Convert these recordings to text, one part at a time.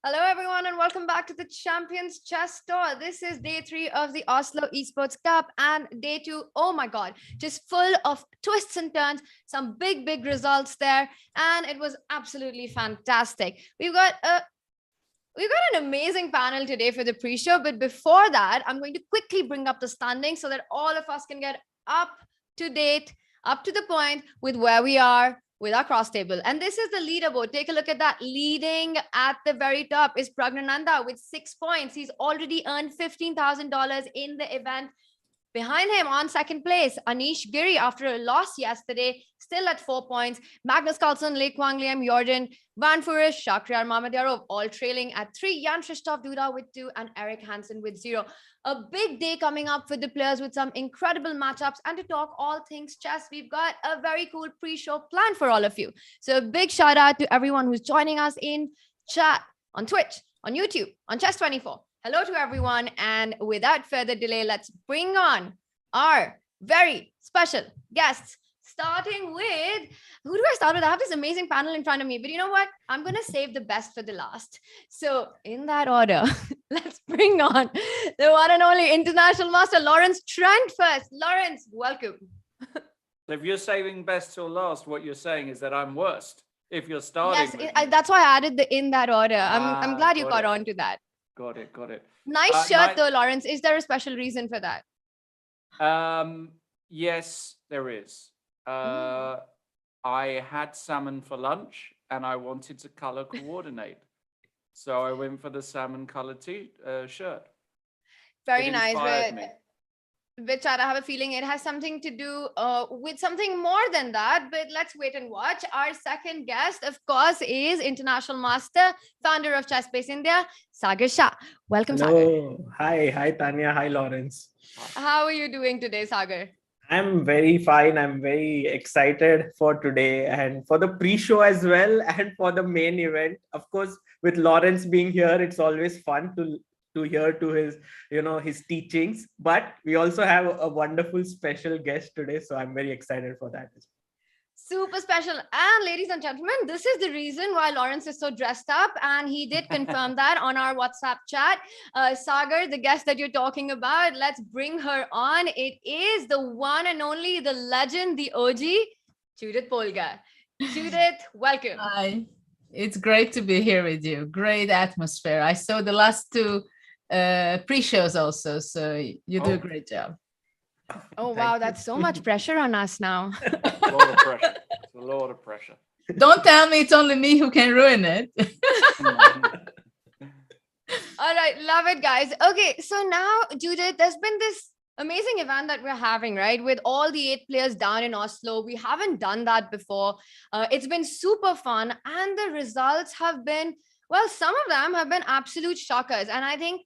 Hello, everyone, and welcome back to the Champions Chess Tour. This is day 3 of the Oslo Esports Cup, and day 2, oh my God, just full of twists and turns, some big results there, and it was absolutely fantastic. We've got an amazing panel today for the pre-show, but before that, I'm going to quickly bring up the standings so that all of us can get up to date, up to the point with where we are with our cross table. And this is the leaderboard. Take a look at that. Leading at the very top is Praggnanandhaa with 6 points. He's already earned $15,000 in the event. Behind him on second place, Anish Giri, after a loss yesterday, still at 4 points. Magnus Carlsen, Leko, Jordan, Van Furish, Shakhriyar Mamedyarov, all trailing at 3. Jan-Krzysztof with 2 and Eric Hansen with 0. A big day coming up for the players with some incredible matchups. And to talk all things chess, we've got a very cool pre-show planned for all of you. So a big shout out to everyone who's joining us in chat, on Twitch, on YouTube, on Chess24. Hello to everyone, and without further delay, let's bring on our very special guests, starting with, who do I start with? I have this amazing panel in front of me, but you know what? I'm going to save the best for the last. So in that order, let's bring on the one and only international master, Lawrence Trent first. Lawrence, welcome. If you're saving best till last, what you're saying is that I'm worst. If you're starting, yes, that's why I added the in that order. I'm glad you got on to that. Got it. Nice shirt though, Lawrence. Is there a special reason for that? Yes, there is. I had salmon for lunch and I wanted to color coordinate. So I went for the salmon colored shirt. Very nice. Which I have a feeling it has something to do with something more than that, but let's wait and watch. Our second guest, of course, is international master, founder of ChessBase India, Sagar Shah. Welcome, Hello. Sagar. Hi, Tania. Hi, Lawrence. How are you doing today, Sagar? I'm very fine. I'm very excited for today and for the pre-show as well, and for the main event. Of course, with Lawrence being here, it's always fun to hear to his his teachings, but we also have a wonderful special guest today, so I'm very excited for that. Super special. And ladies and gentlemen, this is the reason why Lawrence is so dressed up, and he did confirm that on our WhatsApp chat. Sagar, the guest that you're talking about, let's bring her on. It is the one and only, the legend, the OG, Judit Polgar. Judit, welcome. Hi, it's great to be here with you. Great atmosphere. I saw the last 2 pre-shows also, so you do a great job. Oh wow, that's so much pressure on us now. A lot of pressure. It's a lot of pressure. Don't tell me it's only me who can ruin it. All right, love it, guys. Okay, so now, Judith, there's been this amazing event that we're having, right? With all the 8 players down in Oslo. We haven't done that before. It's been super fun, and the results have been, well, some of them have been absolute shockers. And I think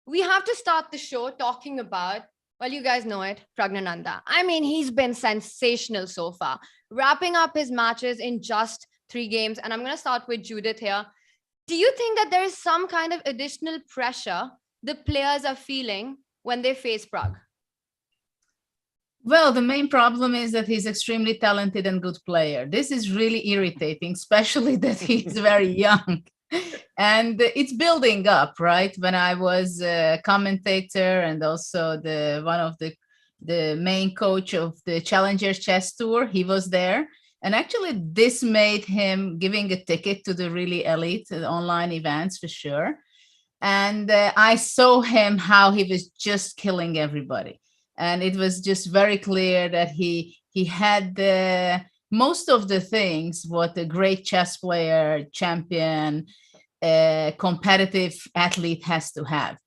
we have to start the show talking about, well, you guys know it, Praggnanandhaa. I mean, he's been sensational so far, wrapping up his matches in just 3 games. And I'm going to start with Judith here. Do you think that there is some kind of additional pressure the players are feeling when they face Pragg? Well, the main problem is that he's extremely talented and good player. This is really irritating, especially that he's very young. And it's building up, right? When I was a commentator and also one of the main coach of the Challengers Chess Tour, he was there. And actually, this made him giving a ticket to the really elite online events for sure. And I saw him how he was just killing everybody. And it was just very clear that he had most of the things what a great chess player, champion, competitive athlete has to have.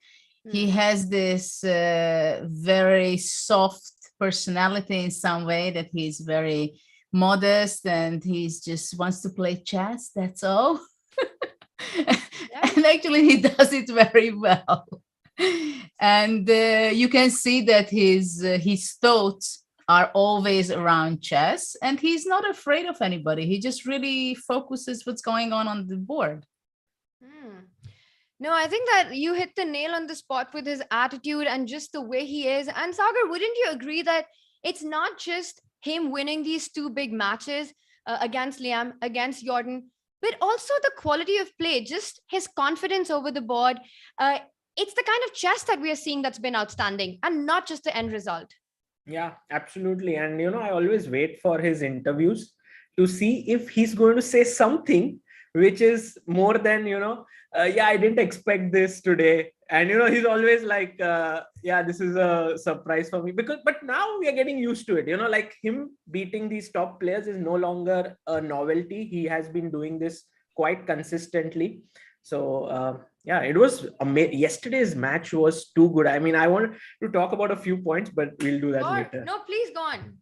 He has this very soft personality in some way, that he's very modest and he's just wants to play chess, that's all. And actually he does it very well. And you can see that his thoughts are always around chess, and he's not afraid of anybody. He just really focuses what's going on the board. No, I think that you hit the nail on the spot with his attitude and just the way he is. And Sagar, wouldn't you agree that it's not just him winning these 2 big matches against Liam, against Jordan, but also the quality of play, just his confidence over the board. It's the kind of chess that we are seeing that's been outstanding, and not just the end result. Yeah, absolutely. And I always wait for his interviews to see if he's going to say something which is more than, yeah, I didn't expect this today. And, he's always like, yeah, this is a surprise for me. But now we are getting used to it. Like him beating these top players is no longer a novelty. He has been doing this quite consistently. So, yeah, it was yesterday's match was too good. I mean, I want to talk about a few points, but we'll do that later. No, please go on.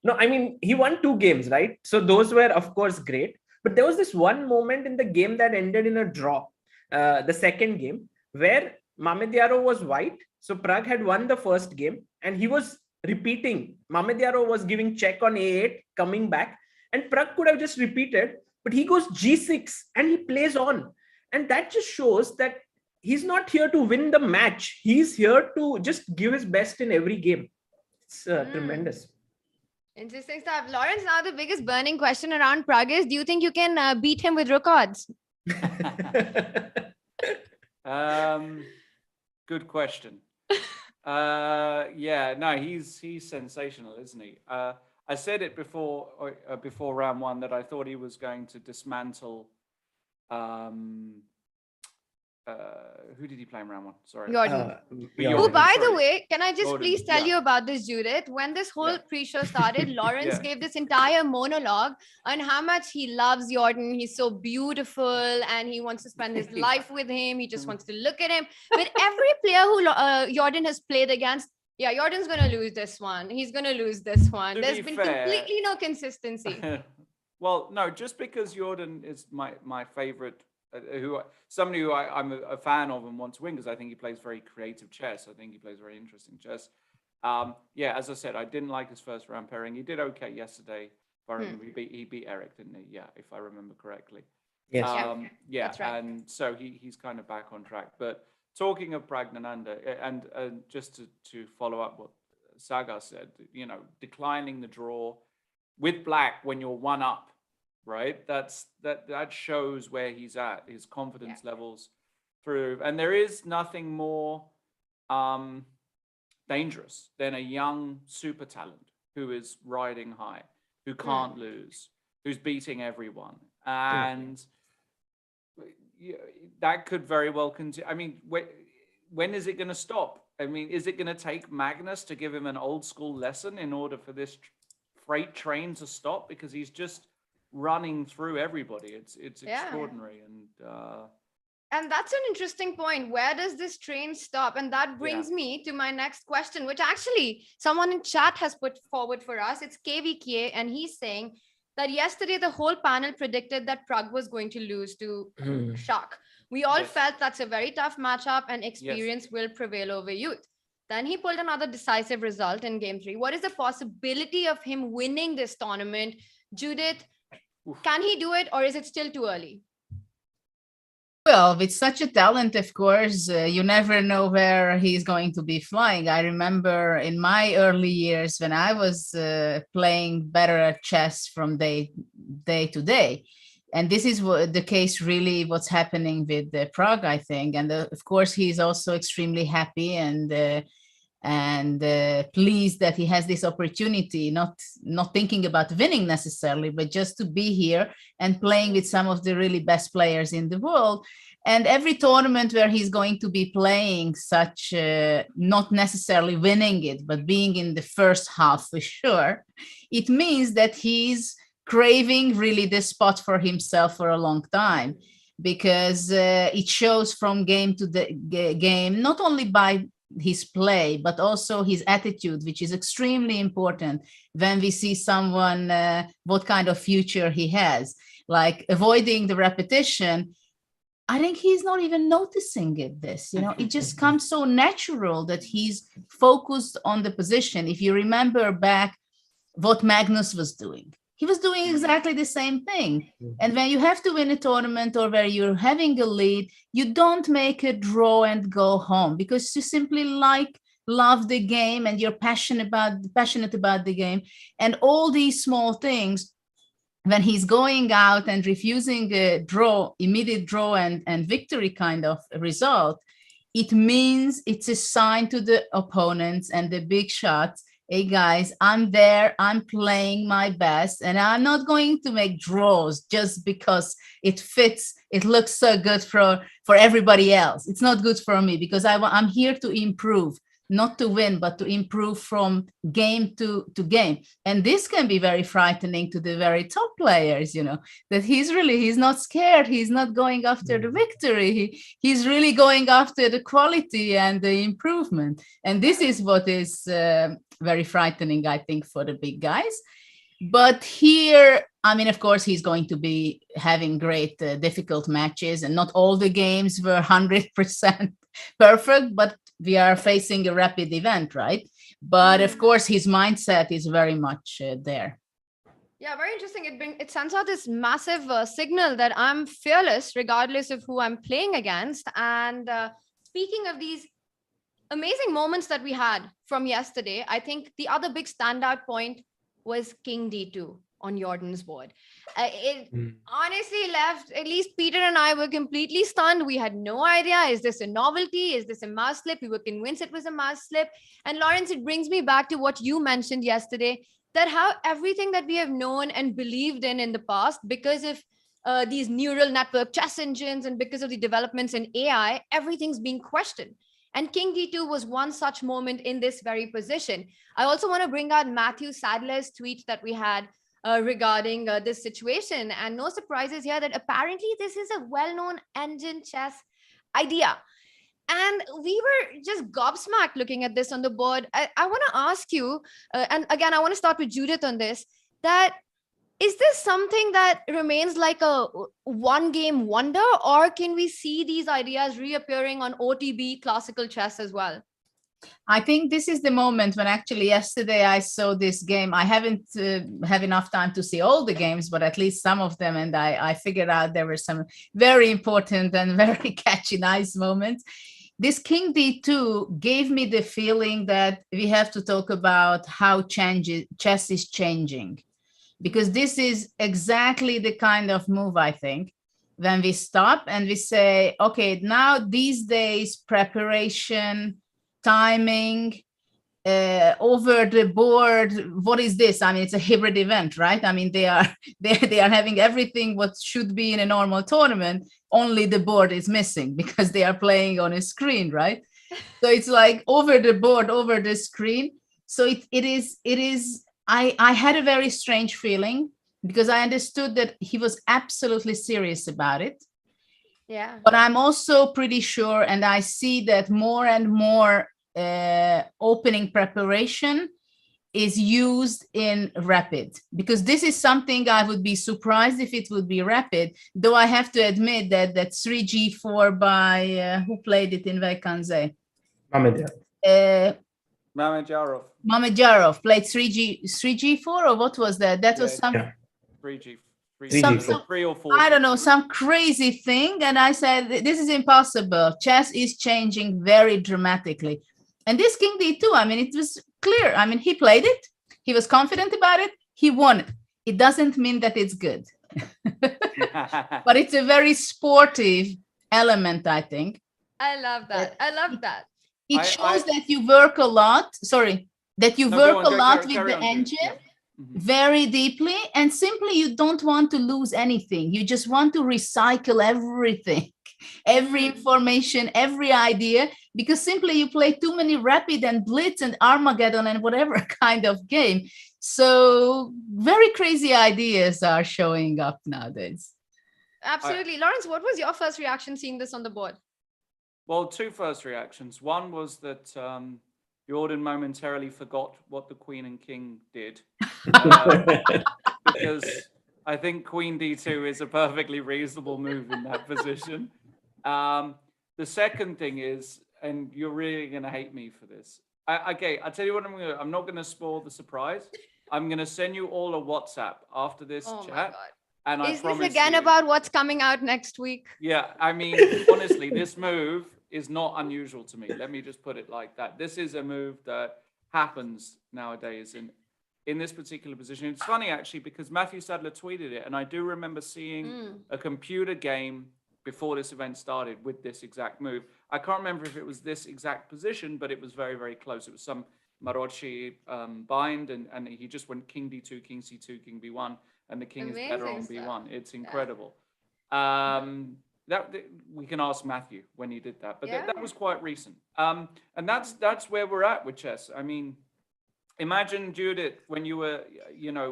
No, I mean, he won 2 games, right? So those were, of course, great. But there was this one moment in the game that ended in a draw, the second game, where Mamedyarov was white. So Pragg had won the first game, and he was repeating. Mamedyarov was giving check on A8, coming back, and Pragg could have just repeated, but he goes G6 and he plays on. And that just shows that he's not here to win the match. He's here to just give his best in every game. It's tremendous. Interesting stuff. Lawrence, now the biggest burning question around Pragg is, do you think you can beat him with rook odds? Good question. Yeah, no, he's sensational, isn't he? I said it before round 1 that I thought he was going to dismantle. Who did he play in round 1? Sorry. Jordan. Yeah. Who, by the Sorry. way, can I just Jordan, please tell yeah. you about this, Judit? When this whole Yeah. pre-show started, Lawrence Yeah. gave this entire monologue on how much he loves Jordan. He's so beautiful and he wants to spend his life with him. He just wants to look at him. But every player who Jordan has played against, yeah, Jordan's going to lose this one. He's going to lose this one. To There's be been fair- completely no consistency. Well, no, just because Jordan is my favorite, somebody who I'm a fan of and want to win, because I think he plays very creative chess. I think he plays very interesting chess. Yeah, as I said, I didn't like his first round pairing. He did okay yesterday. If I remember, he beat Eric, didn't he? Yeah, if I remember correctly. Yes. Yeah, that's right. and so he's kind of back on track. But talking of Praggnanandhaa, and just to follow up what Sagar said, declining the draw with black when you're 1 up, right? That shows where he's at, his confidence levels through. And there is nothing more dangerous than a young super talent who is riding high, who can't lose, who's beating everyone. And that could very well continue. I mean, when is it going to stop? I mean, is it going to take Magnus to give him an old school lesson in order for this freight train to stop? Because he's just running through everybody. It's extraordinary. And that's an interesting point. Where does this train stop? And that brings me to my next question, which actually someone in chat has put forward for us. It's KVK, and he's saying that yesterday the whole panel predicted that Pragg was going to lose to Shah. We all felt that's a very tough matchup and experience will prevail over youth. Then he pulled another decisive result in game 3. What is the possibility of him winning this tournament? Judith, can he do it, or is it still too early? Well, with such a talent, of course, you never know where he's going to be flying. I remember in my early years when I was playing better at chess from day to day. And this is the case, really, what's happening with Pragg, I think. And of course, he's also extremely happy and pleased that he has this opportunity, not thinking about winning necessarily, but just to be here and playing with some of the really best players in the world. And every tournament where he's going to be playing such, not necessarily winning it, but being in the first half for sure, it means that he's craving really this spot for himself for a long time, because it shows from game to the game, not only by his play, but also his attitude, which is extremely important when we see someone, what kind of future he has, like avoiding the repetition. I think he's not even noticing this, it just comes so natural that he's focused on the position. If you remember back what Magnus was doing, he was doing exactly the same thing. And when you have to win a tournament or where you're having a lead, you don't make a draw and go home, because you simply love the game and you're passionate about the game. And all these small things when he's going out and refusing a draw, immediate draw and victory kind of result, it means it's a sign to the opponents and the big shots. Hey guys, I'm there, I'm playing my best, and I'm not going to make draws just because it fits, it looks so good for everybody else. It's not good for me because I'm here to improve, not to win, but to improve from game to game. And this can be very frightening to the very top players, you know, that he's not scared. He's not going after the victory. He's really going after the quality and the improvement. And this is what is very frightening, I think, for the big guys. But here, I mean, of course, he's going to be having great difficult matches, and not all the games were 100% perfect, but we are facing a rapid event, right? But of course, his mindset is very much there. Yeah, very interesting. It sends out this massive signal that I'm fearless regardless of who I'm playing against. And speaking of these amazing moments that we had from yesterday, I think the other big standout point was King D2 on Jordan's board. It honestly left, at least Peter and I were completely stunned. We had no idea. Is this a novelty? Is this a mouse slip? We were convinced it was a mouse slip. And Lawrence, it brings me back to what you mentioned yesterday, that how everything that we have known and believed in the past, because of these neural network chess engines and because of the developments in AI, everything's being questioned. And King D2 was one such moment in this very position. I also want to bring out Matthew Sadler's tweet that we had regarding this situation. And no surprises here that apparently this is a well-known engine chess idea. And we were just gobsmacked looking at this on the board. I want to ask you, and again, I want to start with Judith on this, that is this something that remains like a one-game wonder, or can we see these ideas reappearing on OTB classical chess as well? I think this is the moment when actually yesterday I saw this game. I haven't had enough time to see all the games, but at least some of them. And I figured out there were some very important and very catchy, nice moments. This King D2 gave me the feeling that we have to talk about how chess is changing, because this is exactly the kind of move, I think, when we stop and we say, okay, now these days, preparation, timing, over the board, what is this? I mean, it's a hybrid event, right? I mean, they are having everything what should be in a normal tournament, only the board is missing because they are playing on a screen, right? So it's like over the board, over the screen. So it is. I had a very strange feeling because I understood that he was absolutely serious about it. Yeah. But I'm also pretty sure, and I see that more and more opening preparation is used in rapid, because this is something I would be surprised if it would be rapid, though I have to admit that 3G4 by, who played it in Vacanze? Mamedyarov. Mamedyarov played 3G4, or what was that? That was some 3G. Some 3 or 4. I don't know, some crazy thing. And I said, this is impossible. Chess is changing very dramatically. And this King D2, I mean, it was clear. I mean, he played it. He was confident about it. He won it. It doesn't mean that it's good. But it's a very sportive element, I think. I love that. I love that. It shows that you work a lot. Sorry, that you work a lot with the engine. Yeah. Very deeply, and simply you don't want to lose anything. You just want to recycle everything, every information, every idea, because simply you play too many rapid and blitz and Armageddon and whatever kind of game. So very crazy ideas are showing up nowadays. Absolutely. Lawrence, what was your first reaction seeing this on the board? Well, two first reactions. One was that Jordan momentarily forgot what the Queen and King did. Because I think Queen D2 is a perfectly reasonable move in that position. The second thing is, and you're really going to hate me for this. Okay, I'll tell you what I'm going to do. I'm not going to spoil the surprise. I'm going to send you all a WhatsApp after this chat. And is this again about what's coming out next week? Yeah, I mean, honestly, this move is not unusual to me. Let me just put it like that. This is a move that happens nowadays, and in this particular position. It's funny actually because Matthew Sadler tweeted it, and I do remember seeing a computer game before this event started with this exact move. I can't remember if it was this exact position, but it was very, very close. It was some Marochi bind, and he just went king d2, king c2, king b1, and the king is better on b1. It's incredible. That we can ask Matthew when he did that, but that was quite recent. And that's where we're at with chess. I mean, imagine, Judit, when you were,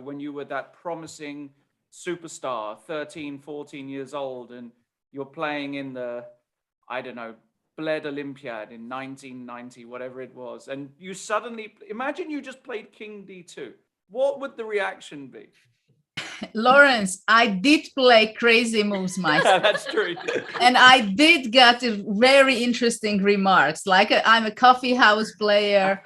when you were that promising superstar, 13, 14 years old, and you're playing in the, I don't know, Bled Olympiad in 1990, whatever it was, and you suddenly, imagine you just played king d2. What would the reaction be? Lawrence, I did play crazy moves myself. That's true. And I did get very interesting remarks. Like, I'm a coffee house player.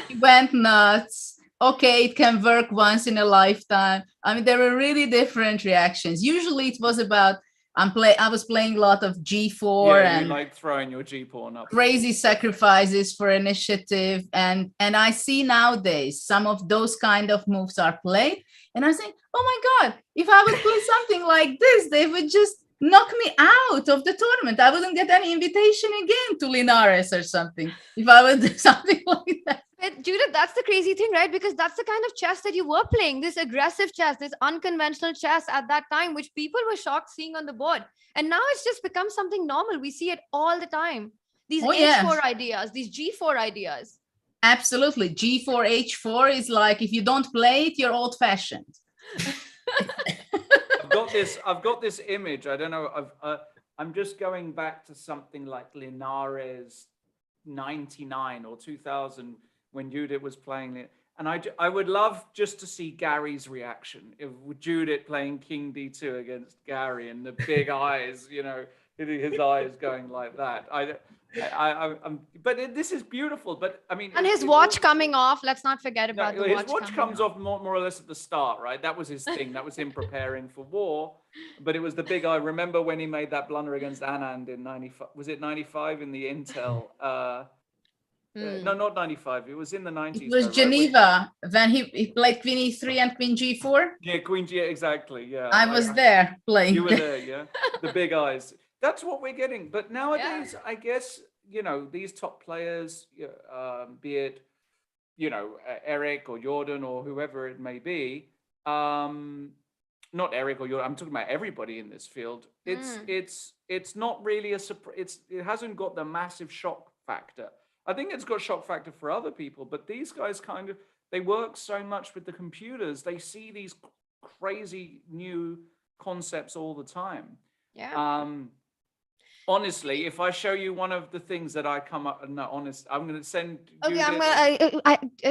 He went nuts. Okay, it can work once in a lifetime. I mean, there were really different reactions. Usually it was about, I was playing a lot of G4 and like throwing your G pawn up. Crazy sacrifices for initiative. And I see nowadays some of those kind of moves are played. And I think, oh my God, if I would play something like this, they would just knock me out of the tournament. I wouldn't get any invitation again to Linares or something if I would do something like that. But Judith, that's the crazy thing, right? Because that's the kind of chess that you were playing, this aggressive chess, this unconventional chess at that time, which people were shocked seeing on the board. And now it's just become something normal. We see it all the time. These H4 ideas, these G4 ideas. Absolutely. G4, H4 is like, if you don't play it, you're old fashioned. I've got this image. I don't know. I'm just going back to something like Linares 99 or 2000 when Judith was playing it. And I would love just to see Gary's reaction if Judith playing king d2 against Gary and the big eyes, his eyes going like that. But this is beautiful. But I mean, and his watch coming off. Let's not forget about the watch. His watch comes off more or less at the start, right? That was his thing. That was him preparing for war. But it was the big eye. Remember when he made that blunder against Anand in 95? Was it 95 in the Intel? No, not 95. It was in the 90s. It was Geneva when he played Queen E3 and Queen G4. Yeah, Queen G, exactly. Yeah, I was there playing. You were there, yeah. The big eyes. That's what we're getting. But nowadays, I guess, these top players, be it, Eric or Jordan or whoever it may be, not Eric or Jordan, I'm talking about everybody in this field. It's not really it hasn't got the massive shock factor. I think it's got shock factor for other people, but these guys they work so much with the computers. They see these crazy new concepts all the time. Yeah. Honestly, if I show you one of the things that I come up, no, honest, I'm going to send you a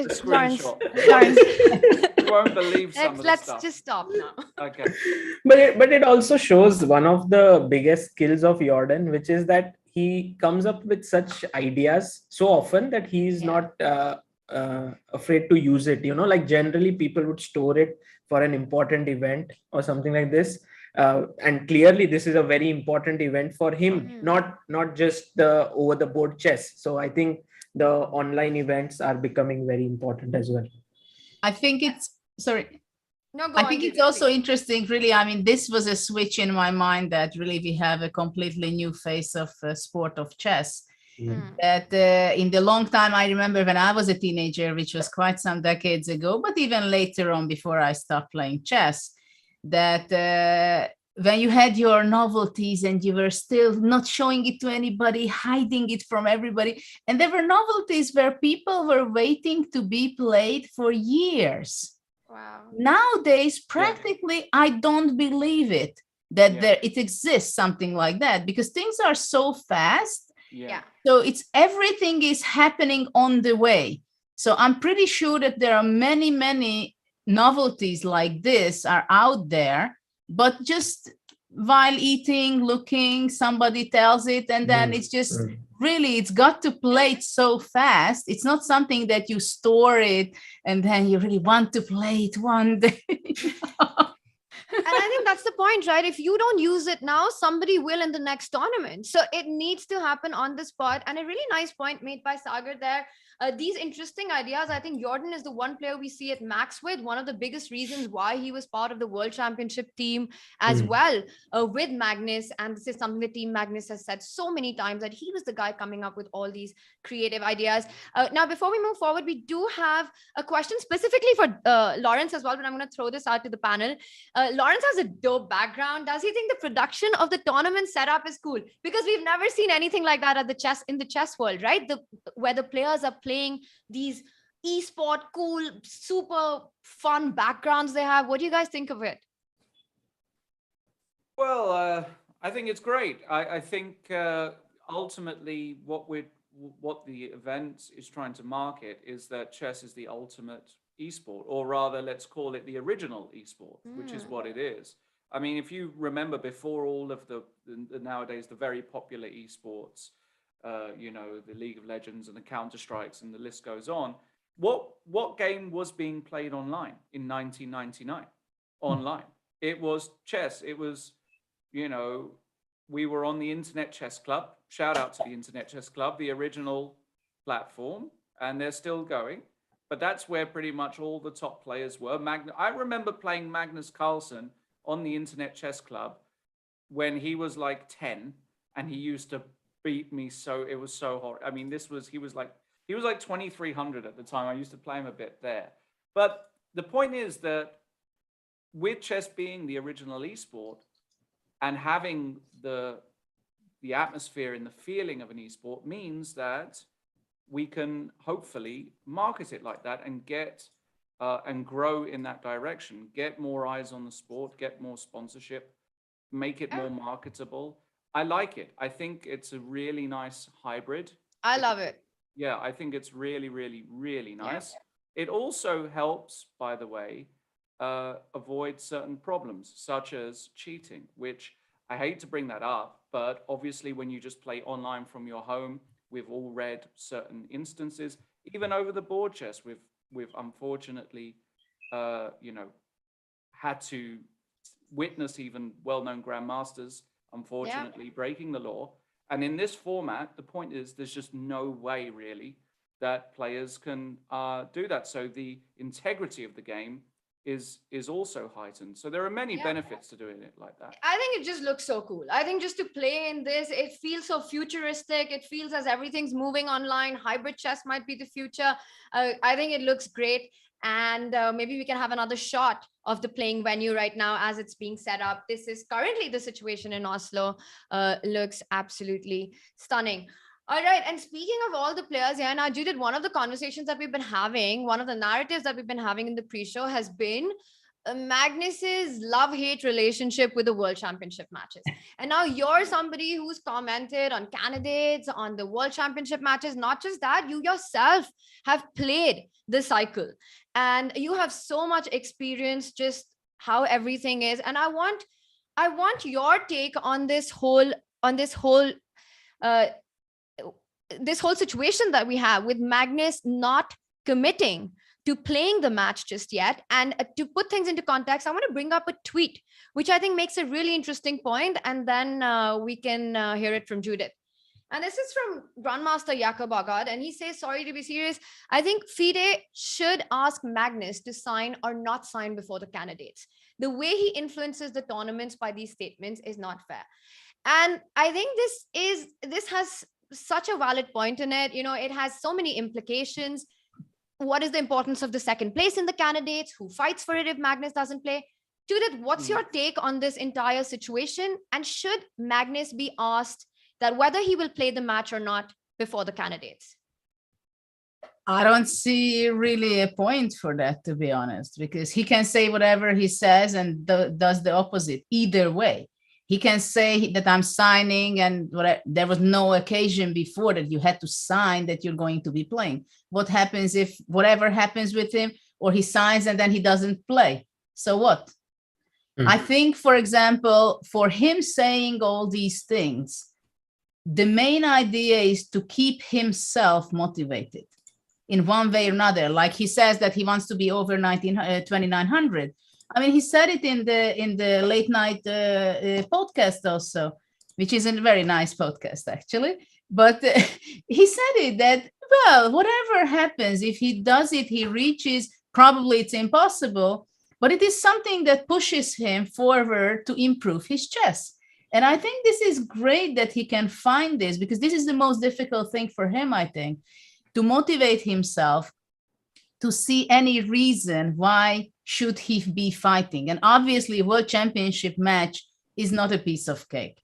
screenshot. Lawrence. You won't believe some of the Let's stuff. just stop now. Okay. But it also shows one of the biggest skills of Jordan, which is that he comes up with such ideas so often that he's not afraid to use it. Like generally people would store it for an important event or something like this. And clearly this is a very important event for him, not just the over the board chess. So I think the online events are becoming very important as well. I think it's It's also interesting, really. I mean, this was a switch in my mind that really we have a completely new face of sport of chess. That in the long time, I remember when I was a teenager, which was quite some decades ago, but even later on before I stopped playing chess, that when you had your novelties and you were still not showing it to anybody, hiding it from everybody. And there were novelties where people were waiting to be played for years. Wow. Nowadays, practically, I don't believe it that it exists something like that, because things are so fast. So everything is happening on the way. So I'm pretty sure that there are many novelties like this are out there, but just while eating, looking, somebody tells it, and then it's just really, it's got to play it so fast. It's not something that you store it and then you really want to play it one day. And I think that's the point, right? If you don't use it now, somebody will in the next tournament. So it needs to happen on the spot. And a really nice point made by Sagar there. these interesting ideas. I think Jordan is the one player we see at max with. One of the biggest reasons why he was part of the World Championship team as well with Magnus. And this is something the team Magnus has said so many times, that he was the guy coming up with all these creative ideas. Now, before we move forward, we do have a question specifically for Lawrence as well, but I'm going to throw this out to the panel. Lawrence has a dope background. Does he think the production of the tournament setup is cool? Because we've never seen anything like that at the chess world, right? Where the players are playing these esport cool, super fun backgrounds they have. What do you guys think of it? Well, I think it's great. I think ultimately what the event is trying to market is that chess is the ultimate esport, or rather, let's call it the original esport, which is what it is. I mean, if you remember, before all of the nowadays the very popular esports, you know, the League of Legends and the Counter-Strikes and the list goes on, what game was being played online in 1999? Online, it was chess. It was, you know, we were on the Internet Chess Club. Shout out to the Internet Chess Club, the original platform, and they're still going. But that's where pretty much all the top players were. I remember playing Magnus Carlsen on the Internet Chess Club when he was like 10, and he used to beat me. So it was so hard. I mean, he was like 2,300 at the time. I used to play him a bit there. But the point is that with chess being the original esport and having the atmosphere and the feeling of an esport, means that we can hopefully market it like that and get and grow in that direction, get more eyes on the sport, get more sponsorship, make it more marketable. I like it. I think it's a really nice hybrid. I love it. Yeah, I think it's really, really, really nice. Yeah. It also helps, by the way, avoid certain problems, such as cheating, which I hate to bring that up, but obviously when you just play online from your home, we've all read certain instances, even over the board chess, we've unfortunately, you know, had to witness even well-known grandmasters, unfortunately, breaking the law. And in this format, the point is there's just no way really that players can do that. So the integrity of the game is also heightened. So there are many benefits to doing it like that. I think it just looks so cool. I think just to play in this, it feels so futuristic. It feels as everything's moving online. Hybrid chess might be the future. I think it looks great. And maybe we can have another shot of the playing venue right now as it's being set up. This is currently the situation in Oslo. Looks absolutely stunning. All right. And speaking of all the players here, now, Judit, one of the conversations that we've been having, one of the narratives that we've been having in the pre-show has been Magnus's love-hate relationship with the World Championship matches. And now you're somebody who's commented on candidates, on the World Championship matches. Not just that, you yourself have played the cycle and you have so much experience just how everything is. And I want your take on this whole situation that we have with Magnus not committing to playing the match just yet. And to put things into context, I want to bring up a tweet, which I think makes a really interesting point, and then we can hear it from Judith. And this is from Grandmaster Jakob Agard, and he says, sorry to be serious, I think FIDE should ask Magnus to sign or not sign before the candidates. The way he influences the tournaments by these statements is not fair. And I think this has such a valid point in it. You know, it has so many implications. What is the importance of the second place in the candidates? Who fights for it if Magnus doesn't play? Judith, what's your take on this entire situation? And should Magnus be asked that whether he will play the match or not before the candidates? I don't see really a point for that, to be honest, because he can say whatever he says and does the opposite either way. He can say that I'm signing and there was no occasion before that you had to sign that you're going to be playing. What happens if whatever happens with him, or he signs and then he doesn't play? So what? I think, for example, for him saying all these things, the main idea is to keep himself motivated in one way or another. Like he says that he wants to be over 2,900. I mean, he said it in the late night podcast also, which is a very nice podcast, actually. But he said it that, well, whatever happens, if he does it, he reaches, probably it's impossible, but it is something that pushes him forward to improve his chess. And I think this is great that he can find this, because this is the most difficult thing for him, I think, to motivate himself to see any reason why should he be fighting. And obviously a world championship match is not a piece of cake.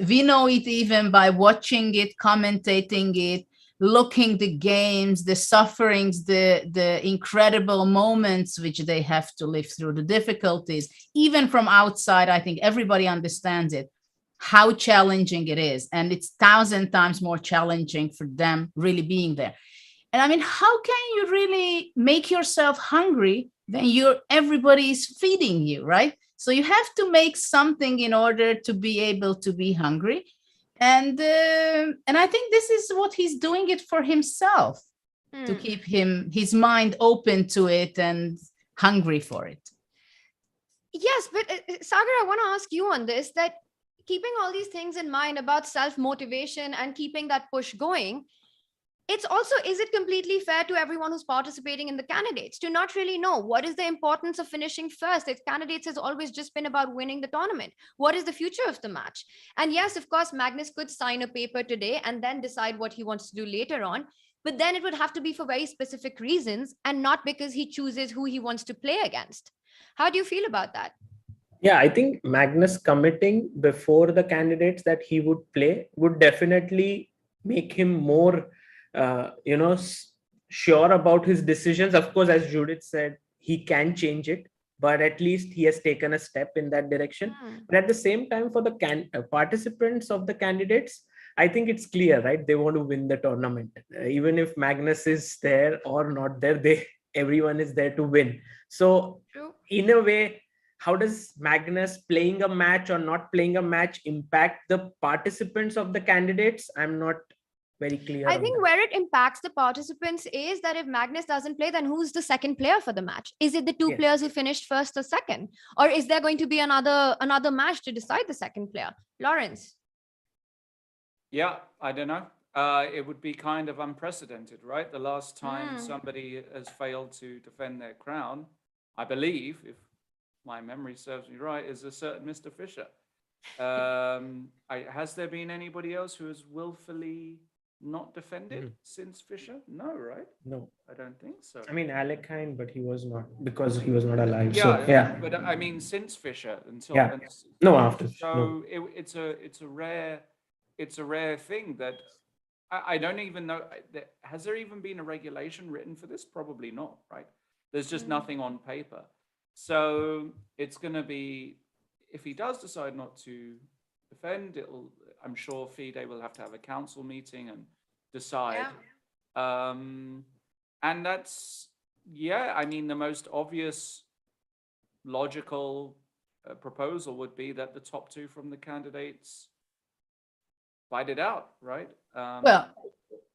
We know it even by watching it, commentating it, looking the games, the sufferings, the incredible moments which they have to live through, the difficulties. Even from outside, I think everybody understands it, how challenging it is. And it's 1,000 times more challenging for them really being there. And I mean, how can you really make yourself hungry when everybody is feeding you, right? So you have to make something in order to be able to be hungry. And I think this is what he's doing it for himself, to keep his mind open to it and hungry for it. Yes, but Sagar, I want to ask you on this, that keeping all these things in mind about self-motivation and keeping that push going, it's also, is it completely fair to everyone who's participating in the candidates to not really know what is the importance of finishing first? If candidates has always just been about winning the tournament, what is the future of the match? And yes, of course, Magnus could sign a paper today and then decide what he wants to do later on. But then it would have to be for very specific reasons and not because he chooses who he wants to play against. How do you feel about that? Yeah, I think Magnus committing before the candidates that he would play would definitely make him more sure about his decisions. Of course, as Judit said, he can change it, but at least he has taken a step in that direction. But at the same time, for the participants of the candidates, I think it's clear, right? They want to win the tournament. Even if Magnus is there or not there, everyone is there to win. So in a way, how does Magnus playing a match or not playing a match impact the participants of the candidates? I'm not very clear. I think where it impacts the participants is that if Magnus doesn't play, then who's the second player for the match? Is it the two players who finished first or second? Or is there going to be another match to decide the second player? Lawrence? Yeah, I don't know. It would be kind of unprecedented, right? The last time somebody has failed to defend their crown, I believe, if my memory serves me right, is a certain Mr. Fischer. Has there been anybody else who has willfully not defended since Fischer? No, right? No, I don't think so. I mean, Alec Hein, but he was not, because he was not alive. Yeah, so, yeah. But I mean, since Fischer until no, after. So no. It's a rare thing that I don't even know. Has there even been a regulation written for this? Probably not, right? There's just nothing on paper. So it's going to be, if he does decide not to defend, I'm sure FIDE will have to have a council meeting and decide. And that's, I mean, the most obvious logical proposal would be that the top two from the candidates fight it out, right?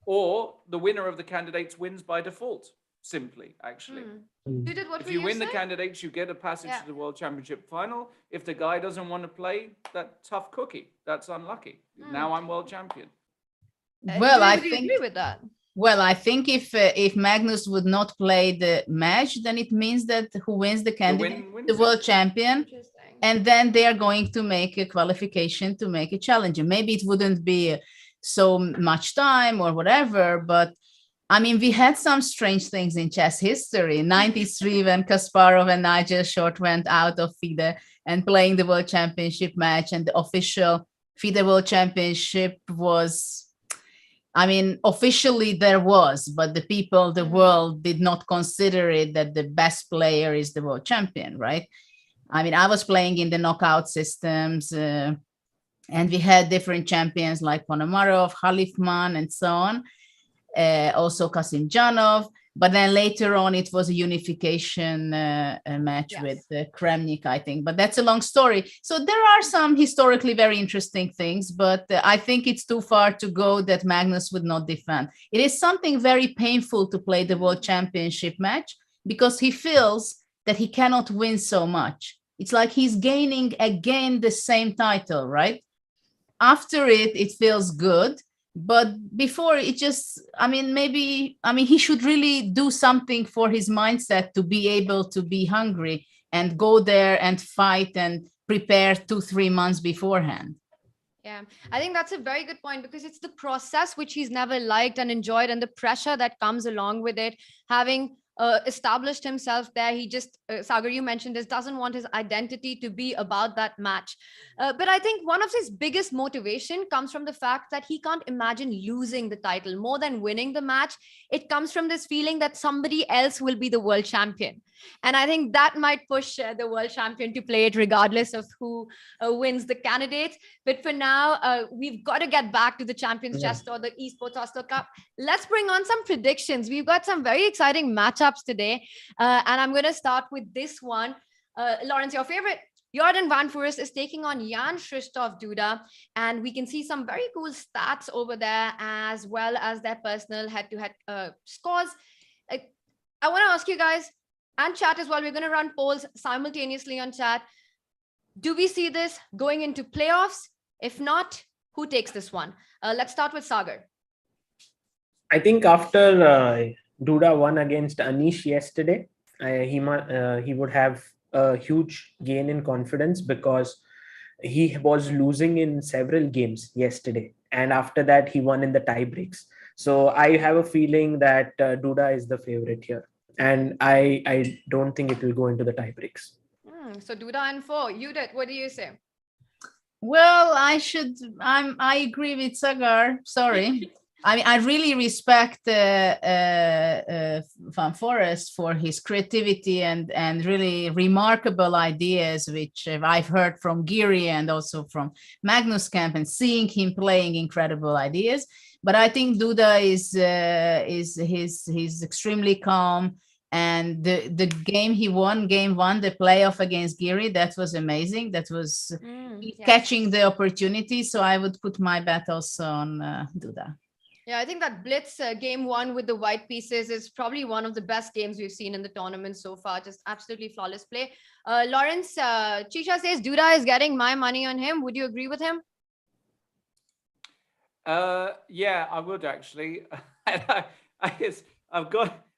Or the winner of the candidates wins by default, simply, actually. Judith, what if you win the candidates, you get a passage to the World Championship final. If the guy doesn't want to play, that tough cookie, that's unlucky. Now I'm world champion. Well, I think agree with that. Well, I think if Magnus would not play the match, then it means that who wins the candidate, the world champion, and then they are going to make a qualification to make a challenger. Maybe it wouldn't be so much time or whatever, but I mean, we had some strange things in chess history. 93, when Kasparov and Nigel Short went out of FIDE and playing the World Championship match, and the official FIDE World Championship was, I mean, officially there was, but the people, the world did not consider it that the best player is the world champion, right? I mean, I was playing in the knockout systems, and we had different champions like Ponomarov, Khalifman, and so on. Also Kasimdzhanov, but then later on it was a unification match with Kramnik, I think, but that's a long story. So there are some historically very interesting things, but I think it's too far to go that Magnus would not defend. It is something very painful to play the World Championship match because he feels that he cannot win so much. It's like he's gaining again the same title, right? After it feels good. But before it just, he should really do something for his mindset to be able to be hungry and go there and fight and prepare 2-3 months beforehand. Yeah, I think that's a very good point, because it's the process which he's never liked and enjoyed, and the pressure that comes along with it. Having established himself there, he just, Sagar, you mentioned this, doesn't want his identity to be about that match. But I think one of his biggest motivation comes from the fact that he can't imagine losing the title more than winning the match. It comes from this feeling that somebody else will be the world champion. And I think that might push the world champion to play it regardless of who wins the candidates. But for now, we've got to get back to the Champions Chess Tour, the Esports Oslo Cup. Let's bring on some predictions. We've got some very exciting matchups today. And I'm going to start with this one. Lawrence, your favorite. Jordan Van Foreest is taking on Jan-Krzysztof Duda. And we can see some very cool stats over there, as well as their personal head-to-head scores. I want to ask you guys, and chat as well, we're going to run polls simultaneously on chat. Do we see this going into playoffs? If not, who takes this one? Let's start with Sagar. I think after Duda won against Anish yesterday, he would have a huge gain in confidence, because he was losing in several games yesterday. And after that, he won in the tie breaks. So I have a feeling that Duda is the favorite here. And I don't think it will go into the tie breaks. So Duda and 4. Judit, what do you say? Well, I agree with Sagar. Sorry. I really respect Van Foreest for his creativity and really remarkable ideas, which I've heard from Giri and also from Magnus Camp, and seeing him playing incredible ideas. But I think Duda he's extremely calm. And the game he won, game 1, the playoff against Giri, that was amazing. That was catching the opportunity. So I would put my bet also on Duda. Yeah, I think that Blitz game 1 with the white pieces is probably one of the best games we've seen in the tournament so far. Just absolutely flawless play. Lawrence, Chisha says Duda is getting my money on him. Would you agree with him? Yeah, I would actually. I guess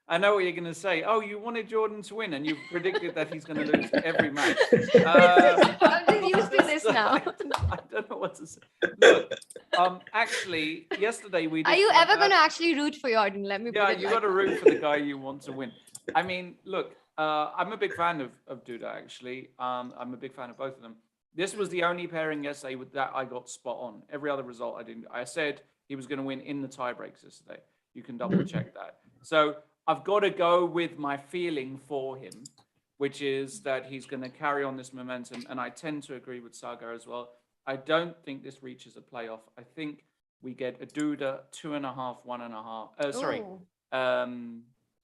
I know what you're going to say. Oh, you wanted Jordan to win, and you predicted that he's going to lose every match. I'm just used to this now. I don't know what to say. Look, actually, yesterday we. Are you ever going to actually root for Jordan? Let me. Yeah, you got to root for the guy you want to win. I mean, look, I'm a big fan of Duda. Actually, I'm a big fan of both of them. This was the only pairing yesterday that I got spot on. Every other result I didn't. I said he was going to win in the tie breaks yesterday. You can double check that. So I've got to go with my feeling for him, which is that he's going to carry on this momentum. And I tend to agree with Sagar as well. I don't think this reaches a playoff. I think we get a Duda 2.5, 1.5. Sorry.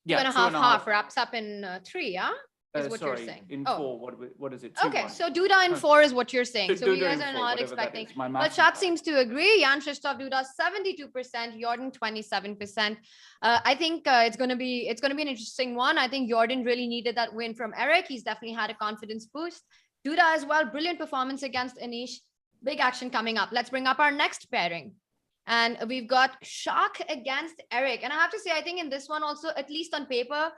Yeah, 2.5 wraps up in 3, yeah? Is what sorry, you're saying. In 4, what is it? 2-1. Okay, so Duda in 4 is what you're saying. So you guys are 4, not expecting. But chat chat seems to agree. Jan-Krzysztof Duda 72%, Jordan 27%. I think it's gonna be an interesting one. I think Jordan really needed that win from Eric. He's definitely had a confidence boost. Duda as well, brilliant performance against Anish. Big action coming up. Let's bring up our next pairing. And we've got Shah against Eric. And I have to say, I think in this one also, at least on paper,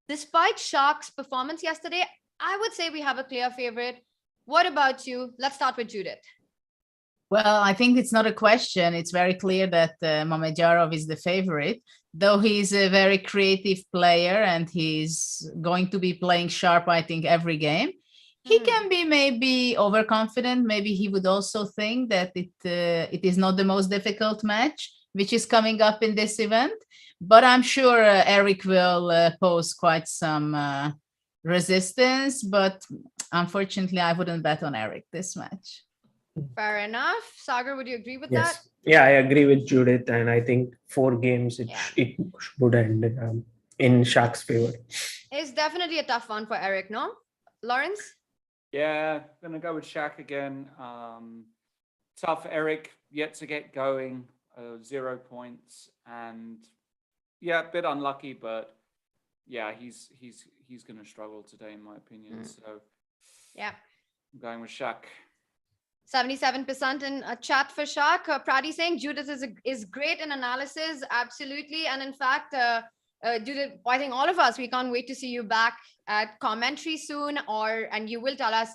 despite Shah's performance yesterday, I would say we have a clear favorite. What about you? Let's start with Judit. Well, I think it's not a question. It's very clear that Mamedyarov is the favorite, though he's a very creative player and he's going to be playing sharp, I think, every game. He can be maybe overconfident. Maybe he would also think that it is not the most difficult match, which is coming up in this event. But I'm sure Eric will pose quite some resistance. But unfortunately, I wouldn't bet on Eric this match. Fair enough. Sagar, would you agree with Yes. that? Yeah, I agree with Judith. And I think 4 games, it would end in Shah's favor. It's definitely a tough one for Eric, no? Lawrence? Yeah, going to go with Shah again. Tough Eric, yet to get going, 0 points. And yeah, a bit unlucky, but yeah, he's going to struggle today, in my opinion. So yeah, I'm going with Shah. 77% in a chat for Shak. Prati saying Judith is great in analysis. Absolutely. And in fact, Judith, I think all of us, we can't wait to see you back at commentary soon, and you will tell us.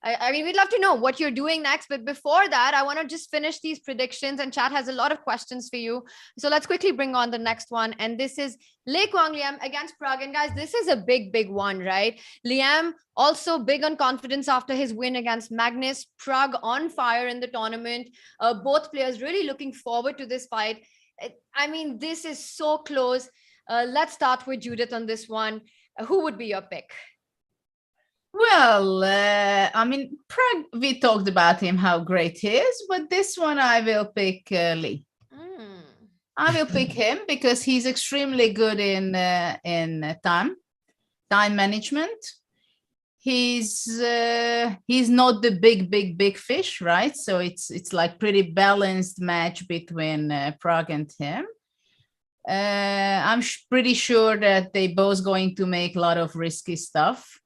I mean, we'd love to know what you're doing next. But before that, I want to just finish these predictions, and chat has a lot of questions for you. So let's quickly bring on the next one. And this is Leko Liam against Pragg. And guys, this is a big, big one, right? Liam also big on confidence after his win against Magnus. Pragg on fire in the tournament. Both players really looking forward to this fight. I mean, this is so close. Let's start with Judith on this one. Who would be your pick? Well, I mean, Pragg, we talked about him, how great he is, but this one I will pick Lee. I will pick him because he's extremely good in time management. He's not the big fish, right? So it's like pretty balanced match between Pragg and him. I'm pretty sure that they both going to make a lot of risky stuff.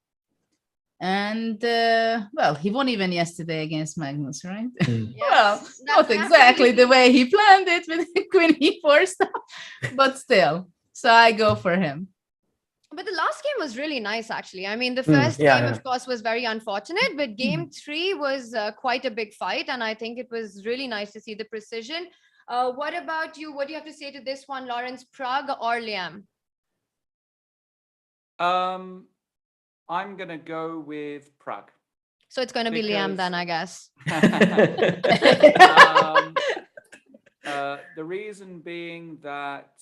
And well, he won even yesterday against Magnus, right? Well, not exactly the way he planned it with Queen E4 stuff, but still. So I go for him. But the last game was really nice, actually. I mean, the first game, of course, was very unfortunate, but game 3 was quite a big fight. And I think it was really nice to see the precision. What about you? What do you have to say to this one, Lawrence? Pragg or Liam? I'm going to go with Pragg. So it's going to be Liam then, I guess. The reason being that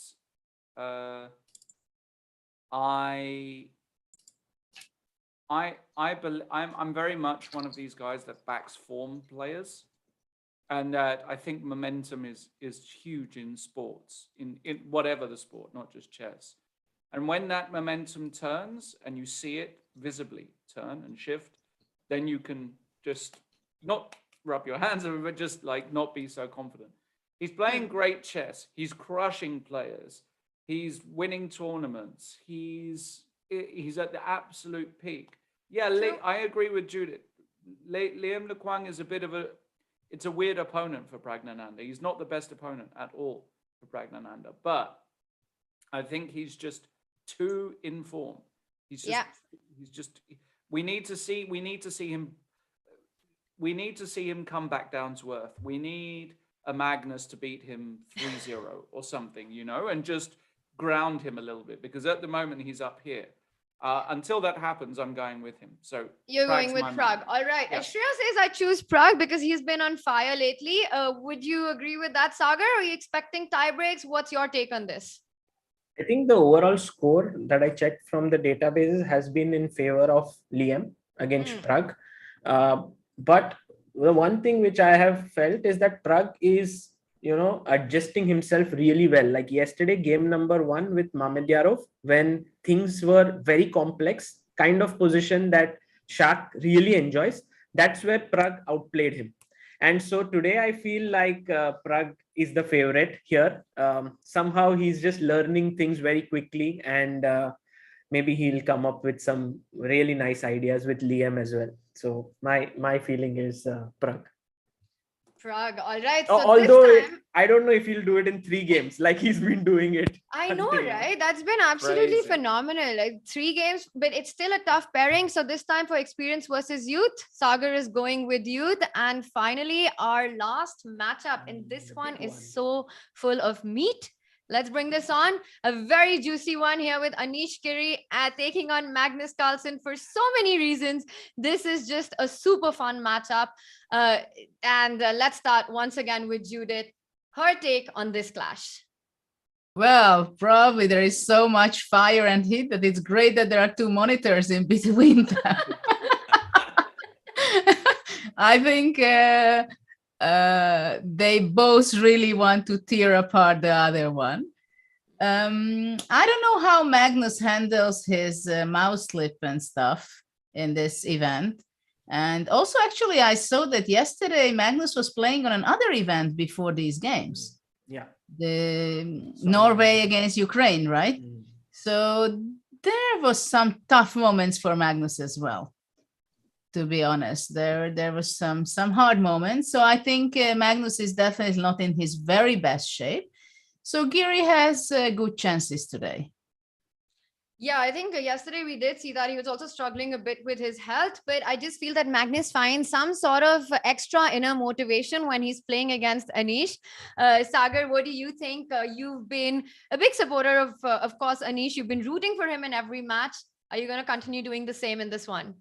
I'm very much one of these guys that backs form players, and that I think momentum is huge in sports, in whatever the sport, not just chess. And when that momentum turns and you see it visibly turn and shift, then you can just not rub your hands over, but just like not be so confident. He's playing great chess. He's crushing players. He's winning tournaments. He's at the absolute peak. Yeah, I agree with Judith. Liam Lekwang is it's a weird opponent for Praggnanandhaa. He's not the best opponent at all for Praggnanandhaa, but I think he's just too informed. We need to see him come back down to earth. We need a Magnus to beat him 3-0 or something, and just ground him a little bit, because at the moment he's up here. Until that happens, I'm going with him. So you're going with Pragg. All right. Yeah. Shreya says I choose Pragg because he's been on fire lately. Would you agree with that, Sagar? Are you expecting tie breaks? What's your take on this? I think the overall score that I checked from the databases has been in favor of Liam against Pragg. But the one thing which I have felt is that Pragg is, adjusting himself really well. Like yesterday, game number 1 with Mamedyarov, when things were very complex, kind of position that Shah really enjoys, that's where Pragg outplayed him. And so today I feel like Pragg is the favorite here. Somehow he's just learning things very quickly, and maybe he'll come up with some really nice ideas with Liam as well. So my feeling is Pragg. Pragg, all right. So although I don't know if he'll do it in 3 games like he's been doing it. I know, right? That's been absolutely phenomenal. Like 3 games, but it's still a tough pairing. So this time for experience versus youth, Sagar is going with youth. And finally, our last matchup, and this one is so full of meat. Let's bring this on. A very juicy one here with Anish Kiri taking on Magnus Carlsen for so many reasons. This is just a super fun matchup. And let's start once again with Judith. Her take on this clash. Well, probably there is so much fire and heat that it's great that there are 2 monitors in between them. I think they both really want to tear apart the other one. I don't know how Magnus handles his mouse slip and stuff in this event. And also, actually, I saw that yesterday Magnus was playing on another event before these games. Yeah. The Norway against Ukraine, right? So there was some tough moments for Magnus as well to be honest. There was some hard moments. So I think Magnus is definitely not in his very best shape. So Giri has good chances today. Yeah, I think yesterday we did see that he was also struggling a bit with his health, but I just feel that Magnus finds some sort of extra inner motivation when he's playing against Anish. Sagar, what do you think? You've been a big supporter of course, Anish. You've been rooting for him in every match. Are you going to continue doing the same in this one?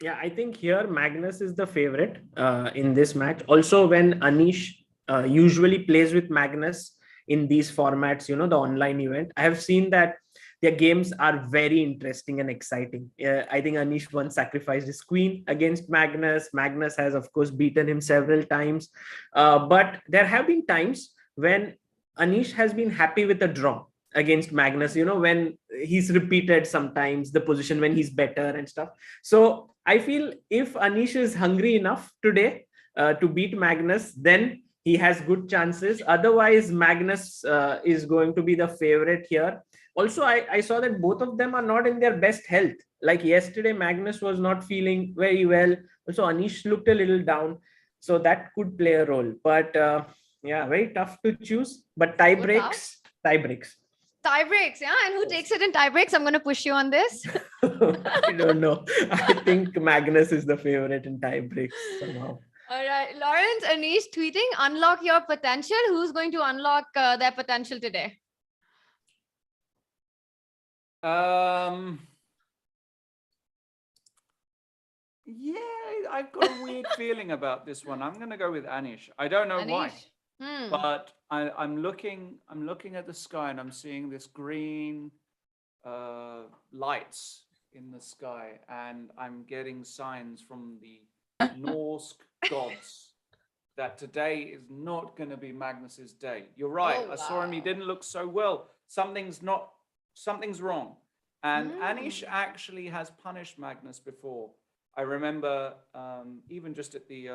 Yeah, I think here Magnus is the favorite in this match. Also, when Anish usually plays with Magnus in these formats, the online event, I have seen that their games are very interesting and exciting. I think Anish once sacrificed his queen against Magnus. Magnus has, of course, beaten him several times. But there have been times when Anish has been happy with a draw against Magnus, when he's repeated sometimes the position when he's better and stuff. So I feel if Anish is hungry enough today to beat Magnus, then he has good chances. Otherwise, Magnus is going to be the favorite here. Also, I saw that both of them are not in their best health. Like yesterday, Magnus was not feeling very well. Also, Anish looked a little down. So that could play a role. But yeah, very tough to choose. But tie breaks. Tie breaks, yeah. And who takes it in tie breaks? I'm going to push you on this. I don't know. I think Magnus is the favorite in tie breaks somehow. All right. Lawrence, Anish tweeting, unlock your potential. Who's going to unlock their potential today? Yeah, I've got a weird feeling about this one. I'm going to go with Anish. I don't know why, but I'm looking at the sky and I'm seeing this green lights in the sky, and I'm getting signs from the Norse gods that today is not going to be Magnus's day. You're right. Oh, I saw him. He didn't look so well. Something's wrong. And Anish actually has punished Magnus before. I remember even just at the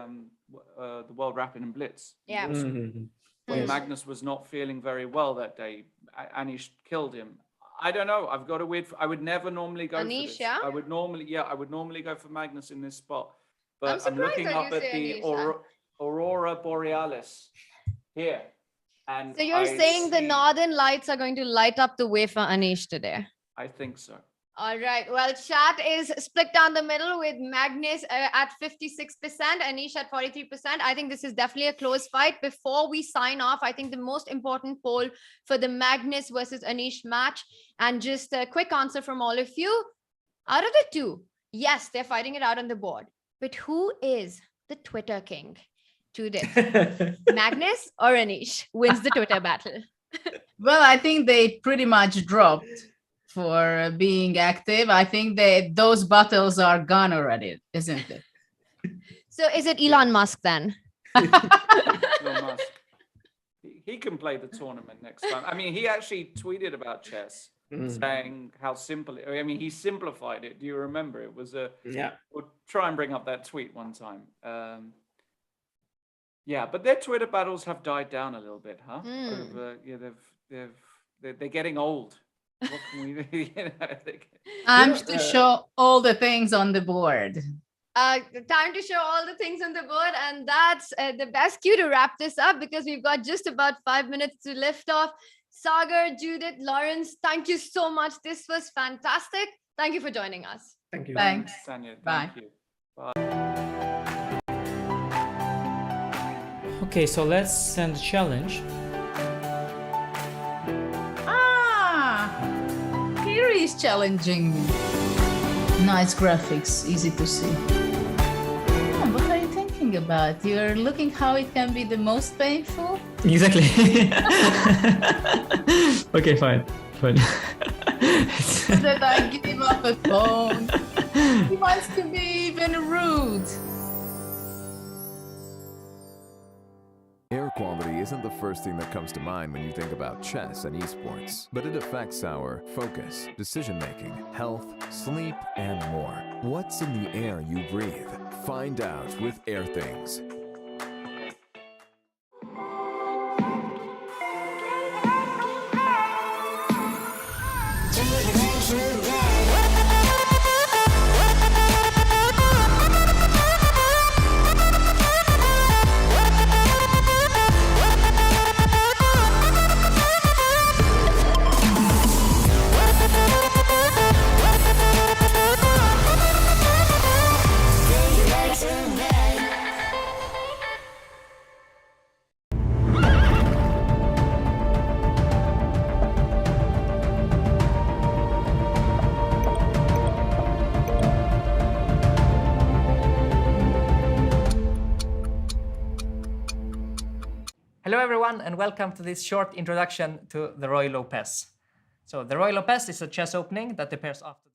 World Rapid and Blitz. Yeah. When Magnus was not feeling very well that day, Anish killed him. I don't know. I've got a weird. I would never normally go Anish, for this. yeah? I would normally go for Magnus in this spot. But I'm surprised looking that up you at say the Anish, Aurora Borealis here. And So you're saying the northern lights are going to light up the way for Anish today? I think so. All right. Well, chat is split down the middle with Magnus at 56%, Anish at 43%. I think this is definitely a close fight. Before we sign off, I think the most important poll for the Magnus versus Anish match, and just a quick answer from all of you. Out of the two, yes, they're fighting it out on the board. But who is the Twitter king today? Magnus or Anish wins the Twitter battle? Well, I think they pretty much dropped for being active. I think those battles are gone already, isn't it? So is it Elon Musk then? Elon Musk. He can play the tournament next time. I mean, he actually tweeted about chess, saying how simple it. I mean, he simplified it. Do you remember? It was Yeah. We'll try and bring up that tweet one time. Yeah, but their Twitter battles have died down a little bit, huh? They're getting old. What can we do? Time to show all the things on the board. Time to show all the things on the board, and that's the best cue to wrap this up, because we've got just about 5 minutes to lift off. Sagar, Judit, Lawrence, thank you so much. This was fantastic. Thank you for joining us. Thank you. Thanks. Tanya, Bye. thank you. Okay, so let's send a challenge. Here is challenging me. Nice graphics, easy to see. Oh, what are you thinking about? You're looking how it can be the most painful? Exactly. Okay, fine. So that I give up a phone. He wants to be even rude. Air quality isn't the first thing that comes to mind when you think about chess and esports, but it affects our focus, decision-making, health, sleep, and more. What's in the air you breathe? Find out with Air Things. Hello everyone and welcome to this short introduction to the Roy Lopez. So the Roy Lopez is a chess opening that appears after the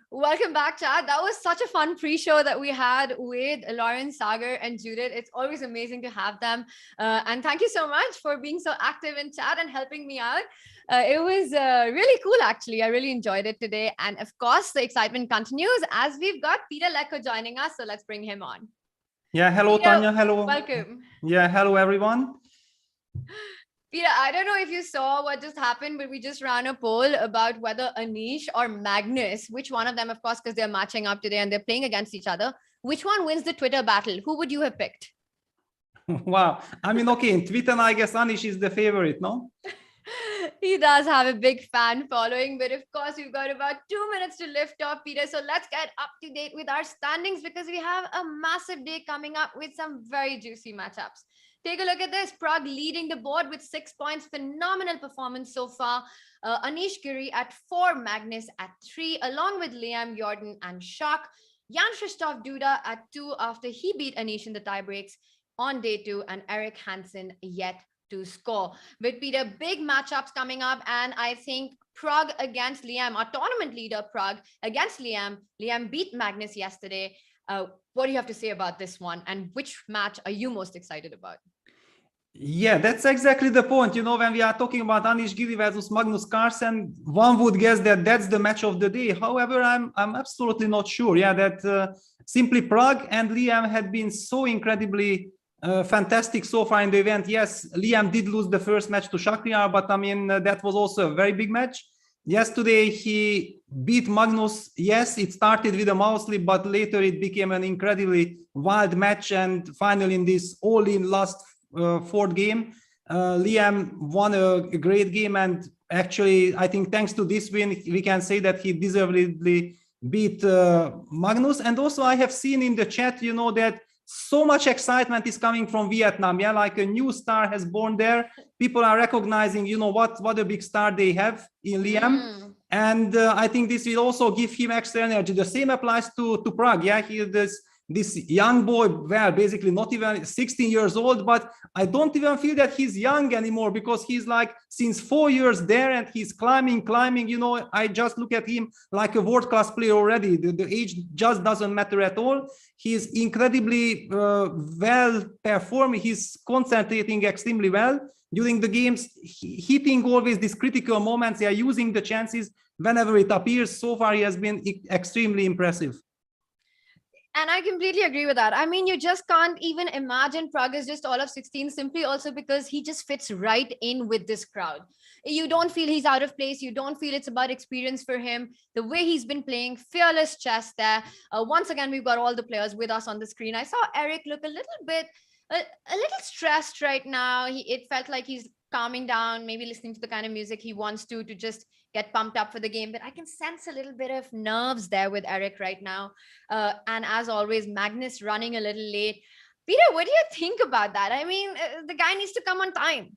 Welcome back, chat. That was such a fun pre-show that we had with Lauren, Sagar, and Judit. It's always amazing to have them. And thank you so much for being so active in chat and helping me out. It was really cool, actually. I really enjoyed it today. And of course, the excitement continues as we've got Peter Leko joining us. So let's bring him on. Yeah, hello, Peter, Tanya. Hello. Welcome. Yeah, hello, everyone. Peter, I don't know if you saw what just happened, but we just ran a poll about whether Anish or Magnus, which one of them, of course, because they're matching up today and they're playing against each other, which one wins the Twitter battle? Who would you have picked? Wow. I mean, okay, in Twitter, I guess Anish is the favorite, no? He does have a big fan following, but of course, we've got about 2 minutes to lift off, Peter. So let's get up to date with our standings because we have a massive day coming up with some very juicy matchups. Take a look at this. Pragg leading the board with 6 points. Phenomenal performance so far. Anish Giri at 4, Magnus at 3, along with Liam, Jordan, and Shah. Jan-Krzysztof Duda at 2 after he beat Anish in the tiebreaks on day 2, and Eric Hansen yet to score. But Peter, big matchups coming up, and I think Pragg against Liam, our tournament leader Pragg against Liam. Liam beat Magnus yesterday. What do you have to say about this one, and which match are you most excited about? Yeah, that's exactly the point. You know, when we are talking about Anish Giri versus Magnus Carlsen, one would guess that that's the match of the day. However, I'm absolutely not sure. Yeah, that simply Pragg and Liam had been so incredibly fantastic so far in the event. Yes, Liam did lose the first match to Shakhriyar, but I mean, that was also a very big match. Yesterday, he beat Magnus. Yes, it started with a mouse slip, but later it became an incredibly wild match. And finally, in this all-in last fourth game, Liam won a great game. And actually, I think thanks to this win, we can say that he deservedly beat Magnus. And also, I have seen in the chat, you know, that so much excitement is coming from Vietnam. Yeah, like a new star has born there. People are recognizing, you know, what a big star they have in Liam. And I think this will also give him extra energy. The same applies to Pragg. Yeah, he is this young boy, well, basically not even 16 years old, but I don't even feel that he's young anymore because he's like since 4 years there and he's climbing, you know. I just look at him like a world-class player already. The age just doesn't matter at all. He's incredibly well performing. He's concentrating extremely well during the games, hitting always these critical moments. They are using the chances whenever it appears. So far, he has been extremely impressive. And I completely agree with that. I mean, you just can't even imagine Pragg is just all of 16 simply also because he just fits right in with this crowd. You don't feel he's out of place. You don't feel it's about experience for him. The way he's been playing, fearless chess there. Once again, we've got all the players with us on the screen. I saw Eric look a little bit, a little stressed right now. It felt like he's calming down, maybe listening to the kind of music he wants to just get pumped up for the game. But I can sense a little bit of nerves there with Eric right now. And as always, Magnus running a little late. Peter, what do you think about that? I mean, the guy needs to come on time.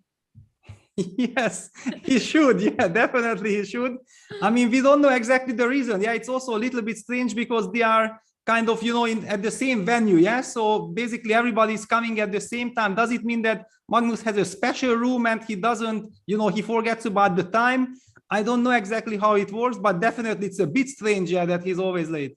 Yes, he should. Yeah, definitely he should. I mean, we don't know exactly the reason. Yeah, it's also a little bit strange because they are kind of, you know, at the same venue. Yeah, so basically everybody's coming at the same time. Does it mean that Magnus has a special room and he doesn't, you know, he forgets about the time? I don't know exactly how it works, but definitely it's a bit strange, yeah, that he's always late.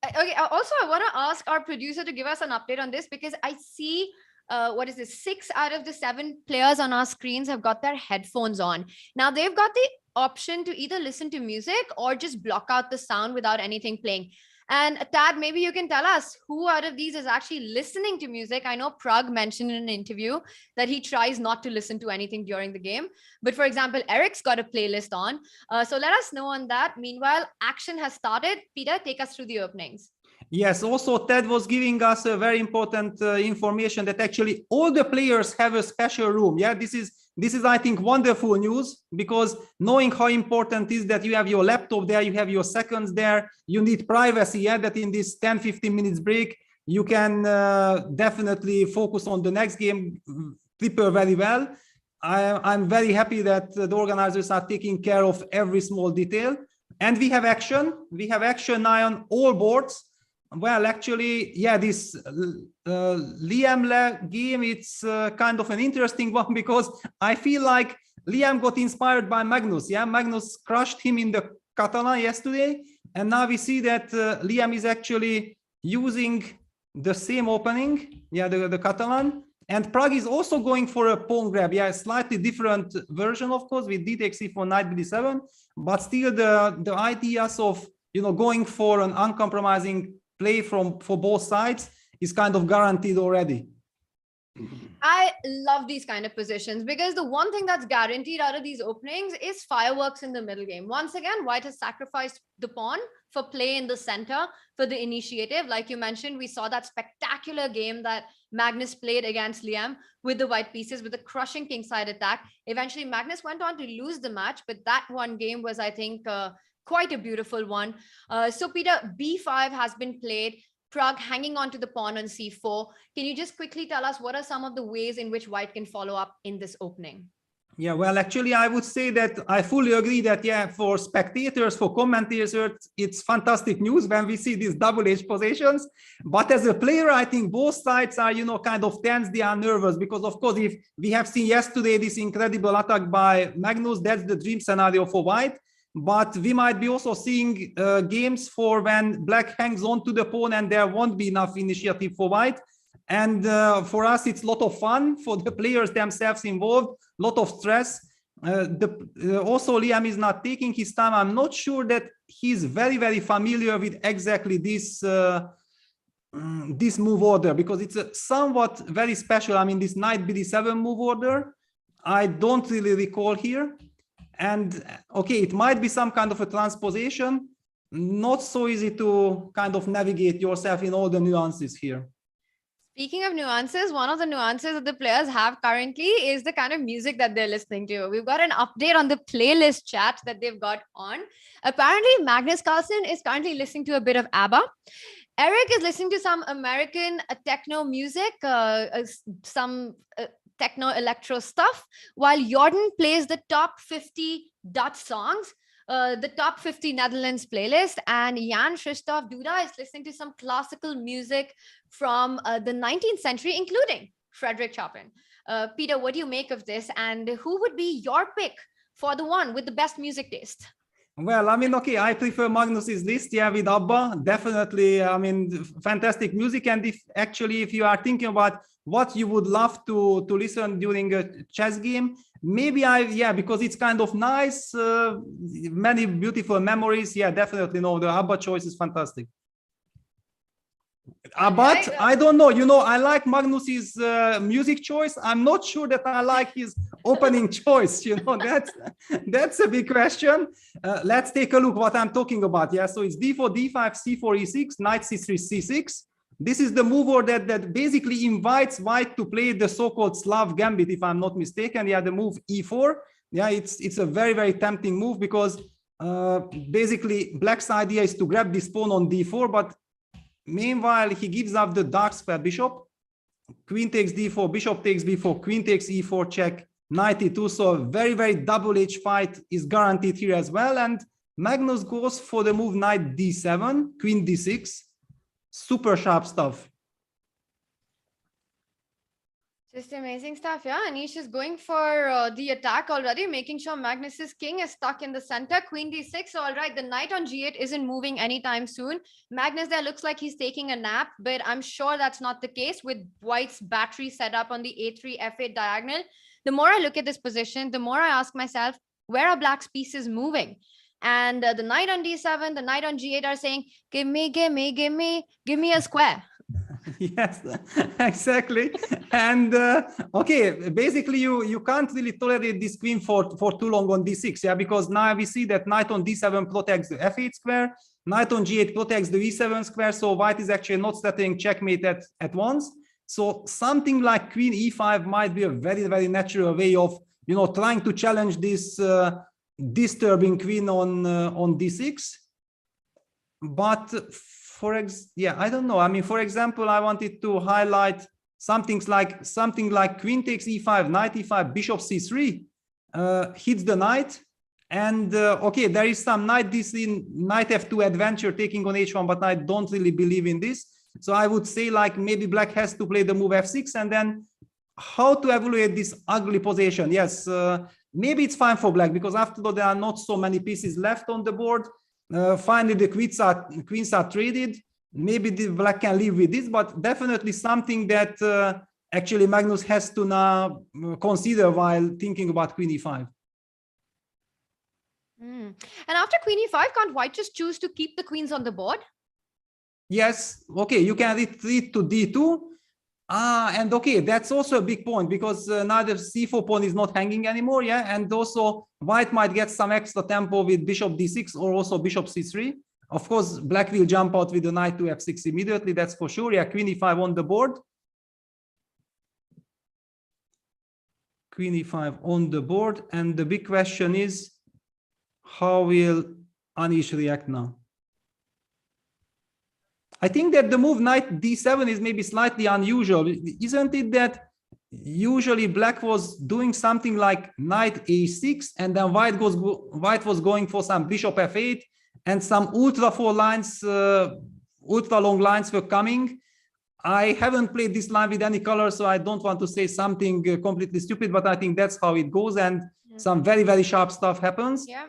Okay, also, I want to ask our producer to give us an update on this because I see, what is this, 6 out of the 7 players on our screens have got their headphones on. Now, they've got the option to either listen to music or just block out the sound without anything playing. And Tad, maybe you can tell us who out of these is actually listening to music. I know Pragg mentioned in an interview that he tries not to listen to anything during the game. But for example, Eric's got a playlist on. So let us know on that. Meanwhile, action has started. Peter, take us through the openings. Yes, also Ted was giving us a very important information that actually all the players have a special room. Yeah, this is, I think, wonderful news because knowing how important it is that you have your laptop there, you have your seconds there, you need privacy. Yeah, that in this 10-15 minutes break, you can definitely focus on the next game, prepare very well. I'm very happy that the organizers are taking care of every small detail. And we have action. We have action now on all boards. Well, actually, yeah, this Liam game, it's kind of an interesting one because I feel like Liam got inspired by Magnus. Yeah, Magnus crushed him in the Catalan yesterday. And now we see that Liam is actually using the same opening, yeah, the Catalan. And Prague is also going for a pawn grab. Yeah, a slightly different version, of course, with d-takes e4, knight b7. But still the ideas of, going for an uncompromising play for both sides is kind of guaranteed already. I love these kind of positions because the one thing that's guaranteed out of these openings is fireworks in the middle game. Once again, White has sacrificed the pawn for play in the center for the initiative. Like you mentioned, we saw that spectacular game that Magnus played against Liam with the white pieces with a crushing kingside attack. Eventually, Magnus went on to lose the match, but that one game was, I think, quite a beautiful one. So Peter, b5 has been played. Prague hanging on to the pawn on c4. Can you just quickly tell us what are some of the ways in which White can follow up in this opening? Yeah, well, actually, I would say that I fully agree that, yeah, for spectators, for commentators, it's fantastic news when we see these double-edged positions. But as a player, I think both sides are, kind of tense, they are nervous because, of course, if we have seen yesterday this incredible attack by Magnus, that's the dream scenario for White. But we might be also seeing games for when Black hangs on to the pawn and there won't be enough initiative for White. And for us, it's a lot of fun for the players themselves involved, a lot of stress. Also, Liam is not taking his time. I'm not sure that he's very, very familiar with exactly this move order because it's somewhat very special. I mean, this knight bd7 move order, I don't really recall here. And okay, it might be some kind of a transposition, not so easy to kind of navigate yourself in all the nuances here. Speaking of nuances, one of the nuances that the players have currently is the kind of music that they're listening to. We've got an update on the playlist chat that they've got on. Apparently, Magnus Carlsen is currently listening to a bit of ABBA. Eric is listening to some American techno music, some techno electro stuff, while Jordan plays the top 50 Dutch songs, the top 50 Netherlands playlist, and Jan-Krzysztof Duda is listening to some classical music from the 19th century, including Frederick Chopin. Peter, what do you make of this? And who would be your pick for the one with the best music taste? Well, I mean, okay, I prefer Magnus's list, yeah, with ABBA, definitely, I mean, fantastic music. And if you are thinking about what you would love to listen during a chess game, maybe because it's kind of nice, many beautiful memories, yeah, definitely, no, the ABBA choice is fantastic. But I don't know, I like Magnus's music choice. I'm not sure that I like his opening choice, that's a big question. Let's take a look what I'm talking about. Yeah, so it's d4, d5, c4, e6, knight c3, c6. This is the move order that basically invites White to play the so-called Slav gambit, if I'm not mistaken. Yeah, the move e4. Yeah, it's a very, very tempting move because basically Black's idea is to grab this pawn on d4, but meanwhile, he gives up the dark square bishop. Queen takes d4, bishop takes b4, queen takes e4, check, knight e2. So a very, very double-edged fight is guaranteed here as well. And Magnus goes for the move knight d7, queen d6. Super sharp stuff. Just amazing stuff, yeah. Anish is going for the attack already, making sure Magnus's king is stuck in the center. Queen d6, all right, the knight on g8 isn't moving anytime soon. Magnus there looks like he's taking a nap, but I'm sure that's not the case with White's battery set up on the a3, f8 diagonal. The more I look at this position, the more I ask myself, where are Black's pieces moving? And the knight on d7, the knight on g8 are saying, give me a square. Yes, exactly. And okay, basically you can't really tolerate this queen for too long on d6, yeah, because now we see that knight on d7 protects the f8 square, knight on g8 protects the e7 square, so White is actually not studying checkmate at once. So something like queen e5 might be a very, very natural way of trying to challenge this disturbing queen on d6. But I don't know. I mean, for example, I wanted to highlight something like queen takes e5, knight e5, bishop c3, hits the knight, And okay, there is some knight d3, knight f2 adventure taking on h1, but I don't really believe in this. So I would say like maybe black has to play the move f6, and then how to evaluate this ugly position. Yes, maybe it's fine for black because after all, there are not so many pieces left on the board. Finally, the queens are traded. Maybe the black can live with this, but definitely something that actually Magnus has to now consider while thinking about queen e5. And after queen e5, can't white just choose to keep the queens on the board? Yes, okay, you can retreat to d2. And okay, that's also a big point because now the c4 pawn is not hanging anymore, yeah, and also white might get some extra tempo with bishop d6 or also bishop c3. Of course, black will jump out with the knight to f6 immediately, that's for sure. Yeah, queen e5 on the board. Queen e5 on the board, and the big question is, how will Anish react now? I think that the move knight d7 is maybe slightly unusual. Isn't it that usually black was doing something like knight a6 and then white was going for some bishop f8 and some ultra long lines were coming. I haven't played this line with any color, so I don't want to say something completely stupid, but I think that's how it goes, and some very, very sharp stuff happens. Yeah.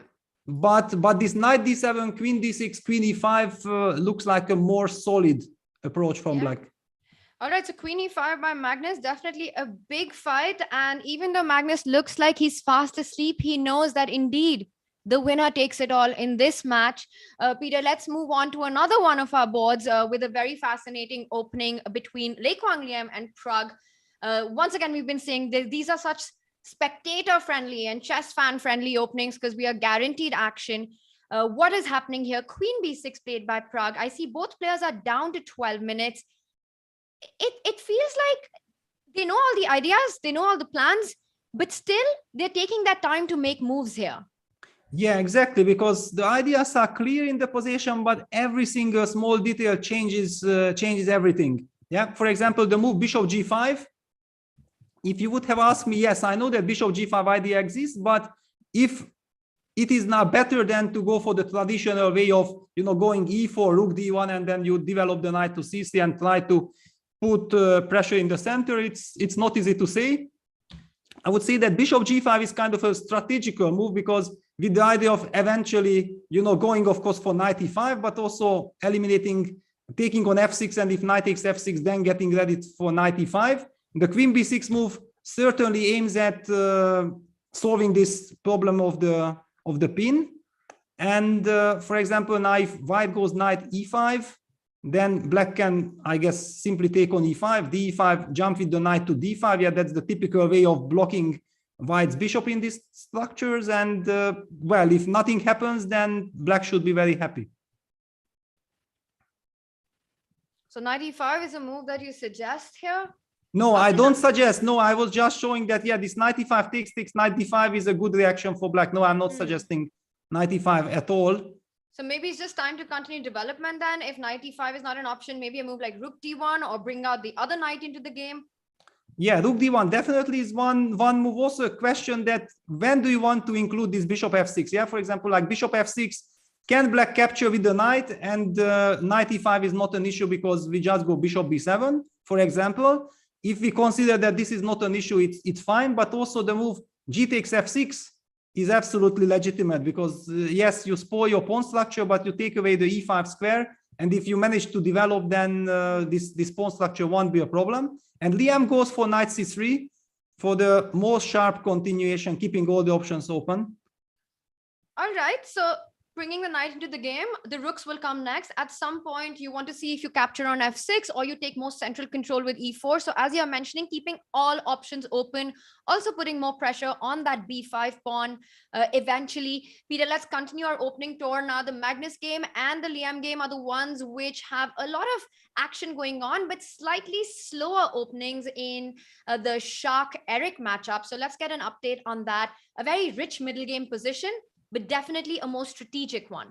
But this knight d7, queen d6, queen e5 looks like a more solid approach from black. All right, so queen e5 by Magnus, definitely a big fight. And even though Magnus looks like he's fast asleep, he knows that indeed the winner takes it all in this match. Peter, let's move on to another one of our boards with a very fascinating opening between Leko and Pragg. Once again, we've been saying that these are such spectator friendly and chess fan friendly openings because we are guaranteed action. What is happening here? Queen b6 played by Pragg. I see both players are down to 12 minutes. It feels like they know all the ideas, they know all the plans, but still they're taking that time to make moves here. Yeah, exactly, because the ideas are clear in the position, but every single small detail changes everything. Yeah, for example, the move bishop g5. If you would have asked me, yes, I know that bishop g5 idea exists, but if it is now better than to go for the traditional way of, going e4, rook d1, and then you develop the knight to c3 and try to put pressure in the center, it's not easy to say. I would say that bishop g5 is kind of a strategical move because with the idea of eventually, going, of course, for knight e5, but also taking on f6, and if knight takes f6, then getting ready for knight e5. The queen b6 move certainly aims at solving this problem of the pin. And for example, now if white goes knight e5, then black can, I guess, simply take on e5, d5, jump with the knight to d5. Yeah, that's the typical way of blocking white's bishop in these structures. And well, if nothing happens, then black should be very happy. So knight e5 is a move that you suggest here? No, I don't suggest. No, I was just showing that, yeah, this knight e5 takes knight d5 is a good reaction for black. No, I'm not suggesting knight e5 at all. So maybe it's just time to continue development then. If knight e5 is not an option, maybe a move like rook d1 or bring out the other knight into the game. Yeah, rook d1 definitely is one move. Also a question that when do you want to include this bishop f6? Yeah, for example, like bishop f6, can black capture with the knight, and knight e5 is not an issue because we just go bishop b7, for example. If we consider that this is not an issue, it's fine. But also the move g takes f6 is absolutely legitimate because yes, you spoil your pawn structure, but you take away the e5 square. And if you manage to develop, then this pawn structure won't be a problem. And Liam goes for knight c3 for the more sharp continuation, keeping all the options open. All right, so bringing the knight into the game, the rooks will come next. At some point, you want to see if you capture on f6 or you take more central control with e4. So as you're mentioning, keeping all options open, also putting more pressure on that b5 pawn eventually. Peter, let's continue our opening tour now. The Magnus game and the Liam game are the ones which have a lot of action going on, but slightly slower openings in the Shah-Eric matchup. So let's get an update on that. A very rich middle game position, but definitely a more strategic one.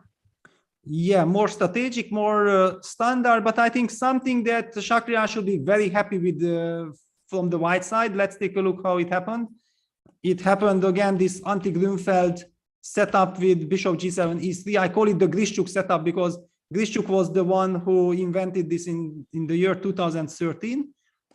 Yeah, more strategic, more standard, but I think something that Shakhriyar should be very happy with from the white side. Let's take a look how it happened. It happened again, this anti-Grunfeld setup with bishop g7 e3. I call it the Grischuk setup because Grischuk was the one who invented this in the year 2013,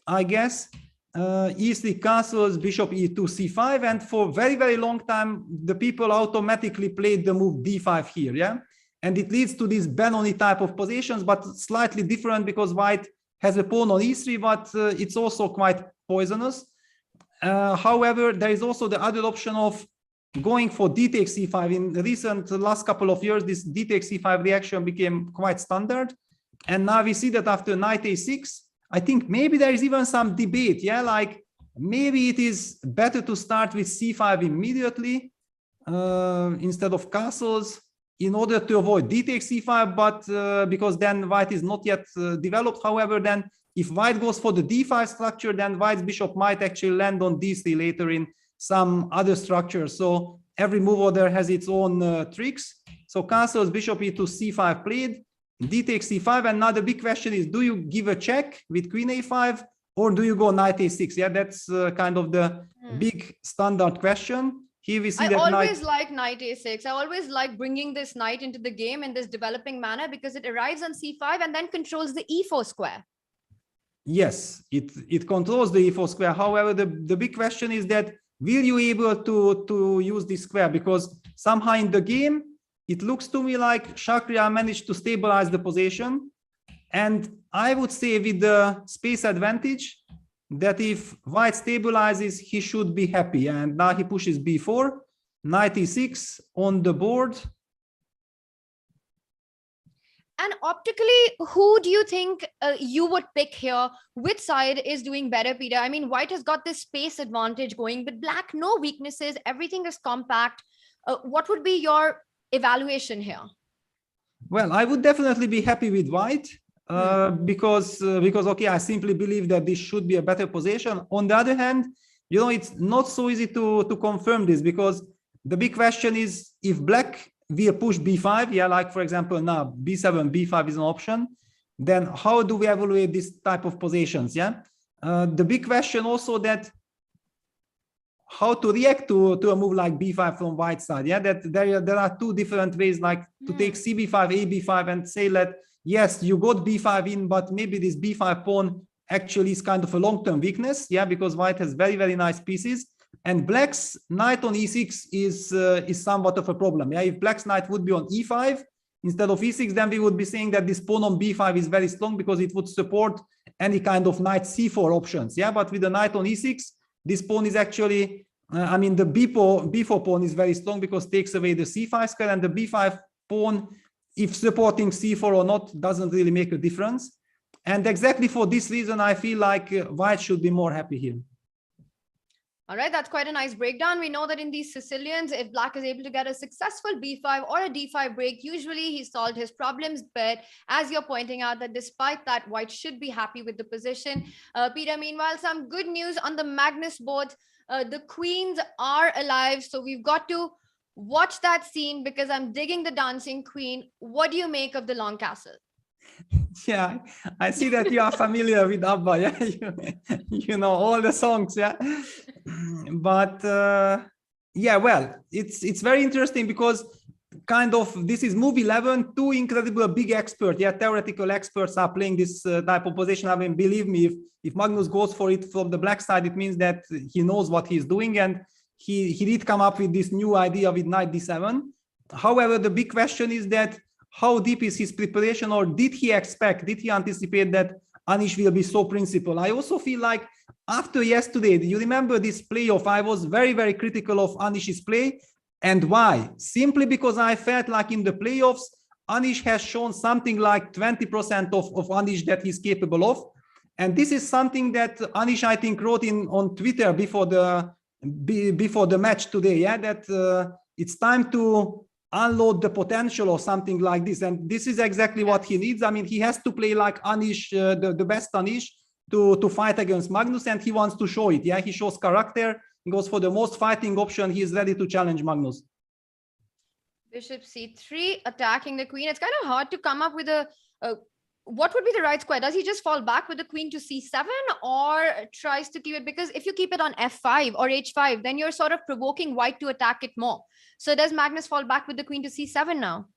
I guess. E3 castles, bishop e2, c5, and for a very, very long time, the people automatically played the move d5 here, yeah? And it leads to these Benoni type of positions, but slightly different because white has a pawn on e3, but it's also quite poisonous. However, there is also the other option of going for d takes c5. In the last couple of years, this d takes c5 reaction became quite standard. And now we see that after knight a6, I think maybe there is even some debate, yeah, like maybe it is better to start with c5 immediately instead of castles in order to avoid d takes c5, but because then white is not yet developed. However, then if white goes for the d5 structure, then white's bishop might actually land on d3 later in some other structure. So every move order has its own tricks. So castles, bishop e2, c5 played, d takes c5, and now the big question is, do you give a check with queen a5 or do you go knight a6? Yeah, that's kind of the big standard question. Here we see that I always like knight a6. I always like bringing this knight into the game in this developing manner because it arrives on c5 and then controls the e4 square. Yes, it controls the e4 square. However, the big question is that will you able to use this square? Because somehow in the game, it looks to me like Shakhriyar managed to stabilize the position. And I would say with the space advantage, that if white stabilizes, he should be happy. And now he pushes b4, knight e6 on the board. And optically, who do you think you would pick here? Which side is doing better, Peter? I mean, white has got this space advantage going, but black, no weaknesses. Everything is compact. What would be your evaluation here? Well, I would definitely be happy with white because okay, I simply believe that this should be a better position. On the other hand, you know, it's not so easy to confirm this because the big question is if black will push b5, yeah, like for example now b7, b5 is an option, then how do we evaluate this type of positions? Yeah, the big question also that how to react to a move like b5 from white side. Yeah, that there are two different ways, like to take cb5, ab5 and say that yes, you got b5 in, but maybe this b5 pawn actually is kind of a long-term weakness. Yeah, because white has very, very nice pieces. And black's knight on e6 is somewhat of a problem. Yeah, if black's knight would be on e5 instead of e6, then we would be saying that this pawn on b5 is very strong because it would support any kind of knight c4 options. Yeah, but with the knight on e6, this pawn is actually, I mean, the b4 pawn is very strong because it takes away the c5 square, and the b5 pawn, if supporting c4 or not, doesn't really make a difference. And exactly for this reason, I feel like white should be more happy here. All right, that's quite a nice breakdown. We know that in these Sicilians, if black is able to get a successful b5 or a d5 break, usually he solved his problems. But as you're pointing out, that despite that, white should be happy with the position. Peter, meanwhile, some good news on the Magnus board. The queens are alive. So we've got to watch that scene because I'm digging the dancing queen. What do you make of the long castle? Yeah, I see that you are familiar with ABBA. Yeah, you know all the songs. Yeah, but yeah, well, it's very interesting because kind of this is move 11. Two incredible big experts, yeah, theoretical experts are playing this type of position. I mean, believe me, if Magnus goes for it from the black side, it means that he knows what he's doing, and he did come up with this new idea with knight d7. However, the big question is that how deep is his preparation, or did he anticipate that Anish will be so principled? I also feel like after yesterday, you remember this playoff, I was very, very critical of Anish's play. And why? Simply because I felt like in the playoffs, Anish has shown something like 20% of Anish that he's capable of. And this is something that Anish, I think, wrote on Twitter before the match today, yeah, that it's time to unload the potential or something like this. And this is exactly what he needs. I mean, he has to play like Anish, the best Anish to fight against Magnus, and he wants to show it. Yeah, he shows character. He goes for the most fighting option. He is ready to challenge Magnus. Bishop c3 attacking the queen. It's kind of hard to come up with a what would be the right square? Does he just fall back with the queen to c7 or tries to keep it? Because if you keep it on f5 or h5, then you're sort of provoking white to attack it more. So does Magnus fall back with the queen to c7 now?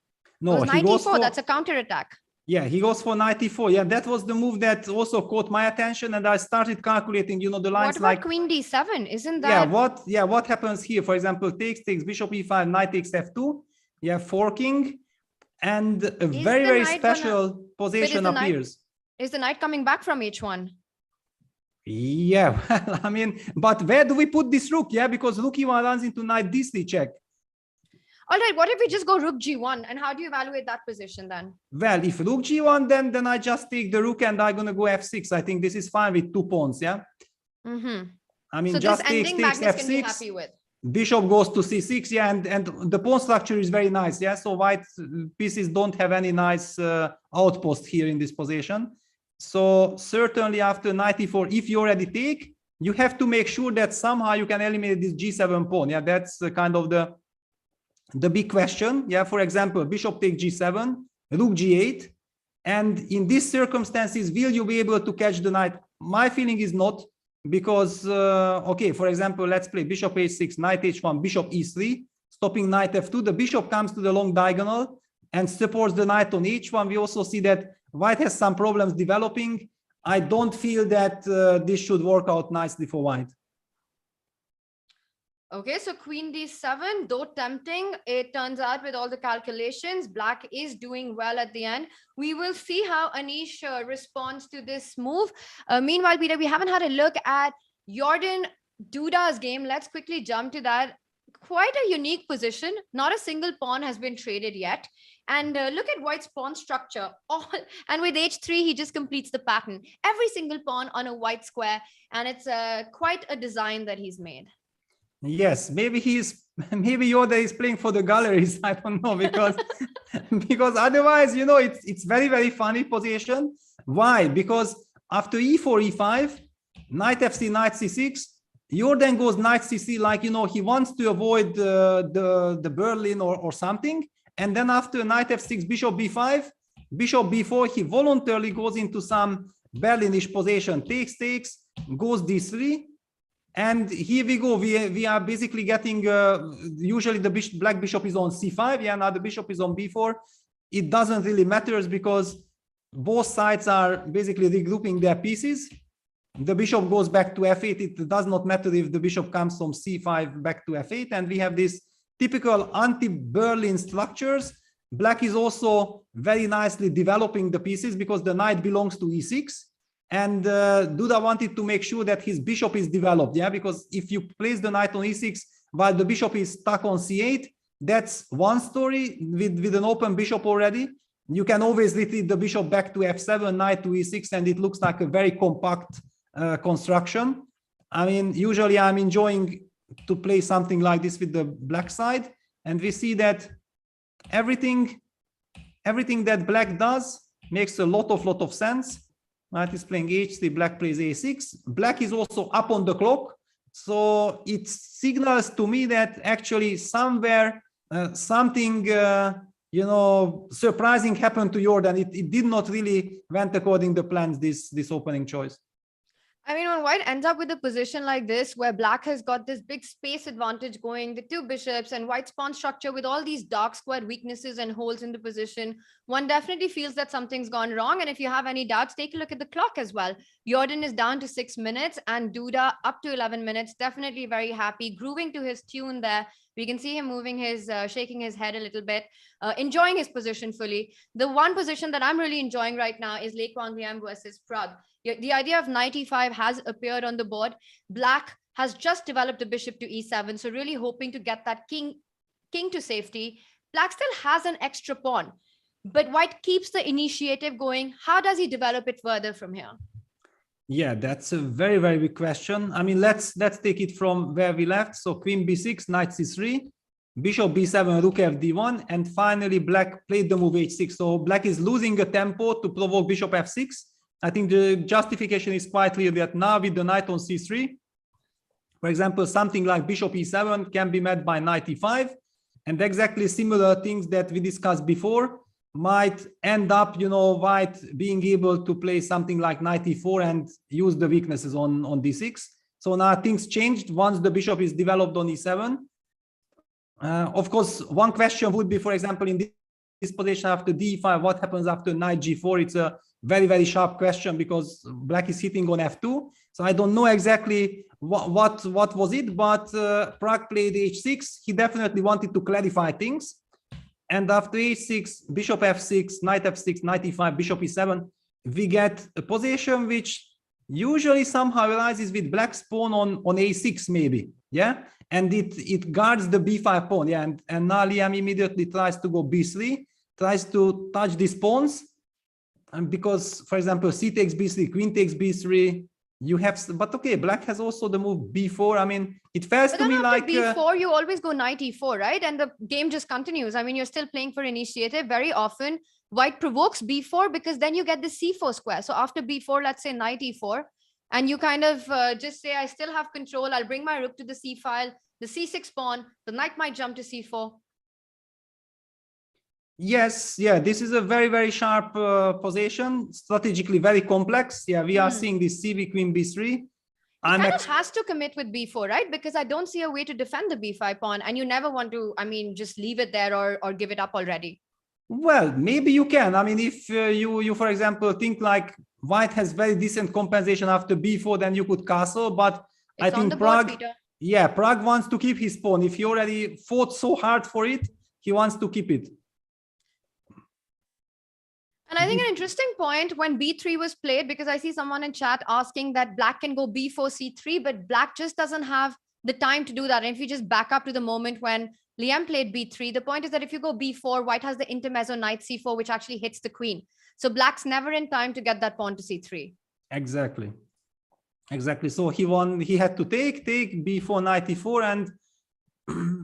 No, Because he knight goes e4, for, that's a counter attack. yeah, he goes for knight e4. Yeah, that was the move that also caught my attention, and I started calculating, you know, the lines What about like queen d7? Isn't that? what happens here? For example, takes bishop e5, knight takes f2. Yeah, forking, and a very, very special position appears. Is the knight coming back from h1? Yeah, well, I mean, but where do we put this rook? Yeah, because rook e1 runs into knight d3 check. All right, what if we just go rook g1? And how do you evaluate that position then? Well, if rook g1, then I just take the rook and I'm gonna go f6. I think this is fine with 2 pawns. Yeah. I mean, So just this takes ending Magnus can be f6. happy with. Bishop goes to c6. Yeah, and the pawn structure is very nice. Yeah, so white pieces don't have any nice outpost here in this position. So certainly after knight e4, if you already take, you have to make sure that somehow you can eliminate this g7 pawn. Yeah, that's kind of the big question. Yeah, for example, bishop takes g7, rook g8, and in these circumstances, will you be able to catch the knight? My feeling is not, because okay, for example, let's play bishop h6, knight h1, bishop e3, stopping knight f2. The bishop comes to the long diagonal and supports the knight on h1. We also see that white has some problems developing. I don't feel that this should work out nicely for white. Okay, so queen d7, though tempting, it turns out with all the calculations, black is doing well at the end. We will see how Anish responds to this move. Meanwhile, Peter, we haven't had a look at Jordan Duda's game. Let's quickly jump to that. Quite a unique position. Not a single pawn has been traded yet. And look at white's pawn structure. And with h3, he just completes the pattern. Every single pawn on a white square. And it's quite a design that he's made. Yes, maybe Yoda is playing for the galleries. I don't know, because because otherwise, you know, it's very, very funny position. Why? Because after e4, e5, knight fc, knight c6, Jordan goes knight c3, like, you know, he wants to avoid the Berlin or something. And then after knight f6, bishop b5, bishop b4, he voluntarily goes into some Berlinish position, takes, goes d3. And here we go. We are basically getting, usually the black bishop is on c5. Yeah, now the bishop is on b4. It doesn't really matter because both sides are basically regrouping their pieces. The bishop goes back to f8. It does not matter if the bishop comes from c5 back to f8. And we have this typical anti-Berlin structures. Black is also very nicely developing the pieces because the knight belongs to e6. And Duda wanted to make sure that his bishop is developed, yeah, because if you place the knight on e6 while the bishop is stuck on c8, that's one story with an open bishop already. You can always retreat the bishop back to f7, knight to e6, and it looks like a very compact construction. I mean, usually I'm enjoying to play something like this with the black side, and we see that everything that black does makes a lot of sense. White is playing h3, black plays a6. Black is also up on the clock. So it signals to me that actually somewhere something, you know, surprising happened to Jordan. It did not really went according to plans, this opening choice. I mean, when white ends up with a position like this, where black has got this big space advantage going, the two bishops and white's pawn structure with all these dark square weaknesses and holes in the position, one definitely feels that something's gone wrong. And if you have any doubts, take a look at the clock as well. Jordan is down to 6 minutes and Duda up to 11 minutes. Definitely very happy, grooving to his tune there. We can see him moving his, shaking his head a little bit, enjoying his position fully. The one position that I'm really enjoying right now is Leko versus Pragg. The idea of knight e5 has appeared on the board. Black has just developed a bishop to e7, so really hoping to get that king to safety. Black still has an extra pawn, but white keeps the initiative going. How does he develop it further from here? Yeah, that's a very, very big question. I mean, let's take it from where we left. So queen b6, knight c3, bishop b7, rook fd1, and finally black played the move h6. So black is losing a tempo to provoke bishop f6. I think the justification is quite clear that now with the knight on c3, for example, something like bishop e7 can be met by knight e5, and exactly similar things that we discussed before. might end up, white being able to play something like knight e4 and use the weaknesses on d6. So now things changed once the bishop is developed on e7. Of course, one question would be, for example, in this position after d5, what happens after knight g4? It's a very, very sharp question because black is sitting on f2. So I don't know exactly what was it, but Pragg played h6. He definitely wanted to clarify things. And after h6, bishop f6, knight f6, knight e5, bishop e7, we get a position which usually somehow arises with black's pawn on a6 maybe, yeah? And it guards the b5 pawn, yeah? And now Liam immediately tries to go b3, tries to touch these pawns. And because, for example, c takes b3, queen takes b3, you have, but okay, black has also the move b4. I mean, it feels to me like b4, you always go knight e4, right? And the game just continues. I mean, you're still playing for initiative. Very often, white provokes b4 because then you get the c4 square. So after b4, let's say knight e4, and you kind of just say, I still have control. I'll bring my rook to the c file, the c6 pawn, the knight might jump to c4. Yes, yeah, this is a very, very sharp position, strategically very complex. Yeah, we are seeing this cv queen b3. It kind of has to commit with b4, right? Because I don't see a way to defend the b5 pawn, and you never want to, I mean, just leave it there or give it up already. Well, maybe you can. I mean, if you, for example, think like white has very decent compensation after b4, then you could castle. But I think Pragg, yeah, Pragg wants to keep his pawn. If he already fought so hard for it, he wants to keep it. And I think an interesting point when b3 was played, because I see someone in chat asking that black can go b4, c3, but black just doesn't have the time to do that. And if you just back up to the moment when Liam played b3, the point is that if you go b4, white has the intermezzo knight c4, which actually hits the queen. So black's never in time to get that pawn to c3. Exactly. Exactly. So he had to take b4, knight e4, and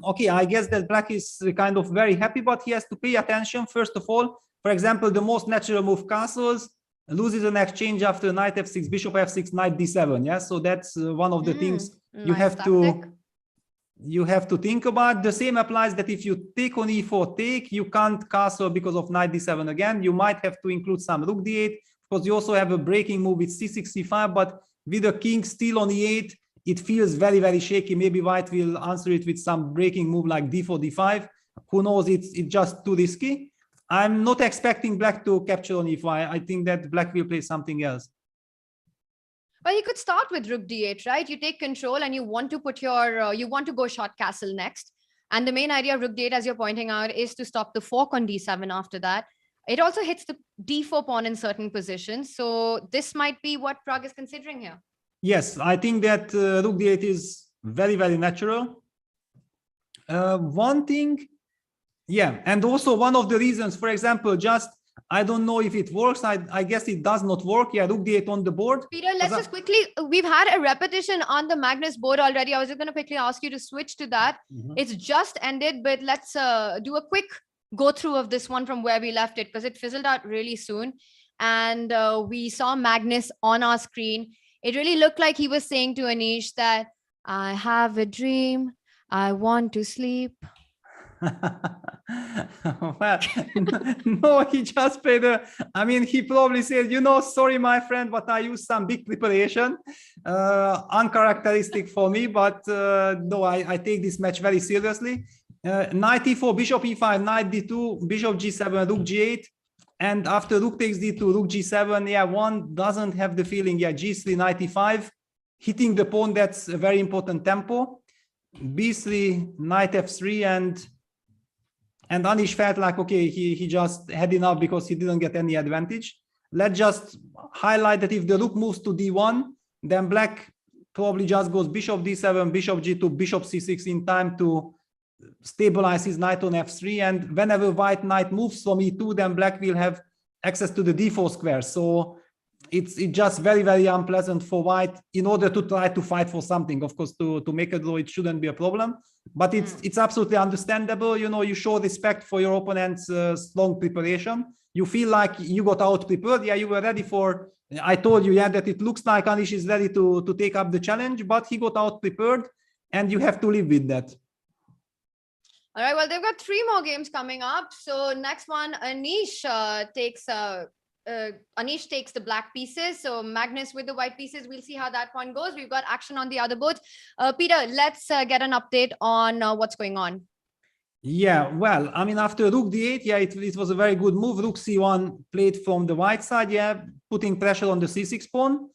okay, I guess that black is kind of very happy, but he has to pay attention. First of all, for example, the most natural move castles loses an exchange after knight f6, bishop f6, knight d7. Yeah, so that's one of the things you have to think about. The same applies that if you take on e4 take, you can't castle because of knight d7 again. You might have to include some rook d8 because you also have a breaking move with c6, c5, but with the king still on e8, it feels very, very shaky. Maybe white will answer it with some breaking move like d4, d5. Who knows? It's just too risky. I'm not expecting black to capture on e5. I think that black will play something else. Well, you could start with rook d8, right? You take control and you want to put your, you want to go short castle next. And the main idea of rook d8, as you're pointing out, is to stop the fork on d7 after that. It also hits the d4 pawn in certain positions. So this might be what Pragg is considering here. Yes, I think that rook d8 is very, very natural. One thing, yeah, and also one of the reasons, for example, just, I don't know if it works. I guess it does not work. Yeah, rook d8 on the board. Peter, let's just quickly, we've had a repetition on the Magnus board already. I was just going to quickly ask you to switch to that. It's just ended, but let's do a quick go through of this one from where we left it, because it fizzled out really soon. And we saw Magnus on our screen. It really looked like he was saying to Anish that, I have a dream, I want to sleep. Well, no, he just played I mean, he probably said, sorry, my friend, but I used some big preparation. Uncharacteristic for me, but no, I take this match very seriously. Knight e4, bishop e5, knight d2, bishop g7, rook g8. And after rook takes d2, rook g7, yeah, one doesn't have the feeling, yeah, g3, knight e5, hitting the pawn, that's a very important tempo. b3, knight f3, and Anish felt like, okay, he just had enough because he didn't get any advantage. Let's just highlight that if the rook moves to d1, then black probably just goes bishop d7, bishop g2, bishop c6 in time to stabilize his knight on f3. And whenever white knight moves from e2, then black will have access to the d4 square. So it's just very, very unpleasant for white in order to try to fight for something. Of course, to make a draw, it shouldn't be a problem, but it's absolutely understandable. You show respect for your opponent's strong preparation. You feel like you got out prepared. Yeah, you were ready for, I told you, yeah, that it looks like Anish is ready to take up the challenge, but he got out prepared and you have to live with that. All right, well, they've got 3 more games coming up. So next one, Anish takes the black pieces. So Magnus with the white pieces. We'll see how that one goes. We've got action on the other board. Peter, let's get an update on what's going on. Yeah, well, I mean, after rook d8, yeah, it was a very good move. Rook c1 played from the white side, yeah, putting pressure on the c6 pawn,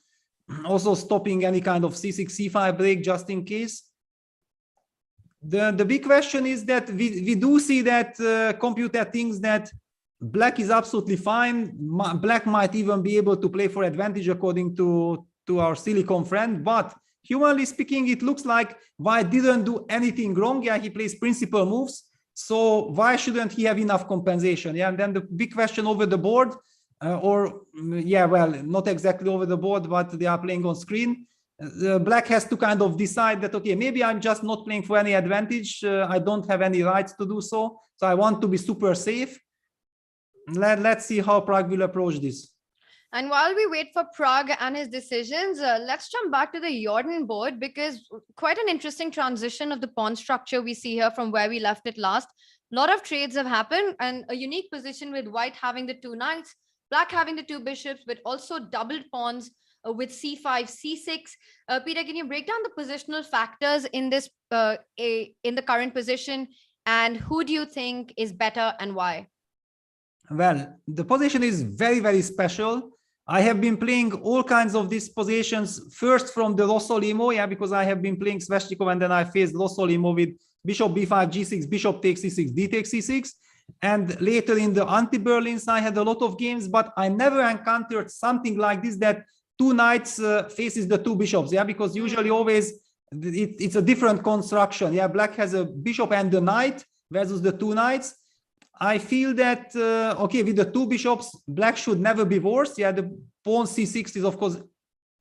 also stopping any kind of c6, c5 break just in case. The big question is that we do see that computer thinks that black is absolutely fine. Black might even be able to play for advantage according to our silicon friend, but humanly speaking, it looks like white didn't do anything wrong. Yeah, he plays principal moves. So why shouldn't he have enough compensation? Yeah, and then the big question over the board, well, not exactly over the board, but they are playing on screen. Black has to kind of decide that, okay, maybe I'm just not playing for any advantage. I don't have any rights to do so. So I want to be super safe. Let's see how Pragg will approach this. And while we wait for Pragg and his decisions, let's jump back to the Jordan board, because quite an interesting transition of the pawn structure we see here from where we left it last. A lot of trades have happened, and a unique position with white having the 2 knights, black having the 2 bishops, but also doubled pawns with c5, c6. Peter, can you break down the positional factors in this in the current position, and who do you think is better and why? Well, the position is very, very special. I have been playing all kinds of these positions, first from the Rossolimo, yeah, because I have been playing Sveshnikov, and then I faced Rossolimo with bishop b5, g6, bishop takes c6, d takes c6. And later in the anti-Berlins, I had a lot of games, but I never encountered something like this, that 2 knights faces the 2 bishops, yeah, because usually always it's a different construction. Yeah, black has a bishop and a knight versus the 2 knights. I feel that, okay, with the 2 bishops, black should never be worse. Yeah, the pawn c6 is, of course,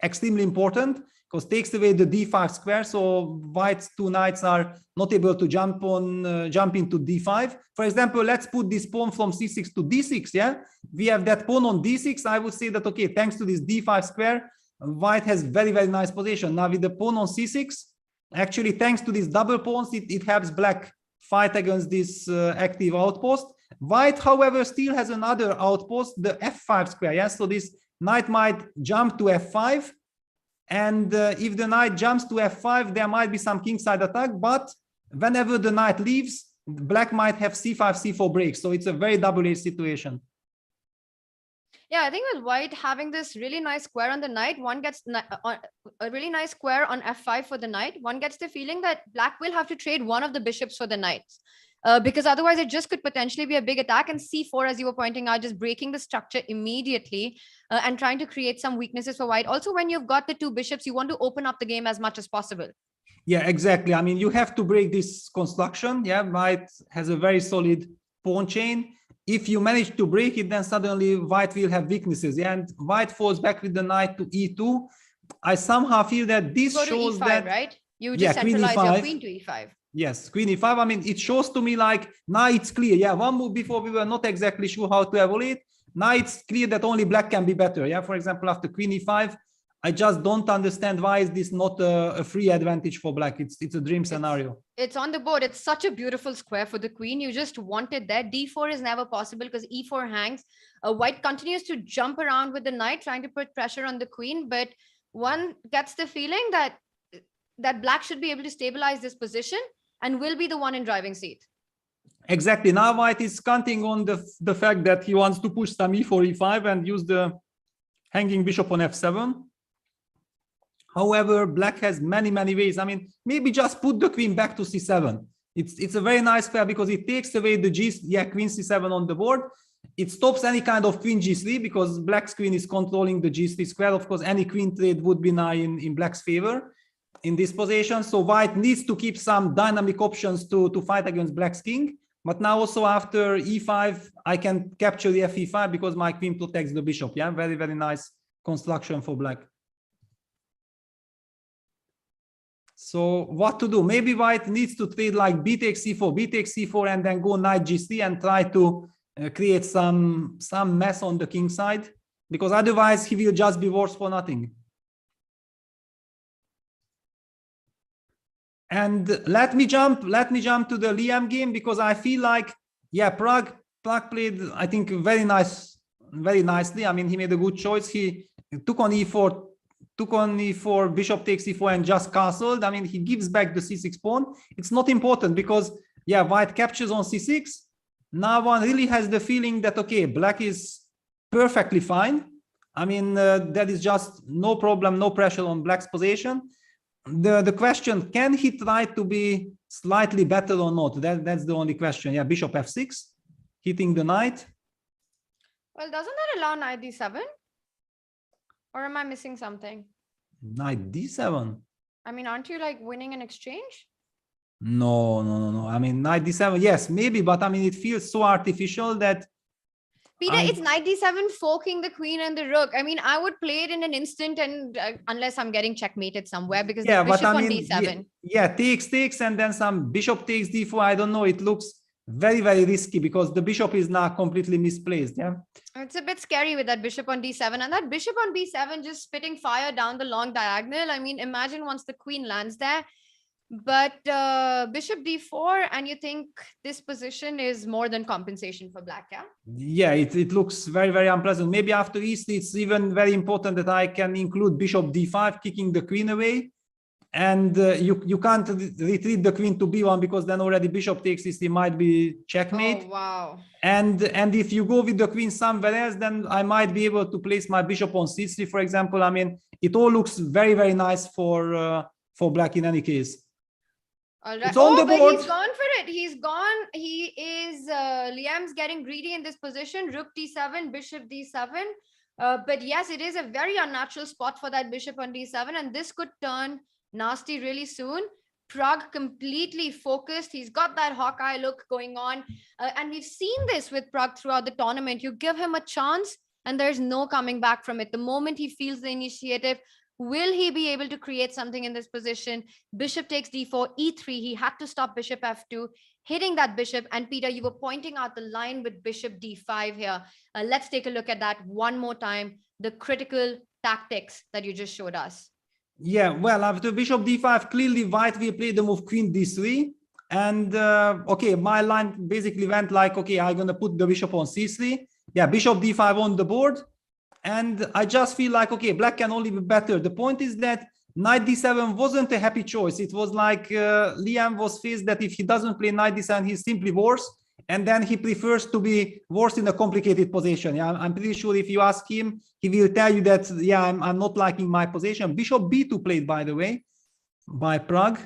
extremely important because takes away the d5 square. So white's 2 knights are not able to jump into d5. For example, let's put this pawn from c6 to d6. Yeah, we have that pawn on d6. I would say that, okay, thanks to this d5 square, white has very, very nice position. Now with the pawn on c6, actually, thanks to these double pawns, it helps black fight against this active outpost. White, however, still has another outpost, the f5 square. Yes, so this knight might jump to f5, and if the knight jumps to f5, there might be some kingside attack. But whenever the knight leaves, black might have c5, c4 breaks. So it's a very double-edged situation. Yeah, I think with white having this really nice square on the knight, one gets a really nice square on f5 for the knight. One gets the feeling that black will have to trade one of the bishops for the knights, because otherwise it just could potentially be a big attack. And c4, as you were pointing out, just breaking the structure immediately and trying to create some weaknesses for white. Also, when you've got the 2 bishops, you want to open up the game as much as possible. Yeah, exactly. I mean, you have to break this construction. Yeah, white has a very solid pawn chain. If you manage to break it, then suddenly white will have weaknesses. Yeah, and white falls back with the knight to e2. I somehow feel that this shows e5, that, right? You just centralize your queen to e5. Yes, queen e5. I mean, it shows to me like now it's clear. Yeah, one move before we were not exactly sure how to evaluate. Now it's clear that only black can be better. Yeah, for example, after queen e5, I just don't understand why is this not a free advantage for black. It's a dream scenario. It's on the board. It's such a beautiful square for the queen. You just want it there. d4 is never possible because e4 hangs. White continues to jump around with the knight, trying to put pressure on the queen. But one gets the feeling that black should be able to stabilize this position and will be the one in driving seat. Exactly. Now white is counting on the fact that he wants to push some e4, e5 and use the hanging bishop on f7. However, black has many, many ways. I mean, maybe just put the queen back to c7. It's a very nice pair because it takes away the queen c7 on the board. It stops any kind of queen g3 because black's queen is controlling the g3 square. Of course, any queen trade would be now in black's favor in this position. So white needs to keep some dynamic options to fight against black's king. But now also after e5, I can capture the fe5 because my queen protects the bishop. Yeah, very, very nice construction for black. So what to do? Maybe white needs to trade like b takes c4, b takes c4, and then go knight g3 and try to create some mess on the king side, because otherwise he will just be worse for nothing. And let me jump to the Liam game, because I feel like, yeah, Prague played, I think, very nicely. I mean, he made a good choice. He took on e4, bishop takes e4, and just castled. I mean, he gives back the c6 pawn. It's not important because, yeah, white captures on c6. Now one really has the feeling that, okay, black is perfectly fine. I mean, that is just no problem, no pressure on black's position. The question, can he try to be slightly better or not? That's the only question. Yeah, bishop f6, hitting the knight. Well, doesn't that allow knight d7? Or am I missing something? Knight d7. I mean, aren't you like winning an exchange? No. I mean, knight d7, yes, maybe, but I mean, it feels so artificial that. Peter, it's knight d7 forking the queen and the rook. I mean, I would play it in an instant, and unless I'm getting checkmated somewhere, because the bishop on d7. Yeah, takes, and then some bishop takes d4. I don't know. It looks very, very risky because the bishop is now completely misplaced. Yeah, it's a bit scary with that bishop on d7, and that bishop on b7 just spitting fire down the long diagonal. I mean, imagine once the queen lands there. But bishop d4, and you think this position is more than compensation for black, yeah? Yeah, it looks very, very unpleasant. Maybe after e3, it's even very important that I can include bishop d5, kicking the queen away. And you can't retreat the queen to b1 because then already bishop takes e3 might be checkmate. Oh, wow. And if you go with the queen somewhere else, then I might be able to place my bishop on c3, for example. I mean, it all looks very, very nice for black in any case. All right. It's on the but board. He's gone for it. He's gone. He is, Liam's getting greedy in this position. Rook d7, bishop d7. But yes, it is a very unnatural spot for that bishop on d7. And this could turn nasty really soon. Pragg completely focused. He's got that Hawkeye look going on. And we've seen this with Pragg throughout the tournament. You give him a chance and there's no coming back from it. The moment he feels the initiative, will he be able to create something in this position? Bishop takes d4, e3. He had to stop bishop f2, hitting that bishop. And Peter, you were pointing out the line with bishop d5 here. Let's take a look at that one more time. The critical tactics that you just showed us. Yeah, well, after bishop d5, clearly white will play the move queen d3. And okay, my line basically went like, okay, I'm going to put the bishop on c3. Yeah, bishop d5 on the board. And I just feel like, okay, black can only be better. The point is that knight d7 wasn't a happy choice. It was like Liam was faced that if he doesn't play knight d7, he's simply worse. And then he prefers to be worse in a complicated position. Yeah, I'm pretty sure if you ask him, he will tell you that, yeah, I'm not liking my position. Bishop b2 played, by the way, by Pragg.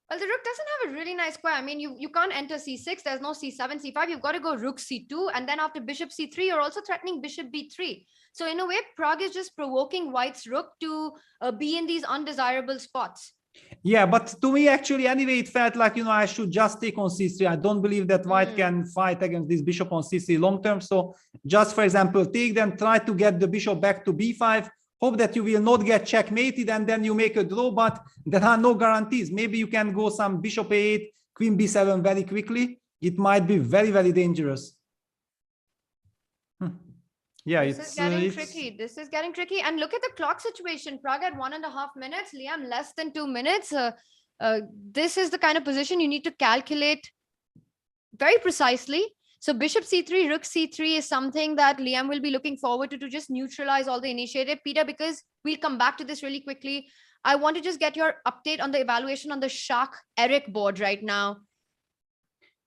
Well, the rook doesn't have a really nice square. I mean, you can't enter c6. There's no c7, c5. You've got to go rook c2. And then after bishop c3, you're also threatening bishop b3. So in a way, Pragg is just provoking white's rook to be in these undesirable spots. Yeah, but to me, actually, anyway, it felt like, you know, I should just take on c3. I don't believe that white can fight against this bishop on c3 long term. So just, for example, take them, try to get the bishop back to b5. Hope that you will not get checkmated and then you make a draw, but there are no guarantees. Maybe you can go some bishop a8, queen b7 very quickly. It might be very, very dangerous. Yeah, this is getting tricky. This is getting tricky. And look at the clock situation. Pragg at 1.5 minutes, Liam less than 2 minutes. This is the kind of position you need to calculate very precisely. So bishop c3, rook c3 is something that Liam will be looking forward to just neutralize all the initiative. Peter, because we'll come back to this really quickly, I want to just get your update on the evaluation on the Shah Eric board right now.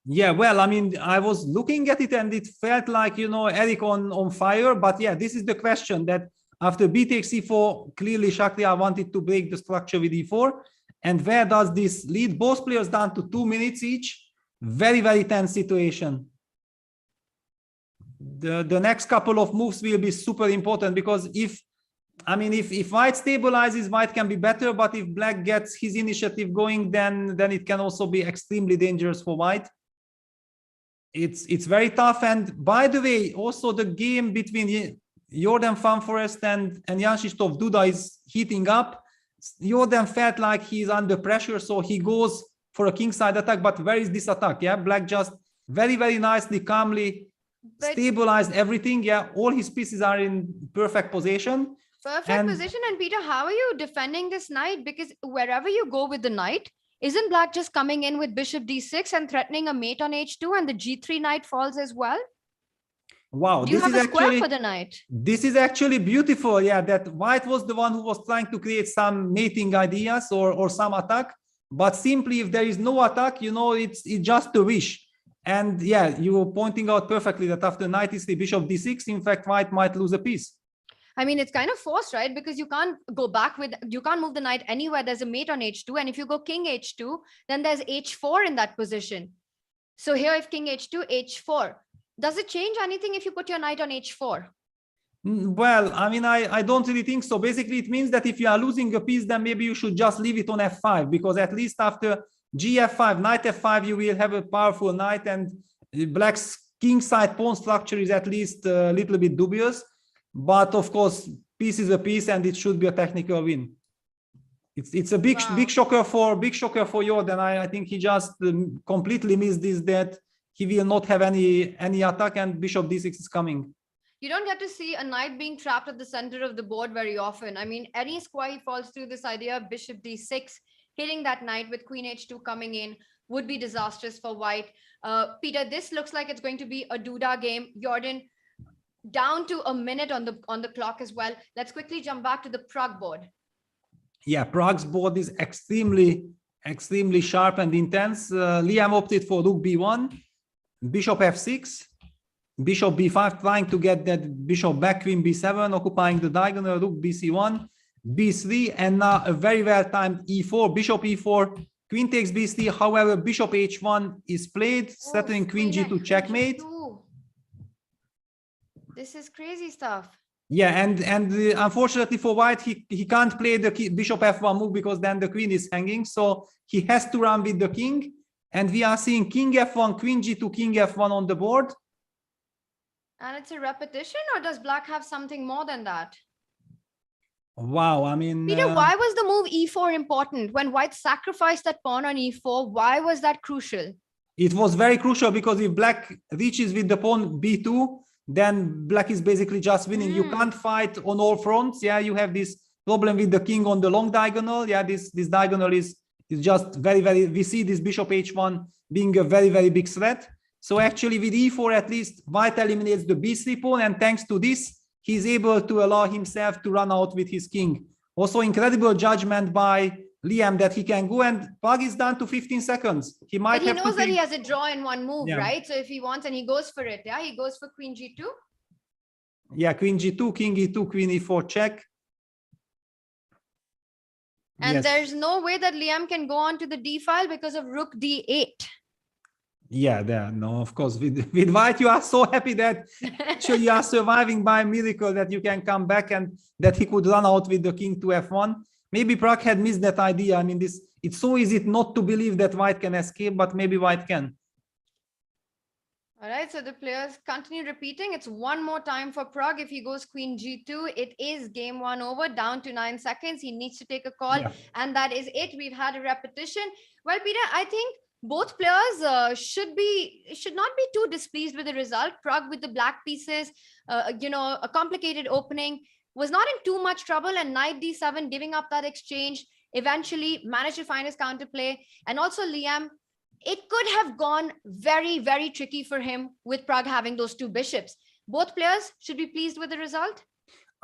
Yeah, well, I mean, I was looking at it and it felt like, you know, Eric on fire. But yeah, this is the question that after b takes e4, clearly Shakhriyar wanted to break the structure with e4. And where does this lead? Both players down to 2 minutes each. Very, very tense situation. The next couple of moves will be super important because if white stabilizes, white can be better, but if black gets his initiative going, then it can also be extremely dangerous for white. It's very tough. And by the way, also the game between Jordan Van Forest and Jan-Krzysztof Duda is heating up. Jordan felt like he's under pressure, so he goes for a kingside attack. But where is this attack? Yeah, black just very, very nicely, calmly stabilized everything. Yeah, all his pieces are in perfect position. Perfect And- position. And Peter, how are you defending this knight? Because wherever you go with the knight, isn't black just coming in with bishop d6 and threatening a mate on h2, and the g3 knight falls as well? Wow, Do you this have is a square actually for the knight? this is actually beautiful. Yeah, that white was the one who was trying to create some mating ideas or some attack. But simply, if there is no attack, it's just a wish. And yeah, you were pointing out perfectly that after knight e3, bishop d6, in fact, white might lose a piece. I mean, it's kind of forced, right? Because you can't go back you can't move the knight anywhere. There's a mate on h2. And if you go king h2, then there's h4 in that position. So here, if king h2, h4, does it change anything if you put your knight on h4? Well, I mean, I don't really think so. Basically, it means that if you are losing a piece, then maybe you should just leave it on f5, because at least after gf5, knight f5, you will have a powerful knight, and black's king side pawn structure is at least a little bit dubious. But of course, piece is a piece, and it should be a technical win. It's a big shocker for Jordan. I think he just completely missed this, that he will not have any attack, and bishop d6 is coming. You don't get to see a knight being trapped at the center of the board very often. I mean, any square he falls through, this idea of bishop d6, hitting that knight with queen h2 coming in would be disastrous for white. Peter, this looks like it's going to be a Duda game. Jordan, down to a minute on the clock as well. Let's quickly jump back to the Pragg board. Yeah, Prague's board is extremely sharp and intense. Liam opted for rook b1, bishop f6, bishop b5, trying to get that bishop back, queen b7, occupying the diagonal, rook bc1, b3, and now a very well-timed e4, bishop e4, queen takes b3. However, bishop h1 is played, settling queen g2 checkmate. This is crazy stuff. Yeah, and unfortunately for white, he can't play the bishop f1 move, because then the queen is hanging. So he has to run with the king, and we are seeing king f1, queen g2, king f1 on the board. And it's a repetition, or does black have something more than that? Wow, I mean, Peter, why was the move e4 important? When white sacrificed that pawn on e4, why was that crucial? It was very crucial, because if black reaches with the pawn b2, then black is basically just winning. You can't fight on all fronts. Yeah, you have this problem with the king on the long diagonal. Yeah, this diagonal is just very, very, we see this bishop h1 being a very, very big threat. So actually with e4, at least white eliminates the b3 pawn, and thanks to this, he's able to allow himself to run out with his king. Also incredible judgment by Liam that he can go, and Pragg is down to 15 seconds. He might but he have knows to that take... he has a draw in one move, Yeah. right? So if he wants, and he goes for it, yeah, he goes for queen g2. Yeah, queen g2, king e2, queen e4 check. And Yes. there's no way that Liam can go on to the d file because of rook d8. Yeah, there. No, of course. With white, you are so happy that actually you are surviving by a miracle, that you can come back and that he could run out with the king to f1. Maybe Pragg had missed that idea. I mean, it's so easy not to believe that white can escape, but maybe white can. All right, so the players continue repeating. It's one more time for Pragg. If he goes queen g2, it is game one over, down to 9 seconds. He needs to take a call, Yeah. and that is it. We've had a repetition. Well, Peter, I think both players should not be too displeased with the result. Pragg with the black pieces, a complicated opening, was not in too much trouble, and knight d7 giving up that exchange, eventually managed to find his counterplay. And also Liam, it could have gone very, very tricky for him with Pragg having those two bishops. Both players should be pleased with the result.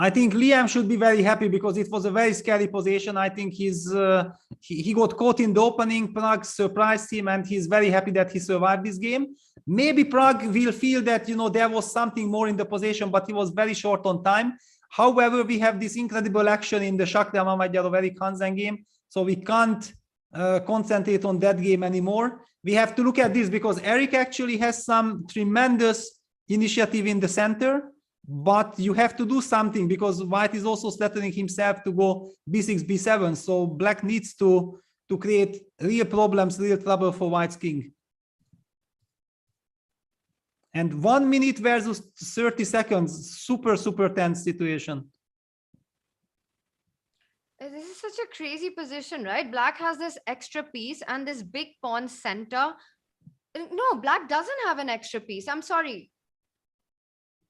I think Liam should be very happy, because it was a very scary position. I think he got caught in the opening. Pragg surprised him, and he's very happy that he survived this game. Maybe Pragg will feel that, there was something more in the position, but he was very short on time. However, we have this incredible action in the Shakhriyar Mamedyarov Eric Hansen game, so we can't concentrate on that game anymore. We have to look at this, because Eric actually has some tremendous initiative in the center, but you have to do something, because white is also threatening himself to go b6, b7. So black needs to create real problems, real trouble for white's king. And 1 minute versus 30 seconds, super, super tense situation. This is such a crazy position, right? Black has this extra piece and this big pawn center. No, black doesn't have an extra piece. I'm sorry.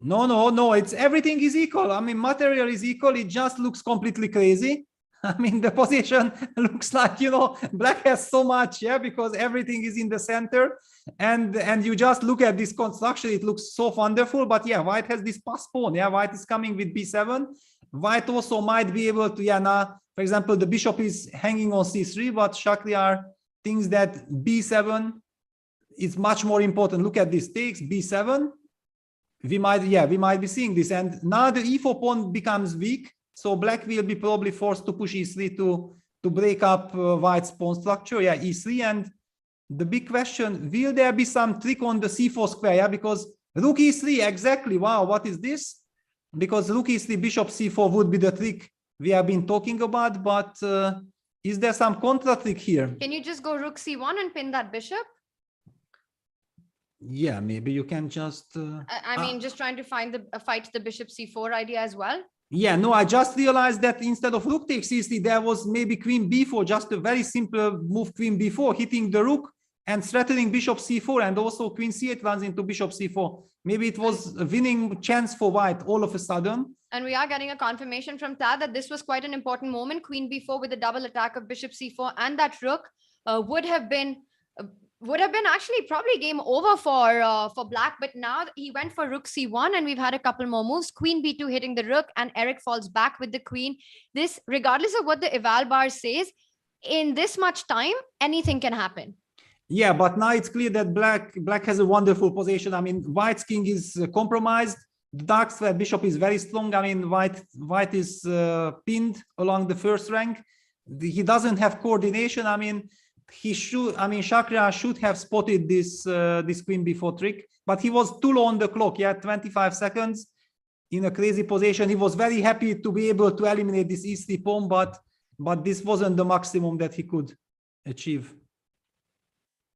No. It's everything is equal. I mean, material is equal. It just looks completely crazy. I mean, the position looks like, you know, black has so much, yeah, because everything is in the center. And you just look at this construction, it looks so wonderful. But yeah, white has this pass pawn. Yeah, white is coming with b7. White also might be able to, yeah, now, for example, the bishop is hanging on c3, but Shakhriyar thinks that b7 is much more important. Look at this, takes b7. We might be seeing this. And now the e4 pawn becomes weak. So black will be probably forced to push e3 to break up white's pawn structure. Yeah, e3. And the big question, will there be some trick on the c4 square? Yeah, because rook e3, exactly. Wow, what is this? Because rook e3, bishop c4 would be the trick we have been talking about. But is there some contra trick here? Can you just go rook c1 and pin that bishop? Yeah, maybe you can just... I mean, just trying to find fight the bishop c4 idea as well. Yeah, no, I just realized that instead of rook takes c3, there was maybe queen b4, just a very simple move, queen b4, hitting the rook and threatening bishop c4, and also queen c8 runs into bishop c4. Maybe it was a winning chance for white all of a sudden. And we are getting a confirmation from Tad that this was quite an important moment. Queen b4 with the double attack of bishop c4, and that rook would have been actually probably game over for black, but now he went for rook c1, and we've had a couple more moves. Queen b2 hitting the rook, and Eric falls back with the queen. This, regardless of what the eval bar says, in this much time, anything can happen. Yeah, but now it's clear that black has a wonderful position. I mean, white's king is compromised. The dark square bishop is very strong. I mean, white is pinned along the first rank. He doesn't have coordination. I mean, Shakhriyar should have spotted this queen b4 trick, but he was too low on the clock. Yeah, 25 seconds in a crazy position. He was very happy to be able to eliminate this e3 pawn, but this wasn't the maximum that he could achieve.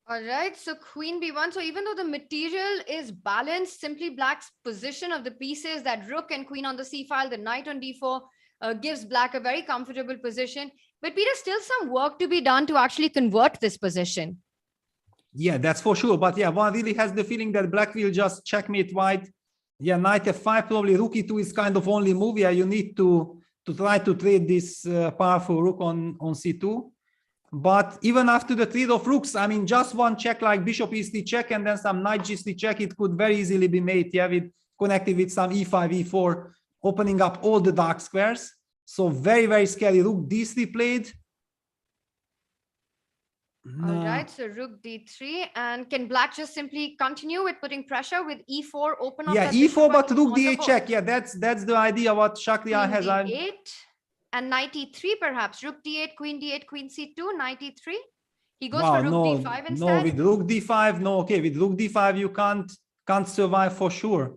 All right, so queen b1. So even though the material is balanced, simply black's position of the pieces, that rook and queen on the c file, the knight on d4, gives black a very comfortable position. But Peter, still some work to be done to actually convert this position. Yeah, that's for sure. But yeah, one really has the feeling that black will just checkmate white. Yeah, knight f5, probably rook e2 is kind of only move. Yeah, you need to try to trade this powerful rook on c2. But even after the trade of rooks, I mean, just one check like bishop e3 check and then some knight g3 check, it could very easily be made. Yeah, with connected with some e5, e4, opening up all the dark squares. So very, very scary. Rook d3 played. All right, so rook d3. And can black just simply continue with putting pressure with e4, open up? Yeah, e4, but rook d8 check. Yeah, that's the idea what Shakhriyar has. d8 and knight e3 perhaps. Rook d8, queen c2, knight e3. He goes for rook d5 instead. No, with rook d5, no. Okay, with rook d5 you can't survive for sure.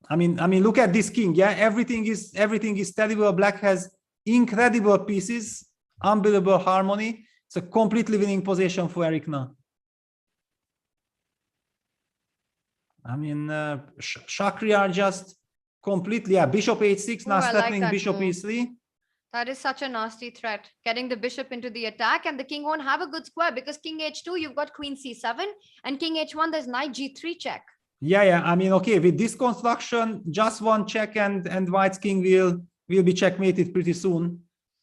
I mean, look at this king. Yeah, everything is terrible. Black has incredible pieces, unbelievable harmony. It's a completely winning position for Eric now. I mean, Shakhriyar just completely, yeah, bishop h6, now threatening like bishop e3. That is such a nasty threat, getting the bishop into the attack, and the king won't have a good square because king h2, you've got queen c7, and king h1, there's knight g3 check. Yeah. I mean, okay, with this construction, just one check and white's king will be checkmated pretty soon.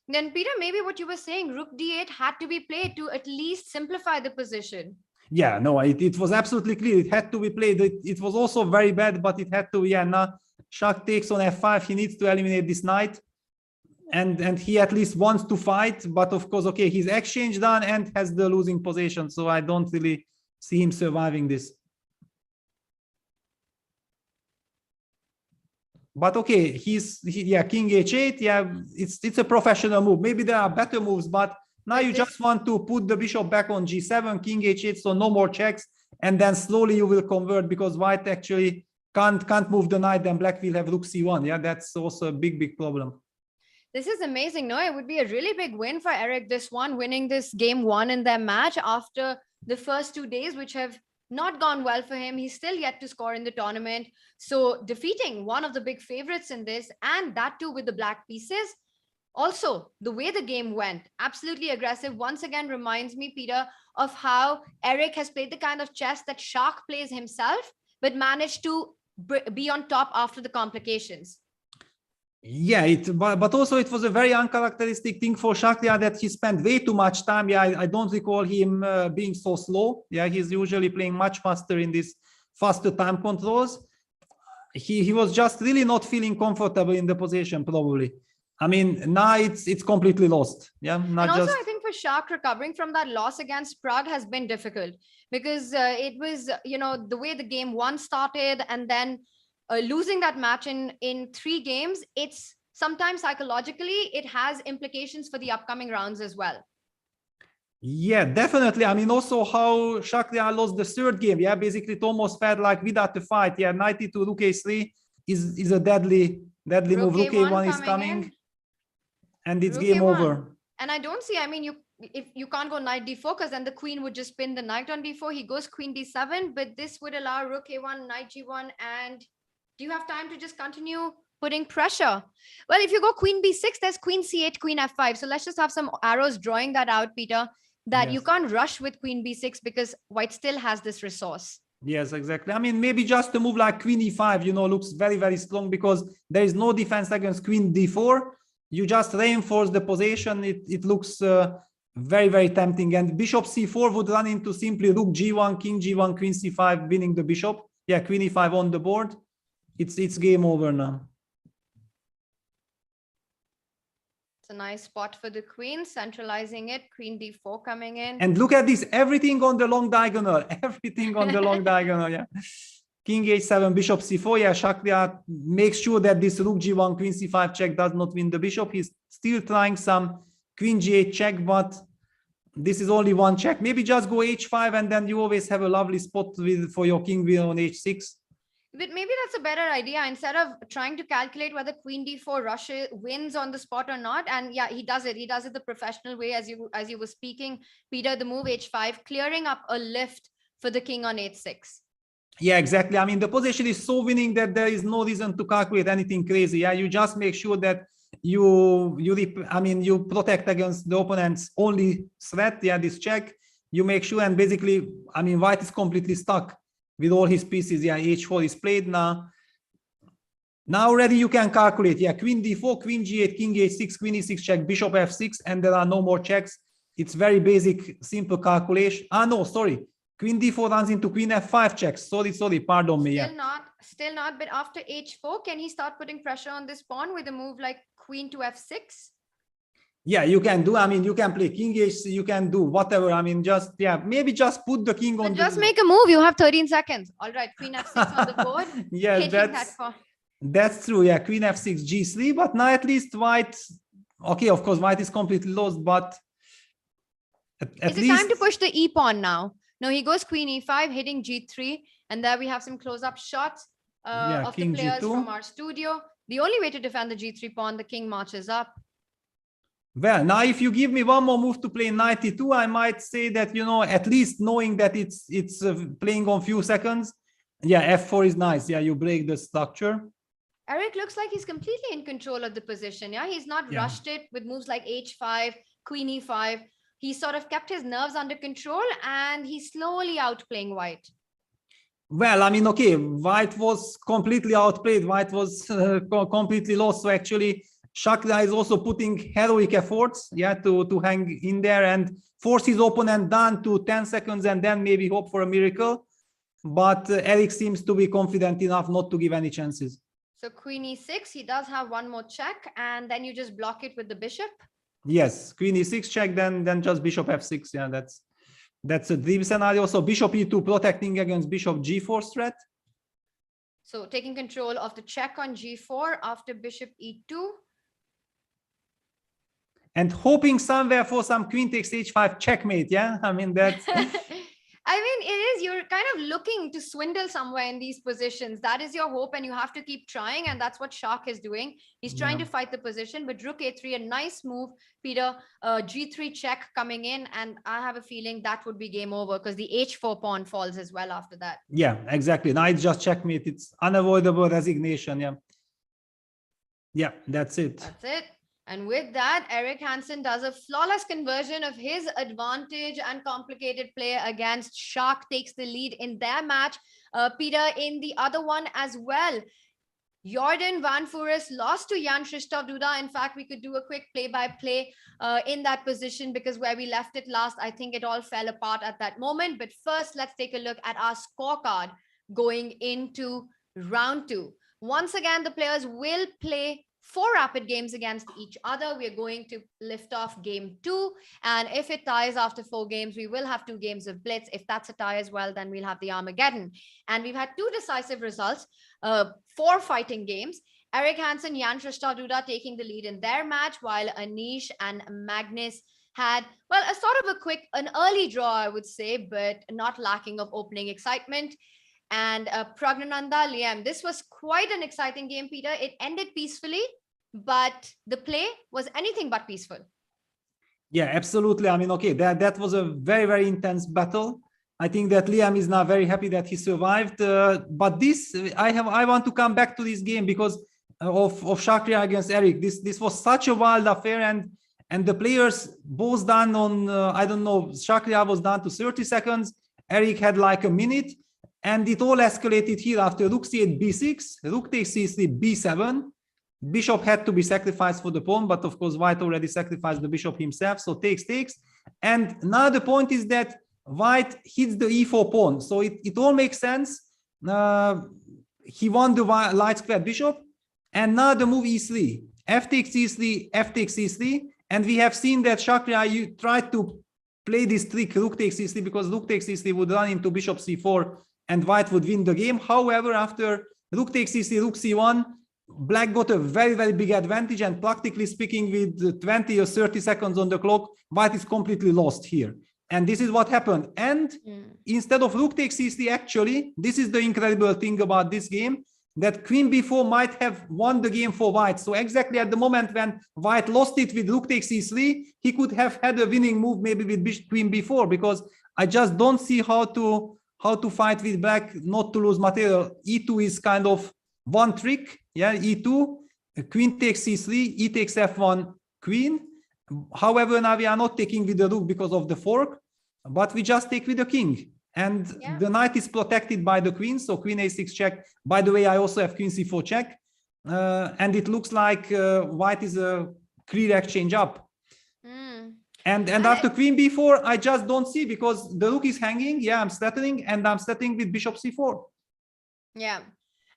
Then, Peter, maybe what you were saying, rook d8 had to be played to at least simplify the position. Yeah, no, it was absolutely clear. It had to be played. It was also very bad, but it had to. Yeah, now Shak takes on f5. He needs to eliminate this knight. And he at least wants to fight. But of course, okay, his exchange done and has the losing position. So I don't really see him surviving this. But okay, king h8. Yeah, it's a professional move. Maybe there are better moves, but now you just want to put the bishop back on g7, king h8, so no more checks, and then slowly you will convert because white actually can't move the knight. Then black will have rook c1. Yeah, that's also a big problem. This is amazing. No, it would be a really big win for Eric. This one, winning this game 1 in their match after the first 2 days, which have not gone well for him. He's still yet to score in the tournament. So defeating one of the big favorites in this, and that too with the black pieces. Also, the way the game went, absolutely aggressive, once again reminds me, Peter, of how Eric has played the kind of chess that Shah plays himself, but managed to be on top after the complications. Yeah, but also it was a very uncharacteristic thing for Shakhriyar that he spent way too much time. Yeah, I don't recall him being so slow. Yeah, he's usually playing much faster in these faster time controls. He was just really not feeling comfortable in the position, probably. I mean, now it's completely lost. Yeah, not and also just. I think for Shah, recovering from that loss against Prague has been difficult because it was, the way the game one started and then losing that match in 3 games, it's sometimes psychologically, it has implications for the upcoming rounds as well. Yeah, definitely. I mean, also how Shakhriyar lost the 3rd game. Yeah, basically it almost felt like without the fight. Yeah, 92 Rook A3 is a deadly move. Rook A1 is coming. And it's Rook game A1. over. And I don't see, I mean, if you can't go knight d4 because then the queen would just pin the knight on d4. He goes queen d7, but this would allow rook a1, knight g1. And do you have time to just continue putting pressure? Well, if you go queen b6, there's queen c8, queen f5. So let's just have some arrows drawing that out, Peter, that you can't rush with queen b6 because white still has this resource. Yes, exactly. I mean, maybe just a move like queen e5, looks very, very strong because there is no defense against queen d4. You just reinforce the position. It looks very, very tempting. And bishop c4 would run into simply rook g1, king g1, queen c5, winning the bishop. Yeah, queen e5 on the board. It's game over now. It's a nice spot for the queen, centralizing it, queen d4 coming in. And look at this, everything on the long diagonal. Everything on the long diagonal, yeah. King h7, bishop c4. Yeah, Shakhriyar makes sure that this rook g1, queen c5 check does not win the bishop. He's still trying some queen g8 check, but this is only one check. Maybe just go h5 and then you always have a lovely spot for your king on h6. But maybe that's a better idea instead of trying to calculate whether queen d4 rushes wins on the spot or not. And yeah, he does it. He does it the professional way, as you were speaking, Peter. The move h5, clearing up a lift for the king on h6. Yeah, exactly. I mean, the position is so winning that there is no reason to calculate anything crazy. Yeah, you just make sure that you protect against the opponent's only threat. Yeah, this check. You make sure, and basically, I mean, white is completely stuck with all his pieces. Yeah, h4 is played now. Now already you can calculate. Yeah, queen d4, queen g8, king h6, queen e6 check, bishop f6, and there are no more checks. It's very basic, simple calculation. No, sorry. Queen d4 runs into queen f5 checks. Sorry, pardon me. Still not. But after h4, can he start putting pressure on this pawn with a move like queen to f6? Yeah, you can do. I mean, you can play king h6. You can do whatever. I mean, maybe just put the king on. Just make a move. You have 13 seconds. All right, queen f6 on the board. Yeah, that's true. Yeah, queen f6, g3. But now at least white. Okay, of course, white is completely lost. But at least time to push the e pawn now. No, he goes queen e5, hitting g3, and there we have some close-up shots of the players G2 from our studio. The only way to defend the g3 pawn, the king marches up. Well, now if you give me one more move to play knight e2, I might say that, at least knowing that it's playing on few seconds. Yeah, f4 is nice. Yeah, you break the structure. Eric looks like he's completely in control of the position. Yeah, he's not rushed it with moves like h5, queen e5. He sort of kept his nerves under control and he's slowly outplaying white. Well, I mean, okay, white was completely outplayed. White was completely lost. So actually, Shakhriyar is also putting heroic efforts, to hang in there and force his opponent down to 10 seconds and then maybe hope for a miracle. But Eric seems to be confident enough not to give any chances. So queen e6, he does have one more check and then you just block it with the bishop. Yes, queen e6 check, then just bishop f6. Yeah, that's a dream scenario. So bishop e2 protecting against bishop g4 threat. So taking control of the check on g4 after bishop e2. And hoping somewhere for some queen takes h5 checkmate. Yeah, I mean that's. I mean, it is, you're kind of looking to swindle somewhere in these positions. That is your hope and you have to keep trying. And that's what Shah is doing. He's trying to fight the position, but rook a3, a nice move, Peter, g3 check coming in. And I have a feeling that would be game over because the h4 pawn falls as well after that. Yeah, exactly. Now it's just checkmate. It's unavoidable resignation. Yeah. Yeah, that's it. That's it. And with that, Eric Hansen does a flawless conversion of his advantage and complicated play against Shah, takes the lead in their match. Peter, in the other one as well, Jordan Van Foores lost to Jan-Krzysztof Duda. In fact, we could do a quick play-by-play in that position, because where we left it last, I think it all fell apart at that moment. But first, let's take a look at our scorecard going into round 2. Once again, the players will play 4 rapid games against each other. We are going to lift off game 2. And if it ties after 4 games, we will have 2 games of blitz. If that's a tie as well, then we'll have the Armageddon. And we've had 2 decisive results, 4 fighting games. Eric Hansen, Jan-Krzysztof Duda taking the lead in their match, while Anish and Magnus had, well, a sort of an early draw, I would say, but not lacking of opening excitement. And Praggnanandhaa, Liam, this was quite an exciting game, Peter. It ended peacefully, but the play was anything but peaceful. Yeah, absolutely. I mean, okay, that was a very, very intense battle. I think that Liam is now very happy that he survived. But this, I want to come back to this game because of Shakhriyar against Eric. This was such a wild affair, and the players both done on I don't know. Shakhriyar was down to 30 seconds. Eric had like a minute. And it all escalated here after rook c8, b6, rook takes c3, b7. Bishop had to be sacrificed for the pawn, but of course white already sacrificed the bishop himself, so takes. And now the point is that white hits the e4 pawn, so it all makes sense. He won the light squared bishop, and now the move e3, f takes e3, f takes e3, and we have seen that Shakhriyar tried to play this trick, rook takes e3, because rook takes e3 would run into bishop c4, and white would win the game. However, after rook takes e3, rook c1, black got a very, very big advantage, and practically speaking, with 20 or 30 seconds on the clock, white is completely lost here. And this is what happened. And instead of rook takes e3, actually, this is the incredible thing about this game, that queen b4 might have won the game for white. So exactly at the moment when white lost it with rook takes e3, he could have had a winning move maybe with queen b4, because I just don't see how to fight with black not to lose material. e2 is kind of one trick. Yeah, e2, queen takes c3, e takes f1, queen. However, now we are not taking with the rook because of the fork, but we just take with the king. And the knight is protected by the queen, so queen a6 check. By the way, I also have queen c4 check. And it looks like white is a clear exchange up. And after queen b4, I just don't see, because the rook is hanging. Yeah, I'm settling, and I'm settling with bishop c4. Yeah.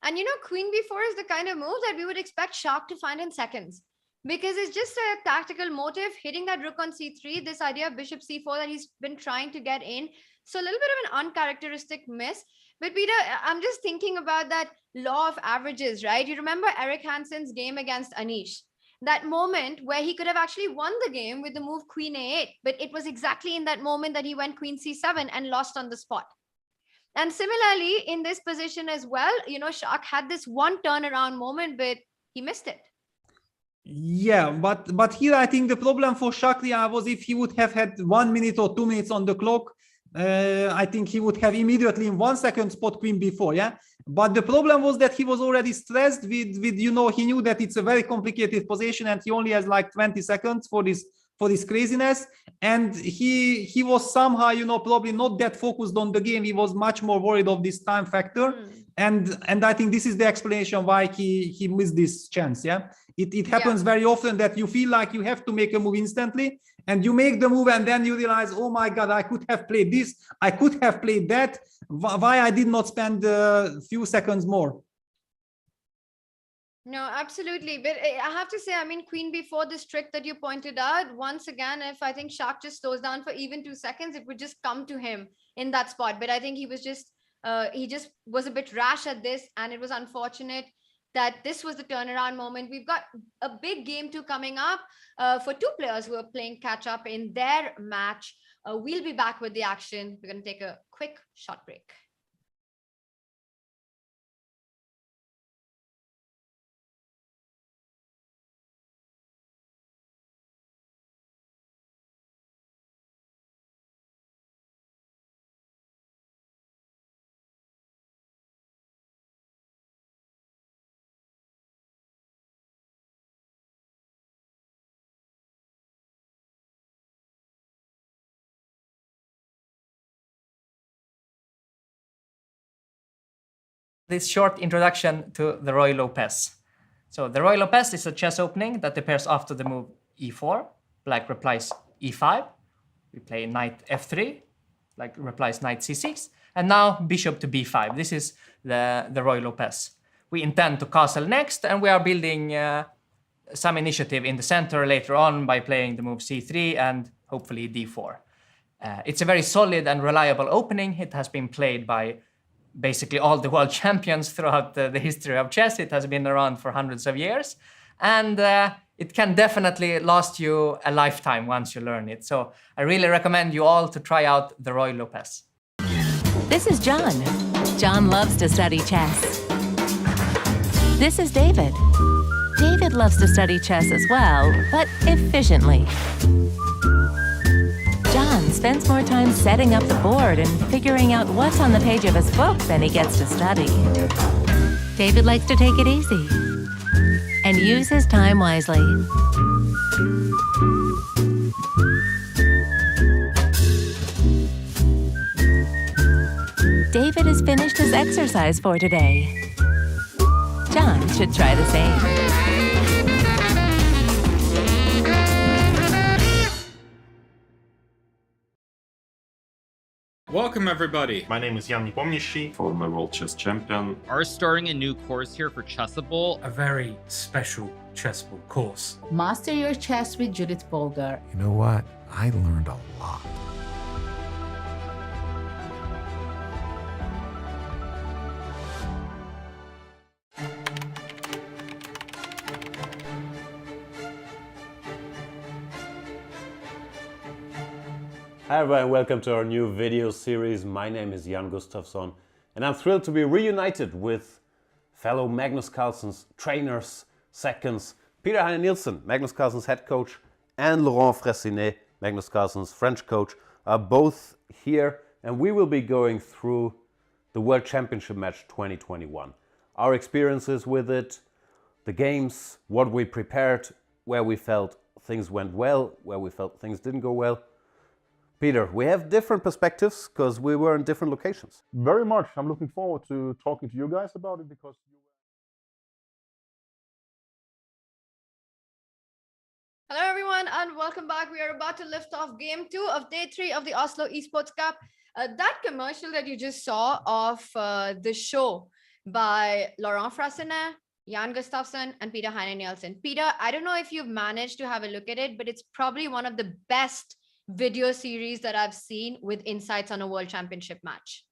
And you know, queen b4 is the kind of move that we would expect Shah to find in seconds, because it's just a tactical motive, hitting that rook on c3, this idea of bishop c4 that he's been trying to get in. So a little bit of an uncharacteristic miss. But Peter, I'm just thinking about that law of averages, right? You remember Eric Hansen's game against Anish? That moment where he could have actually won the game with the move queen a8, but it was exactly in that moment that he went queen c7 and lost on the spot. And similarly, in this position as well, you know, Shah had this one turnaround moment, but he missed it. Yeah, but here I think the problem for Shakhriyar was, if he would have had 1 minute or 2 minutes on the clock, I think he would have immediately in 1 second spot queen b4. Yeah, but the problem was that he was already stressed with you know, he knew that it's a very complicated position, and he only has like 20 seconds for this craziness, and he was somehow, you know, probably not that focused on the game. He was much more worried of this time factor, and I think this is the explanation why he missed this chance. Yeah, it happens very often that you feel like you have to make a move instantly, and you make the move, and then you realize, oh my god, I could have played this, I could have played that, why I did not spend a few seconds more. No, absolutely. But I have to say, I mean, queen b4, this trick that you pointed out, once again, if I think Shah just slows down for even 2 seconds, it would just come to him in that spot. But I think he just was a bit rash at this, and it was unfortunate that this was the turnaround moment. We've got a big game 2 coming up for 2 players who are playing catch up in their match. We'll be back with the action. We're going to take a quick short break. This short introduction to the Roy Lopez. So the Roy Lopez is a chess opening that appears after the move e4. Black replies e5. We play knight f3. Black replies knight c6. And now bishop to b5. This is the Roy Lopez. We intend to castle next, and we are building some initiative in the center later on by playing the move c3 and hopefully d4. It's a very solid and reliable opening. It has been played by basically all the world champions throughout the history of chess. It has been around for hundreds of years. And it can definitely last you a lifetime once you learn it. So I really recommend you all to try out the Roy Lopez. This is John. John loves to study chess. This is David. David loves to study chess as well, but efficiently. John spends more time setting up the board and figuring out what's on the page of his book than he gets to study. David likes to take it easy and use his time wisely. David has finished his exercise for today. John should try the same. Welcome everybody. My name is Jan-Krzysztof, former world chess champion. Are starting a new course here for Chessable. A very special Chessable course. Master your chess with Judit Polgar. You know what? I learned a lot. Hi everyone, welcome to our new video series. My name is Jan-Krzysztof and I'm thrilled to be reunited with fellow Magnus Carlsen's trainers, seconds, Peter Heine Nielsen, Magnus Carlsen's head coach, and Laurent Fressinet, Magnus Carlsen's French coach, are both here, and we will be going through the World Championship match 2021. Our experiences with it, the games, what we prepared, where we felt things went well, where we felt things didn't go well. Peter, we have different perspectives because we were in different locations. Very much. I'm looking forward to talking to you guys about it because Hello everyone and welcome back. We are about to lift off game 2 of day 3 of the Oslo Esports Cup. That commercial that you just saw of the show by Laurent Fressinet, Jan-Krzysztof and Peter Heine Nielsen. Peter, I don't know if you've managed to have a look at it, but it's probably one of the best video series that I've seen with insights on a world championship match.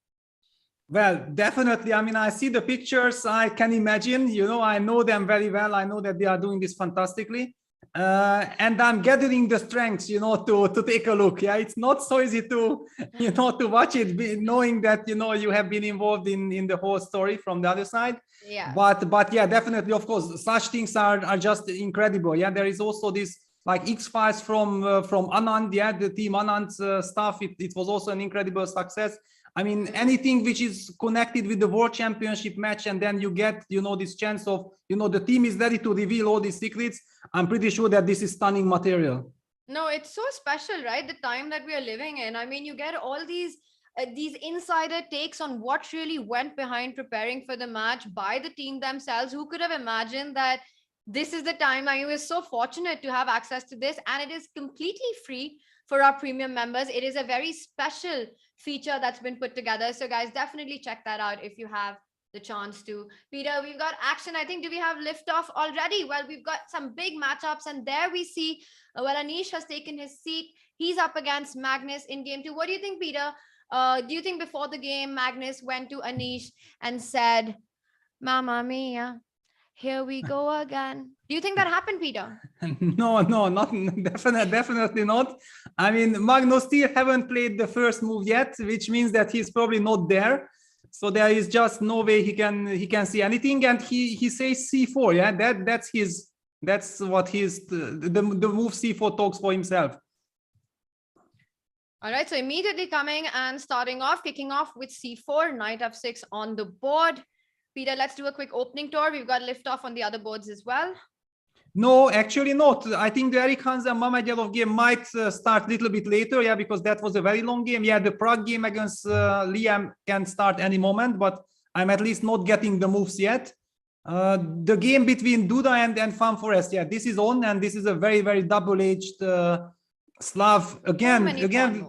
Well, definitely. I mean, I see the pictures. I can imagine, I know them very well. I know that they are doing this fantastically. And I'm gathering the strengths, to take a look. Yeah, it's not so easy to, to watch it, knowing that, you have been involved in the whole story from the other side. Yeah. But yeah, definitely, of course, such things are just incredible. Yeah, there is also this like X-Files from Anand, yeah, the team Anand's stuff. It was also an incredible success. I mean, anything which is connected with the World Championship match, and then you get, this chance of, the team is ready to reveal all these secrets. I'm pretty sure that this is stunning material. No, it's so special, right? The time that we are living in. I mean, you get all these insider takes on what really went behind preparing for the match by the team themselves. Who could have imagined that this is the time? I was so fortunate to have access to this, and it is completely free for our premium members. It is a very special feature that's been put together. So guys, definitely check that out if you have the chance to. Peter, we've got action. I think, do we have liftoff already? Well, we've got some big matchups, and there we see, Anish has taken his seat. He's up against Magnus in game 2. What do you think, Peter? Do you think before the game, Magnus went to Anish and said, "Mamma mia, here we go again"? Do you think that happened, Peter? No, not definitely not. I mean, Magnus still haven't played the first move yet, which means that he's probably not there. So there is just no way he can see anything, and he says c4. Yeah, that's what the move c4 talks for himself. All right, so immediately coming and starting off, kicking off with c4, knight f6 on the board. Peter, let's do a quick opening tour. We've got liftoff on the other boards as well. No, actually not. I think the Eric Hansen-Mamedyarov game might start a little bit later, yeah, because that was a very long game. Yeah, the Prague game against Liam can start any moment, but I'm at least not getting the moves yet. The game between Duda and Fan Forest, yeah, this is on, and this is a very, very double-edged Slav. Again,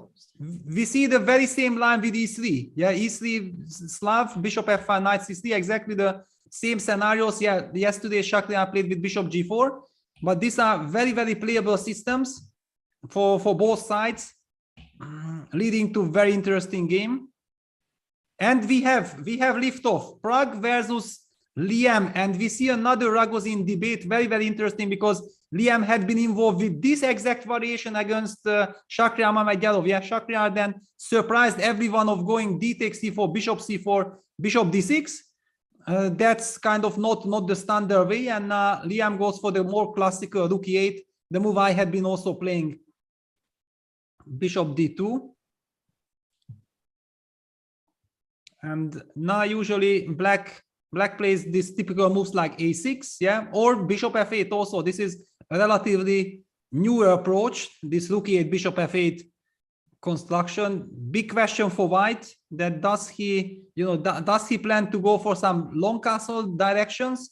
we see the very same line with E3. Yeah, E3 Slav, Bishop F5, Knight C3, exactly the same scenarios. Yeah, yesterday Shakhriyar played with Bishop G4, but these are very, very playable systems for both sides, leading to very interesting game. And we have liftoff, Pragg versus Liam, and we see another Ragozin debate, very, very interesting, because Liam had been involved with this exact variation against Shakhriyar Mamedyarov. Yeah, Shakhriyar then surprised everyone of going D takes C4, Bishop C4, Bishop D6. That's kind of not the standard way, and Liam goes for the more classical Rook E8, the move I had been also playing, Bishop D2. And now usually black plays these typical moves like A6, yeah, or Bishop F8 also. This is a relatively newer approach, this Rook E8, Bishop F8 construction. Big question for White, that does he plan to go for some long castle directions,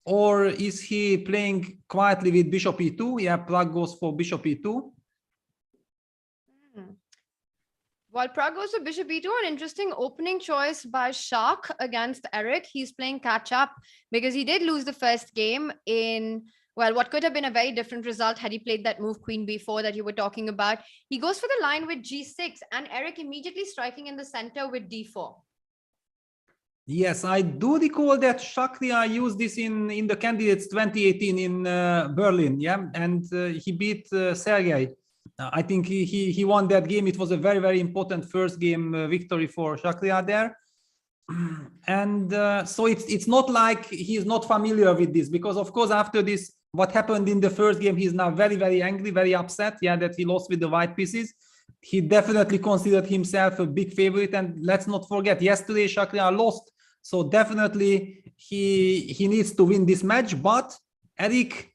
or is he playing quietly with Bishop E2? Yeah, Pragg goes for Bishop E2. While Pragg goes to Bishop E2, an interesting opening choice by Shah against Eric. He's playing catch up because he did lose the first game in, well, what could have been a very different result had he played that move Queen B4 that you were talking about. He goes for the line with G6 and Eric immediately striking in the center with D4. Yes, I do recall that Shakhriyar used this in the Candidates 2018 in Berlin, yeah, and he beat Sergei. I think he won that game. It was a very, very important first game victory for Shakhriyar there. And so it's not like he's not familiar with this, because of course after this, what happened in the first game, he's now very, very angry, very upset, yeah, that he lost with the white pieces. He definitely considered himself a big favorite, and let's not forget, yesterday Shakhriyar lost, so definitely he needs to win this match. But Eric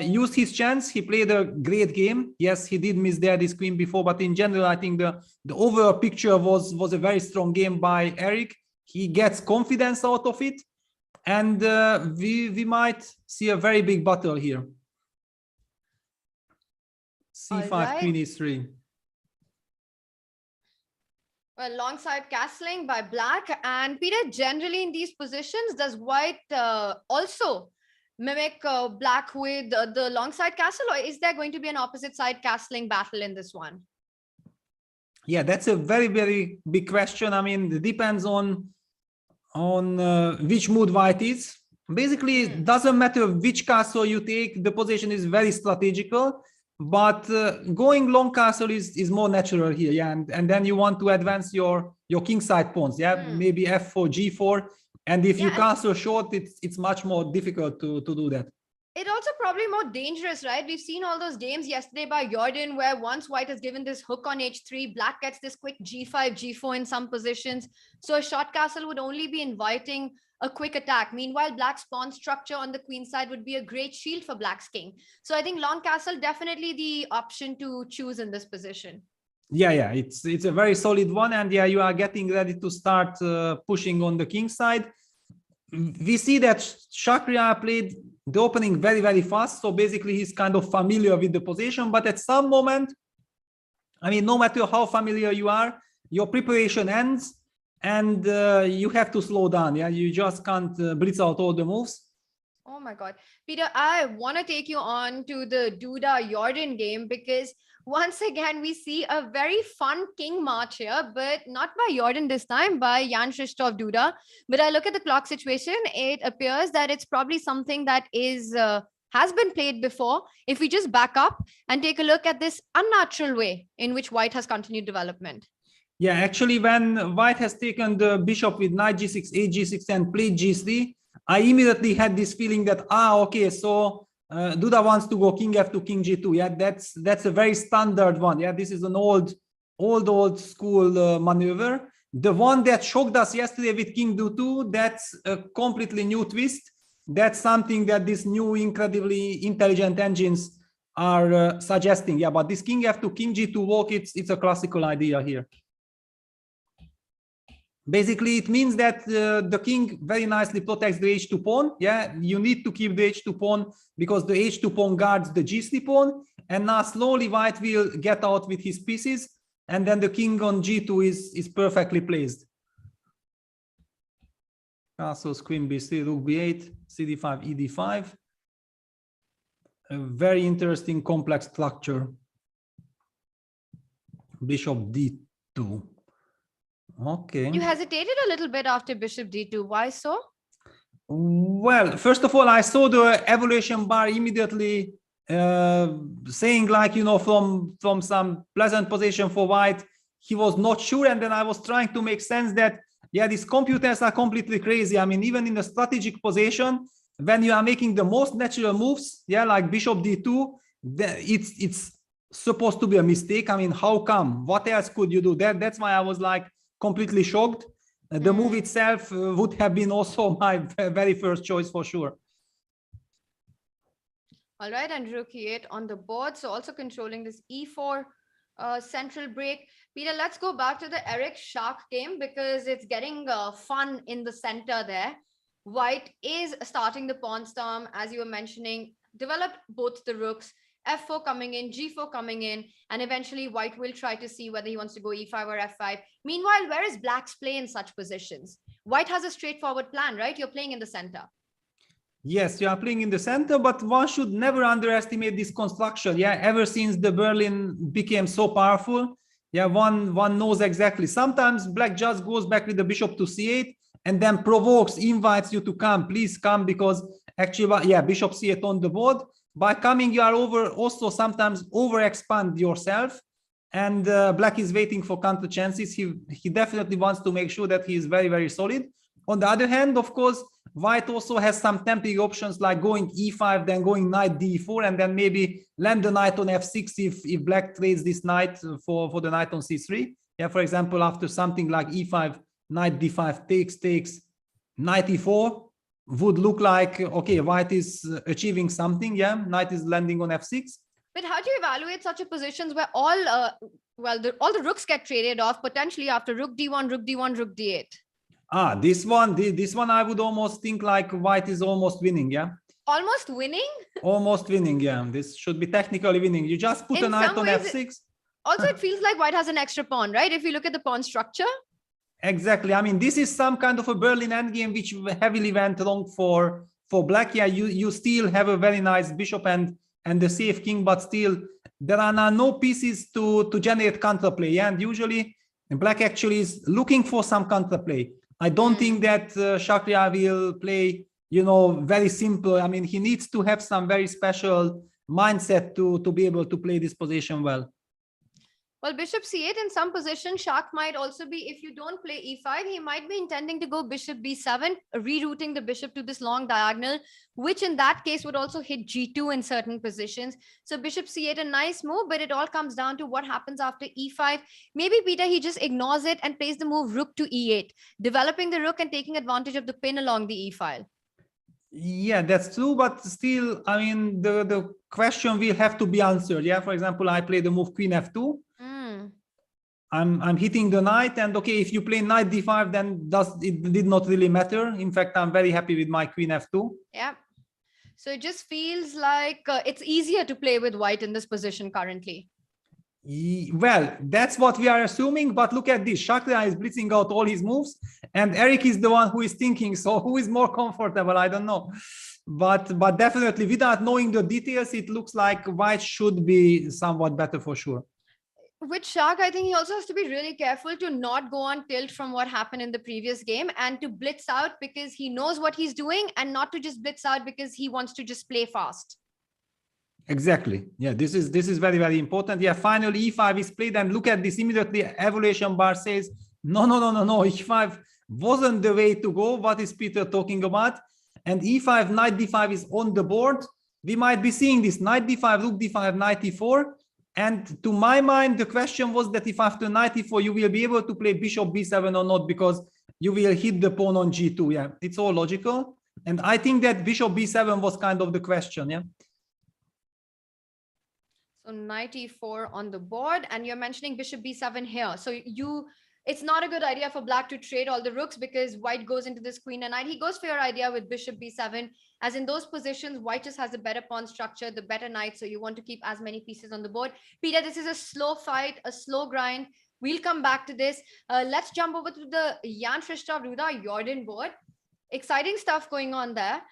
used his chance. He played a great game. Yes, he did miss there this Queen before, but in general, I think the overall picture was a very strong game by Eric. He gets confidence out of it, and we might see a very big battle here. C5, right. Queen E3. Well, longside castling by Black. And Peter, generally in these positions, does White also mimic Black with the longside castle, or is there going to be an opposite side castling battle in this one? Yeah, that's a very, very big question. I mean, it depends on which mood White is. Basically, it doesn't matter which castle you take, the position is very strategical, but going long castle is more natural here, yeah, and then you want to advance your kingside pawns, yeah, maybe F4, G4. And if you castle short, it's much more difficult to do that. It's also probably more dangerous, right? We've seen all those games yesterday by Jordan, where once White has given this hook on H3, Black gets this quick G5, G4 in some positions. So a short castle would only be inviting a quick attack. Meanwhile, Black's pawn structure on the queen side would be a great shield for Black's king. So I think long castle definitely the option to choose in this position. Yeah, it's a very solid one, and yeah, you are getting ready to start pushing on the king side. We see that Shakhriyar played the opening very, very fast, so basically he's kind of familiar with the position, but at some moment, I mean, no matter how familiar you are, your preparation ends, and you have to slow down, yeah, you just can't blitz out all the moves. Oh my God. Peter, I want to take you on to the Duda Jordan game, because once again, we see a very fun king march here, but not by Jordan this time, by Jan-Krzysztof Duda. But I look at the clock situation, it appears that it's probably something that has been played before. If we just back up and take a look at this unnatural way in which White has continued development. Yeah, actually, when White has taken the bishop with knight G6, G6, and played G3, I immediately had this feeling that, okay, so Duda wants to go king F2, king G2. Yeah, that's a very standard one. Yeah, this is an old school maneuver. The one that shocked us yesterday with king D2, that's a completely new twist. That's something that these new incredibly intelligent engines are suggesting. Yeah, but this king F2, king G2 walk, it's a classical idea here. Basically, it means that the king very nicely protects the h2 pawn. Yeah, you need to keep the h2 pawn because the h2 pawn guards the g3 pawn. And now slowly white will get out with his pieces. And then the king on g2 is perfectly placed. Castles, queen b3, rook b8, cd5, ed5. A very interesting complex structure. Bishop d2. Okay. You hesitated a little bit after bishop d2. Why so? Well, first of all, I saw the evaluation bar immediately saying, like, you know, from some pleasant position for white, he was not sure. And then I was trying to make sense that, yeah, these computers are completely crazy. I mean, even in the strategic position, when you are making the most natural moves, yeah, like bishop d2, it's supposed to be a mistake. I mean, how come? What else could you do? That's why I was like completely shocked. The move itself would have been also my very first choice for sure. All right, and rook e8 on the board. So also controlling this e4 central break. Peter, let's go back to the Eric Shah game because it's getting fun in the center there. White is starting the pawn storm, as you were mentioning, developed both the rooks, f4 coming in, g4 coming in, and eventually white will try to see whether he wants to go e5 or f5. Meanwhile, where is black's play in such positions? White has a straightforward plan, right? You're playing in the center. Yes, you are playing in the center, but one should never underestimate this construction. Yeah, ever since the Berlin became so powerful, yeah, one knows exactly. Sometimes black just goes back with the bishop to c8 and then provokes, invites you to come. Please come, because actually, yeah, bishop c8 on the board. By coming, you are also sometimes overexpand yourself, and black is waiting for counter chances. He definitely wants to make sure that he is very, very solid. On the other hand, of course, white also has some tempting options like going e5, then going knight d4, and then maybe land the knight on f6 if black trades this knight for the knight on c3. Yeah, for example, after something like e5, knight d5 takes, knight e4 would look like, okay, white is achieving something. Yeah, knight is landing on f6. But how do you evaluate such a positions where all the rooks get traded off potentially after rook d1, rook d1, rook d8? This one I would almost think like white is almost winning. Yeah, almost winning. Almost winning. Yeah, this should be technically winning. You just put a knight on f6. Also, it feels like white has an extra pawn, right? If you look at the pawn structure. Exactly. I mean, this is some kind of a Berlin endgame which heavily went wrong for black. Yeah, you still have a very nice bishop and the safe king, but still there are now no pieces to generate counterplay. Yeah, and usually black actually is looking for some counterplay. I don't think that Shakhriyar will play, you know, very simple. I mean, he needs to have some very special mindset to be able to play this position well. Well, bishop c8 in some position, Shah might also be, if you don't play e5, he might be intending to go bishop b7, rerouting the bishop to this long diagonal, which in that case would also hit g2 in certain positions. So bishop c8, a nice move, but it all comes down to what happens after e5. Maybe Peter, he just ignores it and plays the move rook to e8, developing the rook and taking advantage of the pin along the e file. Yeah, that's true, but still, I mean, the question will have to be answered. Yeah, for example, I play the move queen f2. I'm hitting the knight, and okay, if you play knight d5, then it did not really matter. In fact, I'm very happy with my queen f2. Yeah, so it just feels like it's easier to play with white in this position currently. Well, that's what we are assuming, but look at this. Shakhriyar is blitzing out all his moves, and Eric is the one who is thinking. So who is more comfortable? I don't know. But definitely, without knowing the details, it looks like white should be somewhat better for sure. With Shah, I think he also has to be really careful to not go on tilt from what happened in the previous game and to blitz out because he knows what he's doing, and not to just blitz out because he wants to just play fast. Exactly. Yeah, this is very, very important. Yeah, finally e5 is played, and look at this immediately. Evaluation bar says no. E5 wasn't the way to go. What is Peter talking about? And e5, knight d5 is on the board. We might be seeing this knight d5, rook d5, knight e4. And to my mind, the question was that if after knight e4 you will be able to play bishop b7 or not, because you will hit the pawn on g2. Yeah, it's all logical. And I think that bishop b7 was kind of the question. Yeah. So knight e4 on the board, and you're mentioning bishop b7 here. So you it's not a good idea for black to trade all the rooks because white goes into this queen and knight. He goes for your idea with bishop b7, as in those positions, white just has a better pawn structure, the better knight. So you want to keep as many pieces on the board. Peter, this is a slow fight, a slow grind. We'll come back to this. Let's jump over to the Jan-Krzysztof Ruda Jordan board. Exciting stuff going on there.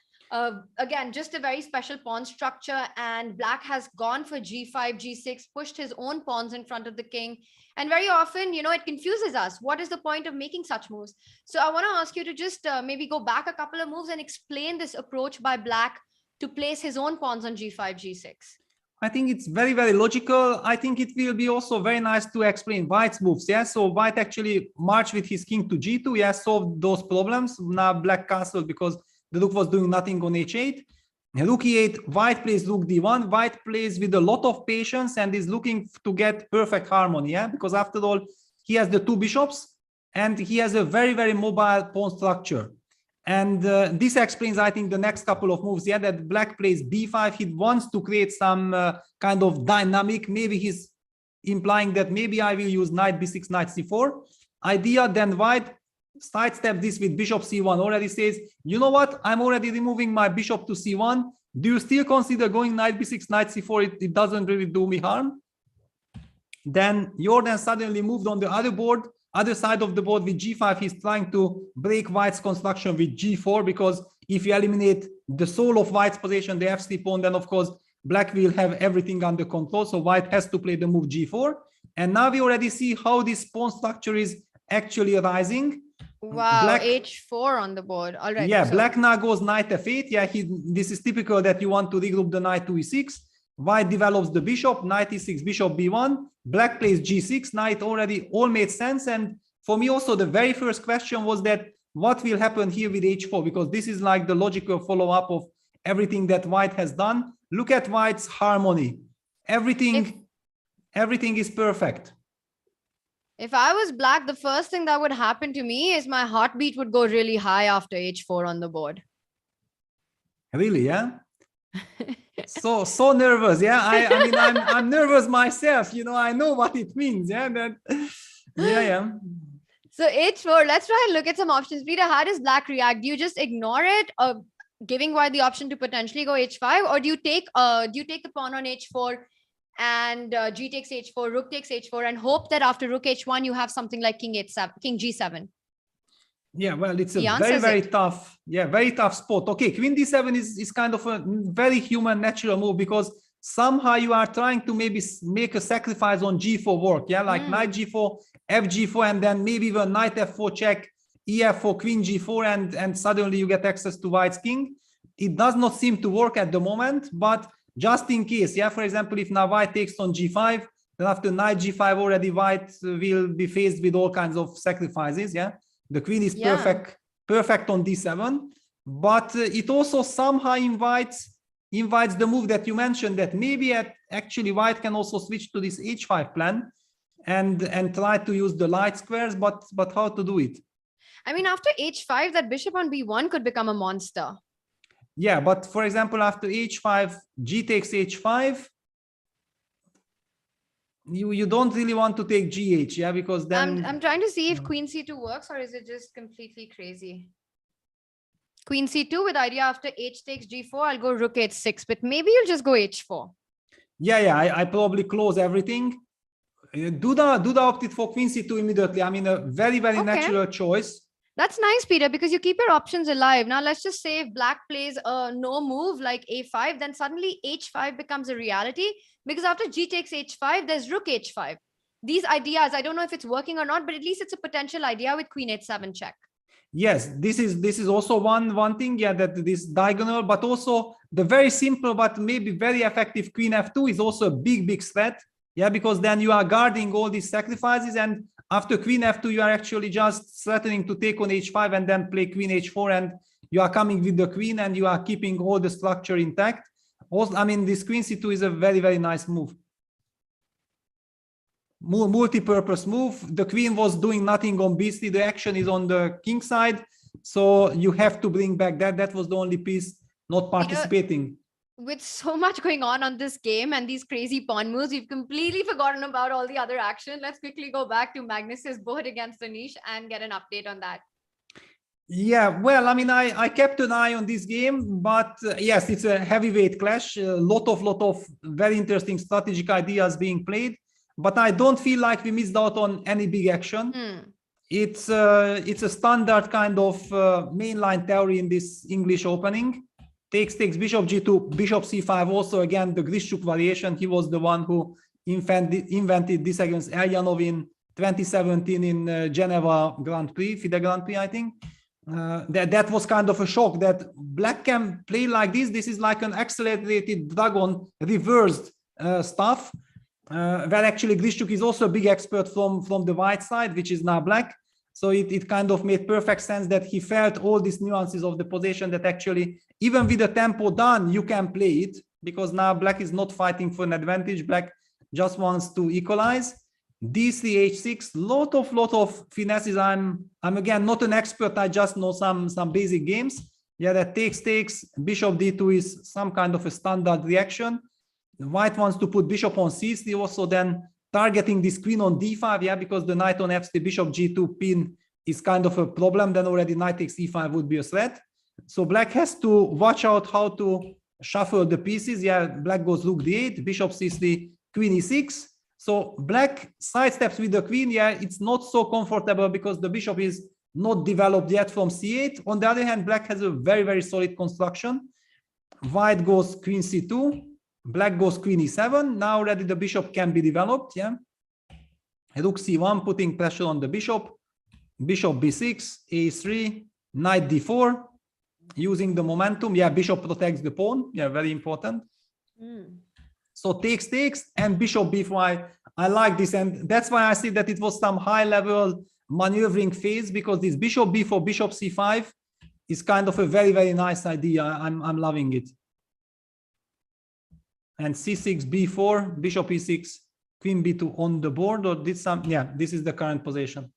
Again, just a very special pawn structure, and black has gone for g5, g6, pushed his own pawns in front of the king. And very often, you know, it confuses us. What is the point of making such moves? So I want to ask you to just maybe go back a couple of moves and explain this approach by black to place his own pawns on g5, g6. I think it's very, very logical. I think it will be also very nice to explain white's moves. Yeah, so white actually marched with his king to g2. Yeah, solved those problems. Now black castled because the rook was doing nothing on h8. Rook e8, white plays rook d1. White plays with a lot of patience and is looking to get perfect harmony. Yeah, because after all, he has the two bishops and he has a very, very mobile pawn structure. And this explains, I think, the next couple of moves. Yeah, that black plays b5. He wants to create some kind of dynamic. Maybe he's implying that maybe I will use knight b6, knight c4 idea. Then white sidestep this with bishop c1. Already says, you know what? I'm already removing my bishop to c1. Do you still consider going knight b6, knight c4? It doesn't really do me harm. Then Jordan suddenly moved on the other side of the board with g5. He's trying to break white's construction with g4, because if you eliminate the soul of white's position, the f3 pawn, then of course black will have everything under control. So white has to play the move g4. And now we already see how this pawn structure is actually rising. Wow, black, h4 on the board. All right. Yeah, so black now goes knight f8. Yeah, this is typical that you want to regroup the knight to e6. White develops the bishop, knight e6, bishop b1. Black plays g6, knight already all made sense. And for me also, the very first question was that what will happen here with h4? Because this is like the logical follow-up of everything that white has done. Look at white's harmony. Everything is perfect. If I was black, the first thing that would happen to me is my heartbeat would go really high after h4 on the board. Really, yeah? so nervous. Yeah, I mean I'm nervous myself, you know. I know what it means. Yeah, yeah. So h4, let's try and look at some options. Peter, how does black react? Do you just ignore it, or giving white the option to potentially go h5, or do you take the pawn on h4 and g takes h4, rook takes h4, and hope that after rook h1 you have something like king g7? Yeah, well, it's a very tough spot. Okay, queen d7 is kind of a very human, natural move, because somehow you are trying to maybe make a sacrifice on g4 work. Yeah, like knight g4, fg4, and then maybe even knight f4 check, ef4, queen g4, and suddenly you get access to white's king. It does not seem to work at the moment, but just in case, yeah, for example, if now white takes on g5, then after knight g5 already white will be faced with all kinds of sacrifices. Yeah, the queen is perfect on d7, but it also somehow invites the move that you mentioned, that maybe actually white can also switch to this h5 plan and try to use the light squares, but how to do it? I mean, after h5, that bishop on b1 could become a monster. Yeah, but for example, after h5, g takes h5, you don't really want to take gh, yeah, because then I'm trying to see if queen c2 works, or is it just completely crazy? Queen c2 with idea after h takes g4, I'll go rook h6, but maybe you'll just go h4. Yeah, I probably close everything. Duda opted for queen c2 immediately. I mean, a very natural choice. That's nice, Peter, because you keep your options alive. Now, let's just say if black plays a no move like a5, then suddenly h5 becomes a reality, because after g takes h5, there's rook h5. These ideas, I don't know if it's working or not, but at least it's a potential idea with queen h7 check. Yes, this is also one thing, yeah, that this diagonal, but also the very simple but maybe very effective queen f2 is also a big threat. Yeah, because then you are guarding all these sacrifices, and after queen f2, you are actually just threatening to take on h5 and then play queen h4, and you are coming with the queen and you are keeping all the structure intact. Also, I mean, this queen c2 is a very nice move. Multi-purpose move. The queen was doing nothing on b3. The action is on the king side, so you have to bring back that. That was the only piece not participating. with so much going on this game and these crazy pawn moves, we've completely forgotten about all the other action. Let's quickly go back to Magnus's board against Anish and get an update on that. Yeah, well, I mean, I kept an eye on this game, but yes, it's a heavyweight clash. A lot of very interesting strategic ideas being played, but I don't feel like we missed out on any big action. It's a standard kind of mainline theory in this English opening. Takes bishop g2, bishop c5. Also, again, the Grishuk variation. He was the one who invented this against Elyanov in 2017 in Geneva Grand Prix, FIDE Grand Prix, I think. That was kind of a shock that black can play like this. This is like an accelerated dragon reversed stuff, where actually Grishuk is also a big expert from the white side, which is now black. So it kind of made perfect sense that he felt all these nuances of the position, that actually even with the tempo done, you can play it, because now black is not fighting for an advantage. Black just wants to equalize. D3, H6, lot of finesses. I'm again not an expert. I just know some basic games. Yeah, that takes. Bishop D2 is some kind of a standard reaction. The white wants to put bishop on C3, also then targeting this queen on D5. Yeah, because the knight on F3, bishop G2 pin is kind of a problem. Then already knight takes E5 would be a threat. So black has to watch out how to shuffle the pieces. Yeah, black goes rook D8, bishop C3, queen E6. So black sidesteps with the queen. Yeah, it's not so comfortable because the bishop is not developed yet from C8. On the other hand, black has a very, very solid construction. White goes queen C2, black goes queen E7. Now already the bishop can be developed. Yeah, rook C1, putting pressure on the bishop. Bishop B6, A3, knight D4, using the momentum. Yeah, bishop protects the pawn. Yeah, very important. So takes, and bishop b5. I like this, and that's why I see that it was some high-level maneuvering phase, because this bishop b4, bishop c5 is kind of a very, very nice idea. I'm loving it. And c6, b4, bishop e6, queen b2 on the board, or did some? Yeah, this is the current position.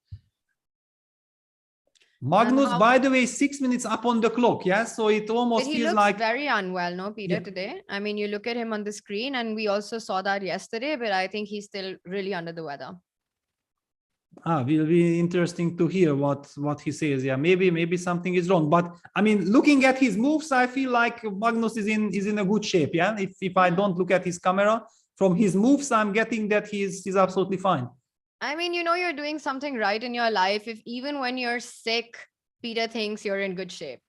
Magnus, by the way, 6 minutes up on the clock. Yeah, so it almost feels like very unwell, no, Peter, today. I mean, you look at him on the screen, and we also saw that yesterday, but I think he's still really under the weather. Will be interesting to hear what he says. Yeah, maybe something is wrong, but I mean, looking at his moves, I feel like Magnus is in a good shape. Yeah, if I don't look at his camera, from his moves, I'm getting that he's absolutely fine. I mean, you know, you're doing something right in your life if even when you're sick, Peter thinks you're in good shape.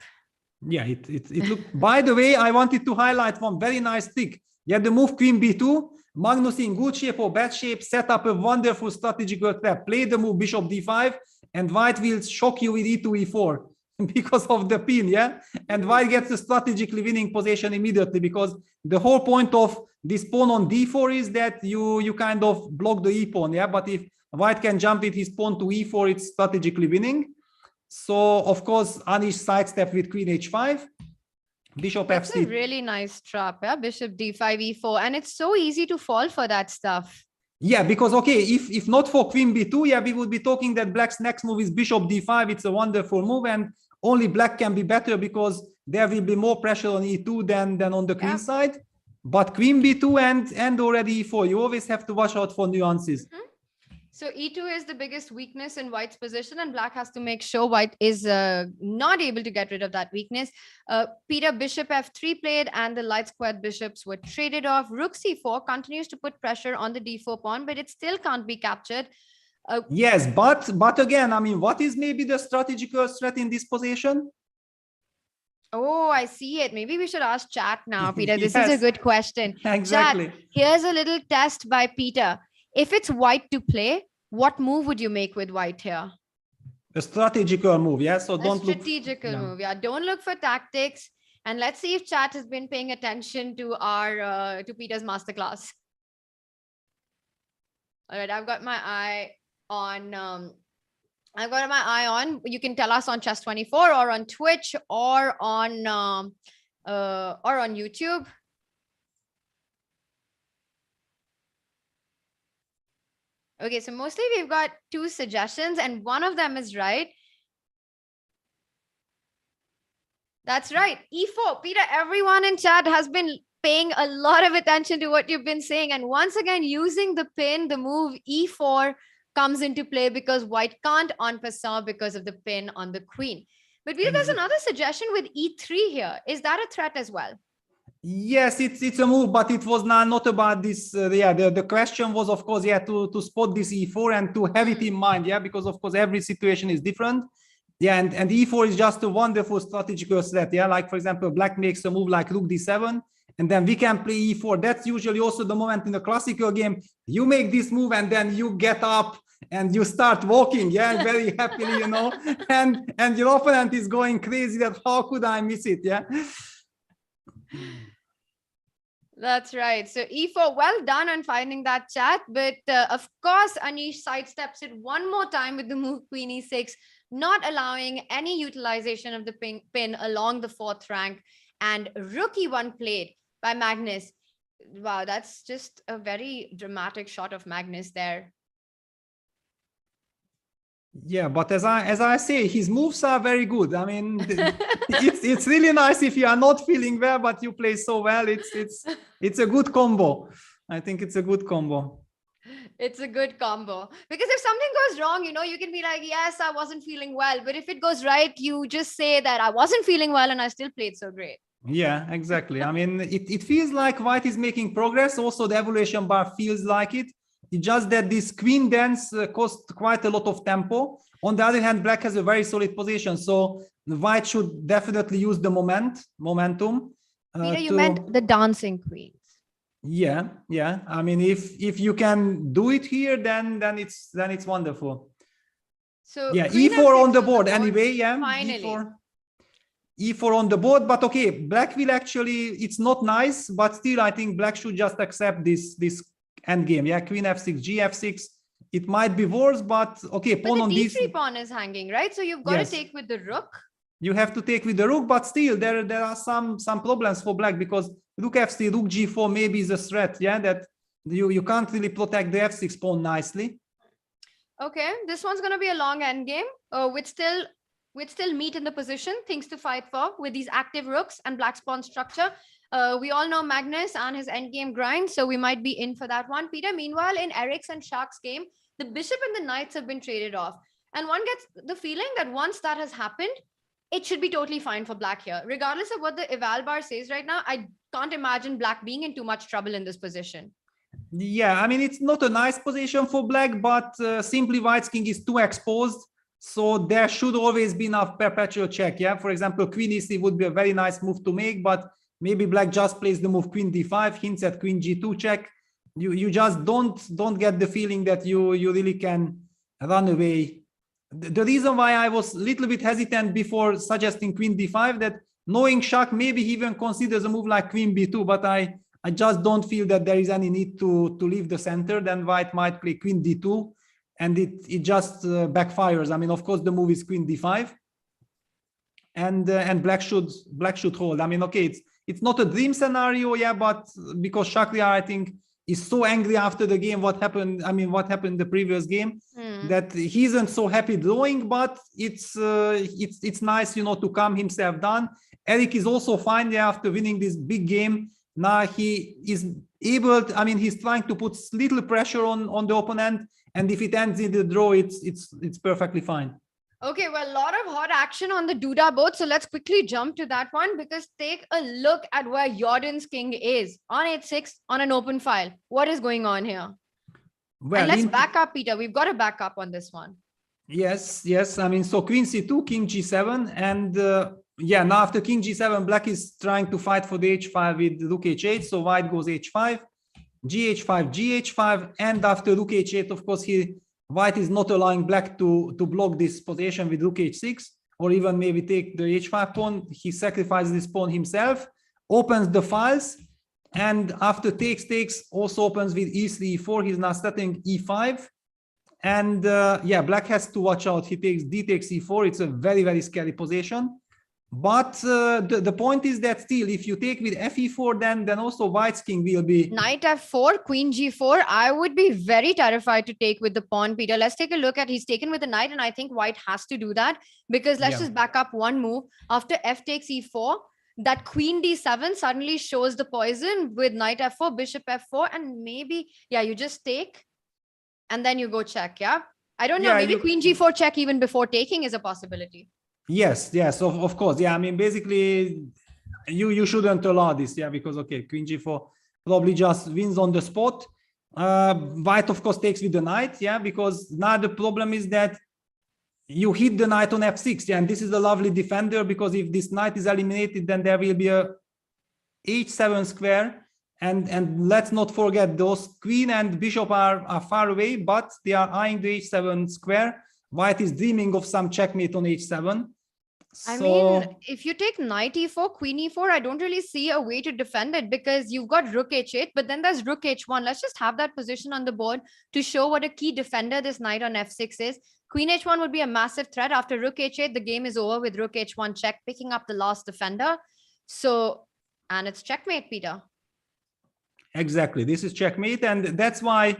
Yeah, it look. By the way, I wanted to highlight one very nice trick. Yeah, the move queen b2. Magnus in good shape or bad shape set up a wonderful strategical trap. Play the move bishop d5, and white will shock you with e2, e4 because of the pin. Yeah, and white gets the strategically winning position immediately, because the whole point of this pawn on d4 is that you kind of block the e pawn. Yeah, but if white can jump with his pawn to e4, it's strategically winning. So of course Anish sidestep with queen h5, bishop That's f6. a really nice trap. Yeah, bishop d5, e4, and it's so easy to fall for that stuff. Yeah, because okay, if not for queen b2, yeah, we would be talking that black's next move is bishop d5. It's a wonderful move, and only black can be better because there will be more pressure on e2 than on the queen side. But queen b2 and already e4, you always have to watch out for nuances. So e2 is the biggest weakness in white's position, and black has to make sure white is not able to get rid of that weakness. Peter, bishop f3 played, and the light squared bishops were traded off. Rook c4 continues to put pressure on the d4 pawn, but it still can't be captured. Yes, but again, I mean, what is maybe the strategical threat in this position? Oh, I see it. Maybe we should ask chat now, Peter. This is a good question. Exactly. Chat, here's a little test by Peter. If it's white to play, what move would you make with white here? A strategical move, yeah. So don't look. Strategical move, yeah. Don't look for tactics. And let's see if chat has been paying attention to our to Peter's masterclass. All right, I've got my eye on. You can tell us on Chess24 or on Twitch or on YouTube. Okay, so mostly we've got 2 suggestions, and one of them is right. That's right, e4. Peter, everyone in chat has been paying a lot of attention to what you've been saying. And once again, using the pin, the move e4 comes into play because white can't en passant because of the pin on the queen. But Peter, there's another suggestion with e3 here. Is that a threat as well? Yes, it's a move, but it was not about this. The question was, of course, to spot this e4 and to have it in mind, because of course every situation is different. And e4 is just a wonderful strategical threat. Like for example, black makes a move like rook d7, and then we can play e4. That's usually also the moment in the classical game you make this move and then you get up and you start walking, very happily, and your opponent is going crazy that how could I miss it, That's right. So e4, well done on finding that, chat. But of course, Anish sidesteps it one more time with the move queen e6, not allowing any utilization of the pin along the fourth rank, and rook e1 played by Magnus. Wow, that's just a very dramatic shot of Magnus there. Yeah, but as I say, his moves are very good. I mean, it's really nice if you are not feeling well, but you play so well. It's a good combo. I think it's a good combo. It's a good combo, because if something goes wrong, you can be like, yes, I wasn't feeling well. But if it goes right, you just say that I wasn't feeling well and I still played so great. Yeah, exactly. I mean, it feels like white is making progress. Also, the evaluation bar feels like it. It's just that this queen dance cost quite a lot of tempo. On the other hand, black has a very solid position. So white should definitely use the momentum. Peter, you meant the dancing queens. Yeah. I mean, if you can do it here, then it's wonderful. So yeah, e4 on the board anyway. Finally. E4 on the board, but okay, black will actually, it's not nice, but still I think black should just accept this endgame. Yeah, queen f6, g f6. It might be worse, but okay, pawn on this. The d3 pawn is hanging, right? So you've got to take with the rook. You have to take with the rook, but still there are some problems for black, because rook f3, rook g4 maybe is a threat. Yeah, that you can't really protect the f6 pawn nicely. Okay, this one's going to be a long endgame. With still meat in the position, things to fight for with these active rooks and black's pawn structure. We all know Magnus and his endgame grind, so we might be in for that one. Peter, meanwhile, in Eric's and Shah's game, the bishop and the knights have been traded off. And one gets the feeling that once that has happened, it should be totally fine for black here. Regardless of what the eval bar says right now, I can't imagine black being in too much trouble in this position. Yeah, I mean, it's not a nice position for black, but simply white's king is too exposed. So there should always be enough perpetual check. Yeah, for example, queen e3 would be a very nice move to make, but maybe black just plays the move queen d5, hints at queen g2 check. You just don't get the feeling that you really can run away. The reason why I was a little bit hesitant before suggesting queen d5, that knowing Shah, maybe he even considers a move like queen b2, but I just don't feel that there is any need to leave the center. Then white might play queen d2, and it just backfires. I mean, of course, the move is queen d5, and black should hold. I mean, okay, it's not a dream scenario, yeah, but because Shakhriyar, I think, is so angry after the game, what happened in the previous game, that he isn't so happy drawing, but it's nice, to calm himself down. Eric is also fine, yeah, after winning this big game. Now he is able to, I mean, he's trying to put little pressure on the opponent, and if it ends in the draw, it's perfectly fine. Okay, well, a lot of hot action on the Duda board. So let's quickly jump to that one, because take a look at where Jordan's king is on h6 on an open file. What is going on here? Well, and let's back up, Peter. We've got to back up on this one. Yes. I mean, so queen c2, king g7, and now after king g7, black is trying to fight for the h5 with rook h8. So white goes h5, gh5, gh5, and after rook h8, of course, white is not allowing black to block this position with rook h6, or even maybe take the h5 pawn. He sacrifices this pawn himself, opens the files, and after takes also opens with e3, e4. He's now starting e5, and black has to watch out. He takes d takes e4. It's a very, very scary position. But the point is that still, if you take with fe4, then also white's king will be knight f4, queen g4. I would be very terrified to take with the pawn, Peter. Let's take a look at, he's taken with the knight, and I think white has to do that, because let's just back up one move. After f takes e4, that queen d7 suddenly shows the poison with knight f4, bishop f4, and maybe, yeah, you just take and then you go check, yeah? I don't know, Yeah, maybe queen g4 check even before taking is a possibility. Yes, of course. Yeah, I mean, basically, you shouldn't allow this, yeah, because, okay, queen g4 probably just wins on the spot. White, of course, takes with the knight, yeah, because now the problem is that you hit the knight on f6, yeah, and this is a lovely defender, because if this knight is eliminated, then there will be a h7 square, and let's not forget those queen and bishop are far away, but they are eyeing the h7 square. White is dreaming of some checkmate on h7. I mean, if you take knight e4, queen e4, I don't really see a way to defend it, because you've got rook h8, but then there's rook h1. Let's just have that position on the board to show what a key defender this knight on f6 is. Queen h1 would be a massive threat. After rook h8, the game is over with rook h1 check, picking up the last defender. So, and it's checkmate, Peter. Exactly, this is checkmate, and that's why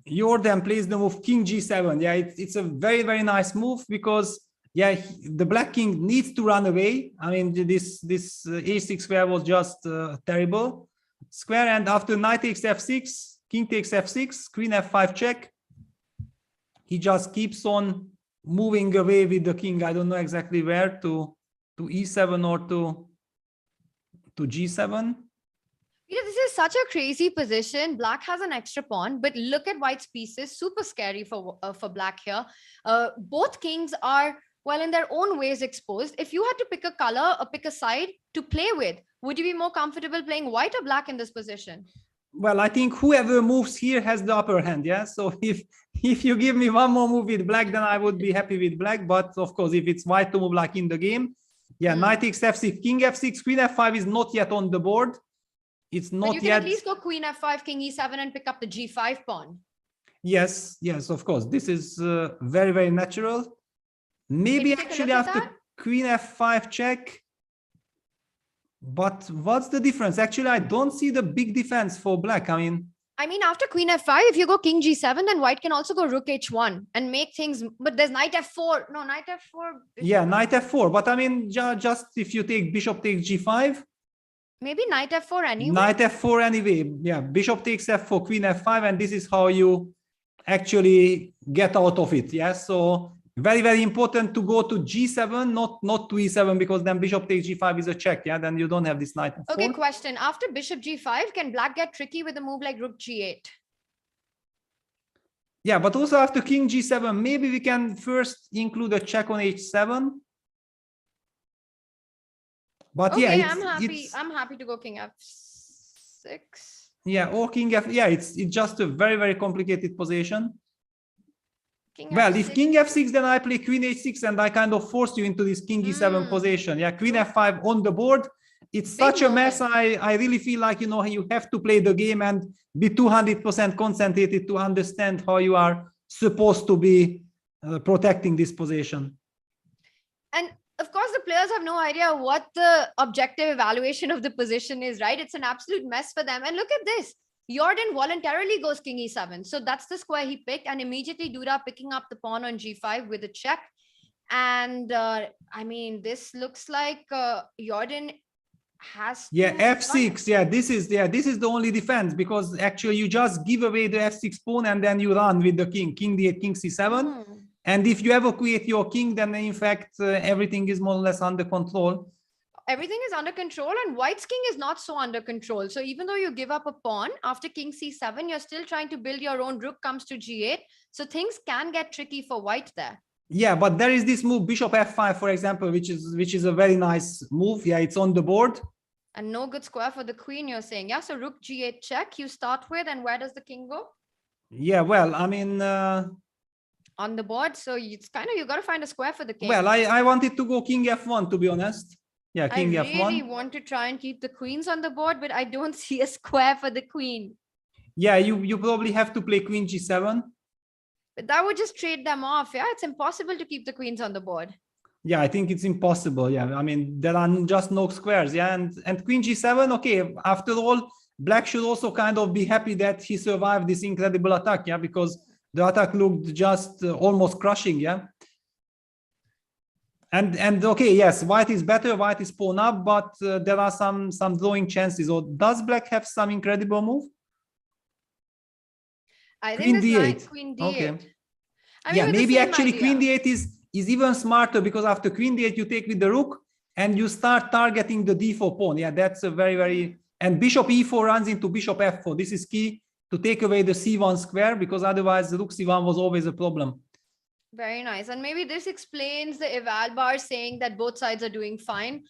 Jordan plays the move king g7. Yeah, it's a very, very nice move, because yeah, the black king needs to run away. I mean, this h6 square was just terrible square, and after knight takes f6, king takes f6, queen f5 check, he just keeps on moving away with the king. I don't know exactly where, to e7 or to g7. You know, this is such a crazy position. Black has an extra pawn, but look at white's pieces. Super scary for black here. Both kings are, well, in their own ways exposed. If you had to pick a color or pick a side to play with, would you be more comfortable playing white or black in this position? Well, I think whoever moves here has the upper hand, yeah? So if you give me one more move with black, then I would be happy with black. But of course, if it's white to move like in the game, yeah, knight takes f6, king f6, queen f5 is not yet on the board. It's not but you can yet. At least go queen f5, king e7 and pick up the g5 pawn. Yes, of course. This is very, very natural. Maybe actually after queen f5 check. But what's the difference? Actually, I don't see the big defense for black. I mean, after queen f5, if you go king g7, then white can also go rook h1 and make things. But there's knight f4. No, knight f4. Yeah, knight f4. But I mean, just if you take bishop takes g5. Maybe knight f4 anyway. Knight f4 anyway. Yeah, bishop takes f4, queen f5, and this is how you actually get out of it. Yeah, so very, very important to go to g7, not to e7, because then bishop takes g5 is a check. Yeah, then you don't have this knight f4. Okay, question. After bishop g5, can black get tricky with a move like rook g8? Yeah, but also after king g7, maybe we can first include a check on h7. But okay, yeah, I'm happy to go king f6. Yeah, or king f. Yeah, it's just a very, very complicated position. Well, if king f6, then I play queen h6, and I kind of force you into this king e7 position. Yeah, queen f5 on the board. It's such a mess. I really feel like, you have to play the game and be 200% concentrated to understand how you are supposed to be protecting this position. And of course, the players have no idea what the objective evaluation of the position is, right? It's an absolute mess for them. And look at this. Jordan voluntarily goes king e7. So that's the square he picked. And immediately Duda picking up the pawn on g5 with a check. And I mean, this looks like Jordan has f6. This is the only defense, because actually you just give away the f6 pawn and then you run with the king d8, king c7. And if you evacuate your king, then in fact everything is more or less under control. Everything is under control, and white's king is not so under control. So even though you give up a pawn after king c7, you're still trying to build your own. Rook comes to g8. So things can get tricky for white there. Yeah, but there is this move bishop f5, for example, which is a very nice move. Yeah, it's on the board. And no good square for the queen, you're saying. Yeah, so rook g8 check you start with, and where does the king go? Yeah, well, I mean, on the board, so it's kind of, you got to find a square for the king. Well, I wanted to go king f1, to be honest. Yeah, king f1. I really want to try and keep the queens on the board, but I don't see a square for the queen. Yeah, you probably have to play queen g7. But that would just trade them off. Yeah, it's impossible to keep the queens on the board. Yeah, I think it's impossible. Yeah, I mean, there are just no squares. Yeah, and queen g7, okay, after all, black should also kind of be happy that he survived this incredible attack. Yeah, because the attack looked just almost crushing. Yeah. And okay, yes, white is better, white is pawn up, but there are some drawing chances. Or does black have some incredible move? I Queen think this line, d8. queen d8. Okay. I mean, Yeah, with the maybe same actually idea. queen d8 is even smarter, because after queen d8 you take with the rook and you start targeting the d4 pawn. Yeah, that's a very and bishop e4 runs into bishop f4. This is key to take away the c1 square, because otherwise the rook c1 was always a problem. Very nice. And maybe this explains the eval bar saying that both sides are doing fine.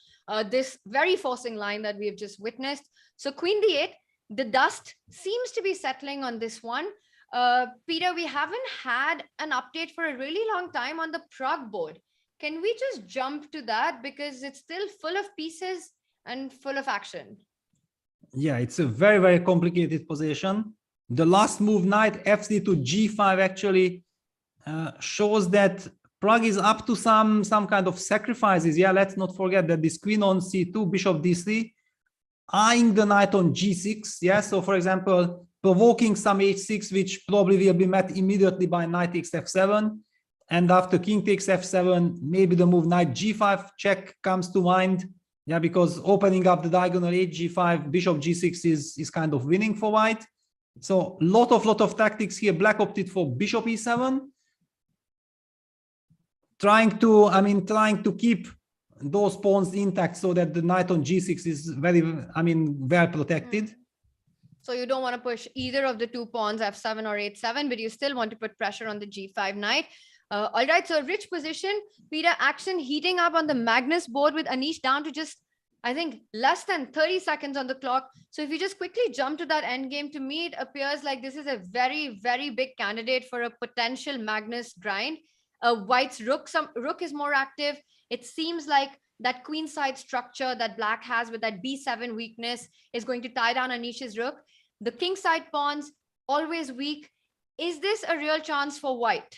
This very forcing line that we have just witnessed. So queen d8, the dust seems to be settling on this one. Peter, we haven't had an update for a really long time on the Pragg board. Can we just jump to that, because it's still full of pieces and full of action? Yeah, it's a very complicated position. The last move, knight f3 to g5, actually shows that Pragg is up to some kind of sacrifices. Yeah, let's not forget that this queen on c2, bishop d3, eyeing the knight on g6. Yeah, so for example, provoking some h6, which probably will be met immediately by knight takes f7. And after king takes f7, maybe the move knight g5 check comes to mind. Yeah, because opening up the diagonal h5, bishop g6 is kind of winning for white. So lot of tactics here. Black opted for bishop e7, trying to keep those pawns intact so that the knight on g6 is very, well protected. So you don't want to push either of the two pawns, f7 or h7, but you still want to put pressure on the g5 knight. All right, so a rich position. Peter, action heating up on the Magnus board with Anish down to just, I think, less than 30 seconds on the clock. So if you just quickly jump to that endgame, to me, it appears like this is a very big candidate for a potential Magnus grind. White's rook is more active. It seems like that queenside structure that black has with that b7 weakness is going to tie down Anish's rook. The kingside pawns, always weak. Is this a real chance for white?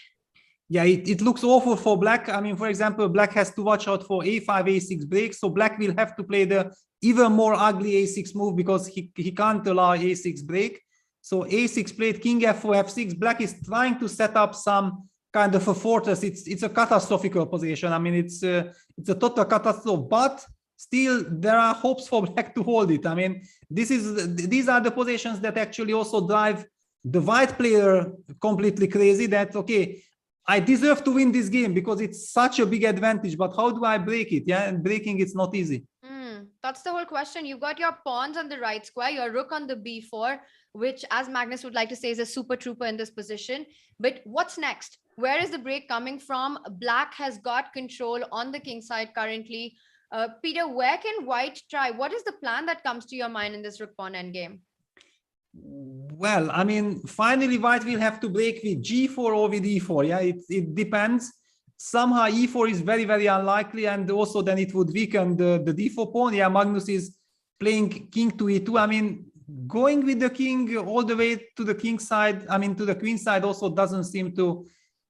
Yeah, it looks awful for black. For example, black has to watch out for a5, a6 break. So black will have to play the even more ugly a6 move, because he can't allow a6 break. So a6 played, king f4, f6. Black is trying to set up some kind of a fortress. It's a catastrophic position. It's a total catastrophe, but still there are hopes for black to hold it. These are the positions that actually also drive the white player completely crazy, that, okay, I deserve to win this game because it's such a big advantage, but how do I break it? Yeah, and breaking it's not easy. That's the whole question. You've got your pawns on the right square, your rook on the b4, which, as Magnus would like to say, is a super trooper in this position. But what's next? Where is the break coming from? Black has got control on the king side currently. Peter, where can white try? What is the plan that comes to your mind in this rook pawn endgame? Well, finally white will have to break with g4 or with e4. Yeah, it depends. Somehow e4 is very unlikely, and also then it would weaken the d4 pawn. Yeah, Magnus is playing king to e2. Going with the king all the way to the king side, to the queen side, also doesn't seem to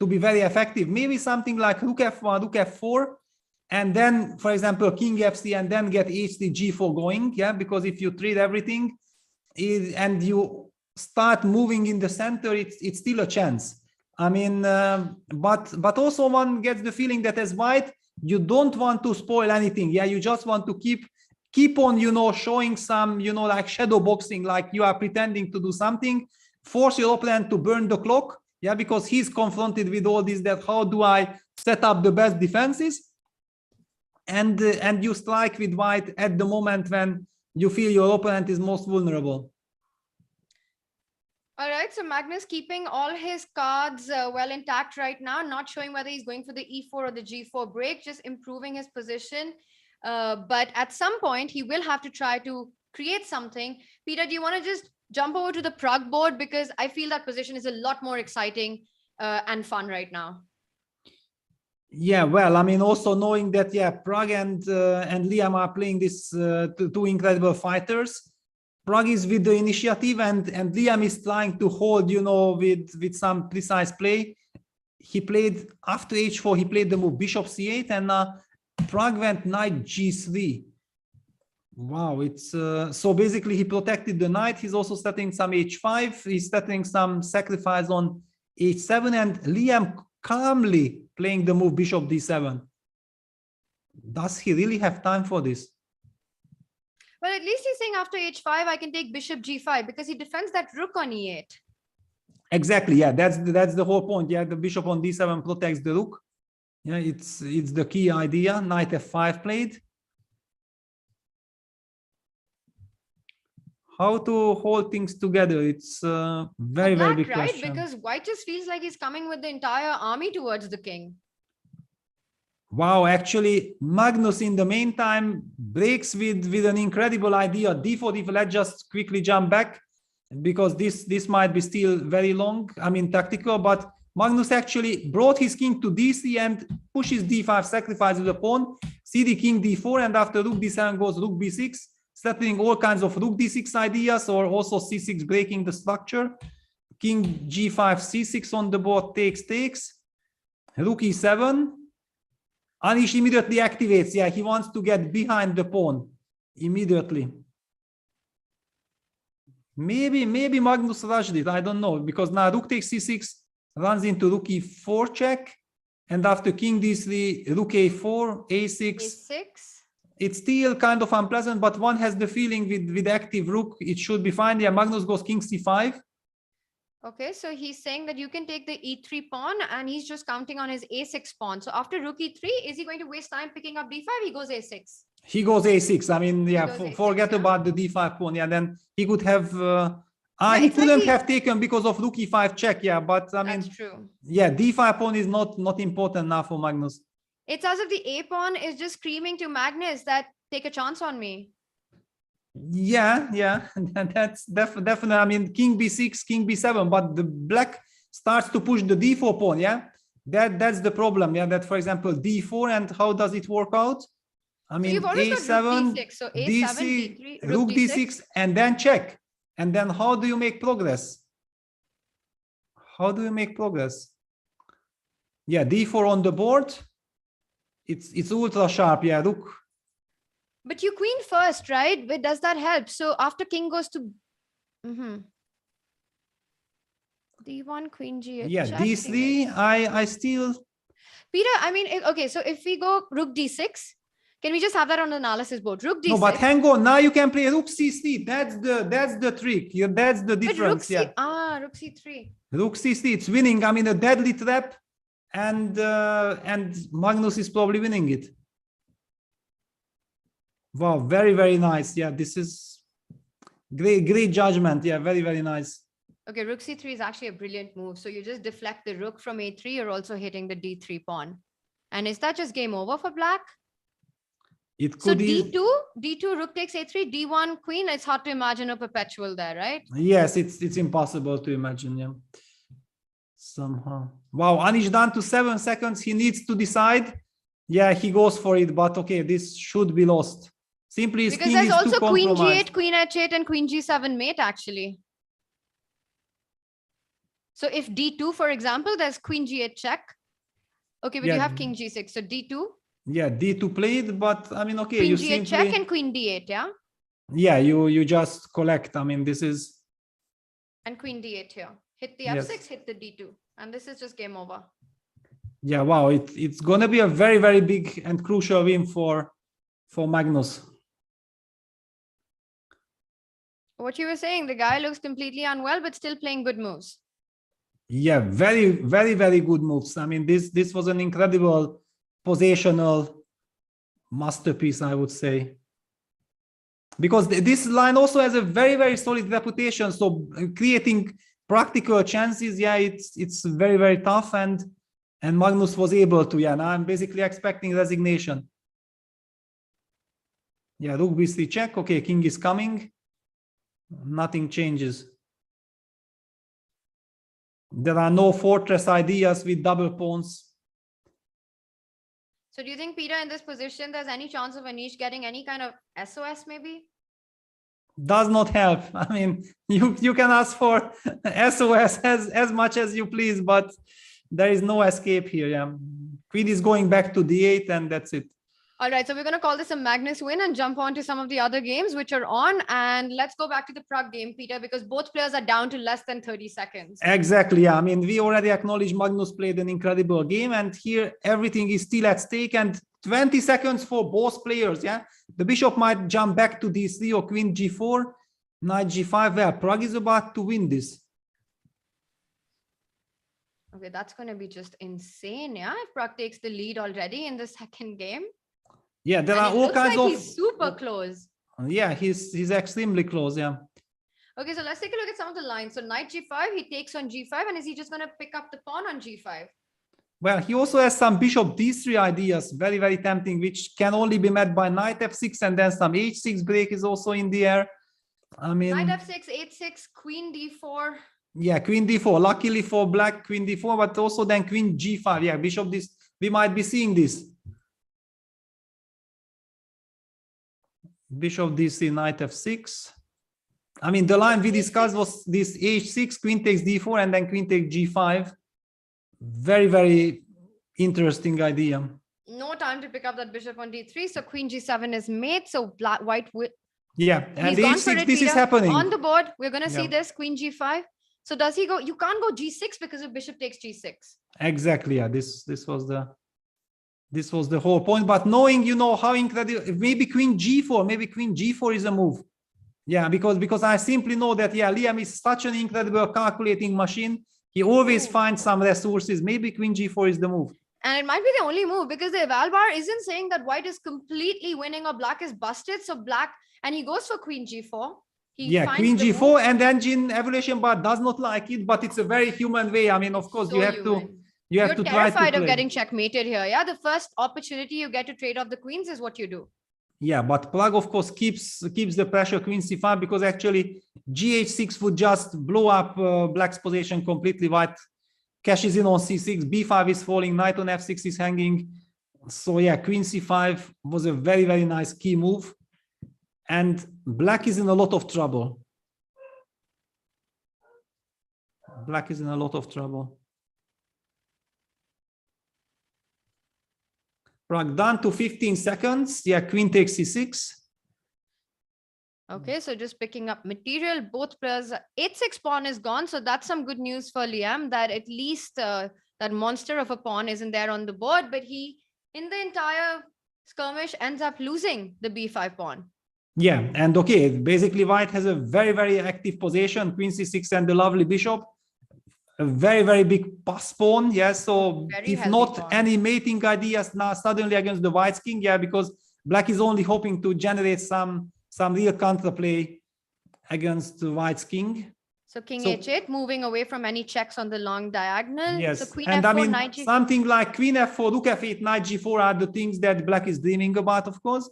be very effective. Maybe something like rook f1, rook f4, and then, for example, king f3, and then get h3, g4 going. Yeah, because if you trade everything and you start moving in the center, it's still a chance. But also one gets the feeling that as white, you don't want to spoil anything. Yeah, you just want to keep on, showing some, like shadow boxing, like you are pretending to do something, force your opponent to burn the clock. Yeah, because he's confronted with all this, that how do I set up the best defenses? And you strike with white at the moment when you feel your opponent is most vulnerable. All right, so Magnus keeping all his cards well intact right now, not showing whether he's going for the e4 or the g4 break, just improving his position. But at some point, he will have to try to create something. Peter, do you want to just jump over to the Pragg board? Because I feel that position is a lot more exciting and fun right now. Yeah, well, also knowing that, yeah, Pragg and Liam are playing this two incredible fighters. Pragg is with the initiative, and Liam is trying to hold, with some precise play. He played after h4, he played the move bishop c8, and Pragg went knight g3. Wow, it's so basically he protected the knight. He's also setting some h5. He's setting some sacrifice on h7, and Liam calmly playing the move bishop d7. Does he really have time for this? Well, at least he's saying after h5, I can take bishop g5 because he defends that rook on e8. Exactly. Yeah, that's the whole point. Yeah, the bishop on d7 protects the rook. Yeah, it's the key idea. Knight f5 played. How to hold things together? It's very big Right? question. Because white just feels like he's coming with the entire army towards the king. Wow, actually, Magnus in the meantime breaks with an incredible idea. d4, let's just quickly jump back because this might be still very long. I mean, tactical, but Magnus actually brought his king to d3 and pushes d5, sacrifices the pawn, cd king d4, and after rook d7 goes rook b6, settling all kinds of rook d6 ideas, or also c6 breaking the structure. King g5, c6 on the board, takes, rook e7. Anish immediately activates. Yeah, he wants to get behind the pawn immediately. Maybe Magnus rushed it. I don't know, because now rook takes c6 runs into rook e4 check, and after king d3, rook a4, a6. a6. It's still kind of unpleasant, but one has the feeling with active rook, it should be fine. Yeah, Magnus goes king c5. Okay, so he's saying that you can take the e3 pawn and he's just counting on his a6 pawn. So after rook e3, is he going to waste time picking up d5? He goes a6. He goes a6. I mean, yeah, A6, forget yeah. about the d5 pawn. Yeah, then he could have... Yeah, he it's like couldn't have taken because of rook e5 check. Yeah, but I mean... That's true. Yeah, d5 pawn is not important now for Magnus. It's as if the a pawn is just screaming to Magnus that take a chance on me. Yeah, that's definitely. I mean, king b6, king b7, but the black starts to push the d4 pawn. Yeah, that's the problem. Yeah, that for example d4, and how does it work out? I mean, So you've always got rook a7, d6, so a7, d3, d3, rook d6, and then check. And then how do you make progress? How do you make progress? Yeah, d4 on the board. It's ultra sharp. Yeah, rook. But you queen first, right? But does that help? So after king goes to d1, queen g8. Yeah, check, d3. king I still. Peter, I mean, okay, so if we go rook d6, can we just have that on the analysis board? Rook d6. No, but hang on. Now you can play rook c3. That's the trick. That's the But difference. rook Yeah. c3. Rook c3. It's winning. I mean, a deadly trap, and Magnus is probably winning it. Wow, very nice. Yeah, this is great judgment. Yeah, very nice. Okay, rook c3 is actually a brilliant move. So you just deflect the rook from a3. You're also hitting the d3 pawn. And is that just game over for black? It So could d2, rook takes a3, d1, queen. It's hard to imagine a perpetual there, right? Yes, it's impossible to imagine. Yeah, somehow. Wow, Anish down to 7 seconds. He needs to decide. Yeah, he goes for it, but okay, this should be lost. Simply, his Because king there's is also too queen compromised. g8, queen h8, and queen g7 mate, actually. So if d2, for example, there's queen g8 check. Okay, but you have king g6. So d2, Yeah, d2 played, but I mean, okay, queen you g8 simply... check and queen d8, yeah? Yeah, you just collect. I mean, this is... And queen d8 here. Hit the Yes. f6, hit the d2. And this is just game over. Yeah, wow, it's gonna be a very big and crucial win for Magnus. What you were saying, the guy looks completely unwell, but still playing good moves. Yeah, very good moves. I mean, this was an incredible positional masterpiece, I would say. Because this line also has a very solid reputation. So creating practical chances, yeah, it's very tough, and Magnus was able to. Yeah, now I'm basically expecting resignation. Yeah, rook b3 check. Okay, king is coming. Nothing changes. There are no fortress ideas with double pawns. So do you think, Peter, in this position, there's any chance of Anish getting any kind of SOS maybe? Does not help. I mean, you can ask for SOS as much as you please, but there is no escape here. Yeah. Queen is going back to d8, and that's it. All right, so we're going to call this a Magnus win and jump on to some of the other games which are on. And let's go back to the Prag game, Peter, because both players are down to less than 30 seconds. Exactly. Yeah. I mean, we already acknowledged Magnus played an incredible game, and here everything is still at stake. And 20 seconds for both players. Yeah, the bishop might jump back to d3 or queen g4, knight g5. Where Pragg is about to win this. Okay, that's going to be just insane. Yeah, if Pragg takes the lead already in the second game. Yeah, there And are it all looks kinds like of. he's super close. Yeah, he's extremely close. Yeah. Okay, so let's take a look at some of the lines. So knight g5, he takes on g5, and is he just going to pick up the pawn on g5? Well, he also has some bishop d3 ideas, very, very tempting, which can only be met by knight f6, and then some h6 break is also in the air. I mean, Knight f6, h6, queen d4. yeah, queen d4. Luckily for black, queen d4, but also then queen g5. Yeah, bishop this. We might be seeing this. Bishop d3, knight f6. I mean, the line we discussed was this h6, queen takes d4, and then queen takes g5. Very, very interesting idea. No time to pick up that bishop on d3. So queen g7 is made. So white will. Yeah, and He's gone for h6, it, this is Peter. happening. On the board, we're going to see Yeah. this, queen g5. So does he go? You can't go g6 because if bishop takes g6. Exactly. Yeah, this was the whole point. But knowing, you know, how incredible, maybe queen g4, maybe queen g4 is a move. Yeah, because I simply know that, yeah, Liam is such an incredible calculating machine. He always finds some resources. Maybe queen g4 is the move. And it might be the only move because the eval bar isn't saying that white is completely winning or black is busted. So black, and he goes for queen g4. He Yeah, finds queen the g4, move. and the engine evaluation bar does not like it, but it's a very human way. I mean, of course, So you have to win. you have You're to try to terrified of play. getting checkmated here. Yeah, the first opportunity you get to trade off the queens is what you do. Yeah, but Pragg, of course, keeps the pressure, queen c5, because actually gh6 would just blow up black's position completely. White cashes in on c6, b5 is falling, knight on f6 is hanging. So yeah, queen c5 was a very, very nice key move. And black is in a lot of trouble. Black is in a lot of trouble. Pragg down to 15 seconds. Yeah, queen takes c6. Okay, so just picking up material, both players, h6 pawn is gone. So that's some good news for Liam that at least that monster of a pawn isn't there on the board, but he, in the entire skirmish, ends up losing the b5 pawn. Yeah, and okay, basically white has a very, very active position, queen c6 and the lovely bishop. A very, very big pass pawn. Yeah, so Very if healthy not pawn. any mating ideas now suddenly against the white's king, yeah, because black is only hoping to generate some real counterplay against the white's king. So king So- h8, moving away from any checks on the long diagonal. Yes, So queen and f4, I mean, knight g4. something like queen f4, rook f8, knight g4 are the things that black is dreaming about, of course.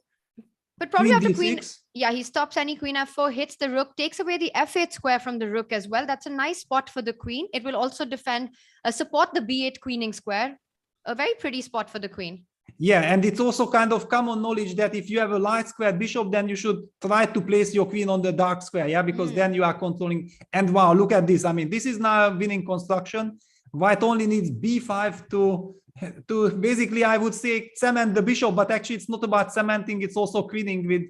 But probably queen after queen, d6. yeah, he stops any queen f4, hits the rook, takes away the f8 square from the rook as well. That's a nice spot for the queen. It will also defend, support the b8 queening square. A very pretty spot for the queen. Yeah, and it's also kind of common knowledge that if you have a light square bishop, then you should try to place your queen on the dark square, yeah, because then you are controlling. And wow, look at this. I mean, this is now a winning construction. White only needs b5 to basically, I would say, cement the bishop, but actually it's not about cementing, it's also queening with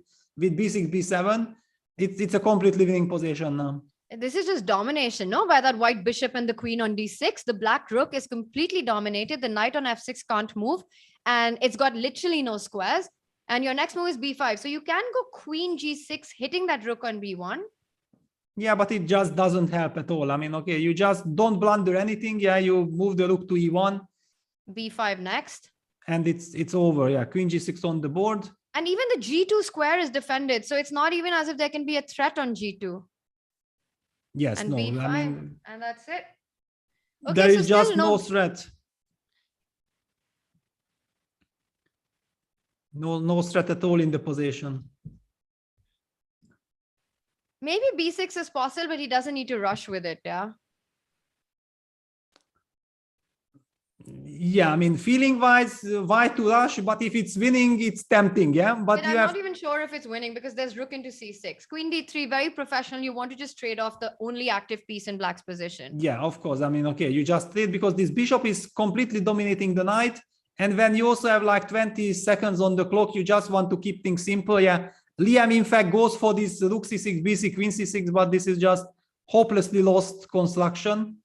b6, b7. It's a completely winning position now. This is just domination, no? By that white bishop and the queen on d6, the black rook is completely dominated. The knight on f6 can't move, and it's got literally no squares. And your next move is b5. So you can go queen g6, hitting that rook on b1. Yeah, but it just doesn't help at all. I mean, okay, you just don't blunder anything. Yeah, you move the rook to e1. b5 next. And it's over. Yeah, queen g6 on the board. And even the g2 square is defended. So it's not even as if there can be a threat on g2. Yes, And no, b5. I mean, And that's it. there so is just still no threat. No threat at all in the position. Maybe b6 is possible, but he doesn't need to rush with it, yeah? Yeah, I mean, feeling-wise, why to rush? But if it's winning, it's tempting, yeah? But But you I'm have... not even sure if it's winning because there's rook into c6. Queen d3, very professional. You want to just trade off the only active piece in black's position. Yeah, of course. I mean, okay, you just trade because this bishop is completely dominating the knight. And when you also have like 20 seconds on the clock, you just want to keep things simple, yeah? Liam, in fact, goes for this rook c6, bc, queen c6, but this is just hopelessly lost construction.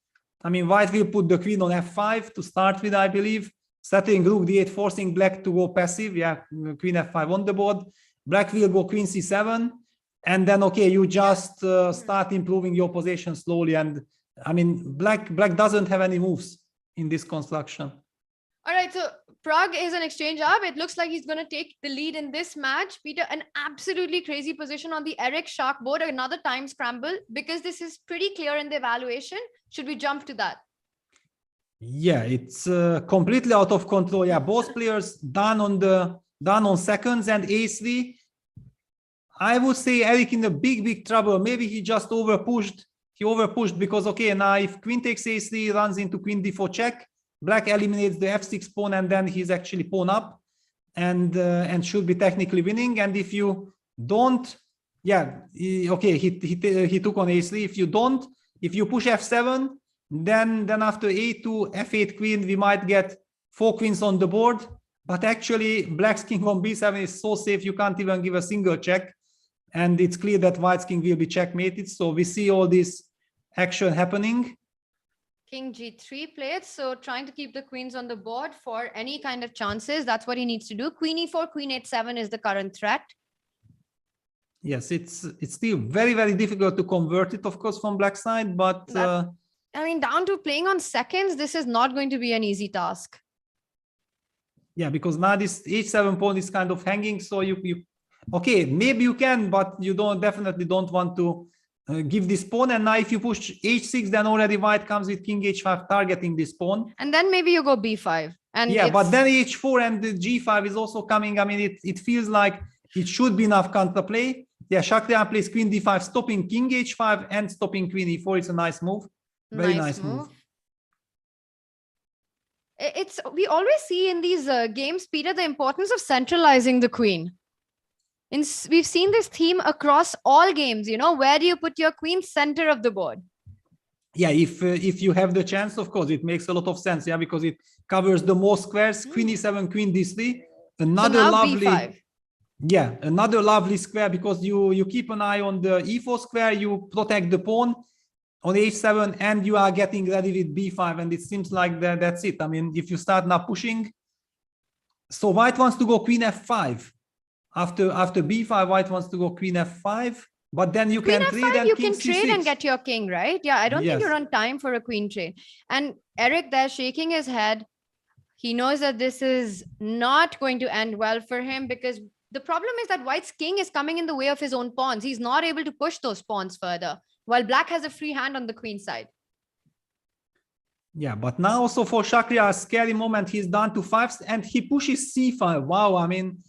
I mean, white will put the queen on f5 to start with, I believe. settling rook d8, forcing black to go passive. Yeah, queen f5 on the board. Black will go queen c7, and then okay, you just start improving your position slowly. And I mean, black doesn't have any moves in this construction. All right, so Pragg is an exchange up. It looks like he's going to take the lead in this match. Peter, an absolutely crazy position on the Eric Shah board, another time scramble, because this is pretty clear in the evaluation. Should we jump to that? Yeah, it's completely out of control. Yeah, both players done on seconds, and a3. I would say Eric in a big trouble. Maybe he just overpushed. He overpushed because okay, now if queen takes a3, runs into queen d4 check. Black eliminates the f6 pawn, and then he's actually pawn up, and should be technically winning. And if you don't, yeah, okay, he took on a3. If you push f7, then after a2, f8 queen, we might get 4 queens on the board. But actually, black's king on b7 is so safe, you can't even give a single check, and it's clear that white's king will be checkmated. So we see all this action happening. King g3 played, so trying to keep the queens on the board for any kind of chances. That's what he needs to do. Queen e4, queen h7 is the current threat. Yes, it's still very difficult to convert it, of course, from black side, but I mean, down to playing on seconds, this is not going to be an easy task. Yeah, because now this h7 pawn is kind of hanging, so you okay, maybe you can, but you definitely don't want to give this pawn. And now if you push h6, then already white comes with king h5 targeting this pawn, and then maybe you go b5, and yeah, but then h4 and the g5 is also coming. I mean, it feels like it should be enough counterplay. Yeah, Shakhriyar plays queen d5, stopping king h5 and stopping queen e4. It's a nice move. Very nice move. We always see in these games, Peter, the importance of centralizing the queen. We've seen this theme across all games. You know, where do you put your queen? Center of the board. Yeah, if you have the chance, of course, it makes a lot of sense. Yeah, because it covers the most squares. Queen e7, queen d3. Another lovely b5. Yeah, another lovely square, because you keep an eye on the e4 square, you protect the pawn on h7, and you are getting ready with b5, and it seems like that's it. I mean, if you start now pushing, so white wants to go queen f5. After b5, white wants to go queen f5, but then you queen can f5, trade and you king can trade c6. and get your king, right? Yeah, I don't think you're on time for a queen trade. And Eric there shaking his head. He knows that this is not going to end well for him, because the problem is that white's king is coming in the way of his own pawns. He's not able to push those pawns further, while black has a free hand on the queen side. Yeah, but now also for Shakhriyar, a scary moment. He's down to 5 and he pushes c5. Wow, I mean,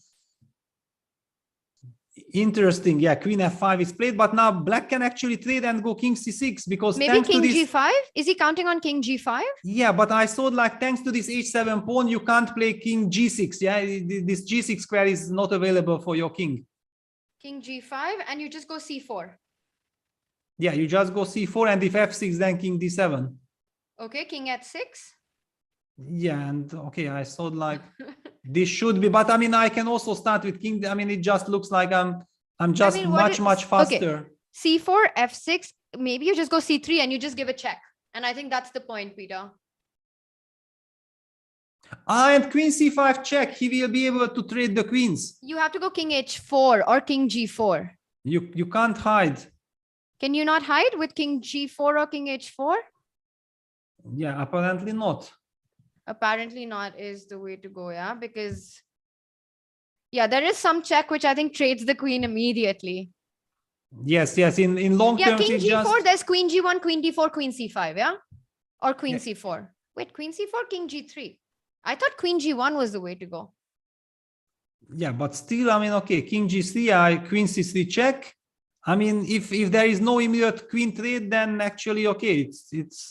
interesting. Yeah, queen f5 is played, but now black can actually trade and go king c6, because maybe king g5. Is he counting on king g5? Yeah, but I saw like thanks to this h7 pawn, you can't play king g6. Yeah, this g6 square is not available for your king. King g5, and you just go c4. Yeah, you just go c4, and if f6, then king d7. Okay, king h6. Yeah, and okay, I thought like this should be, but I mean, I can also start with king. I mean, it just looks like I'm just much faster. Okay. C4, f6, maybe you just go c3 and you just give a check. And I think that's the point, Peter. And queen c5 check, he will be able to trade the queens. You have to go king h4 or king g4. You can't hide. Can you not hide with king g4 or king h4? Yeah, apparently not. Apparently not is the way to go, yeah, because yeah, there is some check which I think trades the queen immediately. Yes, in long terms, king g4, there's queen g1, queen d4, queen c5, yeah, or queen c4. Wait, queen c4, king g3. I thought queen g1 was the way to go. Yeah, but still, I mean, okay, king g3, queen c3 check. I mean, if there is no immediate queen trade, then actually, okay, it's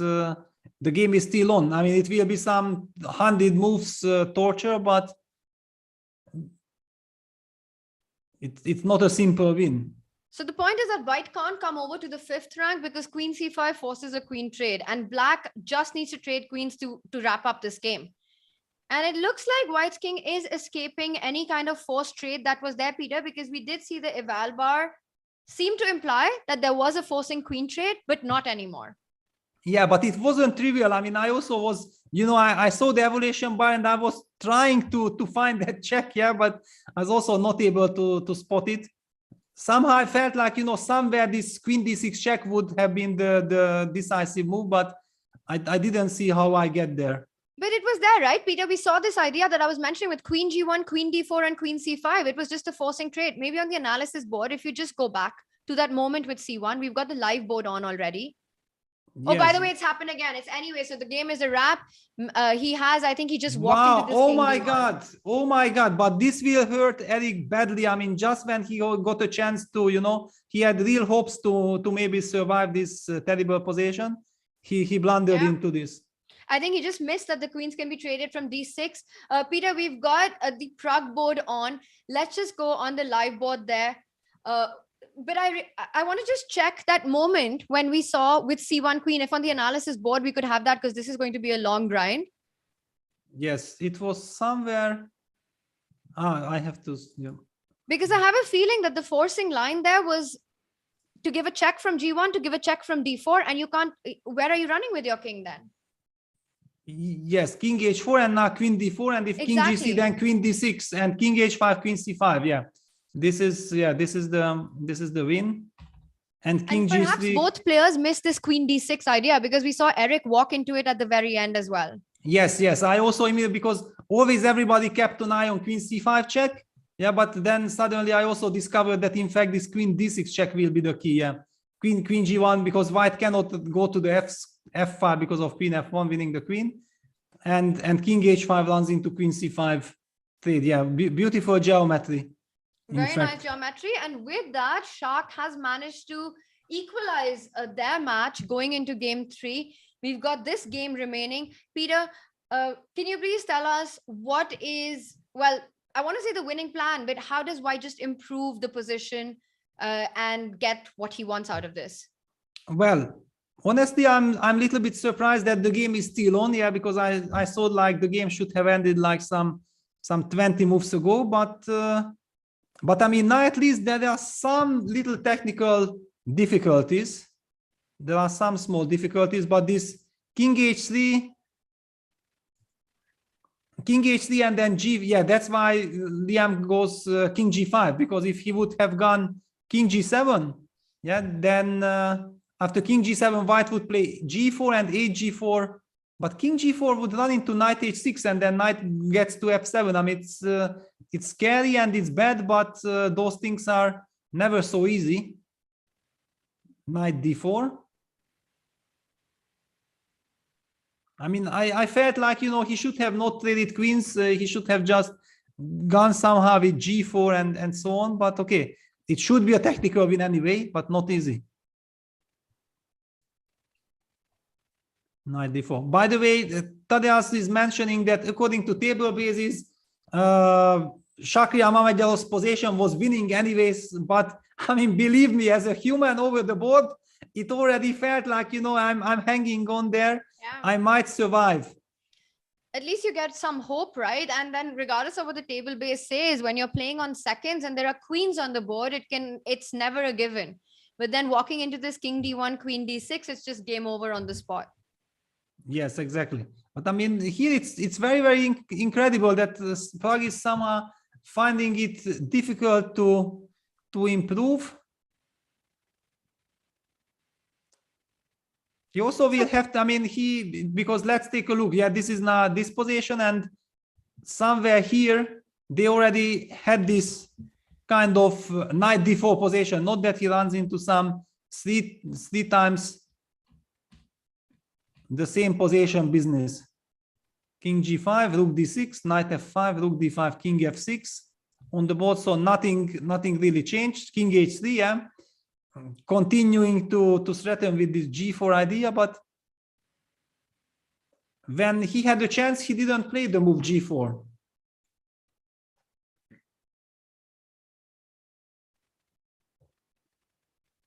the game is still on. I mean, it will be some 100 moves torture, but it's not a simple win. So the point is that white can't come over to the 5th rank because queen c5 forces a queen trade, and black just needs to trade queens to wrap up this game. And it looks like white's king is escaping any kind of forced trade that was there, Peter, because we did see the eval bar seem to imply that there was a forcing queen trade, but not anymore. Yeah, but it wasn't trivial. I mean, I also was I saw the evaluation bar and I was trying to find that check, yeah, but I was also not able to spot it. Somehow I felt like, somewhere this queen d6 check would have been the decisive move, but I didn't see how I get there. But it was there, right, Peter? We saw this idea that I was mentioning with queen g1, queen d4, and queen c5. It was just a forcing trade. Maybe on the analysis board, if you just go back to that moment with c1, we've got the live board on already. Oh, by the way, it's happened again. It's anyway. So the game is a wrap. I think he just walked into this. Oh my God. Oh my God. But this will hurt Eric badly. I mean, just when he got a chance to, he had real hopes to maybe survive this terrible position. He blundered into this. I think he just missed that the queens can be traded from d6. Peter, we've got the Prag board on. Let's just go on the live board there. But I want to just check that moment when we saw with c1 queen, if on the analysis board we could have that, because this is going to be a long grind. Yes, it was somewhere. I have to. Yeah. Because I have a feeling that the forcing line there was to give a check from g1, to give a check from d4, and you can't. Where are you running with your king then? Yes, king h4 and now queen d4, and if king gc, then queen d6 and king h5, queen c5. Yeah. This is the win, and king perhaps g3. Both players missed this queen d6 idea because we saw Eric walk into it at the very end as well. Yes. I also immediately, because always everybody kept an eye on queen c5 check. Yeah, but then suddenly I also discovered that in fact this queen d6 check will be the key. Yeah, queen g1, because white cannot go to the f5 because of queen f1 winning the queen, and king h5 runs into queen c5 trade. Yeah, beautiful geometry. Very nice geometry. And with that, Shah has managed to equalize their match going into game 3. We've got this game remaining. Peter, can you please tell us what is, well, I want to say the winning plan, but how does white just improve the position and get what he wants out of this? Well, honestly, I'm a little bit surprised that the game is still on, yeah, because I thought like the game should have ended like some 20 moves ago, but I mean, now at least there are some little technical difficulties. There are some small difficulties, but this king h3 and then g, yeah, that's why Liam goes king g5, because if he would have gone king g7, yeah, then after king g7, white would play g4 and hg4, but king g4 would run into knight h6, and then knight gets to f7. I mean, it's scary and it's bad, but those things are never so easy. Knight d4. I mean, I felt like, he should have not traded queens. He should have just gone somehow with g4 and so on. But okay, it should be a technical win anyway, but not easy. Knight d4. By the way, Tania is mentioning that according to table bases, Shakhriyar Mamedyarov's position was winning anyways, but I mean, believe me, as a human over the board, it already felt like, I'm hanging on there. Yeah. I might survive. At least you get some hope, right? And then regardless of what the table base says, when you're playing on seconds and there are queens on the board, it's never a given. But then walking into this king d1, queen d6, it's just game over on the spot. Yes, exactly. But I mean, here it's very, very incredible that Prag is somehow finding it difficult to improve. He also will have to, I mean, because let's take a look. Yeah, this is now this position, and somewhere here, they already had this kind of knight d4 position. Not that he runs into some three times the same position business. King g5, rook d6, knight f5, rook d5, king f6 on the board. So nothing really changed. King h3, yeah, continuing to threaten with this g4 idea, but when he had the chance, he didn't play the move g4.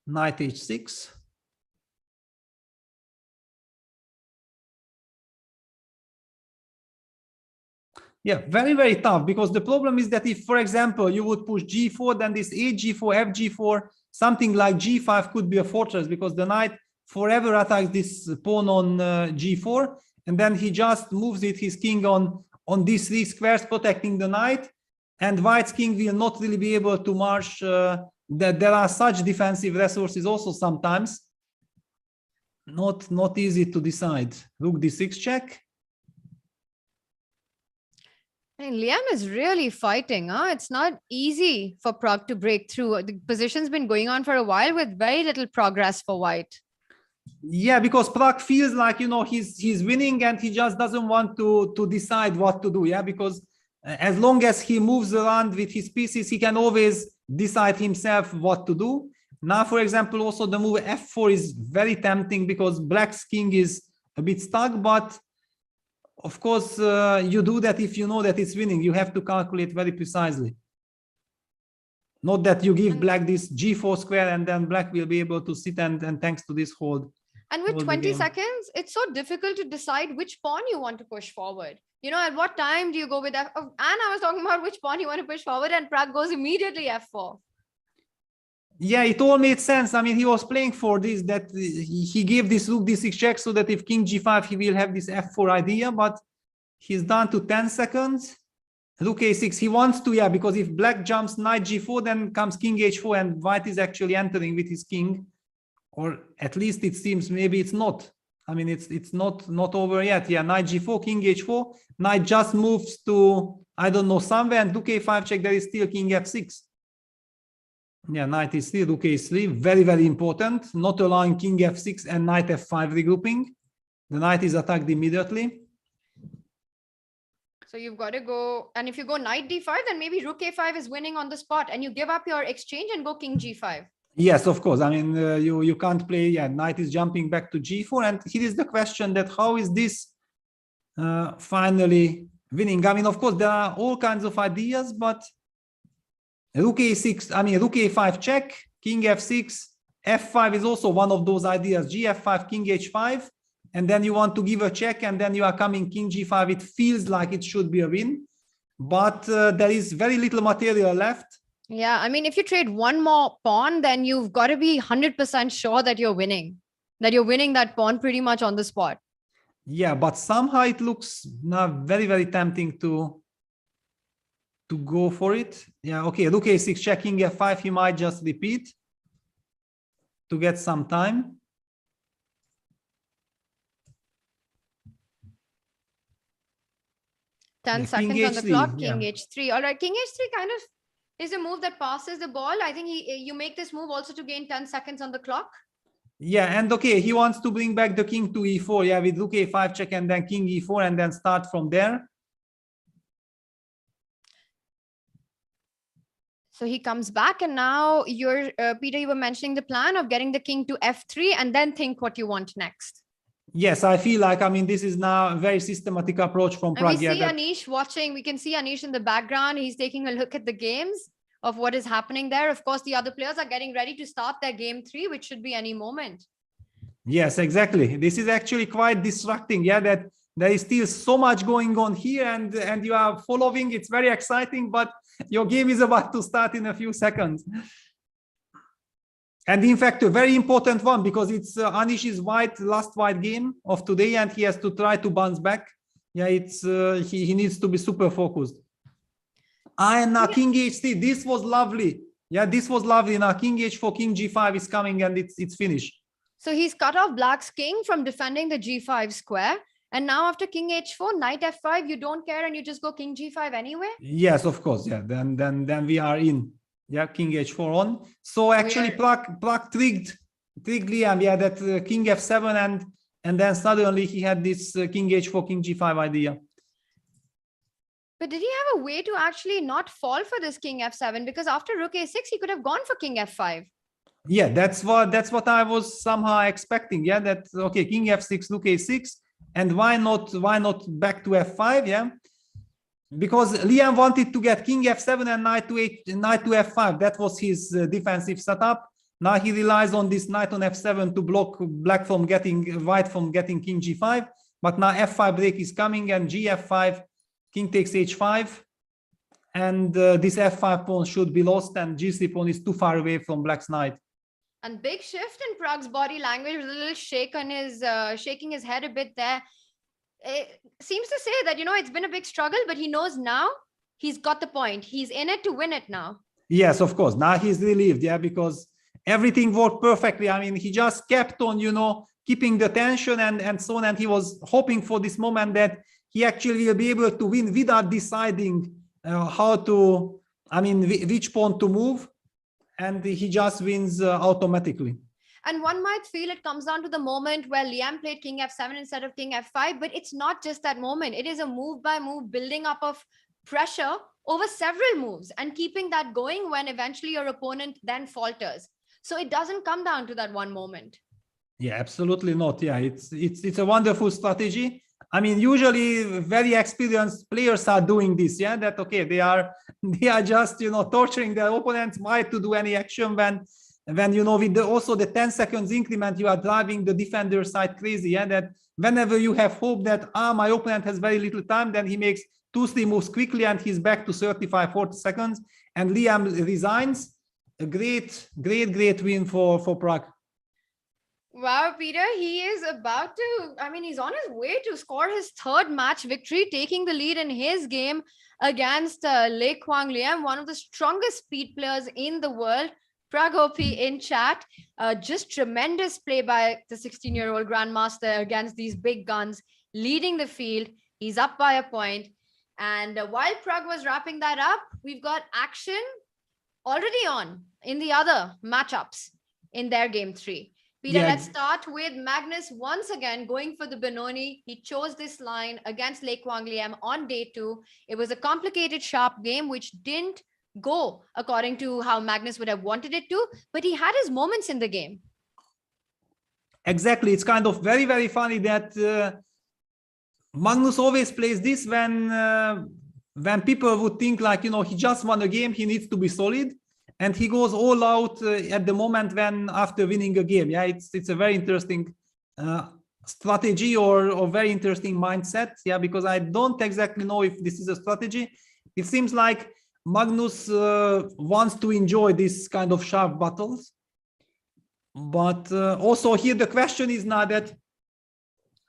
Knight h6. Yeah, very, very tough, because the problem is that if, for example, you would push g4, then this hg4, fg4, something like g5 could be a fortress, because the knight forever attacks this pawn on g4, and then he just moves it, his king on these 3 squares, protecting the knight, and white's king will not really be able to march. That there are such defensive resources also sometimes. Not easy to decide. Rook d6 check. And Liam is really fighting. It's not easy for Pragg to break through. The position's been going on for a while with very little progress for white. Yeah, because Pragg feels like, he's winning and he just doesn't want to decide what to do. Yeah, because as long as he moves around with his pieces, he can always decide himself what to do. Now, for example, also the move f4 is very tempting because black's king is a bit stuck, but of course, you do that if you know that it's winning. You have to calculate very precisely. Not that you give black this g4 square and then black will be able to sit and thanks to this hold. And with 20 seconds, it's so difficult to decide which pawn you want to push forward. At what time do you go with F? And I was talking about which pawn you want to push forward, and Pragg goes immediately F4. Yeah, it all made sense. I mean, he was playing for this, that he gave this rook d6 check so that if king g5, he will have this f4 idea, but he's down to 10 seconds. Rook a6, he wants to, yeah, because if black jumps knight g4, then comes king h4, and white is actually entering with his king, or at least it seems maybe it's not. I mean, it's not over yet. Yeah, knight g4, king h4, knight just moves to, I don't know, somewhere, and rook a5 check, there is still king f6. Yeah, knight e3, rook a3, very, very important, not allowing king f6 and knight f5 regrouping. The knight is attacked immediately. So you've got to go, and if you go knight d5, then maybe rook a5 is winning on the spot, and you give up your exchange and go king g5. Yes, of course. I mean, you can't play, yeah, knight is jumping back to g4, and here is the question that how is this finally winning? I mean, of course, there are all kinds of ideas, but rook a6, I mean, rook a5 check, king f6, f5 is also one of those ideas, gf5, king h5, and then you want to give a check, and then you are coming king g5. It feels like it should be a win, but there is very little material left. Yeah, I mean, if you trade one more pawn, then you've got to be 100% sure that you're winning that pawn pretty much on the spot. Yeah, but somehow it looks now very, very tempting to go for it. Yeah, okay, rook a6 checking f5, he might just repeat to get some time. Ten Yeah, seconds king on the h3, clock, king yeah. h3. All right, king h3 kind of is a move that passes the ball. I think you make this move also to gain 10 seconds on the clock. Yeah, and okay, he wants to bring back the king to e4, yeah, with rook a5 check and then king e4 and then start from there. So he comes back, and now you're, Peter, you were mentioning the plan of getting the king to f3 and then think what you want next. Yes, I feel like, I mean, this is now a very systematic approach from And we Pragg. see Yeah, Anish watching. We can see Anish in the background. He's taking a look at the games of what is happening there. Of course, the other players are getting ready to start their game 3, which should be any moment. yes, exactly. This is actually quite distracting. Yeah, that there is still so much going on here, and you are following. It's very exciting, but your game is about to start in a few seconds. And in fact, a very important one, because it's Anish's last white game of today, and he has to try to bounce back. Yeah, it's he needs to be super focused. And now king h3, this was lovely. Yeah, this was lovely. Now king h4, king g5 is coming, and it's finished. So he's cut off black's king from defending the g5 square. And now after king h4, knight f5, you don't care and you just go king g5 anyway? Yes, of course. Yeah, then we are in. Yeah, king h4 on. So actually, Pragg tricked Liam. Yeah, that king f7, and then suddenly he had this king h4, king g5 idea. But did he have a way to actually not fall for this king f7? Because after rook a6, he could have gone for king f5. Yeah, that's what I was somehow expecting. Yeah, that okay, king f6, rook a6, and why not back to f5? Yeah. Because Liam wanted to get king f7 and knight to f5. That was his defensive setup. Now he relies on this knight on f7 to block white from getting king g5. But now f5 break is coming, and gf5, king takes h5, and this f5 pawn should be lost, and g3 pawn is too far away from black's knight. And big shift in Pragg's body language, with a little shake on his shaking his head a bit there. it seems to say that, it's been a big struggle, but he knows now he's got the point. He's in it to win it now. Yes, of course. Now he's relieved, because everything worked perfectly. I mean, he just kept on, keeping the tension and so on. And he was hoping for this moment that he actually will be able to win without deciding which pawn to move. And he just wins automatically. And one might feel it comes down to the moment where Liam played King F7 instead of King F5, but it's not just that moment. It is a move by move building up of pressure over several moves and keeping that going when eventually your opponent then falters. So it doesn't come down to that one moment. Yeah, absolutely not. Yeah, it's a wonderful strategy. I mean, usually very experienced players are doing this. Yeah, that okay, they are just torturing their opponents, might to do any action when with also the 10 seconds increment, you are driving the defender side crazy. Yeah, that whenever you have hope that my opponent has very little time, then he makes 2-3 moves quickly and he's back to 35-40 seconds. And Liam resigns. A great win for Prague. Wow, Peter, he is about to, he's on his way to score his third match victory, taking the lead in his game against Leko Liam, one of the strongest speed players in the world. Pragg OP in chat. Just tremendous play by the 16-year-old Grandmaster against these big guns, leading the field. He's up by a point. And while Pragg was wrapping that up, we've got action already on in the other matchups in their game 3. Peter, let's start with Magnus once again going for the Benoni. He chose this line against Leko Liam on day 2. It was a complicated, sharp game, which didn't go according to how Magnus would have wanted it to, but he had his moments in the game. Exactly. It's kind of very, very funny that Magnus always plays this when people would think like, he just won a game, he needs to be solid. And he goes all out at the moment when after winning a game. Yeah, it's a very interesting strategy or very interesting mindset. Yeah, because I don't exactly know if this is a strategy. It seems like Magnus wants to enjoy this kind of sharp battles. But also here the question is now that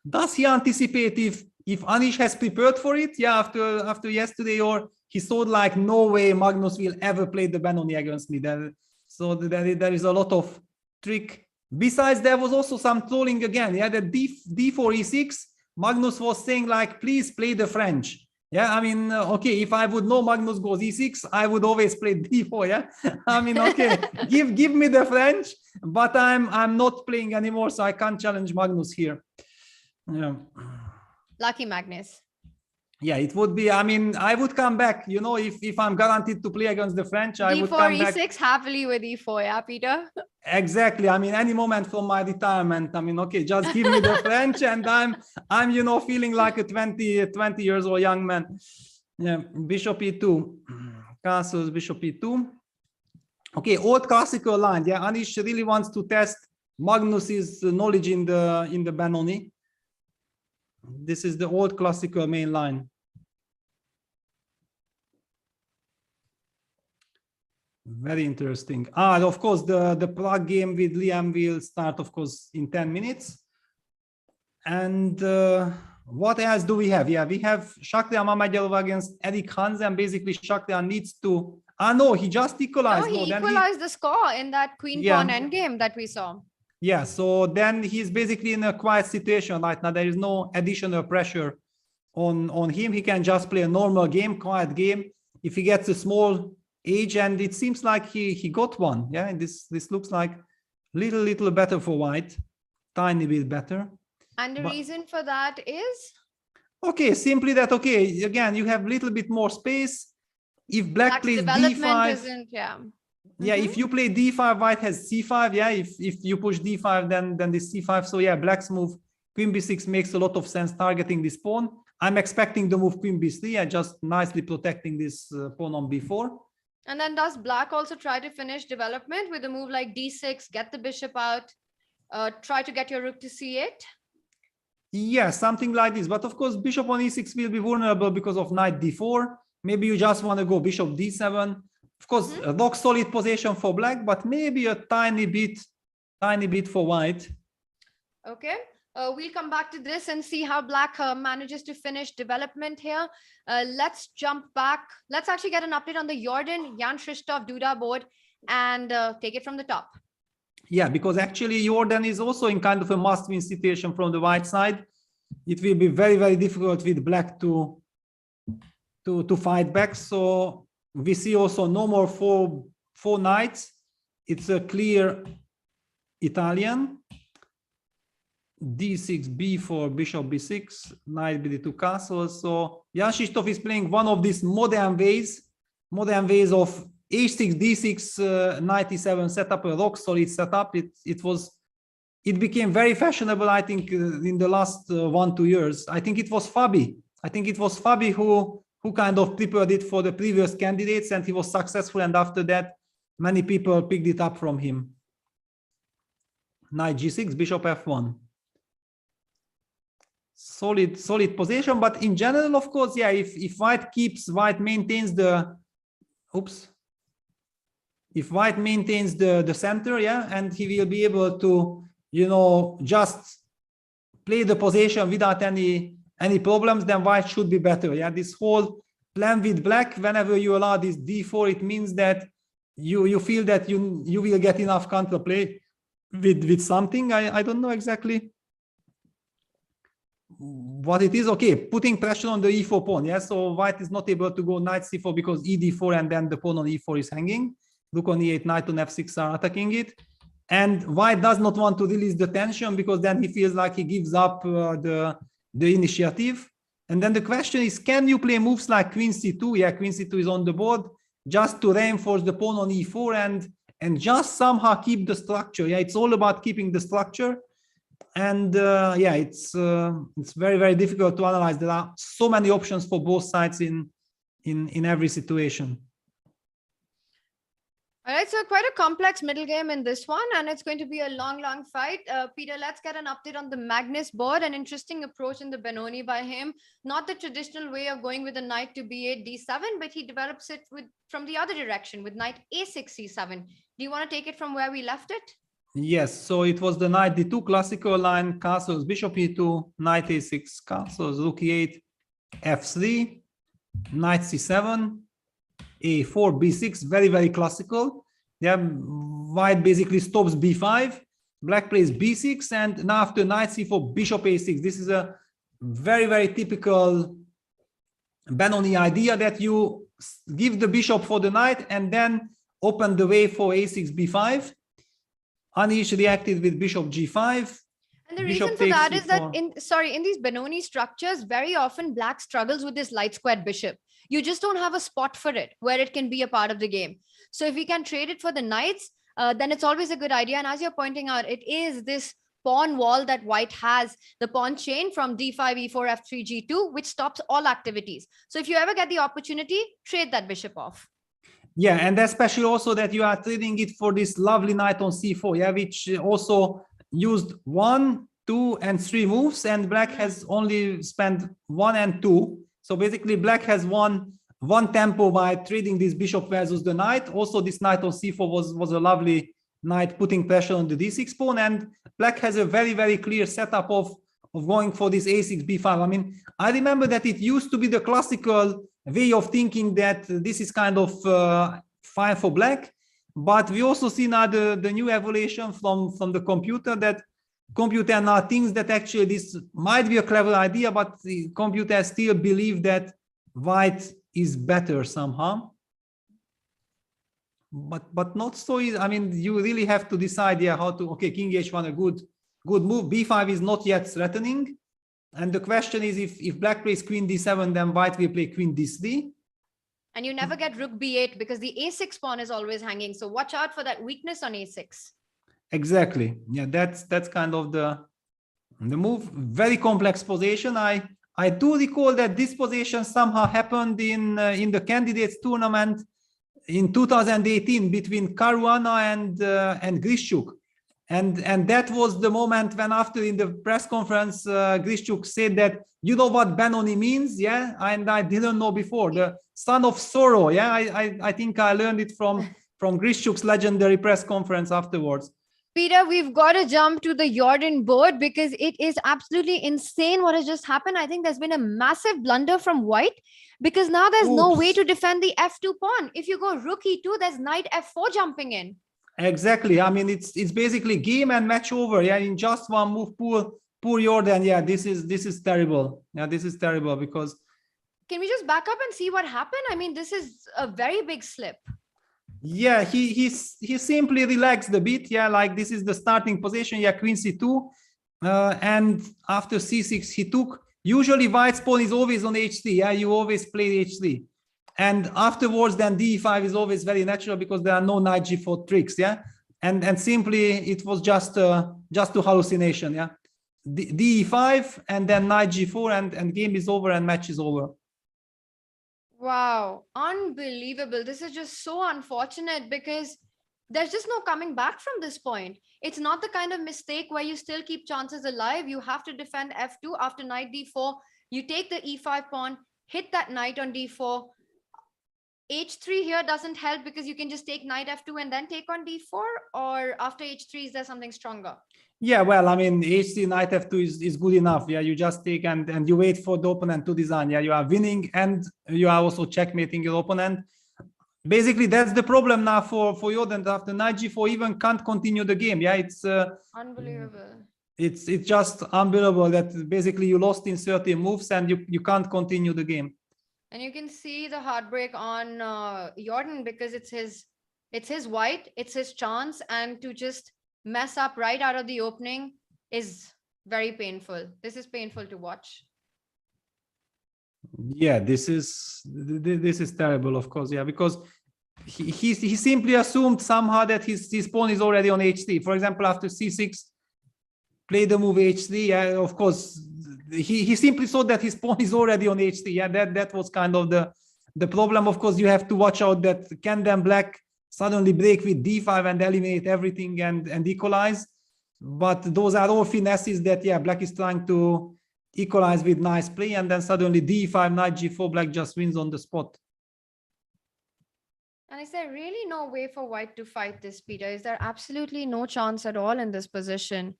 does he anticipate if Anish has prepared for it? Yeah, after yesterday, or he thought like, no way Magnus will ever play the Benoni against me. So there is a lot of trick. Besides, there was also some trolling again. Yeah, the D4 E6, Magnus was saying like, please play the French. Yeah, okay, if I would know Magnus goes E6, I would always play D4. Yeah, okay, give me the French, but I'm not playing anymore, so I can't challenge Magnus here. Yeah. Lucky Magnus. Yeah, it would be, I would come back, if I'm guaranteed to play against the French, I would come back. D4, E6, happily with E4, yeah, Peter? Exactly. Any moment from my retirement, okay, just give me the French and I'm feeling like a 20 years old young man. Yeah, Bishop E2, castles, Bishop E2. Okay, old classical line. Yeah, Anish really wants to test Magnus's knowledge in the Benoni. This is the old classical main line. Very interesting. Of course, the Prague game with Liam will start, of course, in 10 minutes. And what else do we have? Yeah, we have Shakhriyar Mamedyarov against Eric Hansen. Basically, Shakhriyar needs to... no, he just equalized. No, he equalized the score in that queen-pawn endgame that we saw. Yeah, so then he's basically in a quiet situation right now. There is no additional pressure on him. He can just play a normal game, quiet game. If he gets a small age, and it seems like he got one. Yeah, and this looks like little better for white, tiny bit better. And the reason for that is? Okay, simply that, okay, again, you have a little bit more space. If black plays D5, yeah, if you play D5, white has C5. Yeah, if you push D5, then this C5. So yeah, black's move Queen B6 makes a lot of sense targeting this pawn. I'm expecting the move Queen B3 and just nicely protecting this pawn on B4. And then does black also try to finish development with a move like D6, get the bishop out, try to get your rook to C8? Yeah, something like this. But of course, bishop on E6 will be vulnerable because of knight D4. Maybe you just want to go bishop D7. Of course, a rock solid position for black, but maybe a tiny bit for white. Okay. We'll come back to this and see how Black manages to finish development here. Let's jump back. Let's actually get an update on the Jordan Jan-Krzysztof Duda board and take it from the top. Yeah, because actually Jordan is also in kind of a must-win situation from the white side. It will be very, very difficult with Black to fight back. So we see also no more four knights. It's a clear Italian. D6, B4, bishop B6, knight BD2 castles. So Jan-Krzysztof is playing one of these modern ways of H6, D6, knight E7 setup, a rock solid setup. It became very fashionable, I think, in the last 1-2 years. I think it was Fabi who kind of prepared it for the previous candidates, and he was successful. And after that, many people picked it up from him. Knight G6, bishop F1. Solid position, but in general, of course, yeah, if white maintains the center, yeah, and he will be able to, you know, just play the position without any problems, then white should be better. Yeah, this whole plan with Black, whenever you allow this D4, it means that you feel that you will get enough counterplay with something. I don't know exactly what it is. Okay, putting pressure on the E4 pawn. Yeah, so white is not able to go knight C4 because ED4 and then the pawn on E4 is hanging. Look on E8, knight on F6 are attacking it. And white does not want to release the tension because then he feels like he gives up the initiative. And then the question is, can you play moves like Queen C2? Yeah, Queen C2 is on the board just to reinforce the pawn on E4 and just somehow keep the structure. Yeah, it's all about keeping the structure. And yeah, it's very, very difficult to analyze. There are so many options for both sides in every situation. All right, so quite a complex middle game in this one, and it's going to be a long fight. Peter, let's get an update on the Magnus board. An interesting approach in the Benoni by him. Not the traditional way of going with a knight to B8, D7, but he develops it from the other direction with knight A6, C7. Do you want to take it from where we left it? Yes, so it was the knight D2 classical line, castles, bishop E2, knight A6, castles, rook E8, F3, knight C7, A4, B6, very, very classical. Yeah, white basically stops B5, Black plays B6, and now after knight C4, bishop A6. This is a very, very typical Benoni idea that you give the bishop for the knight and then open the way for A6, B5. Anish reacted with bishop G5. And the reason for that is that in these Benoni structures, very often Black struggles with this light squared bishop. You just don't have a spot for it where it can be a part of the game. So if we can trade it for the knights, then it's always a good idea. And as you're pointing out, it is this pawn wall that white has, the pawn chain from D5, E4, F3, G2, which stops all activities. So if you ever get the opportunity, trade that bishop off. Yeah, and especially also that you are trading it for this lovely knight on C4, yeah, which also used 1, 2, and 3 moves, and Black has only spent 1 and 2. So basically, Black has won one tempo by trading this bishop versus the knight. Also, this knight on C4 was a lovely knight putting pressure on the D6 pawn, and Black has a very, very clear setup of going for this A6, B5. I mean, I remember that it used to be the classical way of thinking that this is kind of fine for Black, but we also see now the new evolution from the computer, that computer now thinks that actually this might be a clever idea, but the computer still believe that white is better somehow. But not so easy. I mean, you really have to decide, yeah, how to, okay, king h1, a good move. B5 is not yet threatening. And the question is, if Black plays queen d7, then white will play queen d3. And you never get rook b8 because the a6 pawn is always hanging. So watch out for that weakness on a6. Exactly. Yeah, that's kind of the move. Very complex position. I do recall that this position somehow happened in the candidates tournament in 2018 between Caruana and Grischuk. And that was the moment when, after in the press conference, Grischuk said that, you know what Benoni means, yeah? And I didn't know before, the son of sorrow, yeah? I think I learned it from Grischuk's legendary press conference afterwards. Peter, we've got to jump to the Jordan board because it is absolutely insane what has just happened. I think there's been a massive blunder from white because now there's no way Oops. to defend the f2 pawn. If you go rook e2, there's knight f4 jumping in. Exactly. I mean, it's basically game and match over. Yeah, in just one move, poor Jordan. Yeah, this is terrible. Yeah, this is terrible because. Can we just back up and see what happened? I mean, this is a very big slip. Yeah, he simply relaxed a bit. Yeah, like this is the starting position. Yeah, queen c2, and after c6 he took. Usually white's pawn is always on h3. Yeah, you always play h3, and afterwards then d5 is always very natural because there are no knight g4 tricks. Yeah, and simply it was just a hallucination. Yeah, d5 and then knight g4 and game is over and match is over. Wow, unbelievable. This is just so unfortunate because there's just no coming back from this point. It's not the kind of mistake where you still keep chances alive. You have to defend f2 after knight d4. You take the e5 pawn, hit that knight on d4. h3 here doesn't help because you can just take knight f2 and then take on d4, or after h3 is there something stronger? Yeah, well, I mean, h3 knight f2 is good enough. Yeah, you just take and you wait for the opponent to design. Yeah, you are winning and you are also checkmating your opponent. Basically, that's the problem now for Jordan. After knight g4, even can't continue the game. Yeah, it's unbelievable. It's just unbelievable that basically you lost in 30 moves and you can't continue the game. And you can see the heartbreak on Jordan because it's his white, it's his chance, and to just mess up right out of the opening is very painful. This is painful to watch. Yeah, this is terrible, of course. Yeah, because he simply assumed somehow that his pawn is already on h3. For example, after c6, play the move h3. Yeah, of course, he simply thought that his pawn is already on h3. Yeah, that was kind of the problem. Of course, you have to watch out that can then black suddenly break with d5 and eliminate everything and equalize. But those are all finesses that, yeah, black is trying to equalize with nice play, and then suddenly d5, knight g4, black just wins on the spot. And is there really no way for white to fight this, Peter? Is there absolutely no chance at all in this position?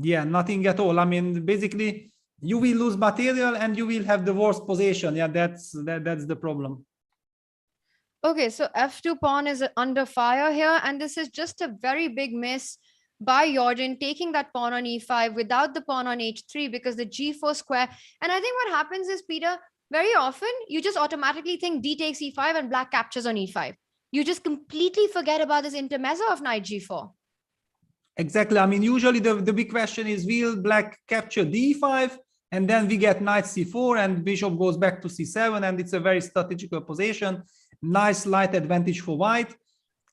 Yeah, nothing at all. I mean, basically, you will lose material and you will have the worst position. Yeah, that's the problem. Okay, so f2 pawn is under fire here, and this is just a very big miss by Jordan, taking that pawn on e5 without the pawn on h3 because the g4 square. And I think what happens is, Peter, very often you just automatically think d takes e5 and black captures on e5. You just completely forget about this intermezzo of knight g4. Exactly. I mean, usually the big question is, will black capture d5 and then we get knight c4 and bishop goes back to c7, and it's a very strategical position. Nice light advantage for white.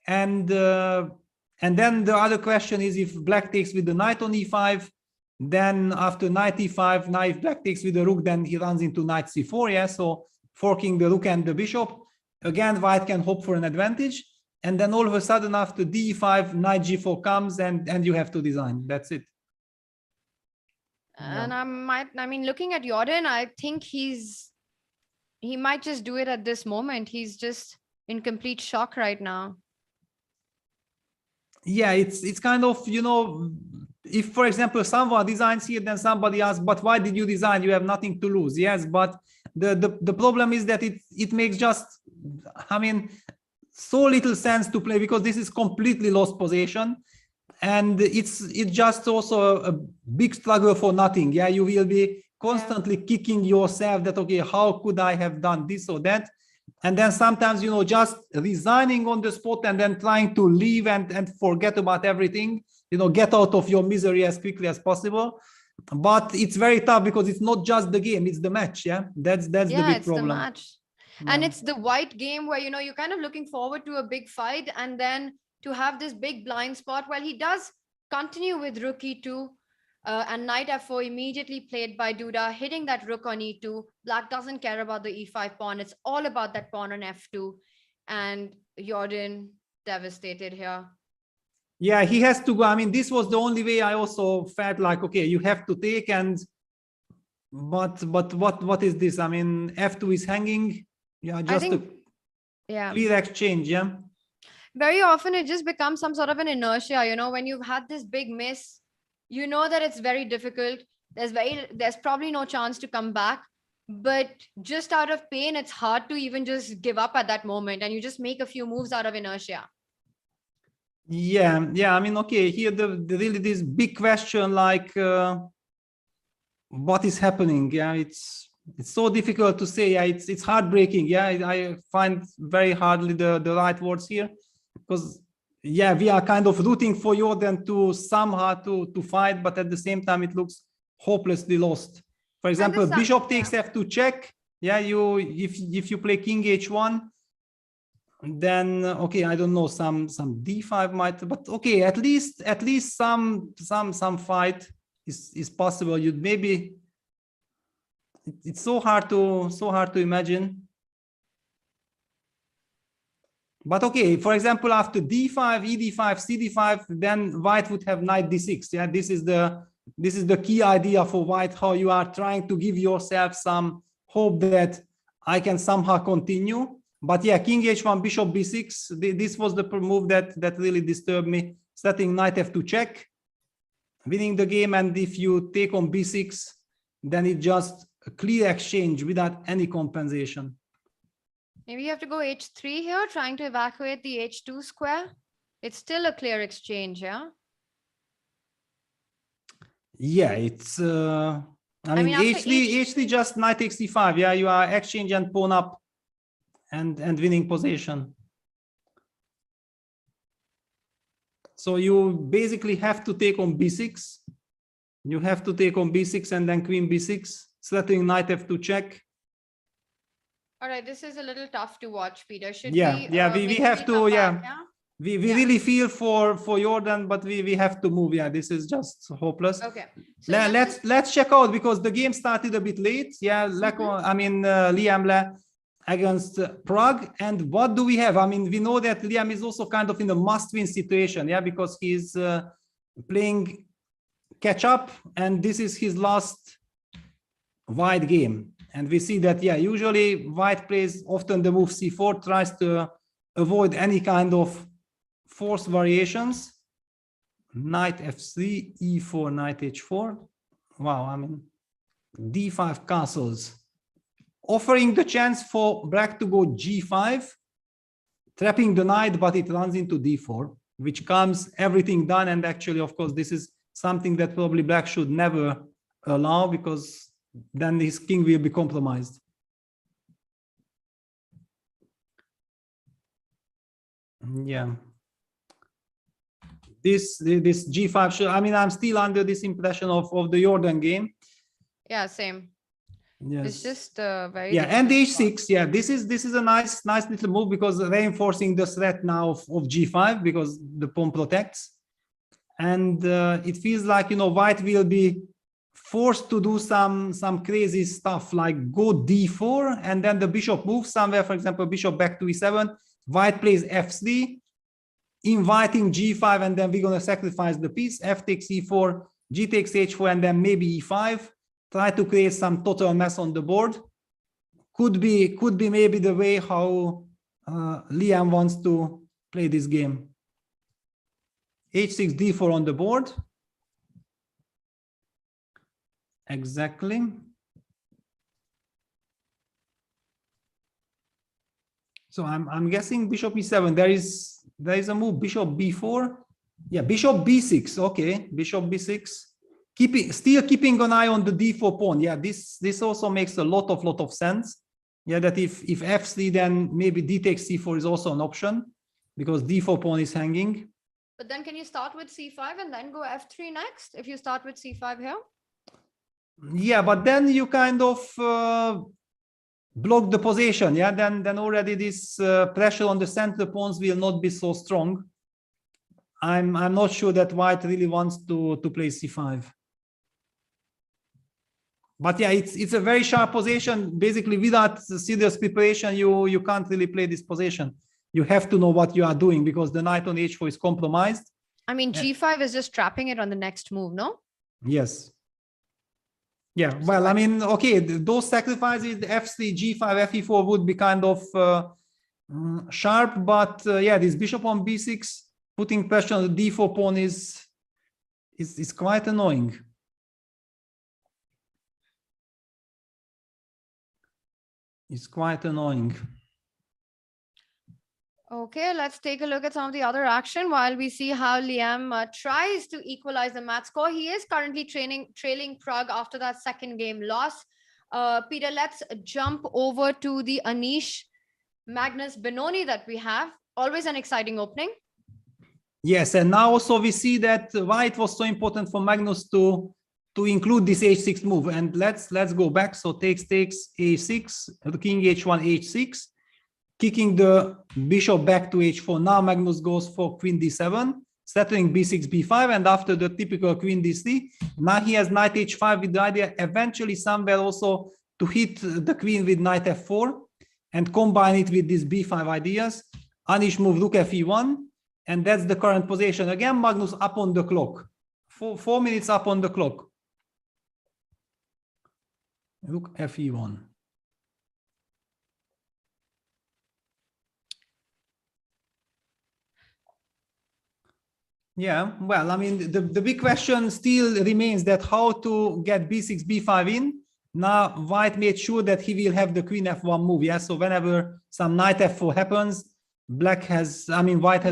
And then the other question is, if black takes with the knight on e5, then after knight e5, now if black takes with the rook, then he runs into knight c4. Yeah, so forking the rook and the bishop. Again, white can hope for an advantage. And then all of a sudden, after d5, knight g4 comes and you have to design. That's it. And I mean, looking at Jordan, I think he might just do it at this moment. He's just in complete shock right now. Yeah, it's kind of, you know, if, for example, someone designs here, then somebody asks, but why did you design? You have nothing to lose. Yes, but the problem is that it makes just, I mean, so little sense to play because this is completely lost position. And it's just also a big struggle for nothing. Yeah, you will be constantly kicking yourself that, okay, how could I have done this or that? And then sometimes, you know, just resigning on the spot and then trying to leave and forget about everything, you know, get out of your misery as quickly as possible. But it's very tough because it's not just the game, it's the match. Yeah, that's the big problem. The match. Yeah. And it's the white game where, you know, you're kind of looking forward to a big fight and then to have this big blind spot. Well, he does continue with rook e2 and knight f4 immediately played by Duda, hitting that rook on e2. Black doesn't care about the e5 pawn. It's all about that pawn on f2. And Jordan devastated here. Yeah, he has to go. I mean, this was the only way. I also felt like, okay, you have to take, and but what is this? I mean, f2 is hanging. Yeah, just a clear exchange. Yeah. Very often it just becomes some sort of an inertia, you know, when you've had this big miss, you know that it's very difficult. There's probably no chance to come back, but just out of pain, it's hard to even just give up at that moment, and you just make a few moves out of inertia. Yeah, I mean, okay, here the really this big question, like what is happening? Yeah, it's so difficult to say. Yeah, it's heartbreaking. Yeah, I find very hardly the right words here, because yeah, we are kind of rooting for Jordan to somehow to fight, but at the same time it looks hopelessly lost. For example, bishop takes f2 check. Yeah, if you play king h1, then okay, I don't know, some d5 might, but okay, at least some fight is possible. You'd maybe, it's so hard to imagine. But okay, for example, after d5, ed5, cd5, then white would have knight d6. Yeah, this is the key idea for white, how you are trying to give yourself some hope that I can somehow continue. But yeah, king h1, bishop b6, this was the move that really disturbed me. Setting knight f2 check, winning the game, and if you take on b6, then it's just a clear exchange without any compensation. Maybe you have to go h3 here, trying to evacuate the h2 square. It's still a clear exchange, yeah? Yeah, it's, I mean h3 just knight takes c5. Yeah, you are exchange and pawn up and winning position. So you basically have to take on b6. You have to take on b6 and then queen b6, threatening knight f2 check. All right, this is a little tough to watch, Peter. Should we have to, yeah. We really feel for Jordan, but we have to move. Yeah, this is just hopeless. Okay. So let's check out, because the game started a bit late. Yeah, Leko, I mean Liam against Prague. And what do we have? I mean, we know that Liam is also kind of in a must-win situation. Yeah, because he's playing catch up, and this is his last white game. And we see that, yeah, usually white plays often the move c4, tries to avoid any kind of forced variations. Knight f3, e4, knight h4. Wow, I mean, d5 castles. Offering the chance for black to go g5, trapping the knight, but it runs into d4, which comes everything done. And actually, of course, this is something that probably black should never allow, because then his king will be compromised. Yeah. This g5 should, I mean, I'm still under this impression of the Jordan game. Yeah, same. Yes. It's just very, yeah, and h6. Yeah, this is a nice little move, because reinforcing the threat now of g5, because the pawn protects. And it feels like, you know, white will be forced to do some crazy stuff, like go d4, and then the bishop moves somewhere. For example, bishop back to e7. White plays f3, inviting g5, and then we're going to sacrifice the piece. F takes e4, g takes h4, and then maybe e5. Try to create some total mess on the board. Could be maybe the way how Liam wants to play this game. h6, d4 on the board. Exactly. So I'm guessing bishop e7. There is a move, bishop b4. Yeah, bishop b6. Okay, bishop b6. Still keeping an eye on the d4 pawn. Yeah, this also makes a lot of sense. Yeah, that if f3, then maybe d takes c4 is also an option, because d4 pawn is hanging. But then can you start with c5 and then go f3 next if you start with c5 here? Yeah, but then you kind of block the position. Yeah, then already this pressure on the center pawns will not be so strong. I'm not sure that white really wants to play c5. But yeah, it's a very sharp position. Basically, without serious preparation, you can't really play this position. You have to know what you are doing, because the knight on h4 is compromised. I mean, g5 is just trapping it on the next move, no? Yes. Yeah, well, I mean, okay, those sacrifices, f3, g5, fe4 would be kind of Sharp, but yeah, this bishop on b6, putting pressure on the d4 pawn is quite annoying. It's quite annoying. Okay, let's take a look at some of the other action while we see how Liam tries to equalize the match score. He is currently trailing Prague after that second game loss. Peter, let's jump over to the Anish Magnus Benoni that we have. Always an exciting opening. Yes, and now also we see that why it was so important for Magnus to include this h6 move. And let's go back. So takes a6, king h1, h6, kicking the bishop back to h4. Now Magnus goes for queen d7, settling b6, b5, and after the typical queen d3, now he has knight h5 with the idea eventually somewhere also to hit the queen with knight f4 and combine it with these b5 ideas. Anish move rook fe1, and that's the current position. Again, Magnus up on the clock. 4 minutes up on the clock. Rook fe1. Yeah, well, I mean, the big question still remains that how to get b6, b5 in. Now, White made sure that he will have the queen f1 move. Yeah, so whenever some knight f4 happens, White has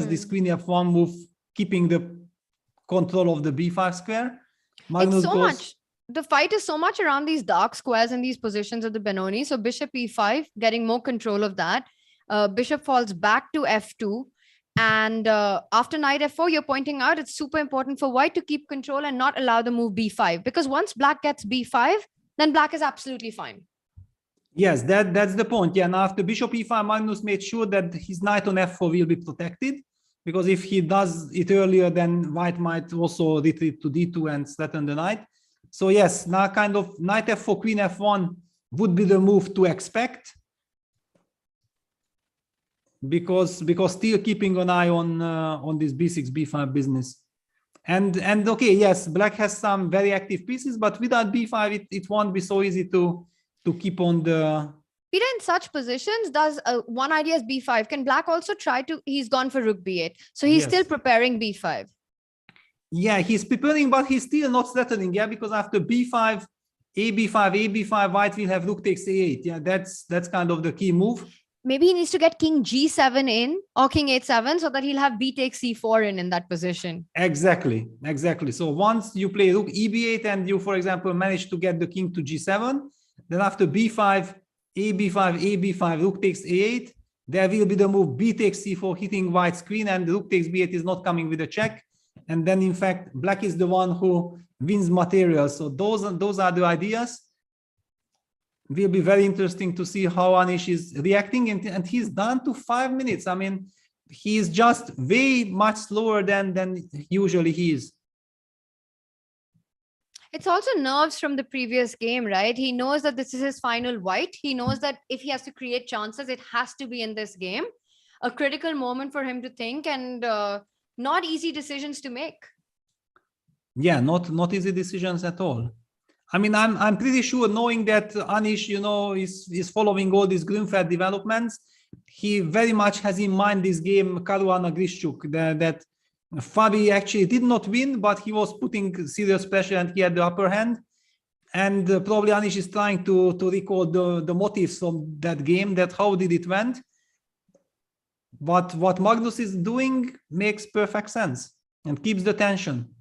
this queen f1 move, keeping the control of the b5 square. Magnus it's so much. The fight is so much around these dark squares and these positions of the Benoni. So bishop e5, getting more control of that. Bishop falls back to f2. And after knight f4, you're pointing out it's super important for White to keep control and not allow the move b5. Because once Black gets b5, then Black is absolutely fine. Yes, that's the point. Yeah, and after bishop e5, Magnus made sure that his knight on f4 will be protected. Because if he does it earlier, then White might also retreat to d2 and threaten the knight. So yes, now kind of knight f4, queen f1 would be the move to expect. Because still keeping an eye on this b6, b5 business. And okay, yes, Black has some very active pieces, but without b5, it won't be so easy to keep on the... Peter, in such positions, does one idea is b5. Can Black also try to... He's gone for rook b8. So he's still preparing b5. Yeah, he's preparing, but he's still not threatening. Yeah, because after b5, a b5, White will have rook takes a8. Yeah, that's kind of the key move. Maybe he needs to get king g7 in or king h7 so that he'll have b takes c4 in that position. Exactly. So once you play rook eb8 and you, for example, manage to get the king to g7, then after b5, a b5, rook takes a8, there will be the move b takes c4 hitting White's queen, and rook takes b8 is not coming with a check. And then, in fact, Black is the one who wins material. So those are the ideas. Will be very interesting to see how Anish is reacting, and he's down to 5 minutes. I mean, he's just way much slower than usually he is. It's also nerves from the previous game, right? He knows that this is his final White. He knows that if he has to create chances, it has to be in this game. A critical moment for him to think, and not easy decisions to make. Yeah, not easy decisions at all. I mean, I'm pretty sure, knowing that Anish, is following all these Grünfeld developments, he very much has in mind this game Caruana Grischuk, that Fabi actually did not win, but he was putting serious pressure and he had the upper hand. And probably Anish is trying to recall the motives from that game, that how did it went. But what Magnus is doing makes perfect sense and keeps the tension.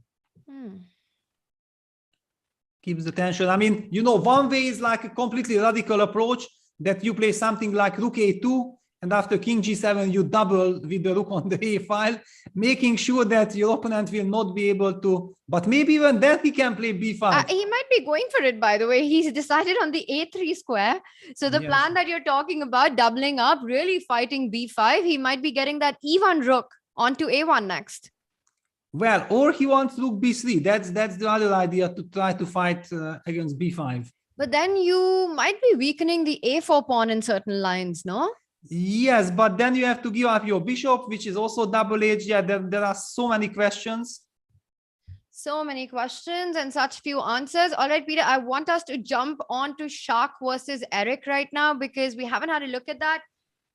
Keeps the tension. I mean, one way is like a completely radical approach, that you play something like rook a2, and after king g7, you double with the rook on the a file, making sure that your opponent will not be able to, but maybe even then he can play b5. He might be going for it, by the way. He's decided on the a3 square. So the plan that you're talking about, doubling up, really fighting b5, he might be getting that e1 rook onto a1 next. Well, or he wants rook b3. That's the other idea, to try to fight against b5. But then you might be weakening the a4 pawn in certain lines, no? Yes, but then you have to give up your bishop, which is also double-edged. Yeah, there are so many questions. So many questions and such few answers. All right, Peter, I want us to jump on to Shah versus Eric right now, because we haven't had a look at that.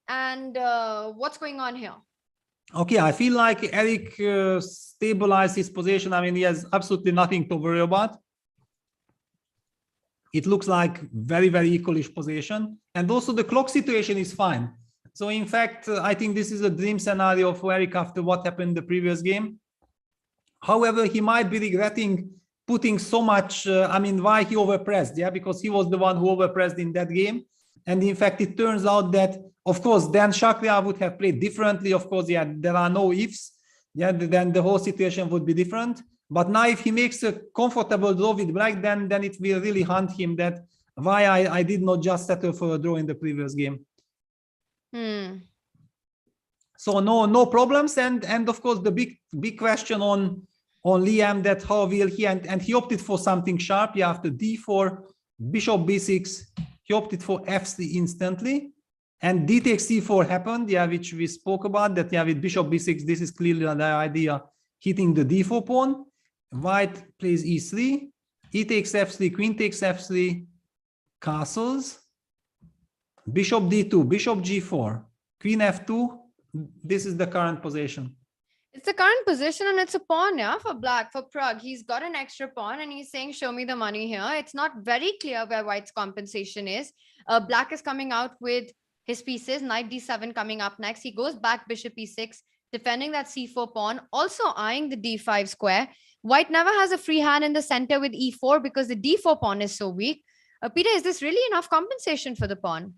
And what's going on here? Okay, I feel like Eric stabilized his position. I mean, he has absolutely nothing to worry about. It looks like very, very equalish position. And also the clock situation is fine. So in fact, I think this is a dream scenario for Eric after what happened in the previous game. However, he might be regretting putting so much, I mean, why he overpressed, yeah, because he was the one who overpressed in that game. And in fact, it turns out that, of course, then Shakhriyar would have played differently. Of course, yeah, there are no ifs. Yeah, then the whole situation would be different. But now if he makes a comfortable draw with black, then it will really haunt him that why I did not just settle for a draw in the previous game. So no problems. And of course, the big question on Liam, that how will he, and he opted for something sharp. Yeah, after d4, bishop b6, he opted for f3 instantly. And d takes c4 happened, yeah, which we spoke about, that yeah, with bishop b6, this is clearly the idea, hitting the d4 pawn. White plays e3, e takes f3, queen takes f3, castles, bishop d2, bishop g4, queen f2. This is the current position. It's the current position, and it's a pawn, yeah, for black, for Pragg. He's got an extra pawn and he's saying, show me the money here. It's not very clear where white's compensation is. Black is coming out with his pieces, knight d7 coming up next. He goes back bishop e6, defending that c4 pawn, also eyeing the d5 square. White never has a free hand in the center with e4 because the d4 pawn is so weak. Peter, is this really enough compensation for the pawn?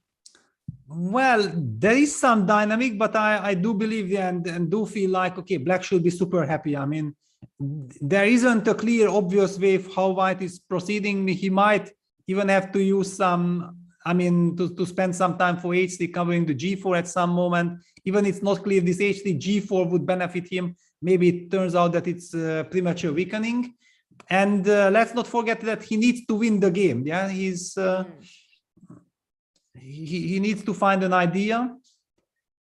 Well, there is some dynamic, but I do believe and do feel like, okay, black should be super happy. I mean, there isn't a clear, obvious way of how white is proceeding. He might even have to use some, I mean, to spend some time for h3 covering the g4 at some moment. Even it's not clear this h3 g4 would benefit him. Maybe it turns out that it's premature weakening. And let's not forget that he needs to win the game. Yeah, he needs to find an idea.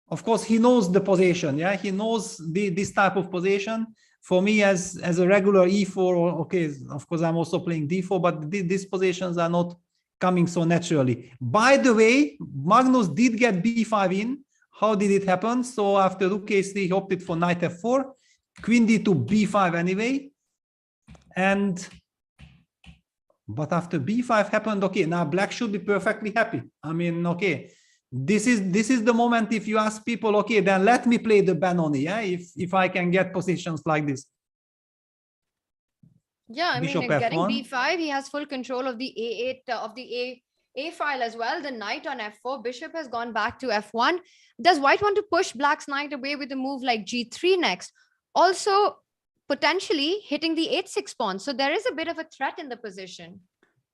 Of course, he knows the position. Yeah, he knows this type of position. For me, as a regular e4, okay, of course, I'm also playing d4, but these positions are not coming so naturally. By the way, Magnus did get b5 in. How did it happen? So after rook a3, he opted for knight f4, queen d2, b5 anyway. But after b5 happened, okay, now black should be perfectly happy. I mean, okay, this is the moment if you ask people, okay, then let me play the Benoni, yeah, if I can get positions like this. Yeah, I Bishop mean, getting f1. b5, he has full control of the a8, of the a file as well. The knight on f4, bishop has gone back to f1. Does white want to push black's knight away with a move like g3 next? Also, potentially hitting the h6 pawn. So there is a bit of a threat in the position.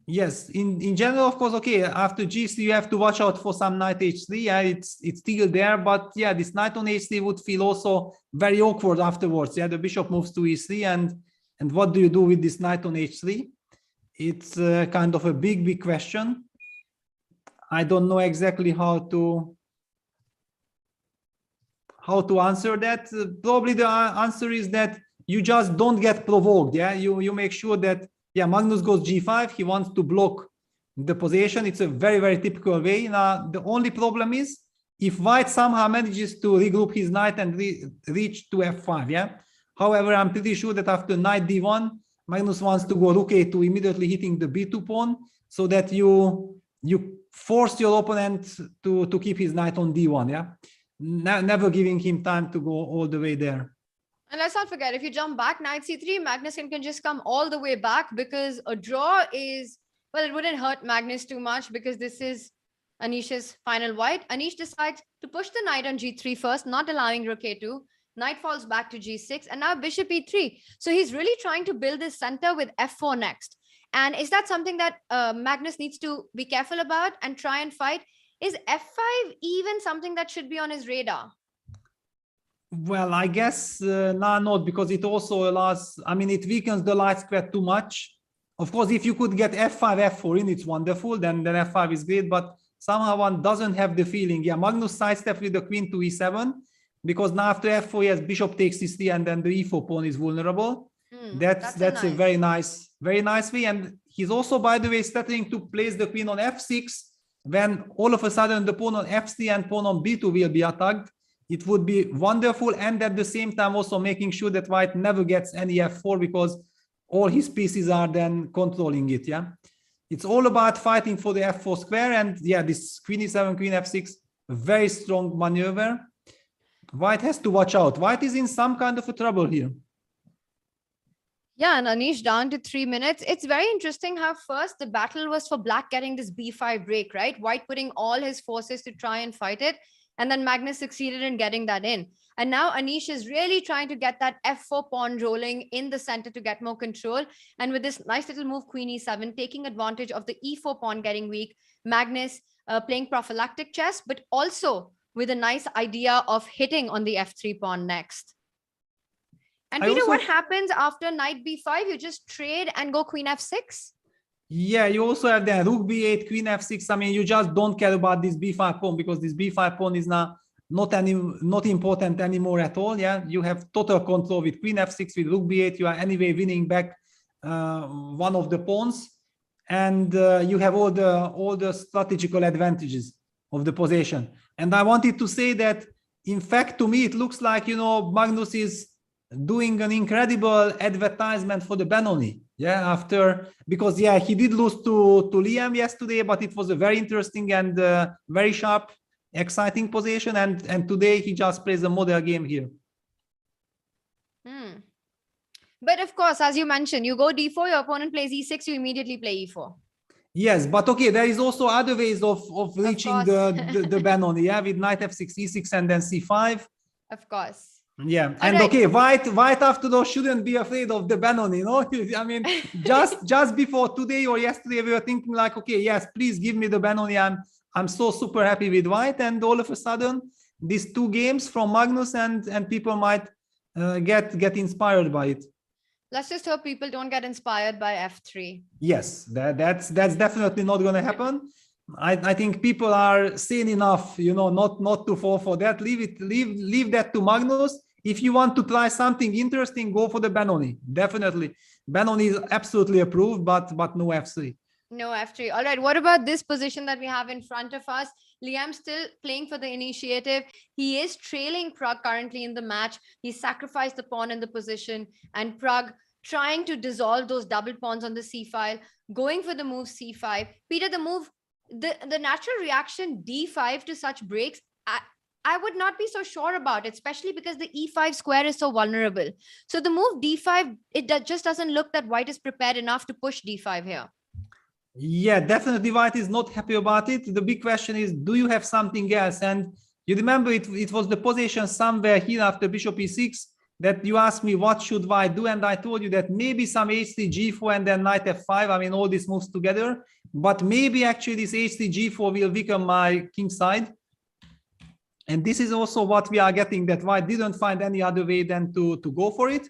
Yes, in general, of course, okay, after g3, you have to watch out for some knight h3. Yeah, it's still there, but yeah, this knight on h3 would feel also very awkward afterwards. Yeah, the bishop moves to e3, and what do you do with this knight on h3? It's kind of a big question. I don't know exactly how to answer that. Probably the answer is that you just don't get provoked. Yeah, you make sure that, yeah, Magnus goes g5. He wants to block the position. It's a very typical way. Now, the only problem is if white somehow manages to regroup his knight and reach to f5. Yeah. However, I'm pretty sure that after knight d1, Magnus wants to go rook a2, immediately hitting the b2 pawn, so that you force your opponent to keep his knight on d1. Yeah, never giving him time to go all the way there. And let's not forget, if you jump back knight c3, Magnus can just come all the way back, because a draw is, well, it wouldn't hurt Magnus too much because this is Anish's final white. Anish decides to push the knight on g3 first, not allowing rook a2. Knight falls back to g6, and now bishop e3. So he's really trying to build this center with f4 next. And is that something that Magnus needs to be careful about and try and fight? Is f5 even something that should be on his radar? Well, I guess not, because it also allows, I mean, it weakens the light square too much. Of course, if you could get f5, f4 in, it's wonderful, then f5 is great, but somehow one doesn't have the feeling. Yeah, Magnus sidesteps with the queen to e7, because now after f4, yes, bishop takes e3, and then the e4 pawn is vulnerable. That's a very nice way. And he's also, by the way, starting to place the queen on f6, when all of a sudden the pawn on f3 and pawn on b2 will be attacked. It would be wonderful, and at the same time also making sure that white never gets any f4 because all his pieces are then controlling it. Yeah, it's all about fighting for the f4 square, and yeah, this queen e7, queen f6, very strong maneuver. White has to watch out. White is in some kind of a trouble here. Yeah, and Anish down to 3 minutes. It's very interesting how first the battle was for black getting this b5 break, right? White putting all his forces to try and fight it. And then Magnus succeeded in getting that in. And now Anish is really trying to get that f4 pawn rolling in the center to get more control. And with this nice little move, queen e7, taking advantage of the e4 pawn getting weak, Magnus playing prophylactic chess, but also with a nice idea of hitting on the f3 pawn next. And Peter, what happens after knight b5? You just trade and go queen f6? Yeah, you also have the rook b8, queen f6. I mean, you just don't care about this b5 pawn because this b5 pawn is now not important anymore at all. Yeah, you have total control with queen f6, with rook b8. You are anyway winning back one of the pawns, and you have all the strategical advantages of the position. And I wanted to say that, in fact, to me, it looks like, you know, Magnus is doing an incredible advertisement for the Benoni. Yeah, because yeah, he did lose to Liam yesterday, but it was a very interesting and very sharp, exciting position. And today he just plays a model game here. But of course, as you mentioned, you go d4, your opponent plays e6, you immediately play e4. Yes, but okay, there is also other ways of reaching the Benoni, yeah, with knight f6, e6, and then c5. Of course. Yeah, and okay, white after all shouldn't be afraid of the Benoni, no? I mean, just before today or yesterday, we were thinking like, okay, yes, please give me the Benoni. I'm so super happy with white, and all of a sudden, these two games from Magnus, and people might get inspired by it. Let's just hope people don't get inspired by f3. Yes, that's definitely not going to happen. I think people are sane enough, you know, not to fall for that. Leave that to Magnus. If you want to try something interesting, go for the Benoni. Definitely, Benoni is absolutely approved, but no f3. No f3. All right. What about this position that we have in front of us? Liam still playing for the initiative. He is trailing Pragg currently in the match. He sacrificed the pawn in the position, and Pragg trying to dissolve those double pawns on the c file, going for the move c5. Peter, the natural reaction d5 to such breaks, I would not be so sure about it, especially because the e5 square is so vulnerable. So the move d5, just doesn't look that white is prepared enough to push d5 here. Yeah, definitely white is not happy about it. The big question is, do you have something else? And you remember it was the position somewhere here after bishop e6 that you asked me what should white do, and I told you that maybe some h3 g4 and then knight f5. I mean, all these moves together, but maybe actually this h3 g4 will weaken my king side. And this is also what we are getting, that white didn't find any other way than to go for it.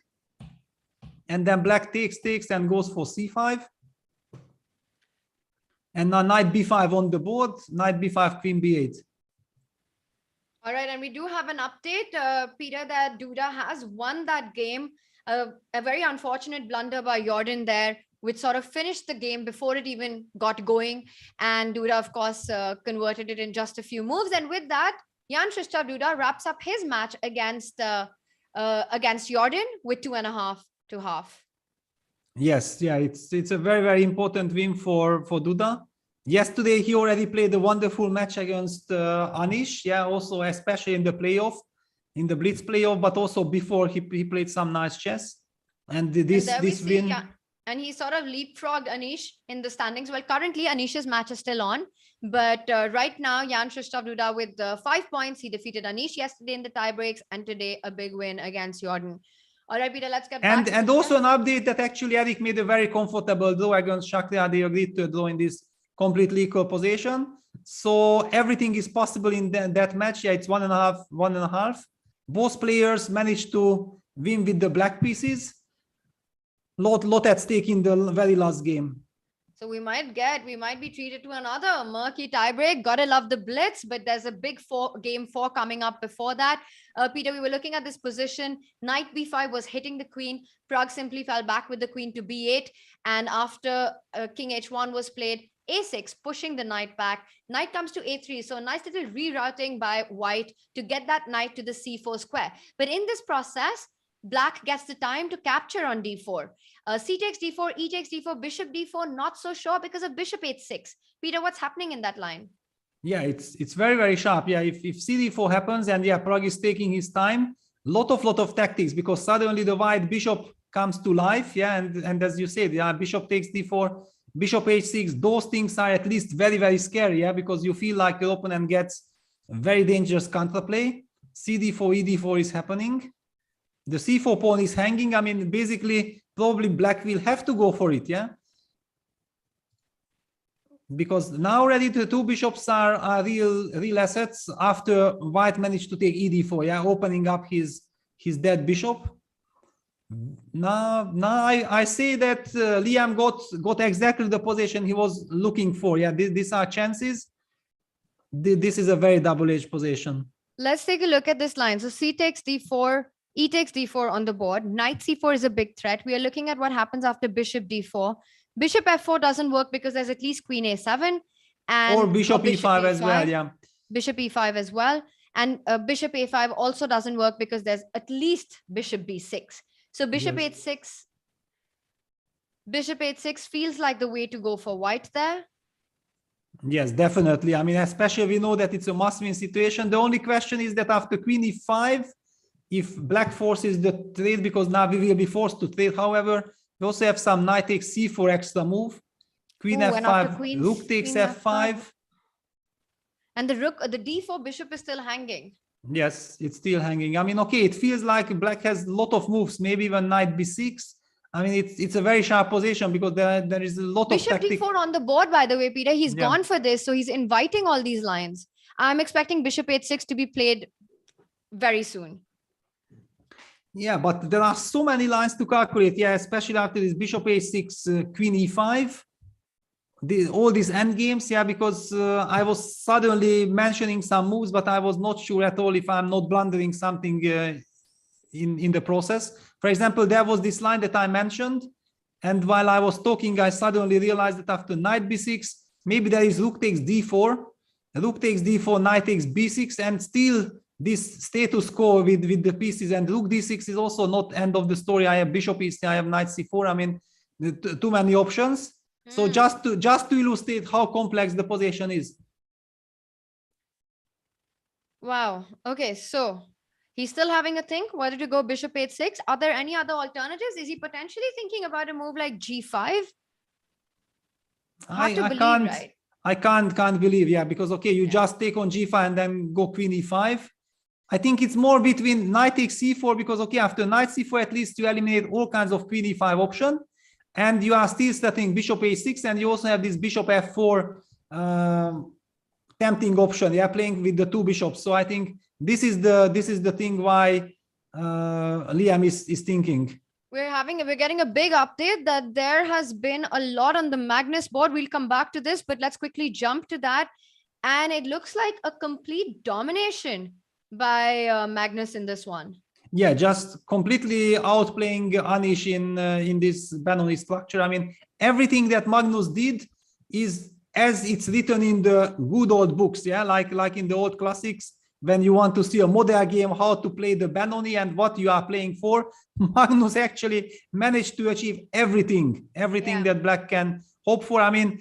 And then black takes and goes for c5. And now knight b5 on the board, knight b5, queen b8. All right, and we do have an update, Peter, that Duda has won that game. A very unfortunate blunder by Jordan there, which sort of finished the game before it even got going. And Duda, of course, converted it in just a few moves. And with that, Jan-Krzysztof Duda wraps up his match against Jordan with 2.5 to half. Yes, yeah, it's a very, very important win for Duda. Yesterday, he already played a wonderful match against Anish, yeah, also especially in the playoff, in the Blitz playoff, but also before he played some nice chess. And this win... Yeah. And he sort of leapfrogged Anish in the standings. Well, currently, Anish's match is still on. But right now, Jan-Krzysztof Duda with 5 points. He defeated Anish yesterday in the tie breaks, and today a big win against Jordan. All right, Peter, let's get back. And also an update that actually Eric made a very comfortable draw against Shakhriyar. They agreed to a draw in this completely equal position. So everything is possible in that match. Yeah, it's 1.5. Both players managed to win with the black pieces. Lot at stake in the very last game. So we might be treated to another murky tiebreak. Gotta love the blitz, but there's a big game four coming up before that. Peter, we were looking at this position. Knight b5 was hitting the queen. Pragg simply fell back with the queen to b8. And after king h1 was played, a6, pushing the knight back. Knight comes to a3. So a nice little rerouting by white to get that knight to the c4 square. But in this process, black gets the time to capture on d4. C takes d4, e takes d4, bishop d4, not so sure because of bishop h6. Peter, what's happening in that line? Yeah, it's very, very sharp. Yeah, if cd4 happens and yeah, Pragg is taking his time, lot of tactics, because suddenly the white bishop comes to life. Yeah, and as you said, yeah, bishop takes d4, bishop h6, those things are at least very, very scary. Yeah, because you feel like your opponent gets very dangerous counterplay. cd4, ed4 is happening. The c4 pawn is hanging. I mean, basically, probably black will have to go for it, yeah? Because now already the two bishops are real assets after white managed to take ed4, yeah, opening up his dead bishop. Now I say that Liam got exactly the position he was looking for. Yeah, these are chances. This is a very double-edged position. Let's take a look at this line. So c takes d4. E takes d4 on the board. Knight c4 is a big threat. We are looking at what happens after bishop d4. Bishop f4 doesn't work because there's at least queen a7. And or bishop e5 as well, yeah. Bishop e5 as well. And bishop a5 also doesn't work because there's at least bishop b6. So bishop h6, bishop h6 feels like the way to go for white there. Yes, definitely. I mean, especially we know that it's a must-win situation. The only question is that after queen e5, if black forces the trade, because now we will be forced to trade. However, we also have some knight takes c4 extra move, queen f5, rook takes f5. And the rook, the d4 bishop is still hanging. Yes, it's still hanging. I mean, okay, it feels like black has a lot of moves, maybe even knight b6. I mean, it's a very sharp position because there is a lot bishop of tactics. Bishop d4 on the board, by the way, Peter. He's gone for this, so he's inviting all these lines. I'm expecting bishop h6 to be played very soon. Yeah, but there are so many lines to calculate. Yeah, especially after this bishop a6, queen e5, all these end games. Yeah, because I was suddenly mentioning some moves, but I was not sure at all if I'm not blundering something in the process. For example, there was this line that I mentioned, and while I was talking, I suddenly realized that after knight b6, maybe there is rook takes d4, rook takes d4, knight takes b6, and still this status quo with the pieces, and rook d6 is also not end of the story. I have bishop e3, I have knight c4. I mean, too many options. So just to illustrate how complex the position is. Wow. Okay, so he's still having a think whether to go bishop h6. Are there any other alternatives? Is he potentially thinking about a move like g5? I can't believe, yeah, because okay, you just take on g5 and then go queen e5. I think it's more between knight takes c4, because okay, after knight c4 at least you eliminate all kinds of queen e5 option, and you are still setting bishop a6, and you also have this bishop f4 tempting option. Yeah, playing with the two bishops. So I think this is the thing why Liam is thinking. We're getting a big update that there has been a lot on the Magnus board. We'll come back to this, but let's quickly jump to that. And it looks like a complete domination by Magnus in this one. Yeah, just completely outplaying Anish in this Benoni structure. I mean, everything that Magnus did is as it's written in the good old books. Yeah, like in the old classics, when you want to see a modern game, how to play the Benoni and what you are playing for. Magnus actually managed to achieve everything that black can hope for. I mean,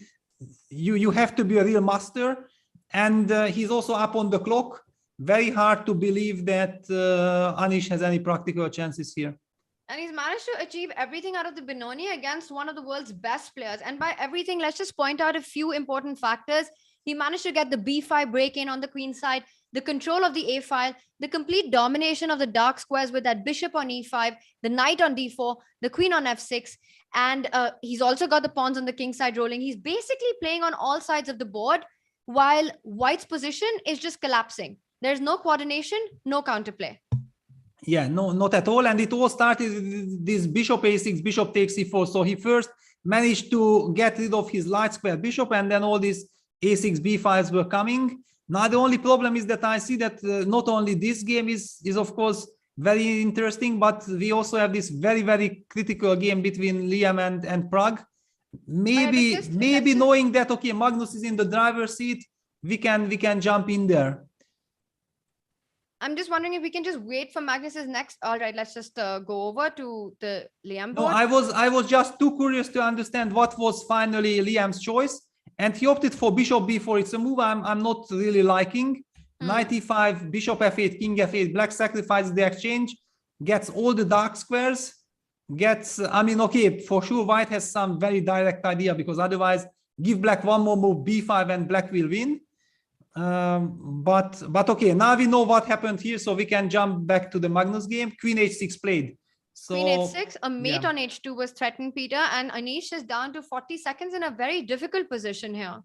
you have to be a real master, and he's also up on the clock. Very hard to believe that Anish has any practical chances here. And he's managed to achieve everything out of the Benoni against one of the world's best players. And by everything, let's just point out a few important factors. He managed to get the b5 break in on the queen side, the control of the a file, the complete domination of the dark squares with that bishop on e5, the knight on d4, the queen on f6, and he's also got the pawns on the king side rolling. He's basically playing on all sides of the board, while white's position is just collapsing. There's no coordination, no counterplay. Yeah, no, not at all. And it all started with this bishop a6, bishop takes e4. So he first managed to get rid of his light square bishop, and then all these a6 b5s were coming. Now the only problem is that I see that not only this game is of course very interesting, but we also have this very critical game between Liam and Pragg. Maybe knowing that okay, Magnus is in the driver's seat, we can jump in there. I'm just wondering if we can just wait for Magnus's next. All right, let's just go over to the Liam No, board. I was just too curious to understand what was finally Liam's choice, and he opted for bishop b4. It's a move I'm not really liking. Knight e5, bishop f8, king f8. Black sacrifices the exchange, gets all the dark squares, gets. I mean, okay, for sure, White has some very direct idea, because otherwise, give Black one more move, b5, and Black will win. But okay, now we know what happened here, so we can jump back to the Magnus game. Queen h6 played. So, Queen h6, a mate on h2 was threatened, Peter, and Anish is down to 40 seconds in a very difficult position here.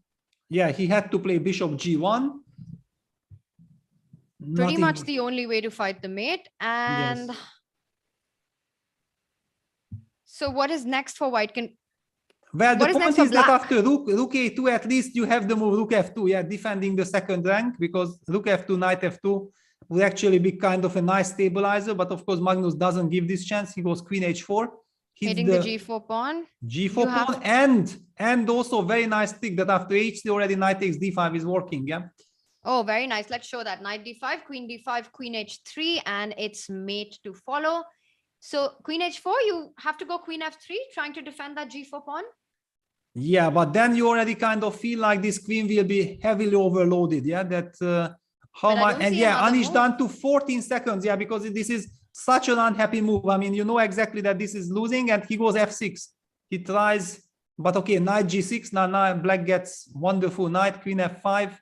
Yeah, he had to play bishop g1. Pretty much the only way to fight the mate. And Yes. so what is next for White? Well, the What is point next for is that Black? after rook a2, at least you have the move rook f2, yeah, defending the second rank, because rook f2, knight f2 will actually be kind of a nice stabilizer. But of course, Magnus doesn't give this chance. He goes queen h4. Hitting the g4 pawn. G4 pawn, and also very nice trick that after h3 already knight takes d5 is working, yeah. Oh, very nice. Let's show that. Knight d5, queen d5, queen h3, and it's mate to follow. So queen h4, you have to go queen f3, trying to defend that g4 pawn. Yeah, but then you already kind of feel like this queen will be heavily overloaded, yeah, that how much, and yeah, Anish down to 14 seconds, yeah, because this is such an unhappy move. I mean, you know exactly that this is losing, and he goes f6. He tries, but okay, knight g6, now Black gets wonderful knight, queen f5.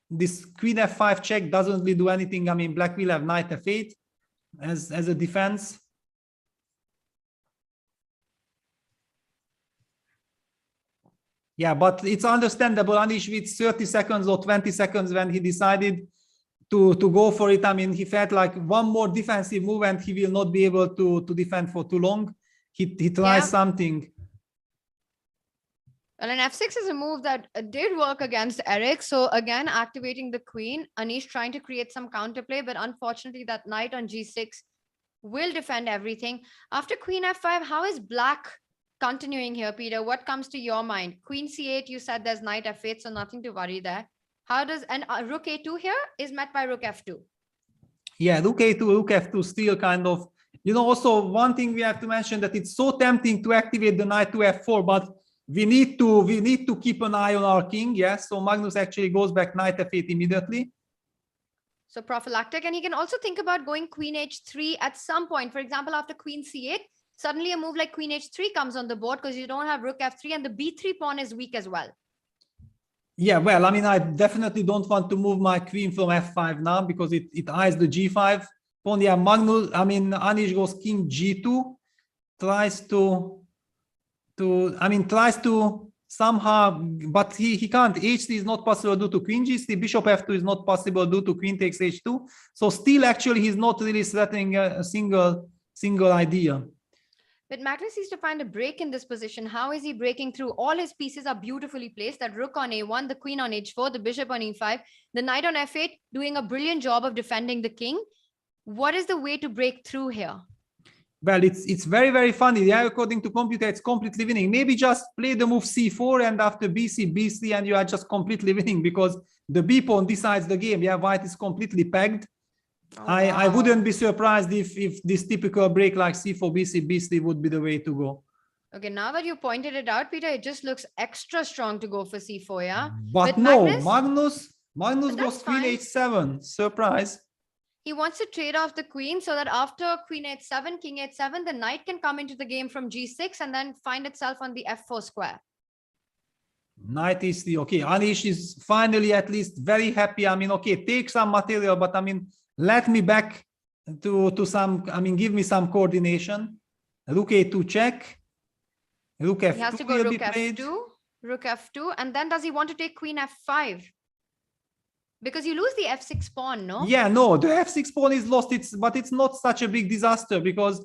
This queen f5 check doesn't really do anything. I mean, Black will have knight f8 as a defense. Yeah, but it's understandable. Anish with 30 seconds or 20 seconds when he decided to go for it. I mean, he felt like one more defensive move and he will not be able to defend for too long. He tries something. Well, an f6 is a move that did work against Eric. So again, activating the queen, Anish trying to create some counterplay, but unfortunately that knight on g6 will defend everything. After queen f5, how is Black continuing here, Peter? What comes to your mind? Queen c8, you said there's knight f8, so nothing to worry there. How does, and rook a2 here is met by rook f2. Yeah, rook a2, rook f2 still kind of, you know, also one thing we have to mention that it's so tempting to activate the knight to f4, but we need to keep an eye on our king. Yes, so Magnus actually goes back knight f8 immediately. So prophylactic, and he can also think about going queen h3 at some point. For example, after queen c8, suddenly a move like queen h3 comes on the board because you don't have rook f3, and the b3 pawn is weak as well. Yeah, well, I mean, I definitely don't want to move my queen from f5 now because it eyes the g5 pawn. Yeah, Magnus, I mean, Anish goes king g2, tries to somehow, but he can't. h3 is not possible due to queen g3. Bishop f2 is not possible due to queen takes h2. So still, actually, he's not really threatening a single idea. But Magnus needs to find a break in this position. How is he breaking through? All his pieces are beautifully placed. That rook on a1, the queen on h4, the bishop on e5, the knight on f8, doing a brilliant job of defending the king. What is the way to break through here? Well, it's very, very funny. Yeah, according to computer, it's completely winning. Maybe just play the move c4 and after bc, b3, and you are just completely winning because the b pawn decides the game. Yeah, White is completely pegged. Oh, I wouldn't be surprised if this typical break like c4, bc, b3 would be the way to go. Okay, now that you pointed it out, Peter, it just looks extra strong to go for c4, yeah? But no, Magnus goes queen h7. Surprise. He wants to trade off the queen so that after queen h7, king h7, the knight can come into the game from g6 and then find itself on the f4 square. Knight is the okay. Anish is finally at least very happy. I mean, okay, take some material, but I mean, let me back to some, I mean, give me some coordination. Rook a2 check. Rook f2 he has to go rook f2, rook f2, and then does he want to take queen f5? Because you lose the f6 pawn, no? Yeah, no, the f6 pawn is lost. But it's not such a big disaster because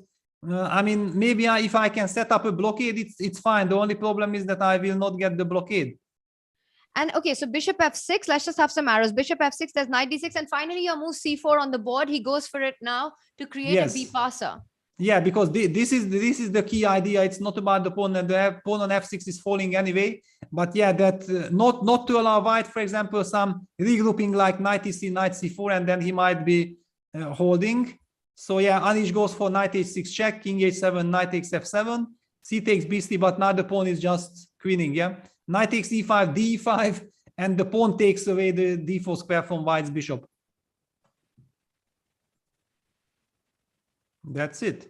I mean, maybe if I can set up a blockade, it's fine. The only problem is that I will not get the blockade. And okay, so bishop f6, let's just have some arrows. Bishop f6, there's knight d6, and finally your move c4 on the board. He goes for it now to create a b passer. Yeah, because this is the key idea. It's not about the pawn, and the pawn on f6 is falling anyway. But yeah, that not to allow white, for example, some regrouping like knight e3, knight c4, and then he might be holding. So yeah, Anish goes for knight h6 check, king h7, knight takes f7, c takes b3, but now the pawn is just queening. Yeah, knight takes e5, d5, and the pawn takes away the d4 square from white's bishop. That's it.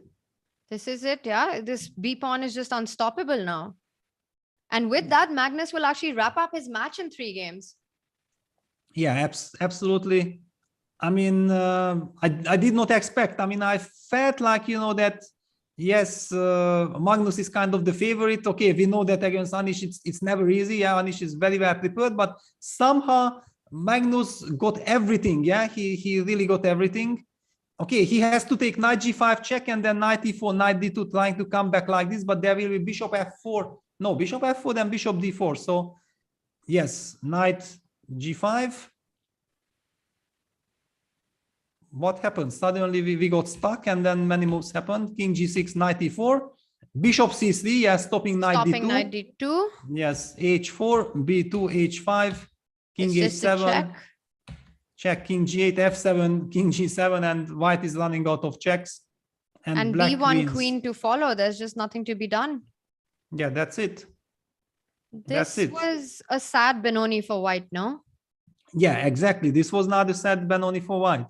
This is it, yeah. This b pawn is just unstoppable now. And with that, Magnus will actually wrap up his match in 3 games. Yeah, absolutely. I mean, I did not expect. I mean, I felt like, you know, that yes, Magnus is kind of the favorite. Okay, we know that against Anish it's never easy. Yeah, Anish is very well prepared, but somehow Magnus got everything. Yeah, he really got everything. Okay, he has to take knight g5 check and then knight e4, knight d2, trying to come back like this, but there will be bishop f4. No, bishop f4, then bishop d4. So yes, knight g5. What happened? Suddenly we got stuck, and then many moves happened. King g6, knight e4, bishop c3, yes, stopping knight d2. Stopping knight d2. Yes, h4, b2, h5, king h7, check, king g8, f7, king g7, and white is running out of checks. And black b1 queen to follow. There's just nothing to be done. Yeah, that's it. This was a sad Benoni for white, no? Yeah, exactly. This was not a sad Benoni for white.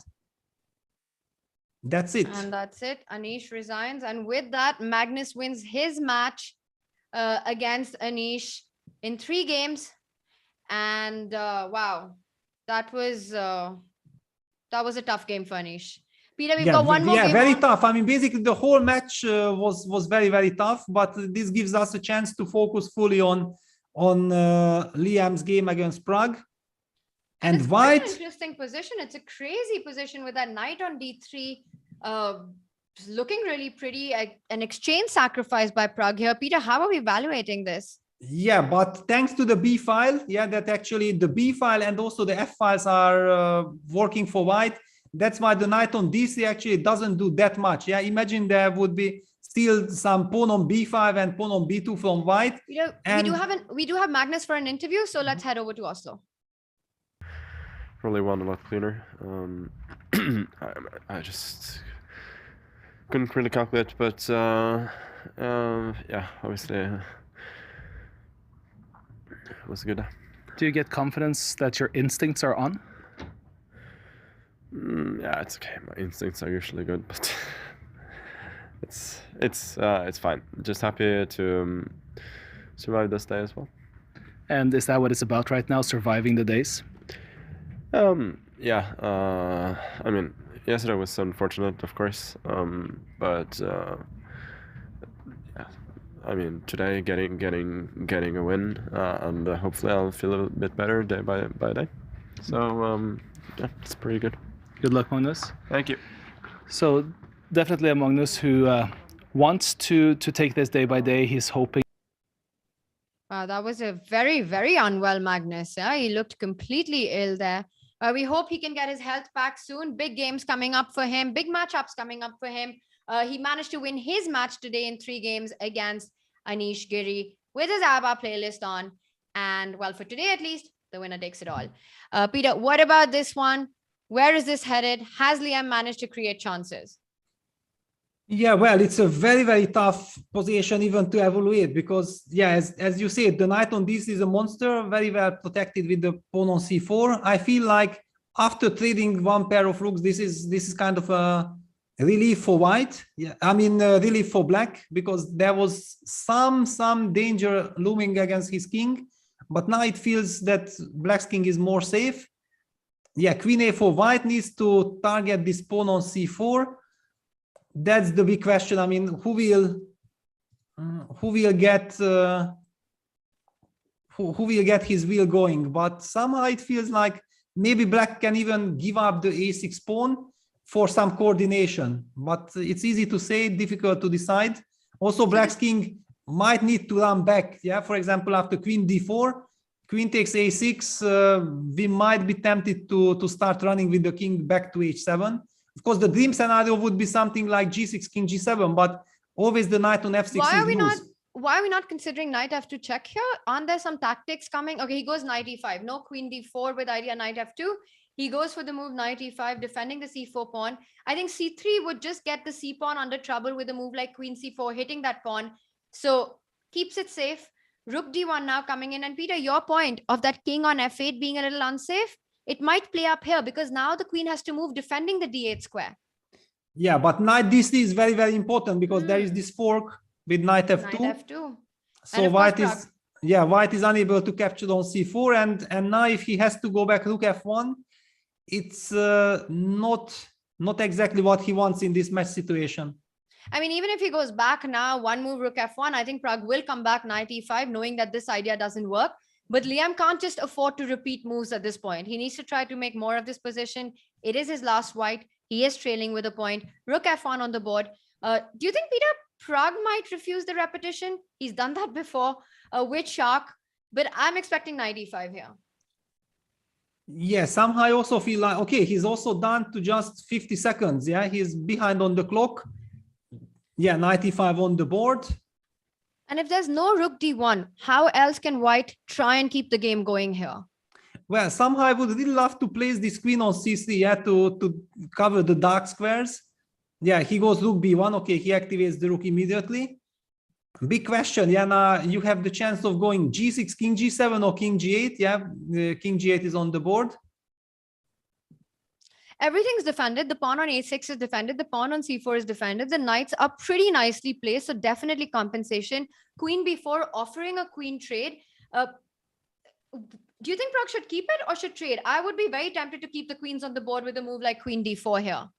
That's it. And that's it. Anish resigns. And with that, Magnus wins his match against Anish in 3 games. And wow, that was a tough game for Anish. Peter, we've got one more game. Yeah, very tough. I mean, basically the whole match was very, very tough, but this gives us a chance to focus fully on Liam's game against Prague. And white, an interesting position. It's a crazy position with that knight on d3, looking really pretty. An exchange sacrifice by Prague here. Peter, how are we evaluating this? Yeah, but thanks to the B file, yeah, that actually the B file and also the F files are working for white. That's why the knight on d3 actually doesn't do that much. Yeah, imagine there would be still some pawn on b5 and pawn on b2 from white. Peter, we do have Magnus for an interview, so let's head over to Oslo. Probably one a lot cleaner. I just couldn't really calculate, but yeah, obviously it was good. Do you get confidence that your instincts are on? Yeah, it's okay. My instincts are usually good, but it's fine. Just happy to survive this day as well. And is that what it's about right now? Surviving the days? Yeah, I mean, yesterday was unfortunate, of course, but yeah, I mean, today getting a win, and hopefully I'll feel a little bit better day by day. So yeah, it's pretty good. Good luck, Magnus. Thank you. So definitely a Magnus who wants to take this day by day. He's hoping. Wow, that was a very, very unwell Magnus. Yeah? He looked completely ill there. We hope he can get his health back soon. Big games coming up for him. Big matchups coming up for him. He managed to win his match today in 3 games against Anish Giri with his ABBA playlist on. And well, for today at least, the winner takes it all. Peter, what about this one? Where is this headed? Has Liam managed to create chances? Yeah, well, it's a very, very tough position even to evaluate because, yeah, as you said, the knight on this is a monster, very well protected with the pawn on c4. I feel like after trading one pair of rooks, this is kind of a relief for white. Yeah, I mean relief for black because there was some danger looming against his king, but now it feels that black's king is more safe. Yeah, queen a4, white needs to target this pawn on c4. That's the big question. I mean, who will get his wheel going? But somehow it feels like maybe black can even give up the a6 pawn for some coordination, but it's easy to say, difficult to decide. Also, Black's king might need to run back. Yeah, for example, after queen d4, queen takes a6, we might be tempted to start running with the king back to h7. Of course, the dream scenario would be something like g6, king g7, but always the knight on f6 Why are we not considering knight f2 check here? Aren't there some tactics coming? Okay, he goes knight e5, no queen d4 with idea knight f2. He goes for the move knight e5, defending the c4 pawn. I think c3 would just get the c pawn under trouble with a move like queen c4, hitting that pawn. So keeps it safe. Rook d1 now coming in. And Peter, your point of that king on f8 being a little unsafe, it might play up here because now the queen has to move defending the d8 square. Yeah, but knight d3 is very, very important because there is this fork with knight f2. Knight f2. So white is unable to capture on c4, and now if he has to go back rook f1, it's not exactly what he wants in this match situation. I mean, even if he goes back now, one move rook f1, I think Pragg will come back knight e5, knowing that this idea doesn't work. But Liam can't just afford to repeat moves at this point. He needs to try to make more of this position. It is his last white. He is trailing with a point. Rook f1 on the board. Do you think, Peter, Pragg might refuse the repetition? He's done that before with Shah, but I'm expecting knight e5 here. Yeah, somehow I also feel like, okay, he's also down to just 50 seconds. Yeah, he's behind on the clock. Yeah, knight e5 on the board. And if there's no rook d1, how else can white try and keep the game going here? Well, somehow I would really love to place this queen on c3, yeah, to cover the dark squares. Yeah, he goes rook b1. Okay, he activates the rook immediately. Big question. Yeah, now you have the chance of going g6, king g7 or king g8. Yeah, king g8 is on the board. Everything's defended. The pawn on a6 is defended. The pawn on c4 is defended. The knights are pretty nicely placed, so definitely compensation. Queen b4 offering a queen trade. Do you think Pragg should keep it or should trade? I would be very tempted to keep the queens on the board with a move like queen d4 here.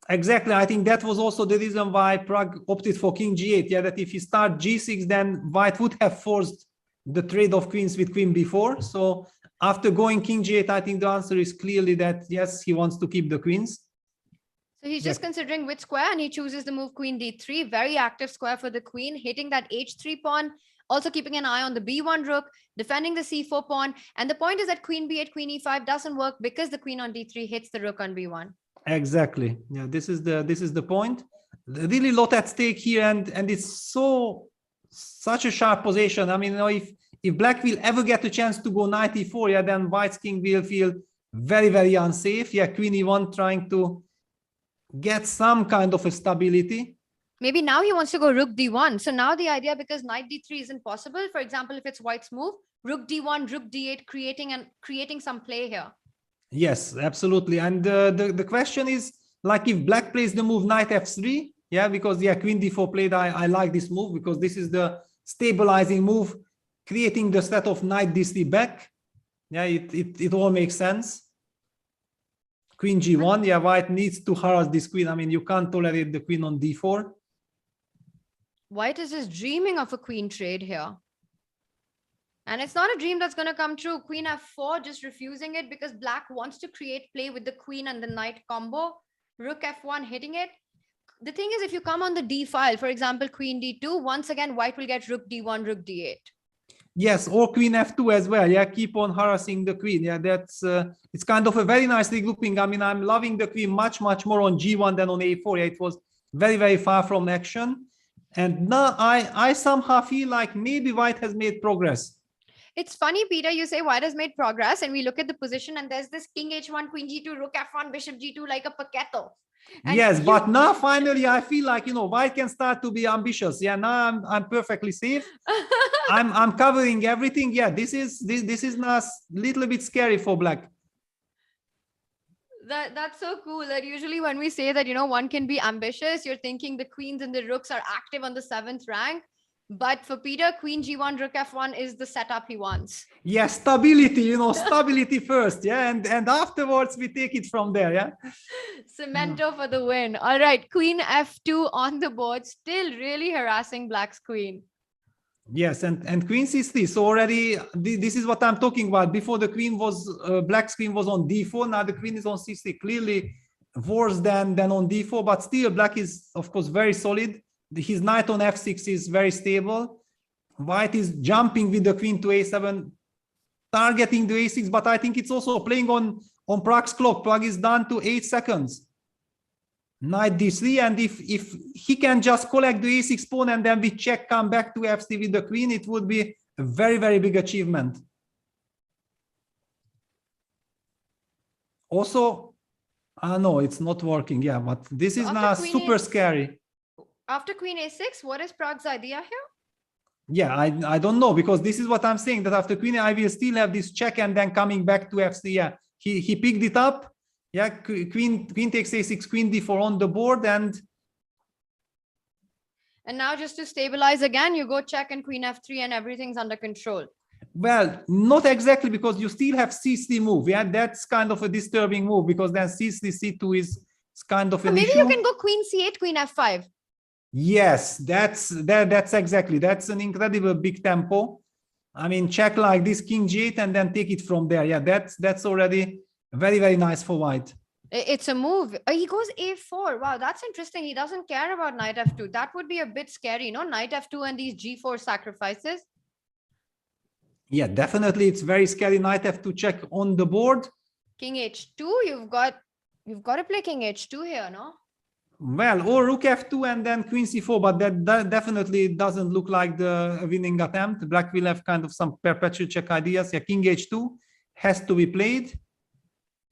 Exactly. I think that was also the reason why Pragg opted for king g8. Yeah, that if he start g6, then white would have forced the trade of queens with queen b4. So after going king g8, I think the answer is clearly that, yes, he wants to keep the queens. So he's just considering which square, and he chooses the move queen d3. Very active square for the queen, hitting that h3 pawn, also keeping an eye on the b1 rook, defending the c4 pawn. And the point is that queen b8, queen e5 doesn't work because the queen on d3 hits the rook on b1. Exactly. Yeah, this is the point. Really lot at stake here, and it's such a sharp position. I mean, you know, if black will ever get a chance to go knight e4, yeah, then white's king will feel very, very unsafe. Yeah, queen e1 trying to get some kind of a stability. Maybe now he wants to go rook d1. So now the idea, because knight d3 isn't possible, for example, if it's white's move, rook d1, rook d8, creating some play here. Yes, absolutely. And the question is, like, if black plays the move knight f3, yeah, because yeah, queen d4 played, I like this move because this is the stabilizing move, creating the threat of knight d3 back. Yeah, it all makes sense. Queen g1, yeah, white needs to harass this queen. I mean, you can't tolerate the queen on d4. White is just dreaming of a queen trade here. And it's not a dream that's going to come true. Queen f4, just refusing it because black wants to create play with the queen and the knight combo. Rook f1 hitting it. The thing is, if you come on the d file, for example, queen d2, once again, white will get rook d1, rook d8. Yes, or queen f2 as well. Yeah, keep on harassing the queen. Yeah, that's it's kind of a very nice regrouping. I mean, I'm loving the queen much more on g1 than on a4. Yeah, it was very, very far from action. And now I somehow feel like maybe white has made progress. It's funny, Peter, you say white has made progress, and we look at the position and there's this king h1, queen g2, rook f1, bishop g2, like a paquetto. And yes, but now finally I feel like, you know, white can start to be ambitious. Yeah, now I'm perfectly safe. I'm covering everything. Yeah, this is now a little bit scary for black. That's so cool that usually when we say that, you know, one can be ambitious, you're thinking the queens and the rooks are active on the 7th rank. But for Peter, queen g1, rook f1 is the setup he wants. Yeah, stability, you know, stability first. Yeah, and afterwards we take it from there. Yeah. Cemento for the win. All right, queen f2 on the board, still really harassing black's queen. Yes, and queen c3. So already this is what I'm talking about. Before the queen was black's queen was on d4. Now the queen is on c3. Clearly, worse than on d4, but still black is of course very solid. His knight on f6 is very stable. White is jumping with the queen to a7, targeting the a6, but I think it's also playing on Prag's clock. Pragg is down to 8 seconds. Knight d3, and if he can just collect the a6 pawn and then with check come back to f3 with the queen, it would be a very, very big achievement. Also, no, it's not working. Yeah, but this is now super scary. After queen a6, what is Pragg's idea here? Yeah, I don't know, because this is what I'm saying, that after queen I will still have this check and then coming back to f3. Yeah, he picked it up. Yeah, queen takes a6, queen d4 on the board, and now just to stabilize again, you go check and queen f3 and everything's under control. well, not exactly, because you still have c3 move. Yeah, that's kind of a disturbing move, because then c3, c2 is kind of an maybe issue. you can go queen c8, queen f5. Yes, that's exactly, that's an incredible big tempo. I mean, check like this, king g8, and then take it from there. Yeah, that's already very, very nice for white. It's a move. He goes a4. Wow, that's interesting. He doesn't care about knight f2. That would be a bit scary, no? Knight f2 and these g4 sacrifices. Yeah, definitely, it's very scary. Knight f2 check on the board. King h2. You've got to play king h2 here, no? Well, or rook f2 and then queen c4, but that definitely doesn't look like the winning attempt. Black will have kind of some perpetual check ideas. Yeah, king h2 has to be played.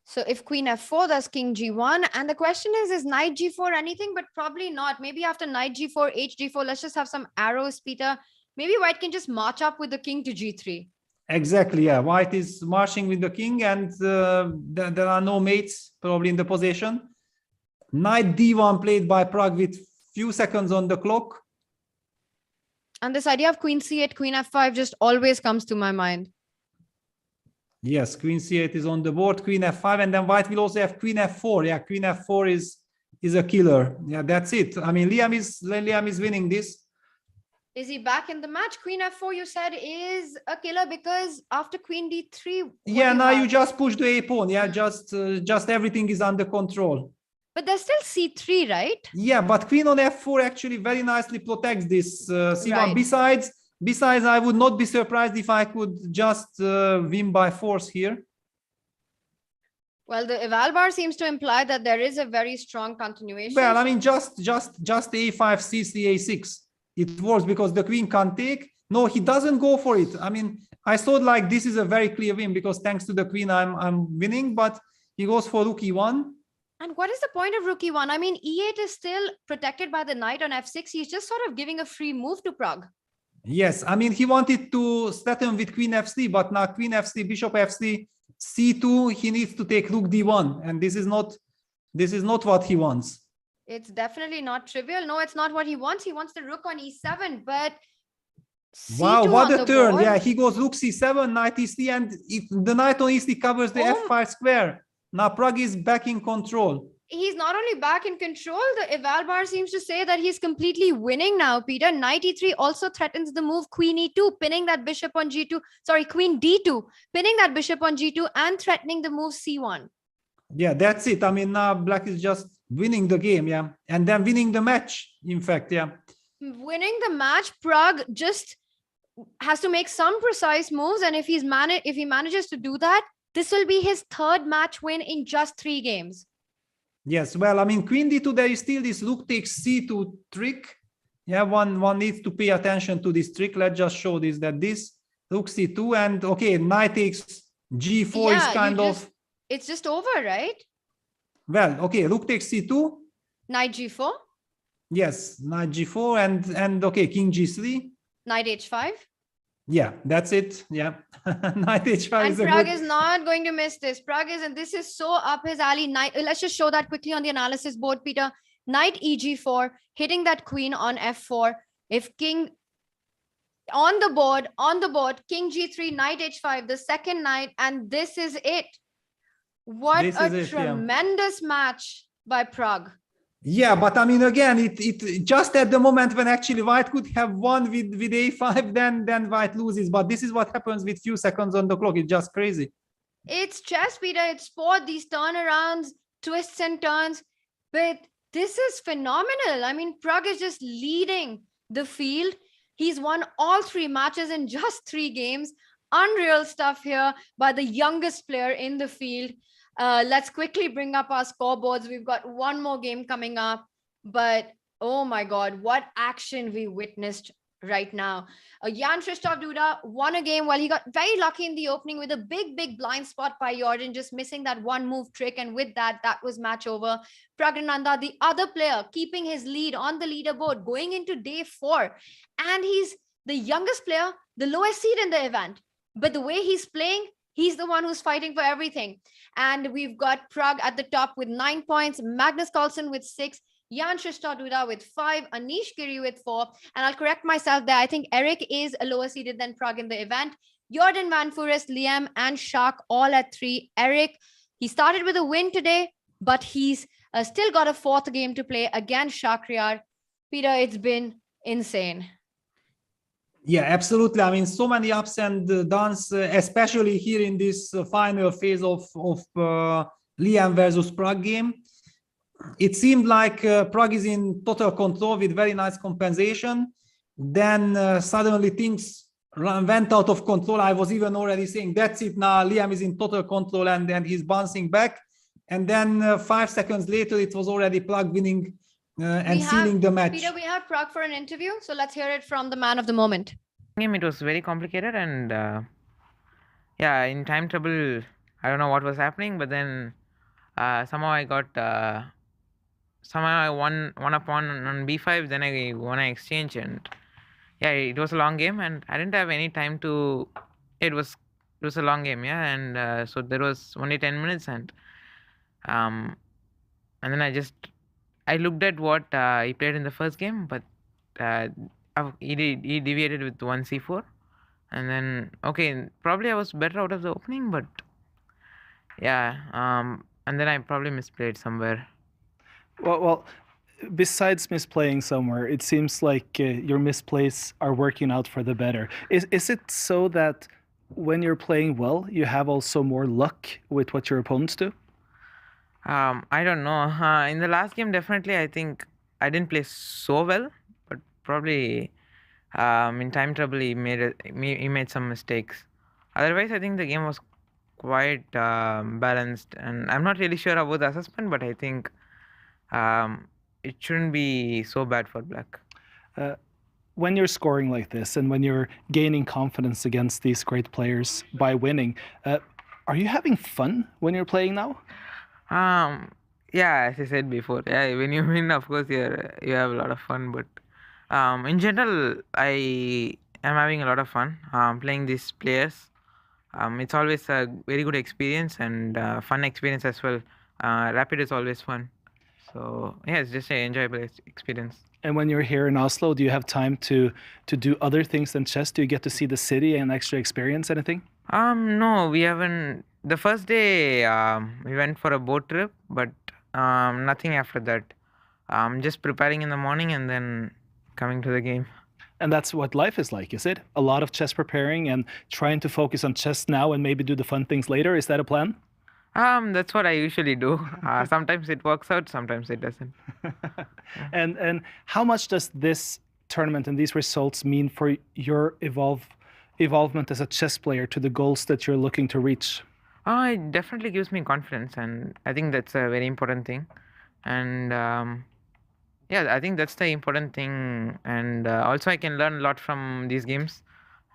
So if queen f4, that's king g1. And the question is knight g4 anything? But probably not. Maybe after knight g4, h4, let's just have some arrows, Peter. Maybe white can just march up with the king to g3. Exactly, yeah. White is marching with the king, and there are no mates probably in the position. Knight d1 played by Pragg with few seconds on the clock. And this idea of queen c8, queen f5 just always comes to my mind. Yes, queen c8 is on the board, queen f5, and then white will also have queen f4. Yeah, queen f4 is a killer. Yeah, that's it. I mean, Liam is winning this. Is he back in the match? Queen f4, you said, is a killer because after queen d3. Yeah, now you just push the a pawn. Yeah, just everything is under control. But there's still c3, right? Yeah, but queen on f4 actually very nicely protects this c1. Right. Besides, I would not be surprised if I could just win by force here. Well, the eval bar seems to imply that there is a very strong continuation. Well, I mean, just a5, c3, a6. It works because the queen can't take. No, he doesn't go for it. I mean, I thought like this is a very clear win because thanks to the queen, I'm winning, but he goes for rook e1. And what is the point of rook e1? I mean, e8 is still protected by the knight on f6. He's just sort of giving a free move to Pragg. Yes, I mean, he wanted to threaten with queen f3, but now queen f3, bishop f3, c2, he needs to take rook d1, and this is not what he wants. It's definitely not trivial. No, it's not what he wants. He wants the rook on e7, but c2 wow, what a turn. Board. Yeah, he goes rook c7, knight e3, and the knight on e3 covers the f5 square. Now Pragg is back in control. He's not only back in control, the eval bar seems to say that he's completely winning now, Peter. Knight e3 also threatens the move queen e2, pinning that bishop on g2. Sorry, queen d2, pinning that bishop on g2 and threatening the move c1. Yeah, that's it. I mean, now black is just winning the game, yeah. And then winning the match, in fact, yeah. Winning the match, Pragg just has to make some precise moves. And if he manages to do that, this will be his third match win in just 3 games. Yes, well, I mean, queen d2, there is still this rook takes c2 trick. Yeah, one needs to pay attention to this trick. Let's just show this, that this rook c2 and okay, knight takes g4 is kind of... It's just over, right? Well, okay, rook takes c2. Knight g4. Yes, knight g4 and okay, king g3. Knight h5. Yeah, that's it. Yeah, knight h5 and is a Pragg good... is not going to miss this. Pragg is, and this is so up his alley. Let's just show that quickly on the analysis board, Peter. Knight eg4, hitting that queen on f4. If king on the board, king g3, knight h5, the second knight, and this is it. What a tremendous match by Pragg. Yeah, but I mean, again, it just at the moment when actually white could have won with a5, then white loses. But this is what happens with few seconds on the clock. It's just crazy. It's chess, Peter. It's sport. These turnarounds twists and turns, but this is phenomenal. I mean, Pragg is just leading the field. He's won all 3 matches in just 3 games. Unreal stuff here by the youngest player in the field. Let's quickly bring up our scoreboards. We've got one more game coming up, but oh my God, what action we witnessed right now. Jan-Krzysztof won a game while he got very lucky in the opening with a big blind spot by Jordan, just missing that one move trick. And with that was match over. Praggnanandhaa, the other player, keeping his lead on the leaderboard going into day 4. And he's the youngest player, the lowest seed in the event. But the way he's playing, he's the one who's fighting for everything. And we've got Pragg at the top with 9 points, Magnus Carlsen with 6, Jan-Krzysztof with 5, Anish Giri with 4. And I'll correct myself there. I think Eric is a lower seeded than Pragg in the event. Jordan Van Forest, Liam, and Shah all at 3. Eric, he started with a win today, but he's still got a 4th game to play against Shakhriyar. Peter, it's been insane. Yeah, absolutely. I mean, so many ups and downs, especially here in this final phase of Liam versus Pragg game. It seemed like Pragg is in total control with very nice compensation. Then suddenly things went out of control. I was even already saying, that's it now, Liam is in total control and he's bouncing back. And then 5 seconds later, it was already Pragg winning and sealing the match. Peter, we have Pragg for an interview, so let's hear it from the man of the moment. It was very complicated, and yeah, in time trouble, I don't know what was happening, but then somehow I got somehow I won a pawn on b5, then I won an exchange, and yeah, it was a long game, and I didn't have any time to. It was a long game, yeah, and so there was only 10 minutes, and then I looked at what he played in the first game, but he deviated with 1c4, and then okay, probably I was better out of the opening, but yeah, and then I probably misplayed somewhere. Well, besides misplaying somewhere, it seems like your misplays are working out for the better. Is it so that when you're playing well, you have also more luck with what your opponents do? I don't know. In the last game, definitely, I think I didn't play so well, but probably in time trouble he made some mistakes. Otherwise, I think the game was quite balanced, and I'm not really sure about the assessment, but I think it shouldn't be so bad for Black. When you're scoring like this, and when you're gaining confidence against these great players by winning, are you having fun when you're playing now? Yeah, as I said before, yeah, when you win, of course, you have a lot of fun. But in general, I am having a lot of fun playing these players. It's always a very good experience and fun experience as well. Rapid is always fun. So yeah, it's just an enjoyable experience. And when you're here in Oslo, do you have time to do other things than chess? Do you get to see the city and actually experience anything? No, we haven't. The first day we went for a boat trip, but nothing after that. Just preparing in the morning and then coming to the game. And that's what life is like, is it? A lot of chess preparing and trying to focus on chess now and maybe do the fun things later. Is that a plan? That's what I usually do. Sometimes it works out, sometimes it doesn't. And how much does this tournament and these results mean for your evolvement as a chess player to the goals that you're looking to reach? It definitely gives me confidence, and I think that's a very important thing. And yeah, I think that's the important thing. And also I can learn a lot from these games,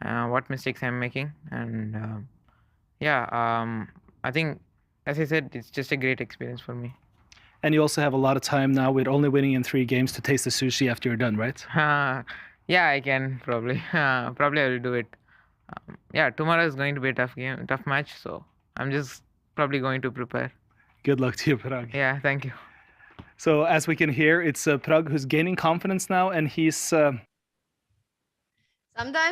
what mistakes I'm making. And yeah, I think, as I said, it's just a great experience for me. And you also have a lot of time now with only winning in 3 games to taste the sushi after you're done, right? Yeah, I can probably. Probably I will do it. Yeah, tomorrow is going to be a tough match, so I'm just probably going to prepare. Good luck to you, Pragg. Yeah, thank you. So as we can hear, it's Pragg who's gaining confidence now, and he's... Sometimes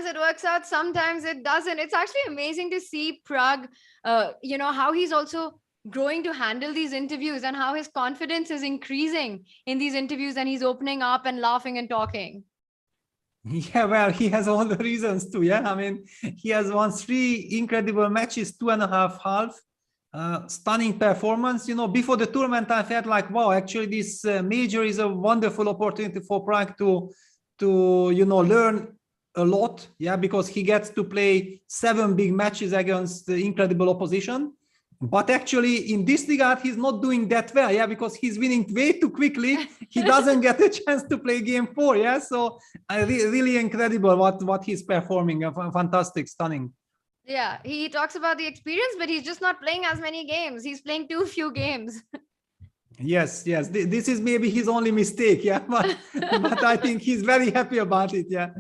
it works out, sometimes it doesn't. It's actually amazing to see Pragg, how he's also growing to handle these interviews and how his confidence is increasing in these interviews, and he's opening up and laughing and talking. Yeah, well, he has all the reasons to. Yeah, I mean, he has won 3 incredible matches, 2.5 halves. stunning performance. You know, before the tournament, I felt like, wow, actually this major is a wonderful opportunity for Pragg to you know, learn a lot. Yeah, because he gets to play 7 big matches against the incredible opposition. But actually, in this regard, he's not doing that well. Yeah, because he's winning way too quickly. He doesn't get a chance to play game 4. Yeah, so really incredible what he's performing. Fantastic, stunning. Yeah, he talks about the experience, but he's just not playing as many games. He's playing too few games. Yes. This is maybe his only mistake. Yeah, but I think he's very happy about it. Yeah.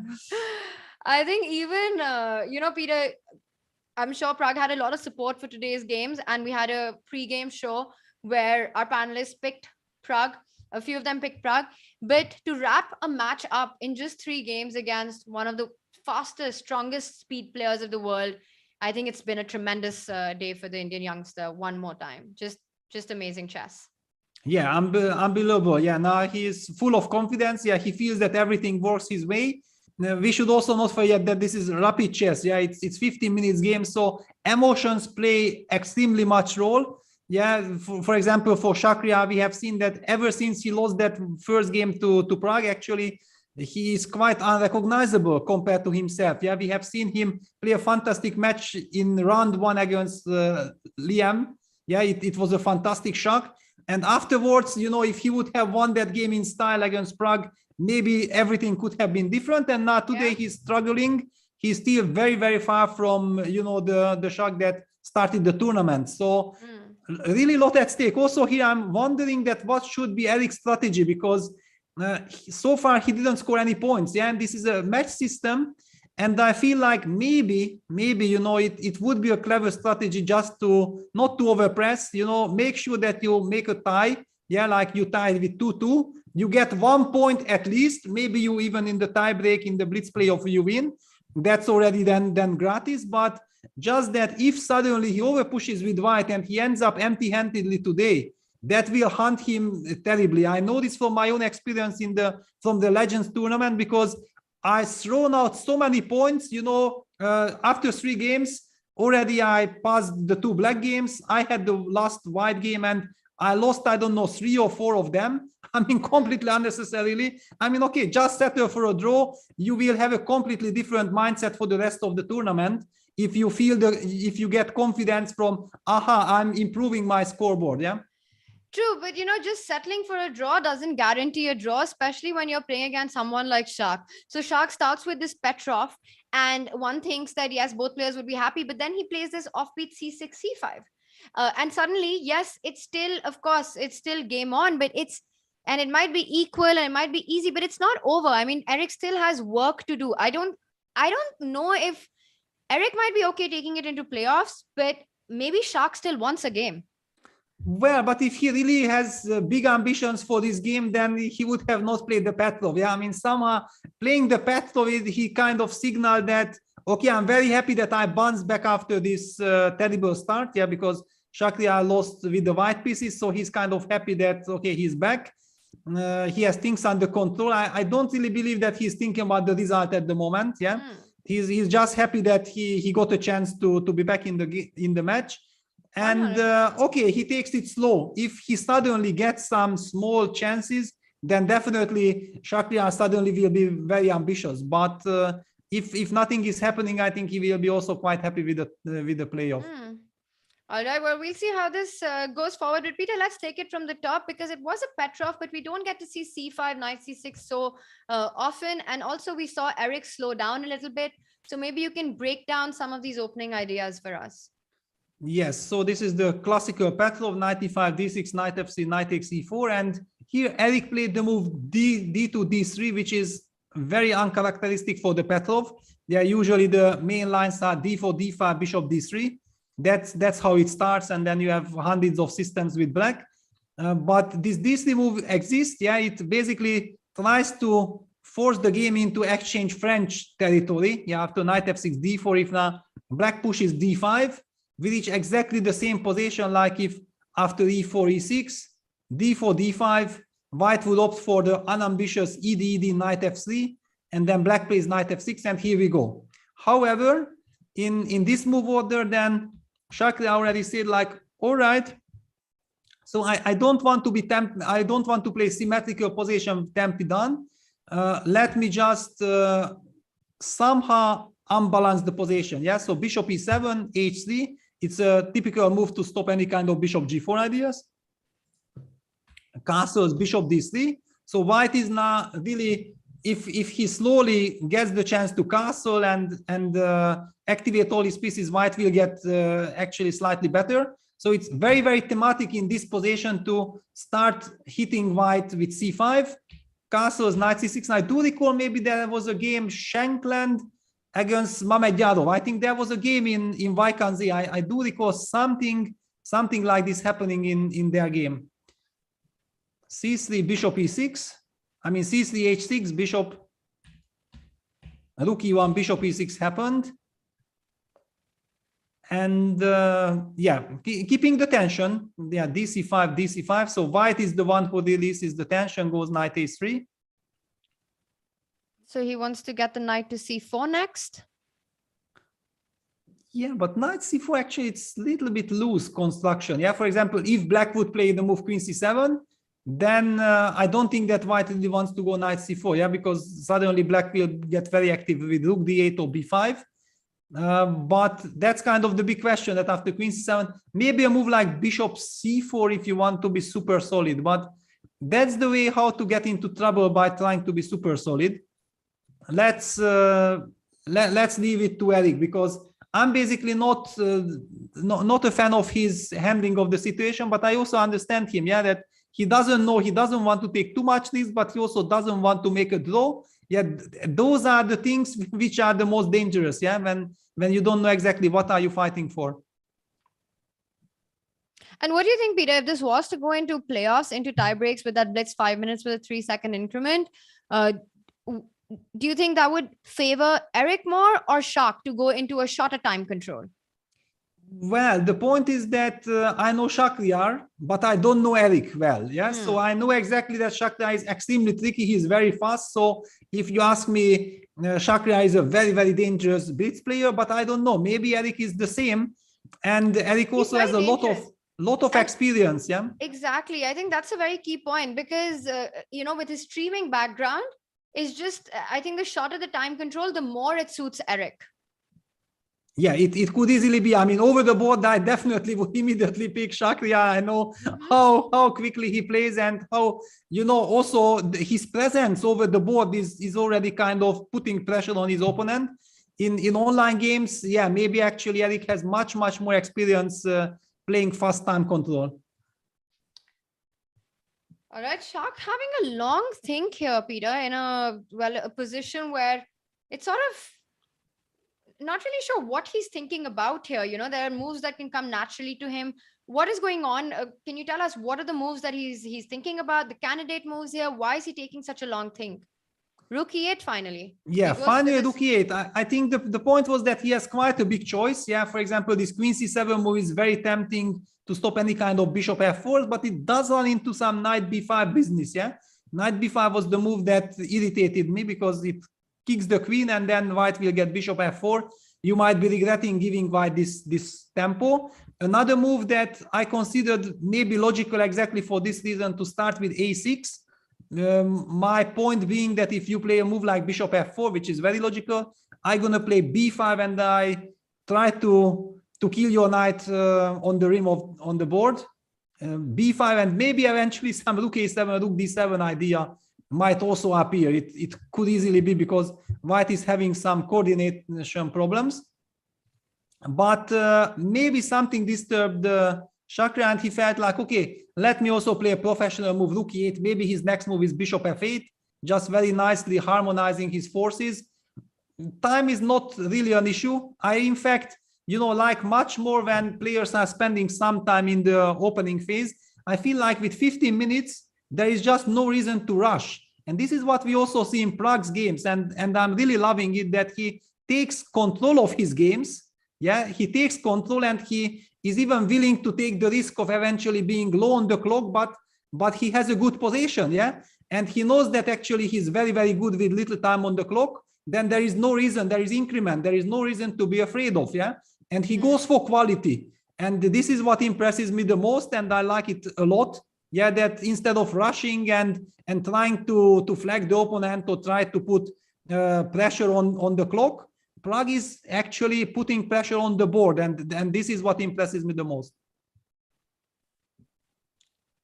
I think even, you know, Peter, I'm sure Pragg had a lot of support for today's games, and we had a pre-game show where our panelists picked Pragg. A few of them picked Pragg, but to wrap a match up in just 3 games against one of the fastest, strongest speed players of the world, I think it's been a tremendous day for the Indian youngster one more time. Just amazing chess. Yeah, unbelievable. Yeah, now he is full of confidence. Yeah, he feels that everything works his way. We should also not forget that this is rapid chess. Yeah, it's 15 minutes game, so emotions play extremely much role. Yeah, for example, for Shakhriyar, we have seen that ever since he lost that first game to Pragg, actually, he is quite unrecognizable compared to himself. Yeah, we have seen him play a fantastic match in round 1 against Liam. Yeah, it was a fantastic shock. And afterwards, you know, if he would have won that game in style against Pragg, maybe everything could have been different. And now today he's struggling. He's still very, very far from, you know, the shock that started the tournament. So really a lot at stake. Also here, I'm wondering that what should be Eric's strategy, because so far he didn't score any points. Yeah, and this is a match system. And I feel like maybe, you know, it would be a clever strategy just to not to overpress, you know, make sure that you make a tie. Yeah, like you tied with 2-2. You get 1 point at least. Maybe you even in the tie break in the blitz playoff you win. That's already then gratis. But just that if suddenly he overpushes with white and he ends up empty-handedly today, that will haunt him terribly. I know this from my own experience from the Legends tournament, because I thrown out so many points, you know, after 3 games, already I passed the 2 black games. I had the last white game and I lost, I don't know, 3 or 4 of them. I mean, completely unnecessarily. I mean, okay, just settle for a draw. You will have a completely different mindset for the rest of the tournament. If you if you get confidence from, I'm improving my scoreboard. Yeah. True, but you know, just settling for a draw doesn't guarantee a draw, especially when you're playing against someone like Shah. So Shah starts with this Petrov, and one thinks that yes, both players would be happy, but then he plays this offbeat c6, c5. And suddenly, yes, it's still, of course, it's still game on, but and it might be equal and it might be easy, but it's not over. I mean, Eric still has work to do. I don't know if Eric might be okay taking it into playoffs, but maybe Shah still wants a game. Well, but if he really has big ambitions for this game, then he would have not played the Petrov. Yeah, I mean, somehow playing the Petrov, he kind of signaled that, okay, I'm very happy that I bounced back after this terrible start. Yeah, because Shakhriyar lost with the white pieces. So he's kind of happy that, okay, he's back. He has things under control. I don't really believe that he's thinking about the result at the moment. Yeah, he's just happy that he got a chance to be back in the match. And okay, he takes it slow. If he suddenly gets some small chances, then definitely Shakhriyar suddenly will be very ambitious. But if nothing is happening, I think he will be also quite happy with the playoff. All right, well, we'll see how this goes forward. But Peter, let's take it from the top, because it was a Petrov, but we don't get to see c5, knight c6 so often. And also we saw Eric slow down a little bit. So maybe you can break down some of these opening ideas for us. Yes, so this is the classical Petrov, knight e5, d6, knight f3, knight takes e4. And here Eric played the move d2, d3, which is very uncharacteristic for the Petrov. Yeah, usually the main lines are d4, d5, bishop d3. That's how it starts, and then you have hundreds of systems with black. But this d3 move exists. Yeah, it basically tries to force the game into exchange French territory. Yeah, after knight f6, d4, if now black pushes d5, we reach exactly the same position like if after e4, e6, d4, d5, white would opt for the unambitious ed, knight f3, and then black plays knight f6, and here we go. However, in this move order, then Shakhriyar already said like, All right. So I don't want to be I don't want to play symmetrical position tempi done. Let me just somehow unbalance the position. Yeah. So bishop e7, h3. It's a typical move to stop any kind of bishop g4 ideas. Castles bishop d3. So white is now really, if he slowly gets the chance to castle and activate all his pieces, white will get actually slightly better. So it's very, very thematic in this position to start hitting white with c5. Castles, knight c6. I do recall maybe there was a game Shankland against Mamedyarov. I think there was a game in Vaikanzi. I do recall something like this happening in their game. c3, bishop e6. I mean c3, h6, bishop, rook e1, bishop e6 happened. And yeah, keeping the tension. Yeah, dc5, dc5. So white is the one who releases the tension, goes knight a3. So he wants to get the knight to c4 next. Yeah, but knight c4 actually it's a little bit loose construction. Yeah, for example, if black would play the move queen c7, then I don't think that white really wants to go knight c4. Yeah, because suddenly black will get very active with rook d8 or b5. But that's kind of the big question, that after queen c7, maybe a move like bishop c4 if you want to be super solid. But that's the way how to get into trouble by trying to be super solid. Let's leave it to Eric, because I'm basically not a fan of his handling of the situation, but I also understand him. Yeah, that he doesn't know, he doesn't want to take too much risk, but he also doesn't want to make a draw. Yeah, those are the things which are the most dangerous. Yeah, when you don't know exactly what are you fighting for. And what do you think, Peter, if this was to go into playoffs, into tie breaks with that blitz 5 minutes with a 3-second increment, do you think that would favor Eric more or Shah to go into a shorter time control? Well, the point is that I know Shakhriyar, but I don't know Eric well. Yeah, so I know exactly that Shakhriyar is extremely tricky. He's very fast. So if you ask me, Shakhriyar is a very, very dangerous blitz player, but I don't know. Maybe Eric is the same, and Eric also has a lot of experience. Yeah, exactly. I think that's a very key point, because you know, with his streaming background, is just, I think the shorter the time control, the more it suits Eric. Yeah, it could easily be. I mean, over the board, I definitely would immediately pick Shakhriyar. I know how quickly he plays, and how, you know, also his presence over the board is already kind of putting pressure on his opponent. In online games, yeah, maybe actually Eric has much more experience playing fast time control. All right, Shah having a long think here, Peter, in a position where it's sort of not really sure what he's thinking about here. You know, there are moves that can come naturally to him. What is going on? Can you tell us what are the moves that he's thinking about? The candidate moves here. Why is he taking such a long think? Rook e8 finally. Yeah, finally rook e8. I think the point was that he has quite a big choice. Yeah, for example, this queen c7 move is very tempting to stop any kind of bishop f4, but it does run into some knight b5 business. Yeah, knight b5 was the move that irritated me, because it kicks the queen and then white will get bishop f4. You might be regretting giving white this tempo. Another move that I considered maybe logical exactly for this reason, to start with a6. My point being that if you play a move like bishop f4, which is very logical, I'm gonna play b5 and I try to kill your knight on the rim on the board. b5 and maybe eventually some rook a7, rook d7 idea might also appear. It could easily be, because white is having some coordination problems. But maybe something disturbed Shakhriyar, and he felt like, okay, let me also play a professional move, rook e8. Maybe his next move is bishop f8, just very nicely harmonizing his forces. Time is not really an issue. I, in fact, you know, like much more when players are spending some time in the opening phase. I feel like with 15 minutes, there is just no reason to rush. And this is what we also see in Prag's games. And I'm really loving it that he takes control of his games. Yeah, he takes control, and he is even willing to take the risk of eventually being low on the clock, but he has a good position. Yeah, and he knows that actually he's very, very good with little time on the clock. Then there is no reason, there is increment, there is no reason to be afraid of. Yeah, and he goes for quality. And this is what impresses me the most, and I like it a lot. Yeah, that instead of rushing and trying to flag the opponent or try to put pressure on the clock, Pragg is actually putting pressure on the board, and this is what impresses me the most.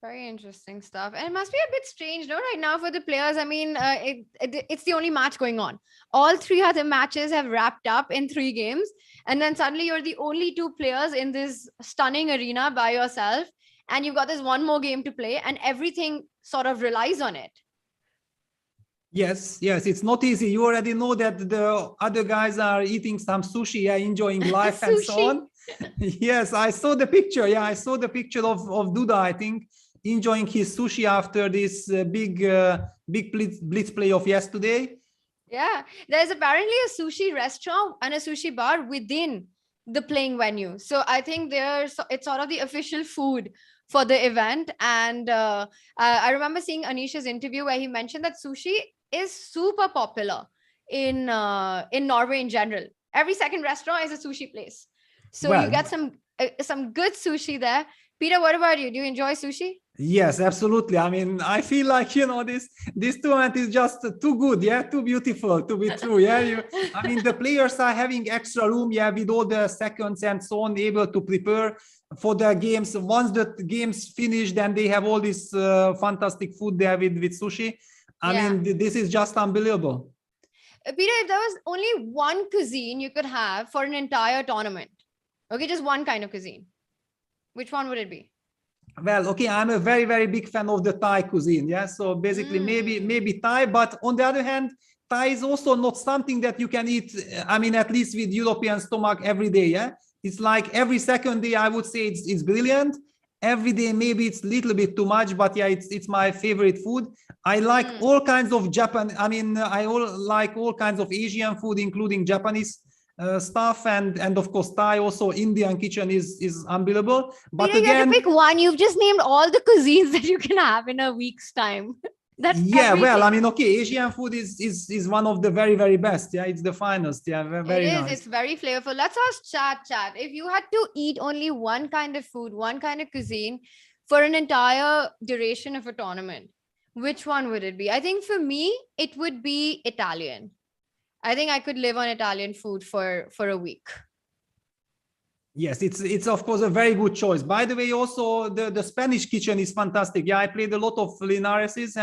Very interesting stuff. And it must be a bit strange, no, right now for the players. I mean, it's the only match going on. All 3 other matches have wrapped up in 3 games. And then suddenly you're the only 2 players in this stunning arena by yourself. And you've got this one more game to play, and everything sort of relies on it. Yes, it's not easy. You already know that the other guys are eating some sushi, yeah, enjoying life and so on. Yes, I saw the picture. Yeah, I saw the picture of Duda, I think, enjoying his sushi after this big blitz play of yesterday. Yeah, there's apparently a sushi restaurant and a sushi bar within the playing venue. So I think it's sort of the official food for the event. And I remember seeing Anish's interview where he mentioned that sushi is super popular in Norway in general. Every second restaurant is a sushi place. So you get some good sushi there. Peter, what about you? Do you enjoy sushi? Yes, absolutely. I mean, I feel like, this tournament is just too good, yeah, too beautiful to be true, yeah. I mean, the players are having extra room, yeah, with all the seconds and so on, able to prepare for their games. Once the games finish, then they have all this fantastic food there with sushi. I mean, this is just unbelievable. Peter, if there was only one cuisine you could have for an entire tournament, okay, just one kind of cuisine, which one would it be? Well, okay, I'm a very, very big fan of the Thai cuisine. Yeah, so basically maybe Thai, but on the other hand, Thai is also not something that you can eat. I mean, at least with European stomach every day. Yeah, it's like every second day, I would say it's brilliant. Every day, maybe it's a little bit too much, but yeah, it's my favorite food. I like all kinds of Japan. I mean, like all kinds of Asian food, including Japanese stuff, and of course Thai. Also Indian kitchen is unbelievable. But Peter, again, you have to pick one. You've just named all the cuisines that you can have in a week's time. That's everything. Well, I mean, okay, Asian food is one of the very, very best. Yeah, it's the finest. Yeah, very nice. It's very flavorful. Let's ask chat. If you had to eat only one kind of food, one kind of cuisine for an entire duration of a tournament, which one would it be? I think for me, it would be Italian. I think I could live on Italian food for a week. Yes, it's of course a very good choice. By the way, also the Spanish kitchen is fantastic. Yeah, I played a lot of Linareses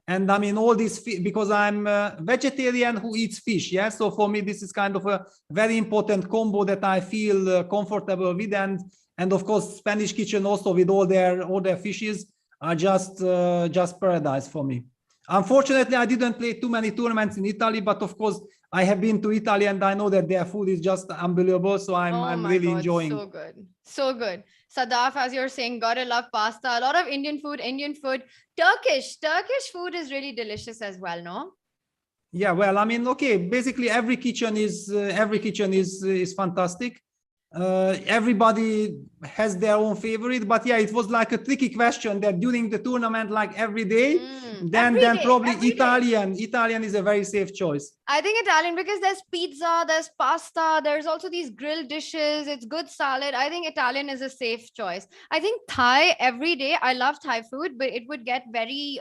and I mean all this because I'm a vegetarian who eats fish. Yeah, so for me this is kind of a very important combo that I feel comfortable with, and of course Spanish kitchen also with all their fishes are just paradise for me. Unfortunately, I didn't play too many tournaments in Italy, but of course I have been to Italy and I know that their food is just unbelievable. So I'm really enjoying. So good. So good. Sadaf, as you're saying, gotta love pasta. A lot of Indian food. Turkish food is really delicious as well, no? Yeah, well, I mean, okay, basically every kitchen is fantastic. Everybody has their own favorite, but yeah, it was like a tricky question that during the tournament, like every day, then probably Italian is a very safe choice. I think Italian because there's pizza, there's pasta, there's also these grilled dishes, it's good salad. I think Italian is a safe choice. I think Thai every day. I love Thai food, but it would get very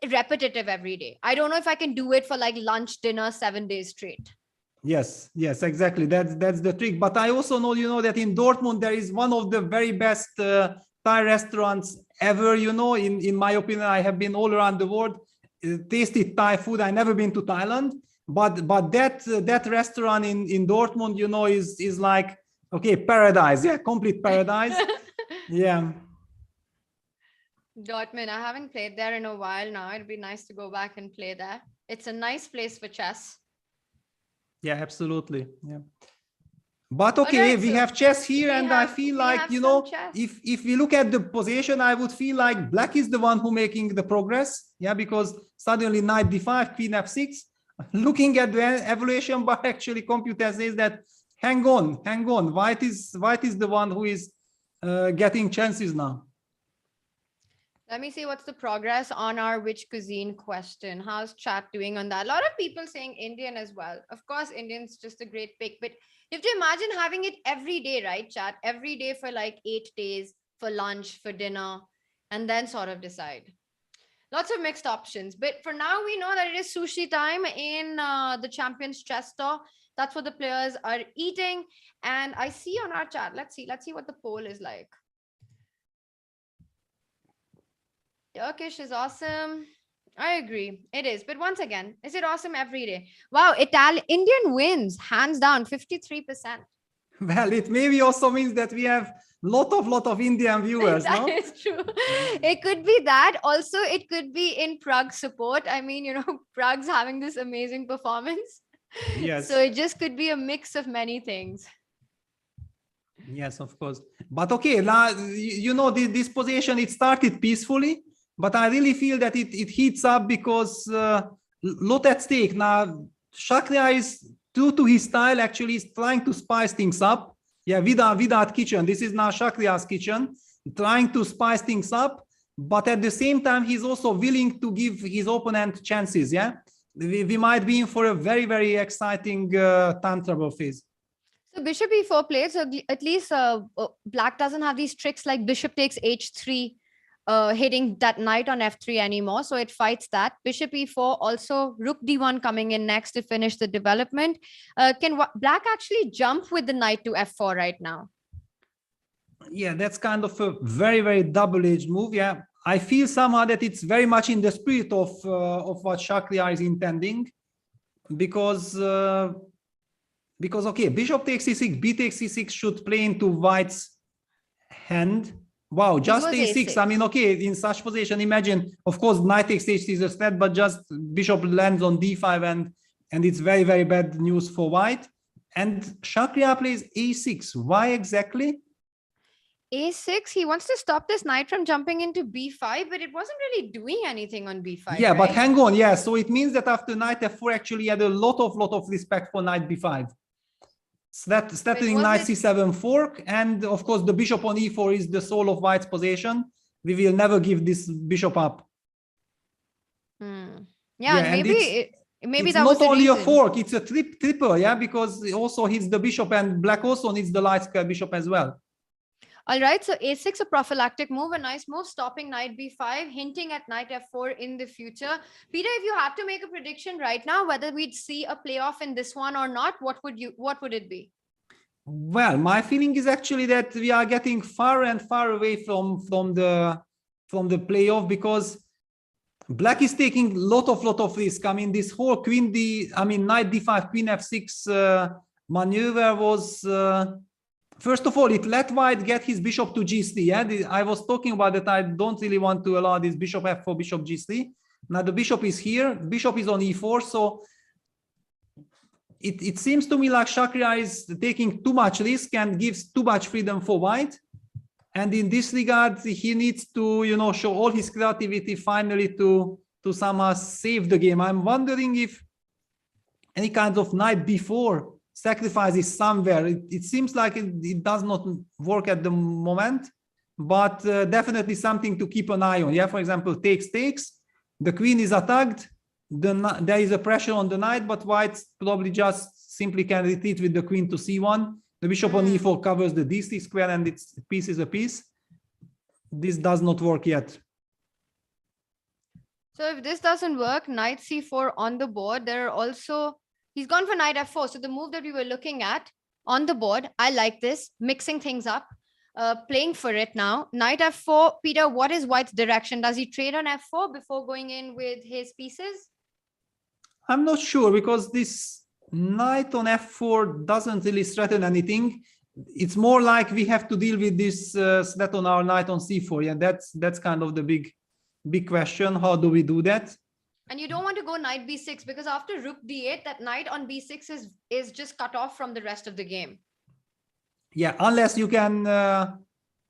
repetitive every day. I don't know if I can do it for like lunch, dinner, 7 days straight. Yes, exactly. That's the trick. But I also know, that in Dortmund, there is one of the very best Thai restaurants ever, in my opinion. I have been all around the world, tasted Thai food. I never been to Thailand, but that restaurant in Dortmund, is like, okay, paradise. Yeah, complete paradise. Yeah. Dortmund, I haven't played there in a while now. It'd be nice to go back and play there. It's a nice place for chess. Yeah, absolutely. Yeah. But okay, we have chess here, and I feel like, if we look at the position, I would feel like black is the one who making the progress. Yeah, because suddenly knight d5, queen f6. Looking at the evaluation bar, actually computer says that hang on. White is the one who is getting chances now. Let me see what's the progress on our which cuisine question. How's chat doing on that? A lot of people saying Indian as well. Of course, Indian's just a great pick, but you have to imagine having it every day, right, chat? Every day for like 8 days, for lunch, for dinner, and then sort of decide. Lots of mixed options. But for now, we know that it is sushi time in the Champions Chess Tour. That's what the players are eating. And I see on our chat, let's see what the poll is like. Turkish is awesome. I agree. It is. But once again, is it awesome every day? Wow, Indian wins, hands down, 53%. Well, it maybe also means that we have lot of Indian viewers, That no? is true. It could be that. Also, it could be in Prague support. I mean, Prague's having this amazing performance. Yes. So it just could be a mix of many things. Yes, of course. But okay, now, this position, it started peacefully, but I really feel that it heats up because lot at stake. Now, Shakhriyar is, true to his style, actually is trying to spice things up. Yeah, without kitchen. This is now Shakhriyar's kitchen, trying to spice things up. But at the same time, he's also willing to give his opponent chances. Yeah, we might be in for a very, very exciting time trouble phase. So bishop e4 plays, so at least black doesn't have these tricks like bishop takes h3, hitting that knight on f3 anymore. So it fights that. Bishop e4, also rook d1 coming in next to finish the development. Can black actually jump with the knight to f4 right now? Yeah, that's kind of a very, very double-edged move. Yeah, I feel somehow that it's very much in the spirit of what Shakhriyar is intending, because okay, bishop takes c6, b takes c6 should play into white's hand. Wow, just a6. I mean, okay, in such position, imagine, of course, knight takes h6 is a threat, but just bishop lands on d5 and it's very, very bad news for white. And Shakhriyar plays a6. Why exactly? a6, he wants to stop this knight from jumping into b5, but it wasn't really doing anything on b5. Yeah, right? but hang on. Yeah, so it means that after knight f4, actually had a lot of respect for knight b5. Straddling knight c7 fork, and of course the bishop on e4 is the soul of white's possession. We will never give this bishop up. Yeah, maybe that was not only the a fork, it's a triple, yeah, because it also hits the bishop, and black also needs the light square bishop as well. All right, so a6, a prophylactic move, a nice move, stopping knight b5, hinting at knight f4 in the future. Peter, if you had to make a prediction right now, whether we'd see a playoff in this one or not, what would it be? Well, my feeling is actually that we are getting far and far away from the playoff, because black is taking lot of risk. I mean, this whole knight d5, queen f6 maneuver was. First of all, it let white get his bishop to g3. Yeah, I was talking about that. I don't really want to allow this bishop f4, bishop g3. Now the bishop is here. Bishop is on e4. So it seems to me like Shakhriyar is taking too much risk and gives too much freedom for white. And in this regard, he needs to, show all his creativity finally to somehow save the game. I'm wondering if any kind of knight b4 sacrifice is somewhere. It seems like it does not work at the moment, but definitely something to keep an eye on. Yeah, for example, takes. The queen is attacked. There is a pressure on the knight, but white probably just simply can retreat with the queen to c1. The bishop on e4 covers the d6 square, and its piece is a piece. This does not work yet. So if this doesn't work, knight c4 on the board, there are also... He's gone for knight f4. So the move that we were looking at on the board, I like this, mixing things up, playing for it now. Knight f4, Peter, what is white's direction? Does he trade on f4 before going in with his pieces? I'm not sure, because this knight on f4 doesn't really threaten anything. It's more like we have to deal with this threat on our knight on c4. Yeah, that's kind of the big question. How do we do that? And you don't want to go knight b6, because after rook d8, that knight on b6 is just cut off from the rest of the game. Yeah, unless you can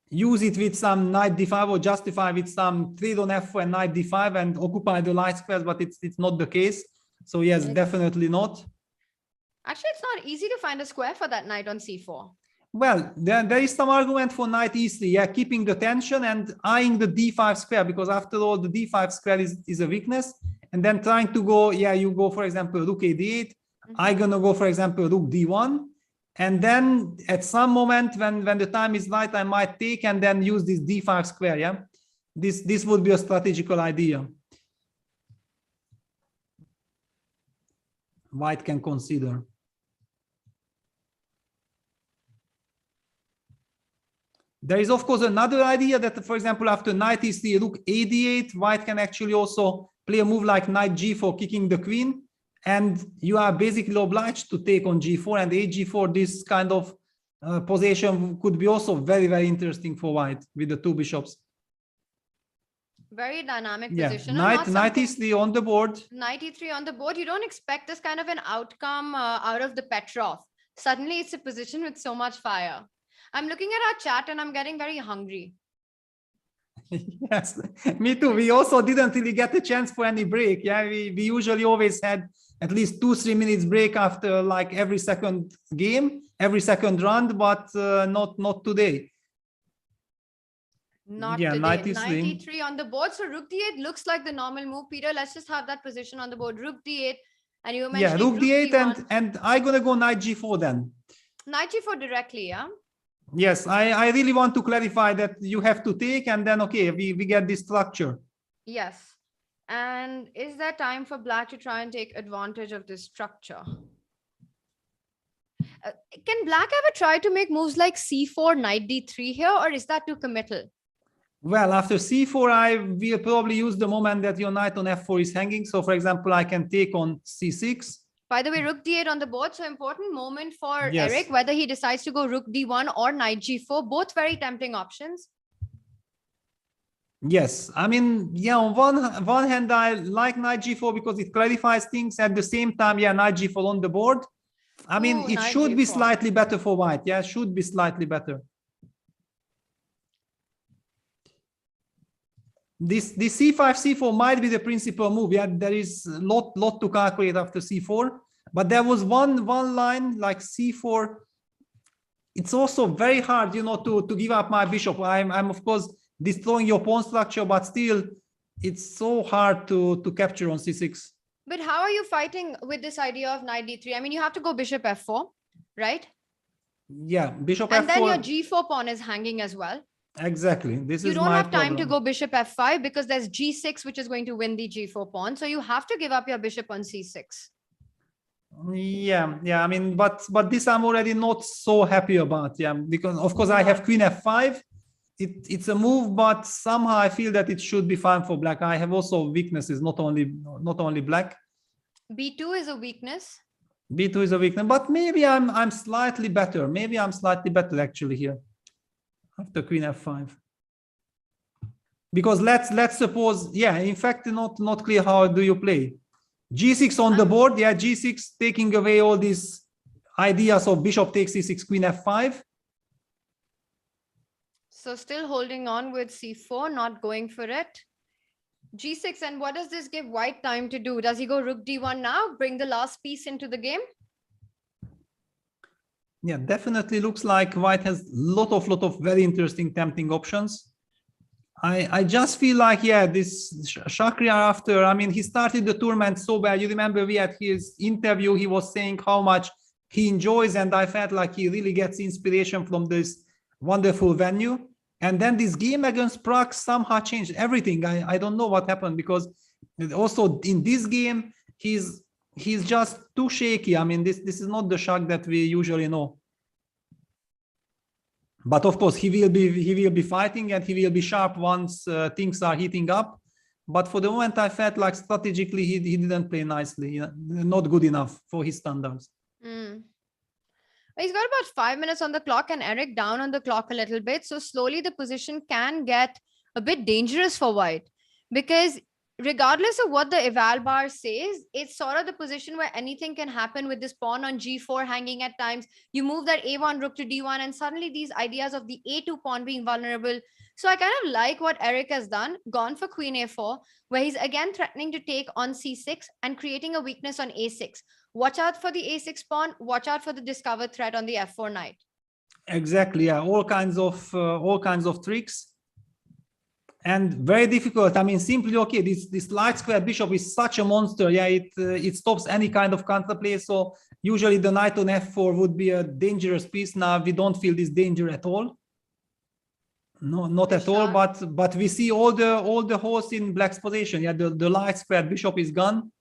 use it with some knight d5 or justify with some trade on f4 and knight d5 and occupy the light squares, but it's not the case. So yes, definitely not. Actually, it's not easy to find a square for that knight on c4. Well, there is some argument for knight e3, yeah, keeping the tension and eyeing the d5 square, because after all, the d5 square is a weakness. And then trying to go, yeah, you go, for example, rook a8. I'm going to go, for example, rook d1. And then at some moment when the time is right, I might take and then use this d5 square, yeah. This would be a strategical idea. White can consider. There is, of course, another idea that, for example, after knight e3, rook a d8, white can actually also play a move like knight g4, kicking the queen. And you are basically obliged to take on g4 and ag4. This kind of position could be also very, very interesting for white with the two bishops. Very dynamic Yeah, position. knight e3 on the board. Knight e3 on the board. You don't expect this kind of an outcome out of the Petrov. Suddenly, it's a position with so much fire. I'm looking at our chat and I'm getting very hungry. Yes, me too. We also didn't really get a chance for any break. Yeah, we usually always had at least 2-3 minutes break after like every second game, every second round, but not today. Not yeah, today. Knight e3 on the board. So rook d8 looks like the normal move. Peter, let's just have that position on the board. Rook d8. And you mentioned rook d8 d1. and I'm going to go knight g4 then. Knight g4 directly, yeah? Yes, I really want to clarify that you have to take and then, okay, we get this structure. Yes. And is there time for black to try and take advantage of this structure? Can black ever try to make moves like c4, knight d3 here, or is that too committal? Well, after c4, I will probably use the moment that your knight on f4 is hanging. So, for example, I can take on c6. By the way, rook d8 on the board. So important moment for Yes. Eric, whether he decides to go rook d1 or knight g4, both very tempting options. Yes, I mean, yeah, on one hand, I like knight g4 because it clarifies things. At the same time, yeah, knight g4 on the board. I mean, Ooh, it knight should be g4. slightly better for white. Yeah, should be slightly better. This c5, c4 might be the principal move. Yeah, there is a lot to calculate after c4. But there was one line like c4. It's also very hard, you know, to give up my bishop. I'm of course destroying your pawn structure, but still, it's so hard to capture on c6. But how are you fighting with this idea of knight d3? I mean, you have to go bishop f4, right? Yeah, bishop And f4. then your g4 pawn is hanging as well. Exactly. This You is don't my have time to problem. go bishop f5 because there's g6, which is going to win the g4 pawn. So you have to give up your bishop on c6. Yeah. I mean, but this I'm already not so happy about. Yeah, because of course I have queen f5. It's a move, but somehow I feel that it should be fine for black. I have also weaknesses, not only black. b2 is a weakness. b2 is a weakness, but maybe I'm slightly better. Maybe I'm slightly better actually here after queen f5. Because let's suppose, yeah, in fact, not clear how do you play. g6 on the board, yeah, g6 taking away all these ideas of bishop takes c6, queen f5. So still holding on with c4, not going for it. g6, and what does this give white time to do? Does he go rook d1 now, bring the last piece into the game? Yeah, definitely looks like white has lot of very interesting tempting options. I just feel like, yeah, this Shakhriyar after, I mean, he started the tournament so bad. You remember we had his interview, he was saying how much he enjoys, and I felt like he really gets inspiration from this wonderful venue. And then this game against Prague somehow changed everything. I don't know what happened, because also in this game, he's just too shaky. I mean, this is not the Shak that we usually know. But of course, he will be fighting and he will be sharp once things are heating up. But for the moment, I felt like strategically he didn't play nicely, not good enough for his standards. He's got about 5 minutes on the clock and Eric down on the clock a little bit. So slowly the position can get a bit dangerous for white, because regardless of what the eval bar says, it's sort of the position where anything can happen with this pawn on g4 hanging at times. You move that a1 rook to d1 and suddenly these ideas of the a2 pawn being vulnerable. So I kind of like what Eric has done, gone for queen a4, where he's again threatening to take on c6 and creating a weakness on a6. Watch out for the a6 pawn. Watch out for the discovered threat on the f4 knight. Exactly, yeah, all kinds of tricks. And very difficult. I mean, simply, okay, this light square bishop is such a monster. Yeah, it stops any kind of counterplay. So usually the knight on f4 would be a dangerous piece. Now we don't feel this danger at all. No, not at all. But we see all the holes in black's position. Yeah, the light square bishop is gone.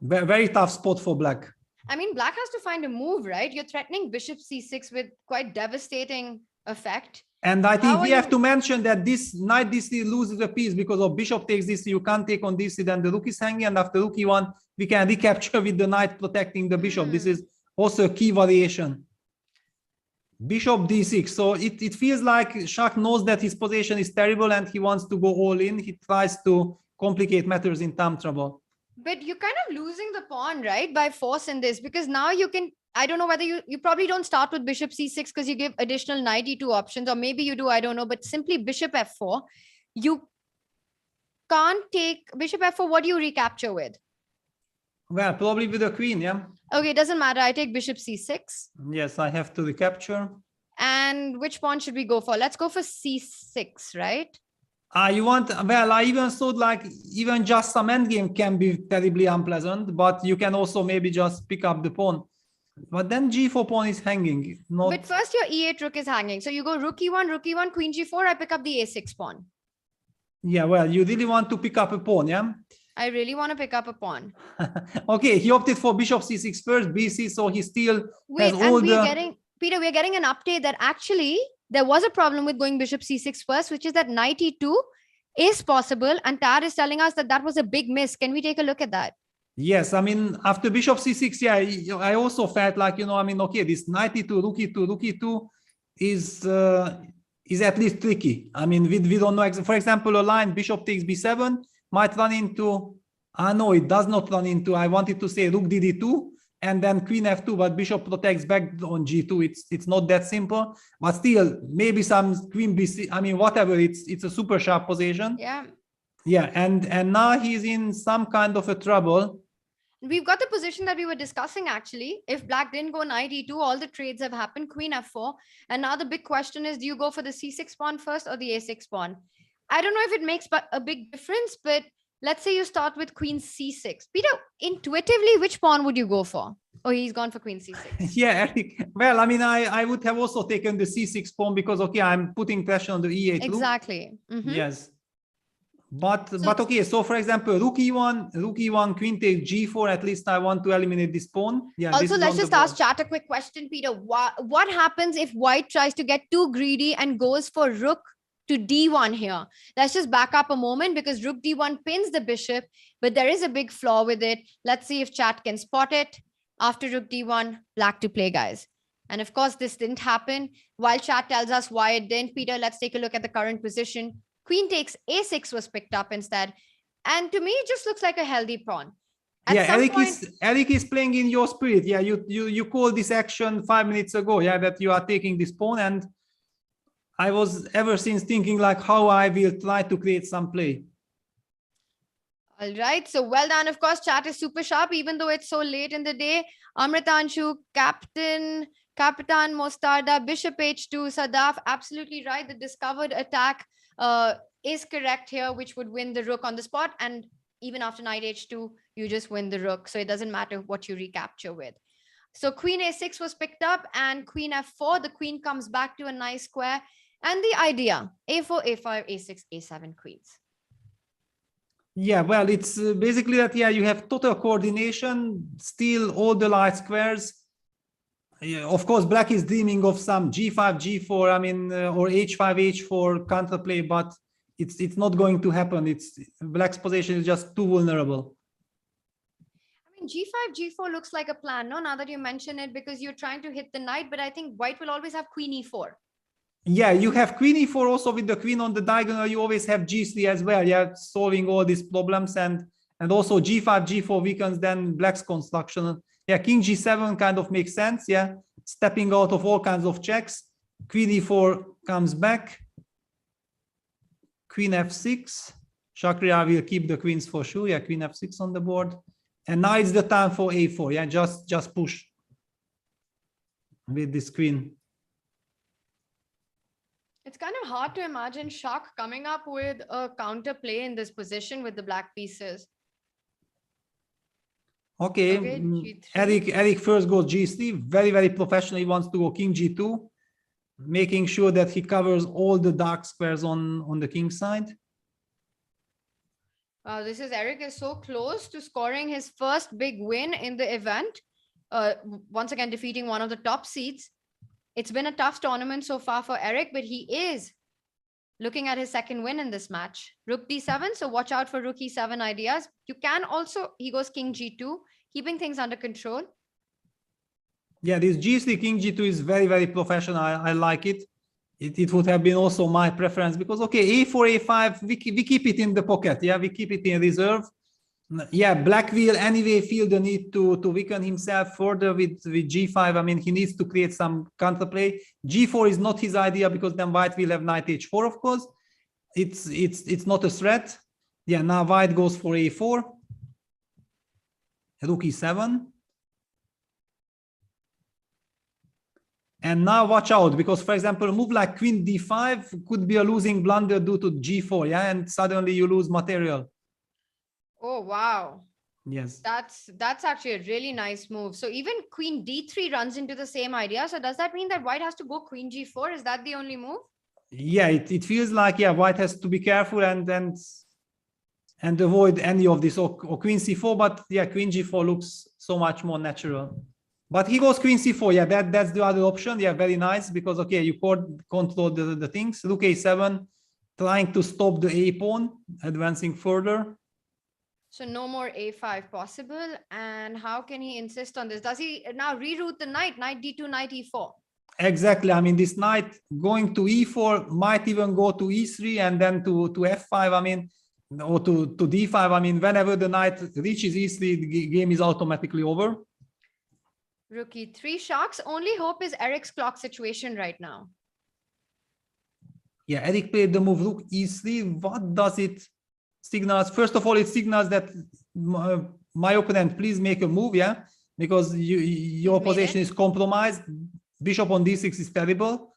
Very tough spot for black. I mean, black has to find a move, right? You're threatening bishop c6 with quite devastating effect. And I think we have to mention that this knight DC loses a piece because of bishop takes DC. You can't take on DC, then the rook is hanging, and after rook e1, we can recapture with the knight protecting the bishop. This is also a key variation. Bishop d6. So it feels like Shah knows that his position is terrible and he wants to go all in. He tries to complicate matters in time trouble. But you're kind of losing the pawn, right, by force in this, because now you can, I don't know whether you probably don't start with bishop c6 because you give additional knight e2 options, or maybe you do, I don't know, but simply bishop f4. You can't take bishop f4. What do you recapture with? Well, probably with the queen, yeah. Okay, it doesn't matter. I take bishop c6. Yes, I have to recapture. And which pawn should we go for? Let's go for c6, right? You want, well, I even thought like even just some endgame can be terribly unpleasant, but you can also maybe just pick up the pawn. But then g4 pawn is hanging. Not... But first your e8 rook is hanging. So you go rook e1, queen g4, I pick up the a6 pawn. Yeah, well, you really want to pick up a pawn, yeah? I really want to pick up a pawn. Okay, he opted for bishop c6 first, bc, so he still Wait, has all Peter, we're getting an update that actually there was a problem with going bishop c6 first, which is that knight e2 is possible, and Tar is telling us that that was a big miss. Can we take a look at that? Yes, I mean, after bishop c6, yeah, I also felt like, you know, I mean, okay, this knight e2, rook e2 is at least tricky. I mean, we don't know. For example, a line bishop takes b7 might run into, no, it does not run into, I wanted to say rook dd2, and then queen f2, but bishop protects back on g2. It's not that simple, but still maybe some queen bc, I mean, whatever, it's a super sharp position. Yeah, and now he's in some kind of a trouble. We've got the position that we were discussing actually. If black didn't go knight e2, all the trades have happened, queen f4, and now the big question is, do you go for the c6 pawn first or the a6 pawn? I don't know if it makes a big difference, but let's say you start with queen c6. Peter, intuitively, which pawn would you go for? Oh, he's gone for queen c6. Yeah, Eric. Well, I mean, I would have also taken the c6 pawn because, okay, I'm putting pressure on the e8 exactly. Yes. But okay, so for example, rook e1, queen takes g4, at least I want to eliminate this pawn. Yeah. Also, let's just ask chat a quick question, Peter. What happens if white tries to get too greedy and goes for rook to d1 here? Let's just back up a moment because rook d1 pins the bishop, but there is a big flaw with it. Let's see if chat can spot it. After rook d1, black to play, guys. And of course, this didn't happen. While chat tells us why it didn't, Peter, let's take a look at the current position. Queen takes a6 was picked up instead. And to me, it just looks like a healthy pawn. Yeah, Eric is playing in your spirit. Yeah, you called this action 5 minutes ago. Yeah, that you are taking this pawn, and I was ever since thinking like how I will try to create some play. All right, so well done. Of course, chat is super sharp, even though it's so late in the day. Amritanshu, Kapitan Mostarda, Bishop H2, Sadaf, absolutely right. The discovered attack is correct here, which would win the rook on the spot. And even after knight H2, you just win the rook. So it doesn't matter what you recapture with. So queen A6 was picked up and queen F4. The queen comes back to a nice square. And the idea, A4, A5, A6, A7 queens. Yeah, well, it's basically that, yeah, you have total coordination, still all the light squares. Yeah, of course, black is dreaming of some G5, G4, I mean, or H5, H4 counterplay, but it's not going to happen. Black's position is just too vulnerable. I mean, G5, G4 looks like a plan, no? Now that you mention it, because you're trying to hit the knight, but I think white will always have queen E4. Yeah, you have queen E4 also with the queen on the diagonal. You always have G3 as well. Yeah, solving all these problems, and also G5, G4 weakens then black's construction. Yeah, king G7 kind of makes sense. Yeah, stepping out of all kinds of checks. Queen E4 comes back. Queen F6. Shakhriyar will keep the queens for sure. Yeah, queen F6 on the board. And now it's the time for A4. Yeah, just push. with this queen. It's kind of hard to imagine Shah coming up with a counter play in this position with the black pieces. Okay, Eric first goes G3, very professional. He wants to go king G2, making sure that he covers all the dark squares on the king side. This is Eric is so close to scoring his first big win in the event. Once again, defeating one of the top seeds. It's been a tough tournament so far for Eric, but he is looking at his second win in this match. Rook D7, so watch out for Rook E7 ideas. You can also, he goes King G2, keeping things under control. Yeah, this G3 King G2 is very professional. I like it. It would have been also my preference because, okay, A4, A5, we keep it in the pocket. Yeah, we keep it in reserve. Yeah, black will anyway feel the need to weaken himself further with G5. I mean, he needs to create some counterplay. G4 is not his idea because then white will have knight H4, of course. It's not a threat. Yeah, now white goes for A4. Rook E7. And now watch out, because for example, a move like Queen D5 could be a losing blunder due to G4, yeah, and suddenly you lose material. Oh, wow. Yes. That's actually a really nice move. So even Queen D3 runs into the same idea. So does that mean that white has to go Queen G4? Is that the only move? Yeah, it feels like, yeah, white has to be careful and avoid any of this or Queen C4, but yeah, Queen G4 looks so much more natural. But he goes Queen C4, yeah, that's the other option. Yeah, very nice, because okay, you control the things. Rook A7, trying to stop the A pawn, advancing further. So no more A5 possible. And how can he insist on this? Does he now reroute the knight, knight D2, knight E4? Exactly. I mean, this knight going to E4 might even go to E3 and then to F5. I mean, or to D5. I mean, whenever the knight reaches E3, the game is automatically over. Rook E3. Shah's only hope is Eric's clock situation right now. Yeah, Eric played the move Rook E3. What does it signals? First of all, it signals that my opponent, please make a move, yeah, because your position is compromised. Bishop on D6 is terrible.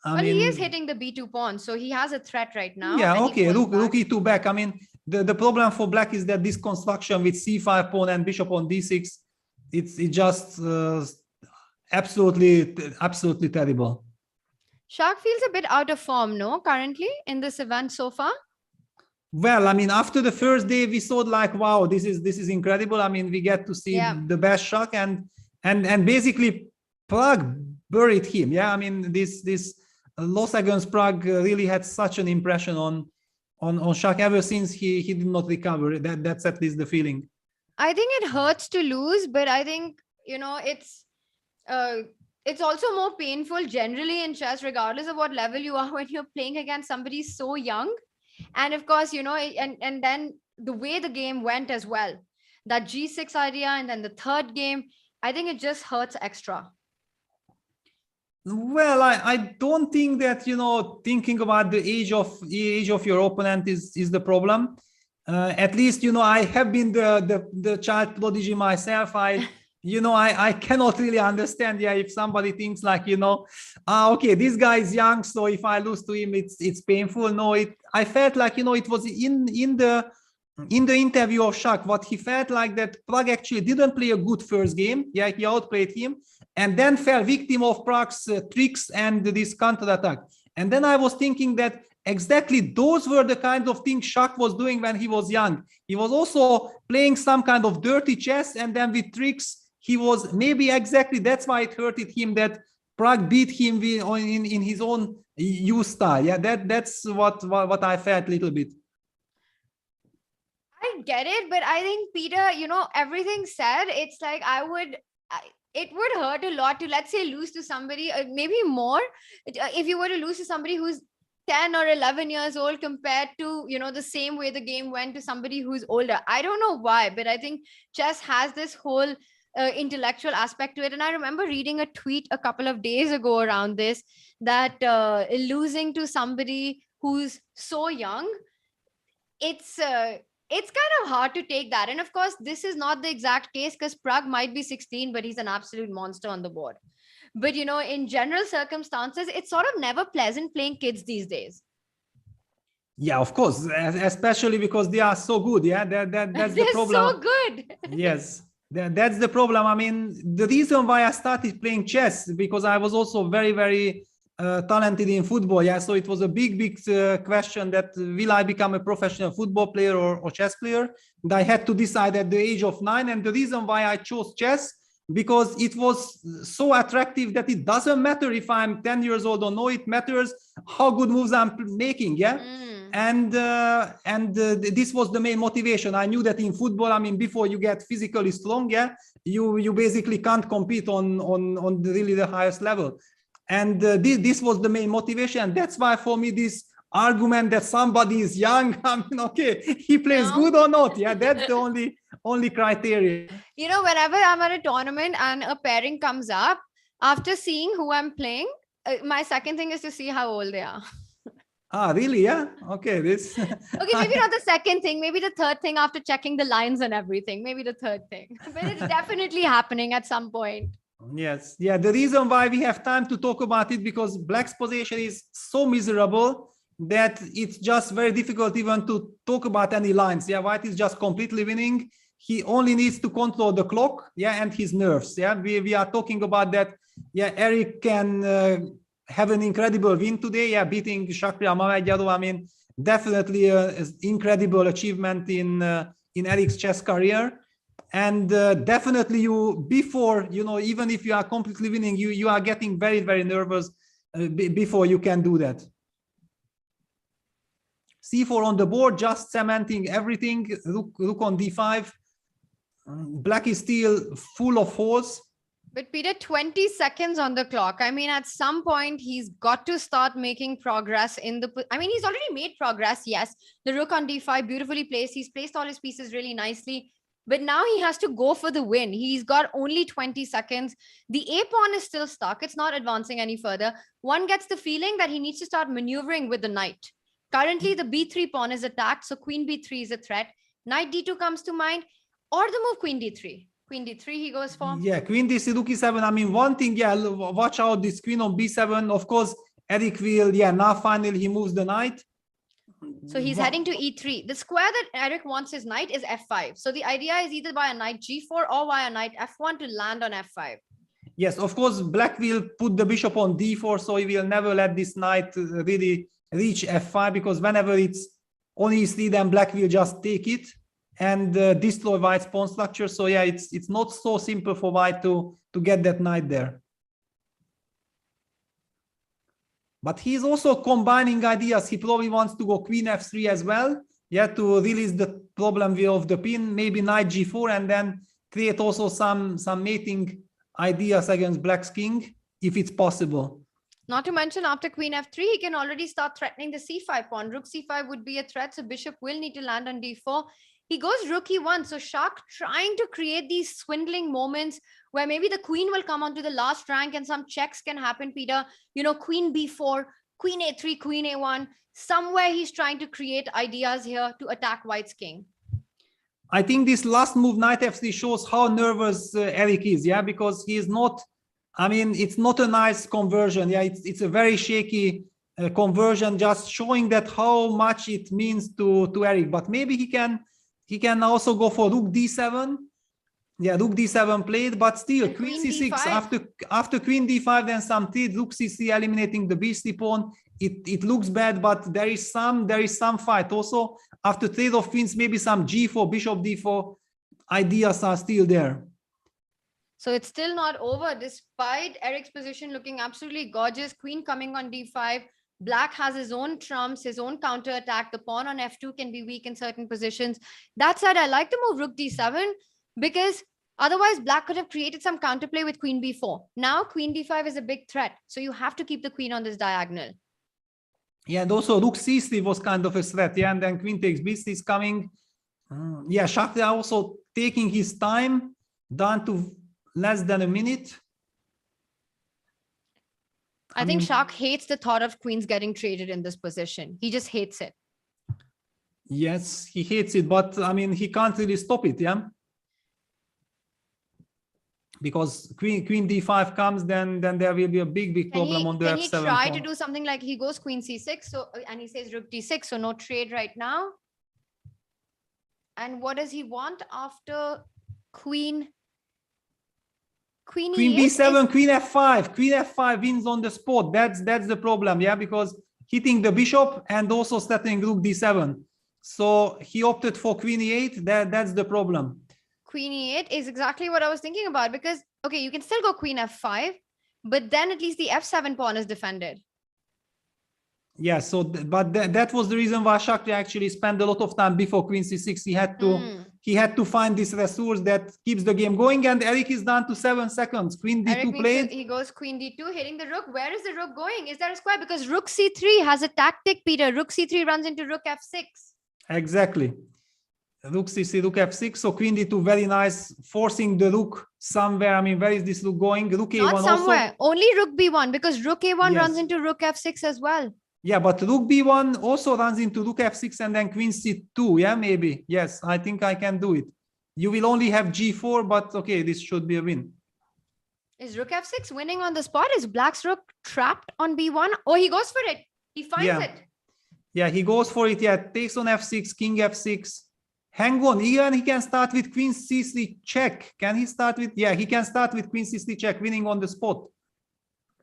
I mean, he is hitting the B2 pawn, so he has a threat right now. Yeah, okay, Rook E2 back. I mean, the problem for black is that this construction with C5 pawn and bishop on D6, it's just absolutely terrible. Shah feels a bit out of form, no, currently in this event so far? Well, I mean, after the first day, we thought like, wow, this is incredible. I mean, we get to see the best Shah, and basically Prague buried him. Yeah, I mean, this loss against Prague really had such an impression on Shah ever since he did not recover. That's at least the feeling. I think it hurts to lose, but I think, you know, it's also more painful generally in chess, regardless of what level you are, when you're playing against somebody so young. And of course, you know, and then the way the game went as well, that G6 idea, and then the third game, I think it just hurts extra. Well, I don't think that, you know, thinking about the age of your opponent is the problem. At least, you know, I have been the child prodigy myself. I cannot really understand, yeah, if somebody thinks like, you know, okay, this guy is young, so if I lose to him, it's painful. No, I felt like, you know, it was in the interview of Shah, what he felt like that Pragg actually didn't play a good first game. Yeah, he outplayed him, and then fell victim of Pragg's tricks and this counterattack. And then I was thinking that exactly those were the kind of things Shah was doing when he was young. He was also playing some kind of dirty chess, and then with tricks, he was maybe exactly that's why it hurted him that Pragg beat him in his own youth style. Yeah, that's what I felt a little bit. I get it, but I think, Peter, you know, everything said, it's like it would hurt a lot to, let's say, lose to somebody, maybe more, if you were to lose to somebody who's 10 or 11 years old compared to, you know, the same way the game went to somebody who's older. I don't know why, but I think chess has this whole intellectual aspect to it. And I remember reading a tweet a couple of days ago around this, that losing to somebody who's so young, it's kind of hard to take that. And of course, this is not the exact case, because Pragg might be 16, but he's an absolute monster on the board. But, you know, in general circumstances, it's sort of never pleasant playing kids these days. Yeah, of course, especially because they are so good. Yeah, that's the They're problem. so good. Yes, that's the problem. I mean, the reason why I started playing chess, because I was also very, very talented in football. Yeah, so it was a big question that will I become a professional football player or chess player? And I had to decide at the age of 9. And the reason why I chose chess, because it was so attractive that it doesn't matter if I'm 10 years old or no, it matters how good moves I'm making. Yeah. And this was the main motivation. I knew that in football, I mean, before you get physically strong, yeah, you basically can't compete on really the highest level. And this was the main motivation. And that's why for me, this argument that somebody is young, I mean, okay, he plays good or not. Yeah, that's the only criteria. You know, whenever I'm at a tournament and a pairing comes up, after seeing who I'm playing, my second thing is to see how old they are. Ah, really? Yeah. Okay. This. Okay, maybe not the second thing, maybe the third thing after checking the lines and everything. Maybe the third thing. But it's definitely happening at some point. Yes. Yeah. The reason why we have time to talk about it, because Black's position is so miserable that it's just very difficult even to talk about any lines. Yeah. White is just completely winning. He only needs to control the clock. Yeah. And his nerves. Yeah. We are talking about that. Yeah. Eric can have an incredible win today, yeah, beating Shakhriyar Mamedyarov. I mean, definitely an incredible achievement in Eric's chess career. And definitely before, you know, even if you are completely winning, you are getting very, very nervous before you can do that. C4 on the board, just cementing everything. Rook on D5. Black is still full of holes. But Peter, 20 seconds on the clock. I mean, at some point, he's got to start making progress in the... I mean, he's already made progress, yes. The rook on d5, beautifully placed. He's placed all his pieces really nicely. But now he has to go for the win. He's got only 20 seconds. The A pawn is still stuck. It's not advancing any further. One gets the feeling that he needs to start maneuvering with the knight. Currently, the b3 pawn is attacked, so queen b3 is a threat. Knight d2 comes to mind, or the move queen d3. Queen d3 he goes for. Yeah, queen d3, rook e7. I mean, one thing, yeah, watch out this queen on b7. Of course, Eric will, yeah, now finally he moves the knight. So he's heading to e3. The square that Eric wants his knight is f5. So the idea is either by a knight g4 or by a knight f1 to land on f5. Yes, of course, black will put the bishop on d4, so he will never let this knight really reach f5, because whenever it's on e3, then black will just take it and destroy white's pawn structure. So yeah, it's not so simple for white to get that knight there. But he's also combining ideas. He probably wants to go queen f3 as well, yeah, to release the problem of the pin, maybe knight g4, and then create also some mating ideas against black's king, if it's possible. Not to mention, after queen f3, he can already start threatening the c5 pawn. Rook c5 would be a threat, so bishop will need to land on d4. He goes rook e1, so Shah trying to create these swindling moments where maybe the queen will come onto the last rank and some checks can happen, Peter. You know, queen b4, queen a3, queen a1. Somewhere he's trying to create ideas here to attack white's king. I think this last move, knight f3, shows how nervous Eric is, yeah, because he is not, I mean, it's not a nice conversion. Yeah, it's a very shaky conversion, just showing that how much it means to Eric. But maybe he can also go for rook d7. Yeah, rook d7 played, but still and queen c6 after queen d5, then some threat, rook c3 eliminating the b3 pawn. It looks bad, but there is some fight. Also, after trade of queens, maybe some g4, bishop d4 ideas are still there. So it's still not over, despite Eric's position looking absolutely gorgeous. Queen coming on d5. Black has his own trumps, his own counter attack. The pawn on f2 can be weak in certain positions. That said, I like the move rook d7 because otherwise black could have created some counterplay with queen b4. Now queen d5 is a big threat, so you have to keep the queen on this diagonal. Yeah, and also rook c3 was kind of a threat. Yeah, and then queen takes b3 is coming. Yeah, Shakhriyar also taking his time, down to less than a minute. I think Shah hates the thought of queens getting traded in this position. He just hates it. Yes, he hates it, but I mean, he can't really stop it, yeah? because queen d5 comes, then there will be a big problem on the can f7 he try pawn. to do something like he goes queen c6, so and he says rook d6, so no trade right now? And what does he want after queen Queen e8 b7, queen f5, queen f5 wins on the spot. That's the problem, yeah, because hitting the bishop and also settling rook d7. So he opted for queen e8. That's the problem. Queen e8 is exactly what I was thinking about, because okay, you can still go queen f5, but then at least the f7 pawn is defended. Yeah, so but that was the reason why Shakhriyar actually spent a lot of time before queen c6. He had to find this resource that keeps the game going, and Eric is down to 7 seconds. Queen d2 played. He goes queen d2, hitting the rook. Where is the rook going? Is there a square? Because rook c3 has a tactic, Peter. Rook c3 runs into rook f6. Exactly. Rook c3, rook f6. So queen d2, very nice, forcing the rook somewhere. I mean, where is this rook going? Rook a1 Not somewhere. also. Only rook b1, because rook a1 Yes. runs into rook f6 as well. Yeah, but rook b1 also runs into rook f6 and then queen c2. Yeah, maybe. Yes, I think I can do it. You will only have g4, but okay, this should be a win. Is rook f6 winning on the spot? Is black's rook trapped on b1? Oh, he goes for it. He finds it. Yeah, he goes for it. Yeah, takes on f6, king f6. Hang on, even he can start with queen c3 check. Can he start with? Yeah, he can start with queen c3 check, winning on the spot.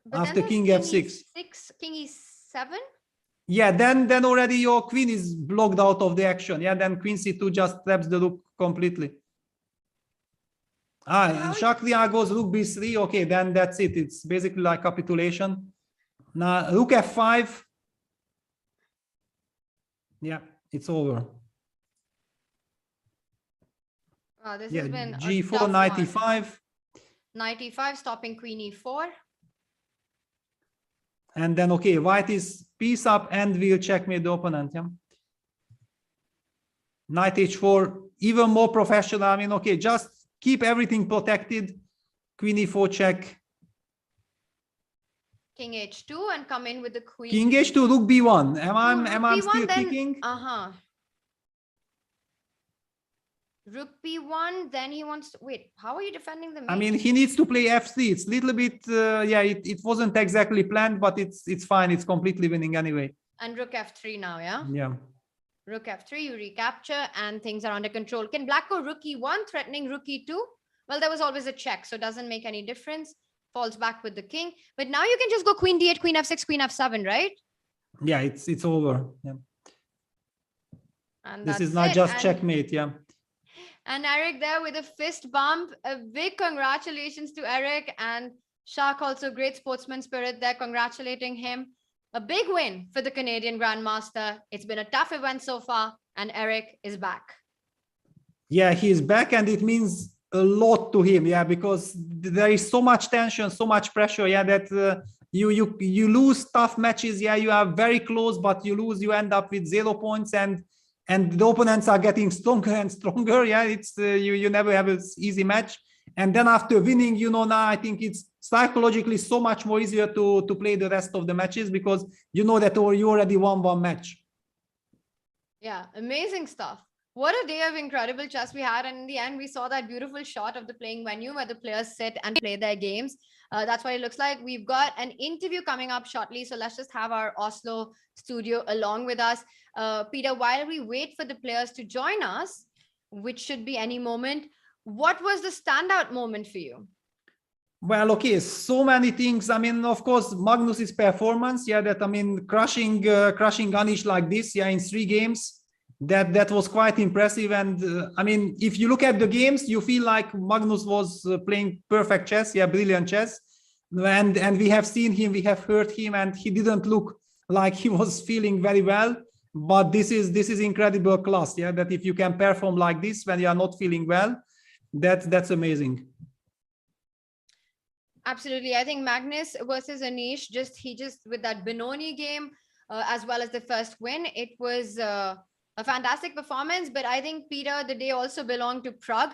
But after then king there's f6. King e7. Yeah, then already your queen is blocked out of the action. Yeah, then queen c2 just traps the rook completely. Shakhriyar goes rook b3. Okay, then that's it. It's basically like capitulation. Now rook f5. Yeah, it's over. Wow, this Yeah, has been g4, knight e5. Knight e5, stopping queen e4. And then, okay, white is piece up and we'll checkmate the opponent. Yeah. Knight h4, even more professional. I mean, okay, just keep everything protected. Queen e4 check. King h2 and come in with the queen. King h2, rook b1. Am I B1, still then, kicking? Rook b1, then he wants to wait. How are you defending the mate? I mean, he needs to play f3. It's a little bit, yeah, it wasn't exactly planned, but it's fine. It's completely winning anyway. And rook f3 now, yeah? Yeah. Rook f3, you recapture and things are under control. Can black go rook e1, threatening rook e2? Well, there was always a check, so it doesn't make any difference. Falls back with the king. But now you can just go queen d8, queen f6, queen f7, right? Yeah, it's over. Yeah. And this is not just checkmate, yeah. And Eric there with a fist bump. A big congratulations to Eric, and Shah also great sportsman spirit there, congratulating him. A big win for the Canadian Grandmaster. It's been a tough event so far, and Eric is back. Yeah, he's back, and it means a lot to him. Yeah, because there is so much tension, so much pressure. Yeah, that you lose tough matches. Yeah, you are very close, but you lose. You end up with 0 points, and the opponents are getting stronger and stronger. Yeah, it's you never have an easy match. And then after winning, you know, now I think it's psychologically so much more easier to play the rest of the matches, because you know that you already won one match. Yeah, amazing stuff. What a day of incredible chess we had. And in the end, we saw that beautiful shot of the playing venue where the players sit and play their games. That's what it looks like. We've got an interview coming up shortly. So let's just have our Oslo studio along with us. Peter, while we wait for the players to join us, which should be any moment, what was the standout moment for you? Well, okay, so many things. I mean, of course, Magnus's performance. Yeah, that, I mean, crushing Anish like this, yeah, in 3 games. That was quite impressive. And I mean, if you look at the games, you feel like Magnus was playing perfect chess. Yeah, brilliant chess. And we have seen him, we have heard him, and he didn't look like he was feeling very well. But this is incredible class. Yeah, that if you can perform like this when you are not feeling well, that's amazing. Absolutely. I think Magnus versus Anish, he just with that Benoni game, as well as the first win, it was a fantastic performance. But I think, Peter, the day also belonged to Pragg,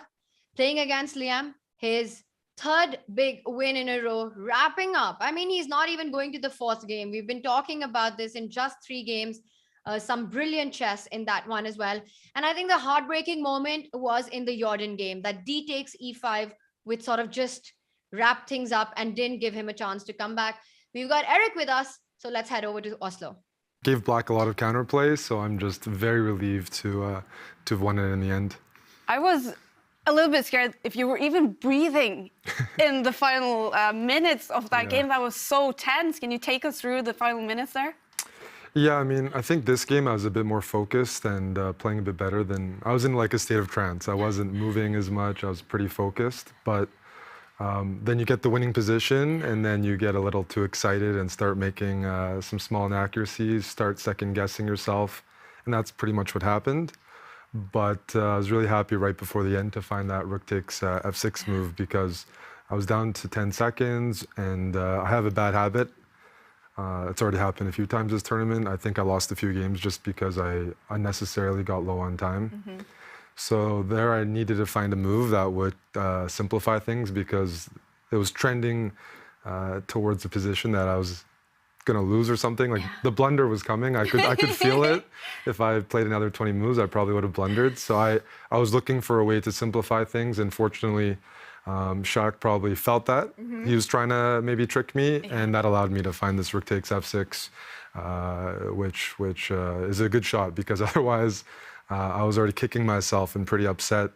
playing against Liam, his 3rd big win in a row, wrapping up. I mean, he's not even going to the 4th game. We've been talking about this in just 3 games. Some brilliant chess in that one as well. And I think the heartbreaking moment was in the Jordan game, that D takes E5 which sort of just wrapped things up and didn't give him a chance to come back. We've got Eric with us, so let's head over to Oslo. Gave Black a lot of counterplay, so I'm just very relieved to have won it in the end. I was a little bit scared if you were even breathing in the final minutes of that game. That was so tense. Can you take us through the final minutes there? Yeah, I mean, I think this game I was a bit more focused and playing a bit better than... I was in like a state of trance. I wasn't moving as much. I was pretty focused, but then you get the winning position and then you get a little too excited and start making some small inaccuracies, start second-guessing yourself, and that's pretty much what happened. But I was really happy right before the end to find that rook takes f6 move because I was down to 10 seconds and I have a bad habit. It's already happened a few times this tournament. I think I lost a few games just because I unnecessarily got low on time. So there I needed to find a move that would simplify things because it was trending towards a position that I was going to lose or something. Like the blunder was coming. I could feel it. If I played another 20 moves, I probably would have blundered. So I was looking for a way to simplify things, and fortunately, Shah probably felt that. He was trying to maybe trick me, and that allowed me to find this rook takes f6, which is a good shot because otherwise I was already kicking myself and pretty upset.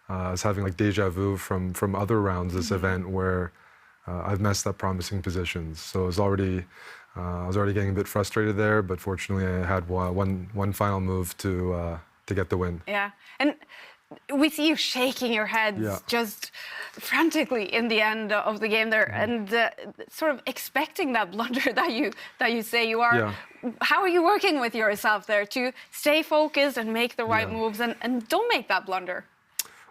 I was having like deja vu from other rounds this event where I've messed up promising positions. So I was already getting a bit frustrated there, but fortunately I had one final move to get the win. Yeah, and we see you shaking your head just frantically in the end of the game there, and sort of expecting that blunder that you say you are. How are you working with yourself there to stay focused and make the right moves and don't make that blunder?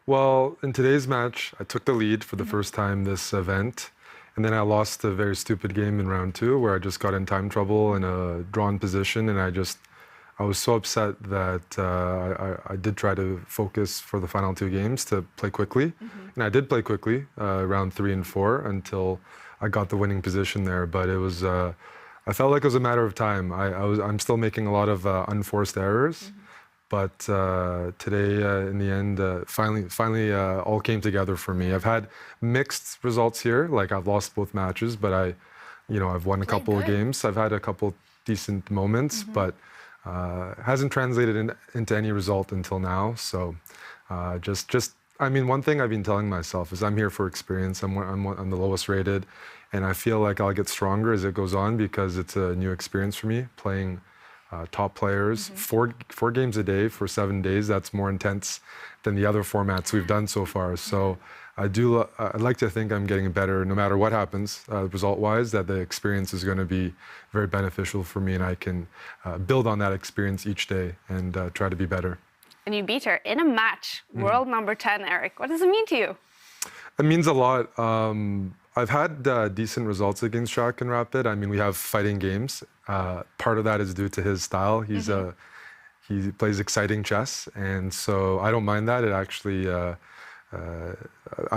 Well, in today's match, I took the lead for the first time this event, and then I lost a very stupid game in round 2 where I just got in time trouble in a drawn position, and I was so upset that I did try to focus for the final 2 games to play quickly. And I did play quickly, round 3 and 4, until I got the winning position there. But it was, I felt like it was a matter of time. I'm still making a lot of unforced errors. But today, in the end, finally all came together for me. I've had mixed results here. Like I've lost both matches, but I've won a couple of games. I've had a couple decent moments, but hasn't translated into any result until now. So I mean, one thing I've been telling myself is I'm here for experience. I'm the lowest rated, and I feel like I'll get stronger as it goes on because it's a new experience for me, playing top players, four games a day for 7 days. That's more intense than the other formats we've done so far. So I'd like to think I'm getting better no matter what happens result-wise, that the experience is going to be very beneficial for me and I can build on that experience each day and try to be better. And you beat her in a match, world number 10, Eric. What does it mean to you? It means a lot. I've had decent results against Shah in Rapid. I mean, we have fighting games. Part of that is due to his style. He plays exciting chess, and so I don't mind that. It actually, I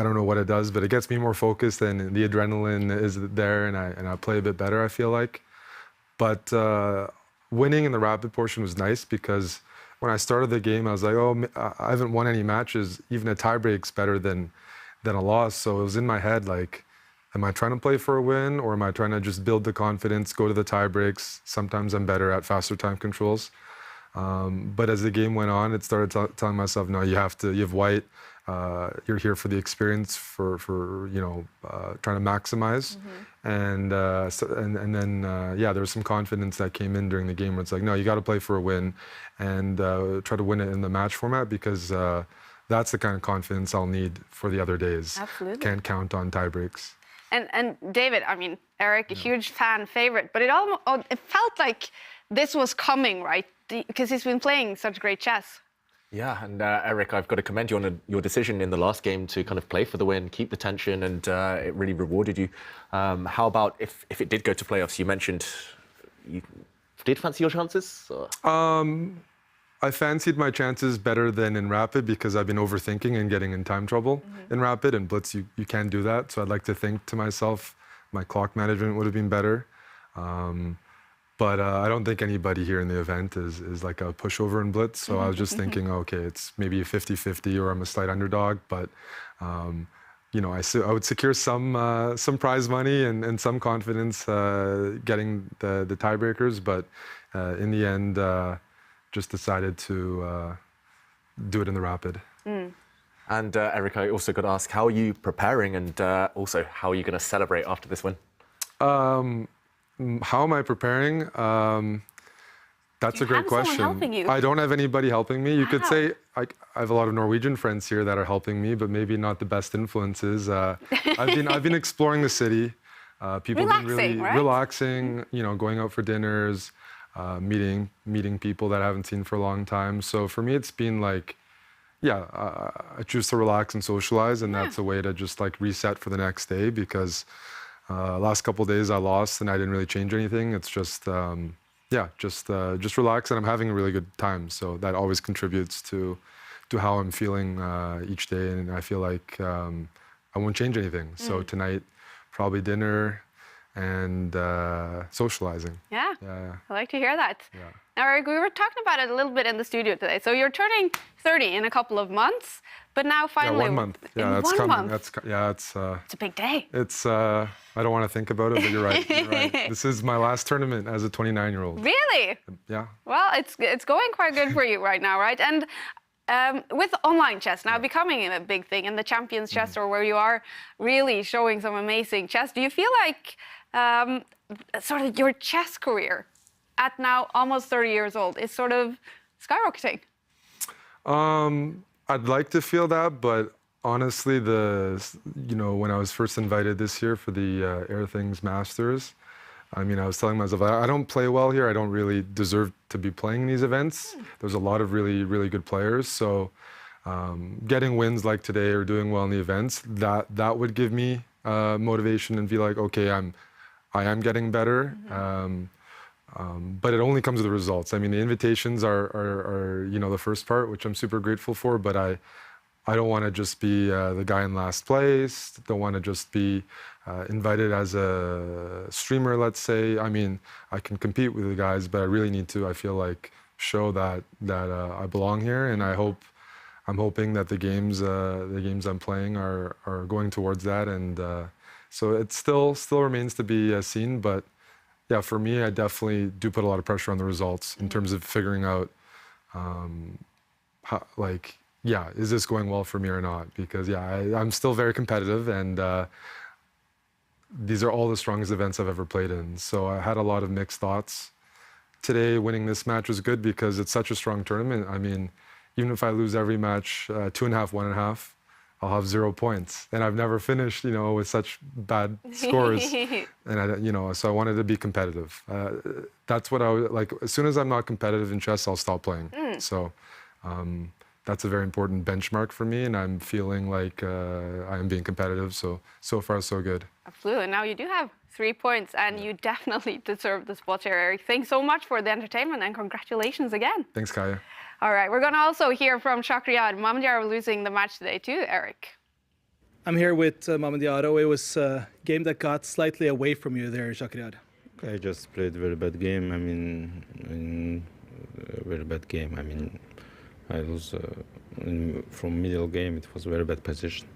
don't know what it does, but it gets me more focused, and the adrenaline is there, and I play a bit better, I feel like. But winning in the Rapid portion was nice because when I started the game, I was like, oh, I haven't won any matches. Even a tiebreak's better than a loss. So it was in my head like, am I trying to play for a win, or am I trying to just build the confidence, go to the tie breaks? Sometimes I'm better at faster time controls. But as the game went on, it started telling myself, no, you have white. You're here for the experience, for trying to maximize. And then there was some confidence that came in during the game where it's like, no, you got to play for a win and try to win it in the match format because that's the kind of confidence I'll need for the other days. Absolutely. Can't count on tie breaks. And David, I mean, Eric, a huge fan favorite, but it felt like this was coming, right? Because he's been playing such great chess. Yeah, and Eric, I've got to commend you on your decision in the last game to kind of play for the win, keep the tension, and it really rewarded you. How about if it did go to playoffs? You mentioned you did fancy your chances? Or? I fancied my chances better than in Rapid because I've been overthinking and getting in time trouble in Rapid. And Blitz, you can't do that. So I'd like to think to myself, my clock management would have been better. But I don't think anybody here in the event is like a pushover in Blitz. So I was just thinking, okay, it's maybe a 50-50 or I'm a slight underdog. But I would secure some prize money and some confidence getting the tiebreakers, but in the end, just decided to do it in the rapid. And Eric, I also got to ask, how are you preparing, and also how are you going to celebrate after this win? How am I preparing? That's a great question. Helping you? I don't have anybody helping me. You could say I have a lot of Norwegian friends here that are helping me, but maybe not the best influences. I've been exploring the city. People have been really relaxing. Going out for dinners, meeting people that I haven't seen for a long time. So for me, it's been like, I choose to relax and socialize, and that's a way to just like reset for the next day, because last couple of days I lost and I didn't really change anything. It's just just relax, and I'm having a really good time. So that always contributes to how I'm feeling each day, and I feel like I won't change anything. So tonight, probably dinner and socializing. Yeah, I like to hear that. Now, Eric, we were talking about it a little bit in the studio today. So you're turning 30 in a couple of months, but now finally... 1 month. Yeah, that's coming. It's a big day. It's, I don't want to think about it, but you're right. You're right. This is my last tournament as a 29-year-old. Really? Yeah. Well, it's going quite good for you right now, right? And with online chess now becoming a big thing, and the Champions Chess Tour, where you are really showing some amazing chess, do you feel like sort of your chess career at now almost 30 years old is sort of skyrocketing? I'd like to feel that, but honestly, when I was first invited this year for the Air Things Masters, I was telling myself, I don't play well here. I don't really deserve to be playing these events. There's a lot of really, really good players. So getting wins like today or doing well in the events, that would give me motivation and be like, okay, I am getting better. But it only comes with the results. The invitations are the first part, which I'm super grateful for, but I don't want to just be the guy in last place. Don't want to just be invited as a streamer, let's say. I can compete with the guys, but I really need to, I feel like, show that I belong here, and I'm hoping that the games I'm playing are going towards that, and so it still remains to be seen, but yeah, for me, I definitely do put a lot of pressure on the results in terms of figuring out, is this going well for me or not? Because I'm still very competitive, and these are all the strongest events I've ever played in. So I had a lot of mixed thoughts. Today, winning this match was good because it's such a strong tournament. Even if I lose every match, 2.5, 1.5, I'll have 0 points, and I've never finished, with such bad scores. And so I wanted to be competitive. That's what I was like. As soon as I'm not competitive in chess, I'll stop playing. So that's a very important benchmark for me, and I'm feeling like I am being competitive. So far, so good. Absolutely. And now you do have 3 points, and you definitely deserve the spot here, Eric. Thanks so much for the entertainment, and congratulations again. Thanks, Kaya. All right, we're going to also hear from Shakhriyar Mamedyarov losing the match today too, Eric. I'm here with Mamedyarov. It was a game that got slightly away from you there, Shakhriyar. I just played a very bad game. Very bad game. I lose from middle game. It was a very bad position.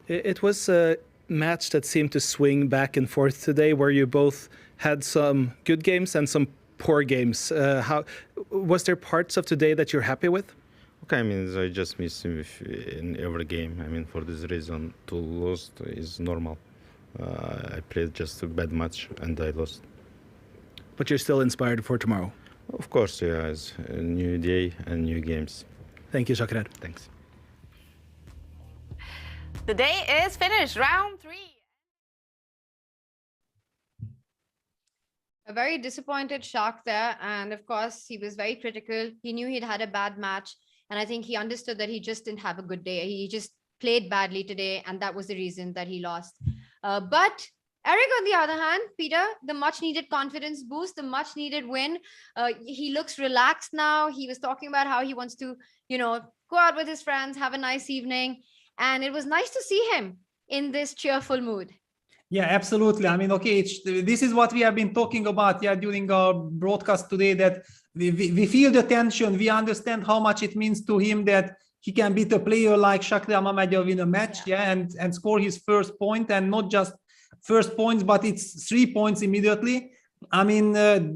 It was a match that seemed to swing back and forth today, where you both had some good games and some poor games. How was there parts of today that you're happy with? Okay, I just miss him in every game. For this reason, to lose is normal. I played just a bad match and I lost. But you're still inspired for tomorrow? Of course, yeah. It's a new day and new games. Thank you, Shakhriyar. Thanks. The day is finished. Round 3. A very disappointed Shak there, and of course he was very critical. He knew he'd had a bad match, and I think he understood that he just didn't have a good day. He just played badly today, and that was the reason that he lost. But Eric, on the other hand, Peter, the much needed confidence boost, the much needed win. He looks relaxed now. He was talking about how he wants to, go out with his friends, have a nice evening, and it was nice to see him in this cheerful mood. Yeah, absolutely. This is what we have been talking about during our broadcast today, that we feel the tension. We understand how much it means to him that he can beat a player like Shakhriyar Mamedyarov in a match, and score his first point, and not just first points, but it's 3 points immediately. I mean,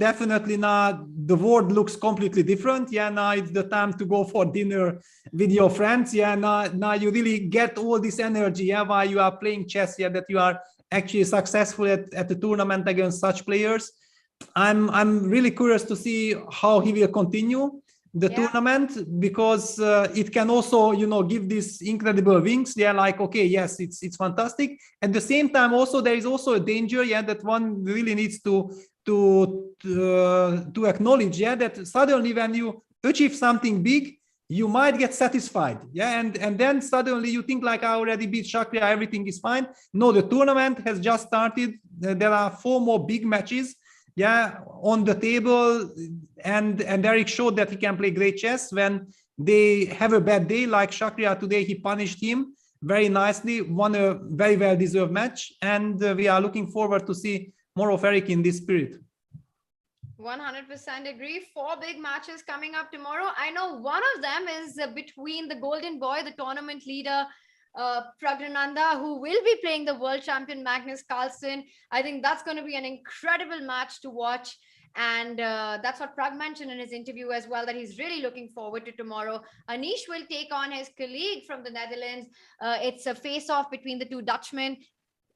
definitely now the world looks completely different. Yeah, now it's the time to go for dinner with your friends. Yeah, now you really get all this energy. Yeah, while you are playing chess. Yeah, that you are actually successful at the tournament against such players. I'm really curious to see how he will continue the tournament, because it can also, you know, give these incredible wings. Yeah, like, okay, yes, it's fantastic. At the same time, also there is also a danger, yeah, that one really needs to acknowledge, yeah, that suddenly when you achieve something big, you might get satisfied, yeah, and then suddenly you think like, I already beat Shakhriyar, everything is fine. No, the tournament has just started. There are 4 more big matches, yeah, on the table, and Eric showed that he can play great chess when they have a bad day, like Shakhriyar today. He punished him very nicely, won a very well-deserved match, and we are looking forward to see more of Eric in this spirit. 100% agree. 4 big matches coming up tomorrow. I know one of them is between the golden boy, the tournament leader, Praggnanandhaa, who will be playing the world champion Magnus Carlsen. I think that's going to be an incredible match to watch. And that's what Prag mentioned in his interview as well, that he's really looking forward to tomorrow. Anish will take on his colleague from the Netherlands. It's a face-off between the 2 Dutchmen,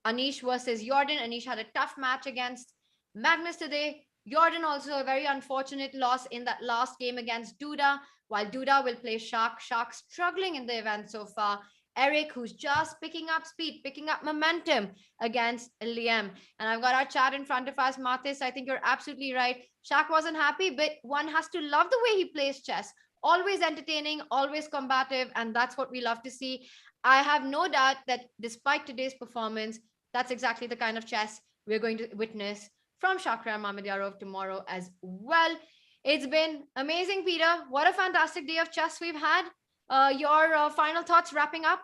Anish versus Jordan. Anish had a tough match against Magnus today. Jordan also a very unfortunate loss in that last game against Duda, while Duda will play Shah. Shah struggling in the event so far. Eric, who's just picking up speed, picking up momentum against Liam. And I've got our chat in front of us. Mathis, I think you're absolutely right. Shah wasn't happy, but one has to love the way he plays chess. Always entertaining, always combative, and that's what we love to see. I have no doubt that despite today's performance, that's exactly the kind of chess we're going to witness from Shakhriyar Mamedyarov tomorrow as well. It's been amazing, Peter. What a fantastic day of chess we've had. Your final thoughts wrapping up?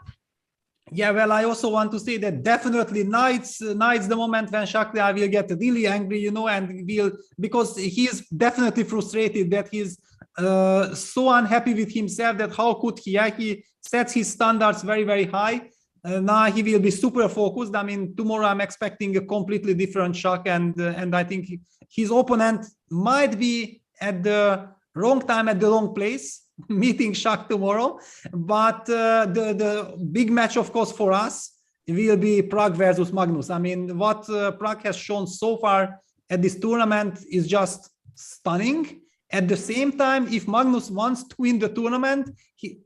Yeah, well, I also want to say that definitely now it's the moment when Shakhriyar will get really angry, you know, and because he's definitely frustrated that he's so unhappy with himself, that how could he? Yeah, he sets his standards very, very high. Now he will be super focused. I mean, tomorrow I'm expecting a completely different Shah, and I think his opponent might be at the wrong time at the wrong place, meeting Shah tomorrow. But the big match, of course, for us will be Pragg versus Magnus. I mean, what Pragg has shown so far at this tournament is just stunning. At the same time, if Magnus wants to win the tournament, he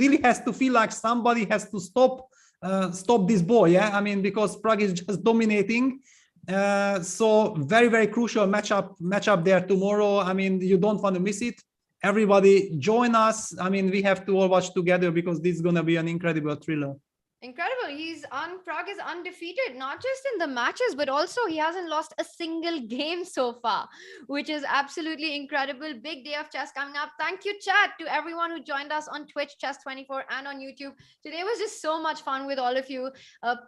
really has to feel like somebody has to stop this boy. Yeah, I mean, because Pragg is just dominating. So very, very crucial matchup there tomorrow. I mean, you don't want to miss it. Everybody join us. I mean, we have to all watch together, because this is going to be an incredible thriller. Incredible. Pragg is undefeated, not just in the matches, but also he hasn't lost a single game so far, which is absolutely incredible. Big day of chess coming up. Thank you, chat, to everyone who joined us on Twitch, Chess24, and on YouTube. Today was just so much fun with all of you.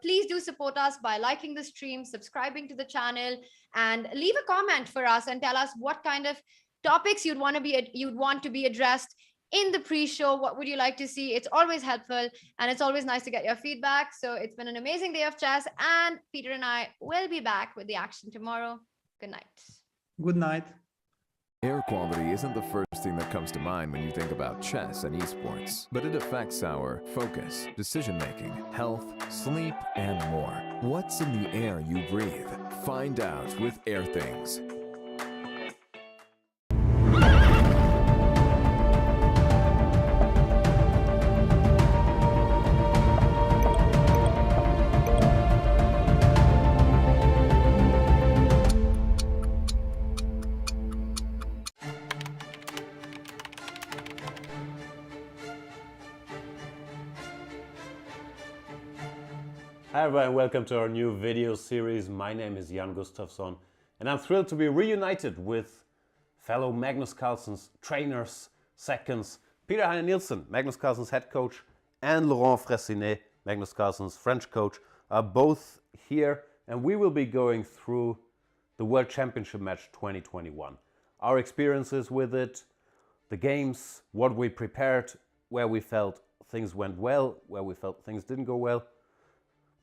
Please do support us by liking the stream, subscribing to the channel, and leave a comment for us and tell us what kind of topics you'd want to be addressed in the pre-show. What would you like to see? It's always helpful, and it's always nice to get your feedback. So it's been an amazing day of chess, and Peter and I will be back with the action tomorrow. Good night. Good night. Air quality isn't the first thing that comes to mind when you think about chess and esports, but it affects our focus, decision-making, health, sleep, and more. What's in the air you breathe? Find out with Air Things. Hi everyone, welcome to our new video series. My name is Jan-Krzysztof, and I'm thrilled to be reunited with fellow Magnus Carlsen's trainers, seconds, Peter Heine Nielsen, Magnus Carlsen's head coach, and Laurent Fressinet, Magnus Carlsen's French coach, are both here, and we will be going through the World Championship match 2021. Our experiences with it, the games, what we prepared, where we felt things went well, where we felt things didn't go well.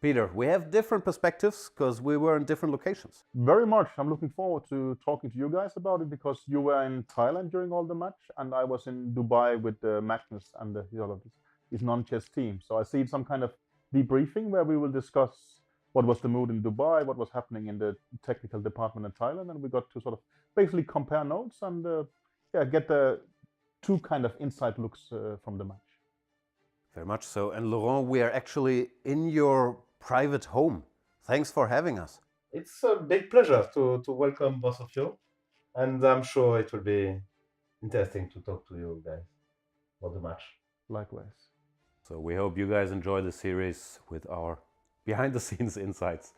Peter, we have different perspectives because we were in different locations. Very much. I'm looking forward to talking to you guys about it because you were in Thailand during all the match and I was in Dubai with Magnus and his non-chess team. So I see some kind of debriefing where we will discuss what was the mood in Dubai, what was happening in the technical department in Thailand, and we got to sort of basically compare notes and get the two kind of inside looks from the match. Very much so. And Laurent, we are actually in your private home. Thanks for having us. It's a big pleasure to welcome both of you, and I'm sure it will be interesting to talk to you guys about the match. Likewise. So we hope you guys enjoy the series with our behind-the-scenes insights.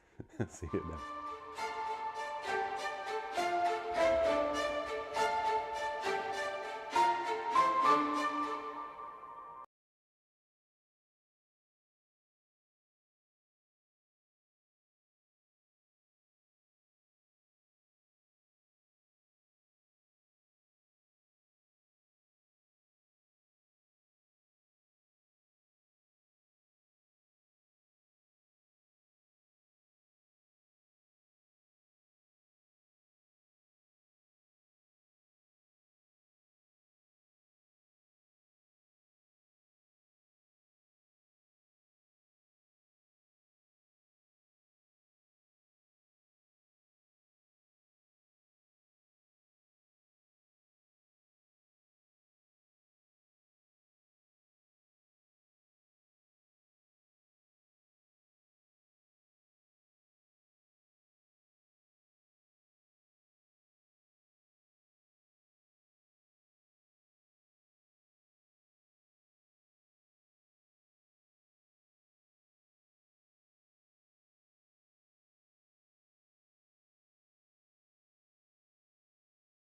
See you then.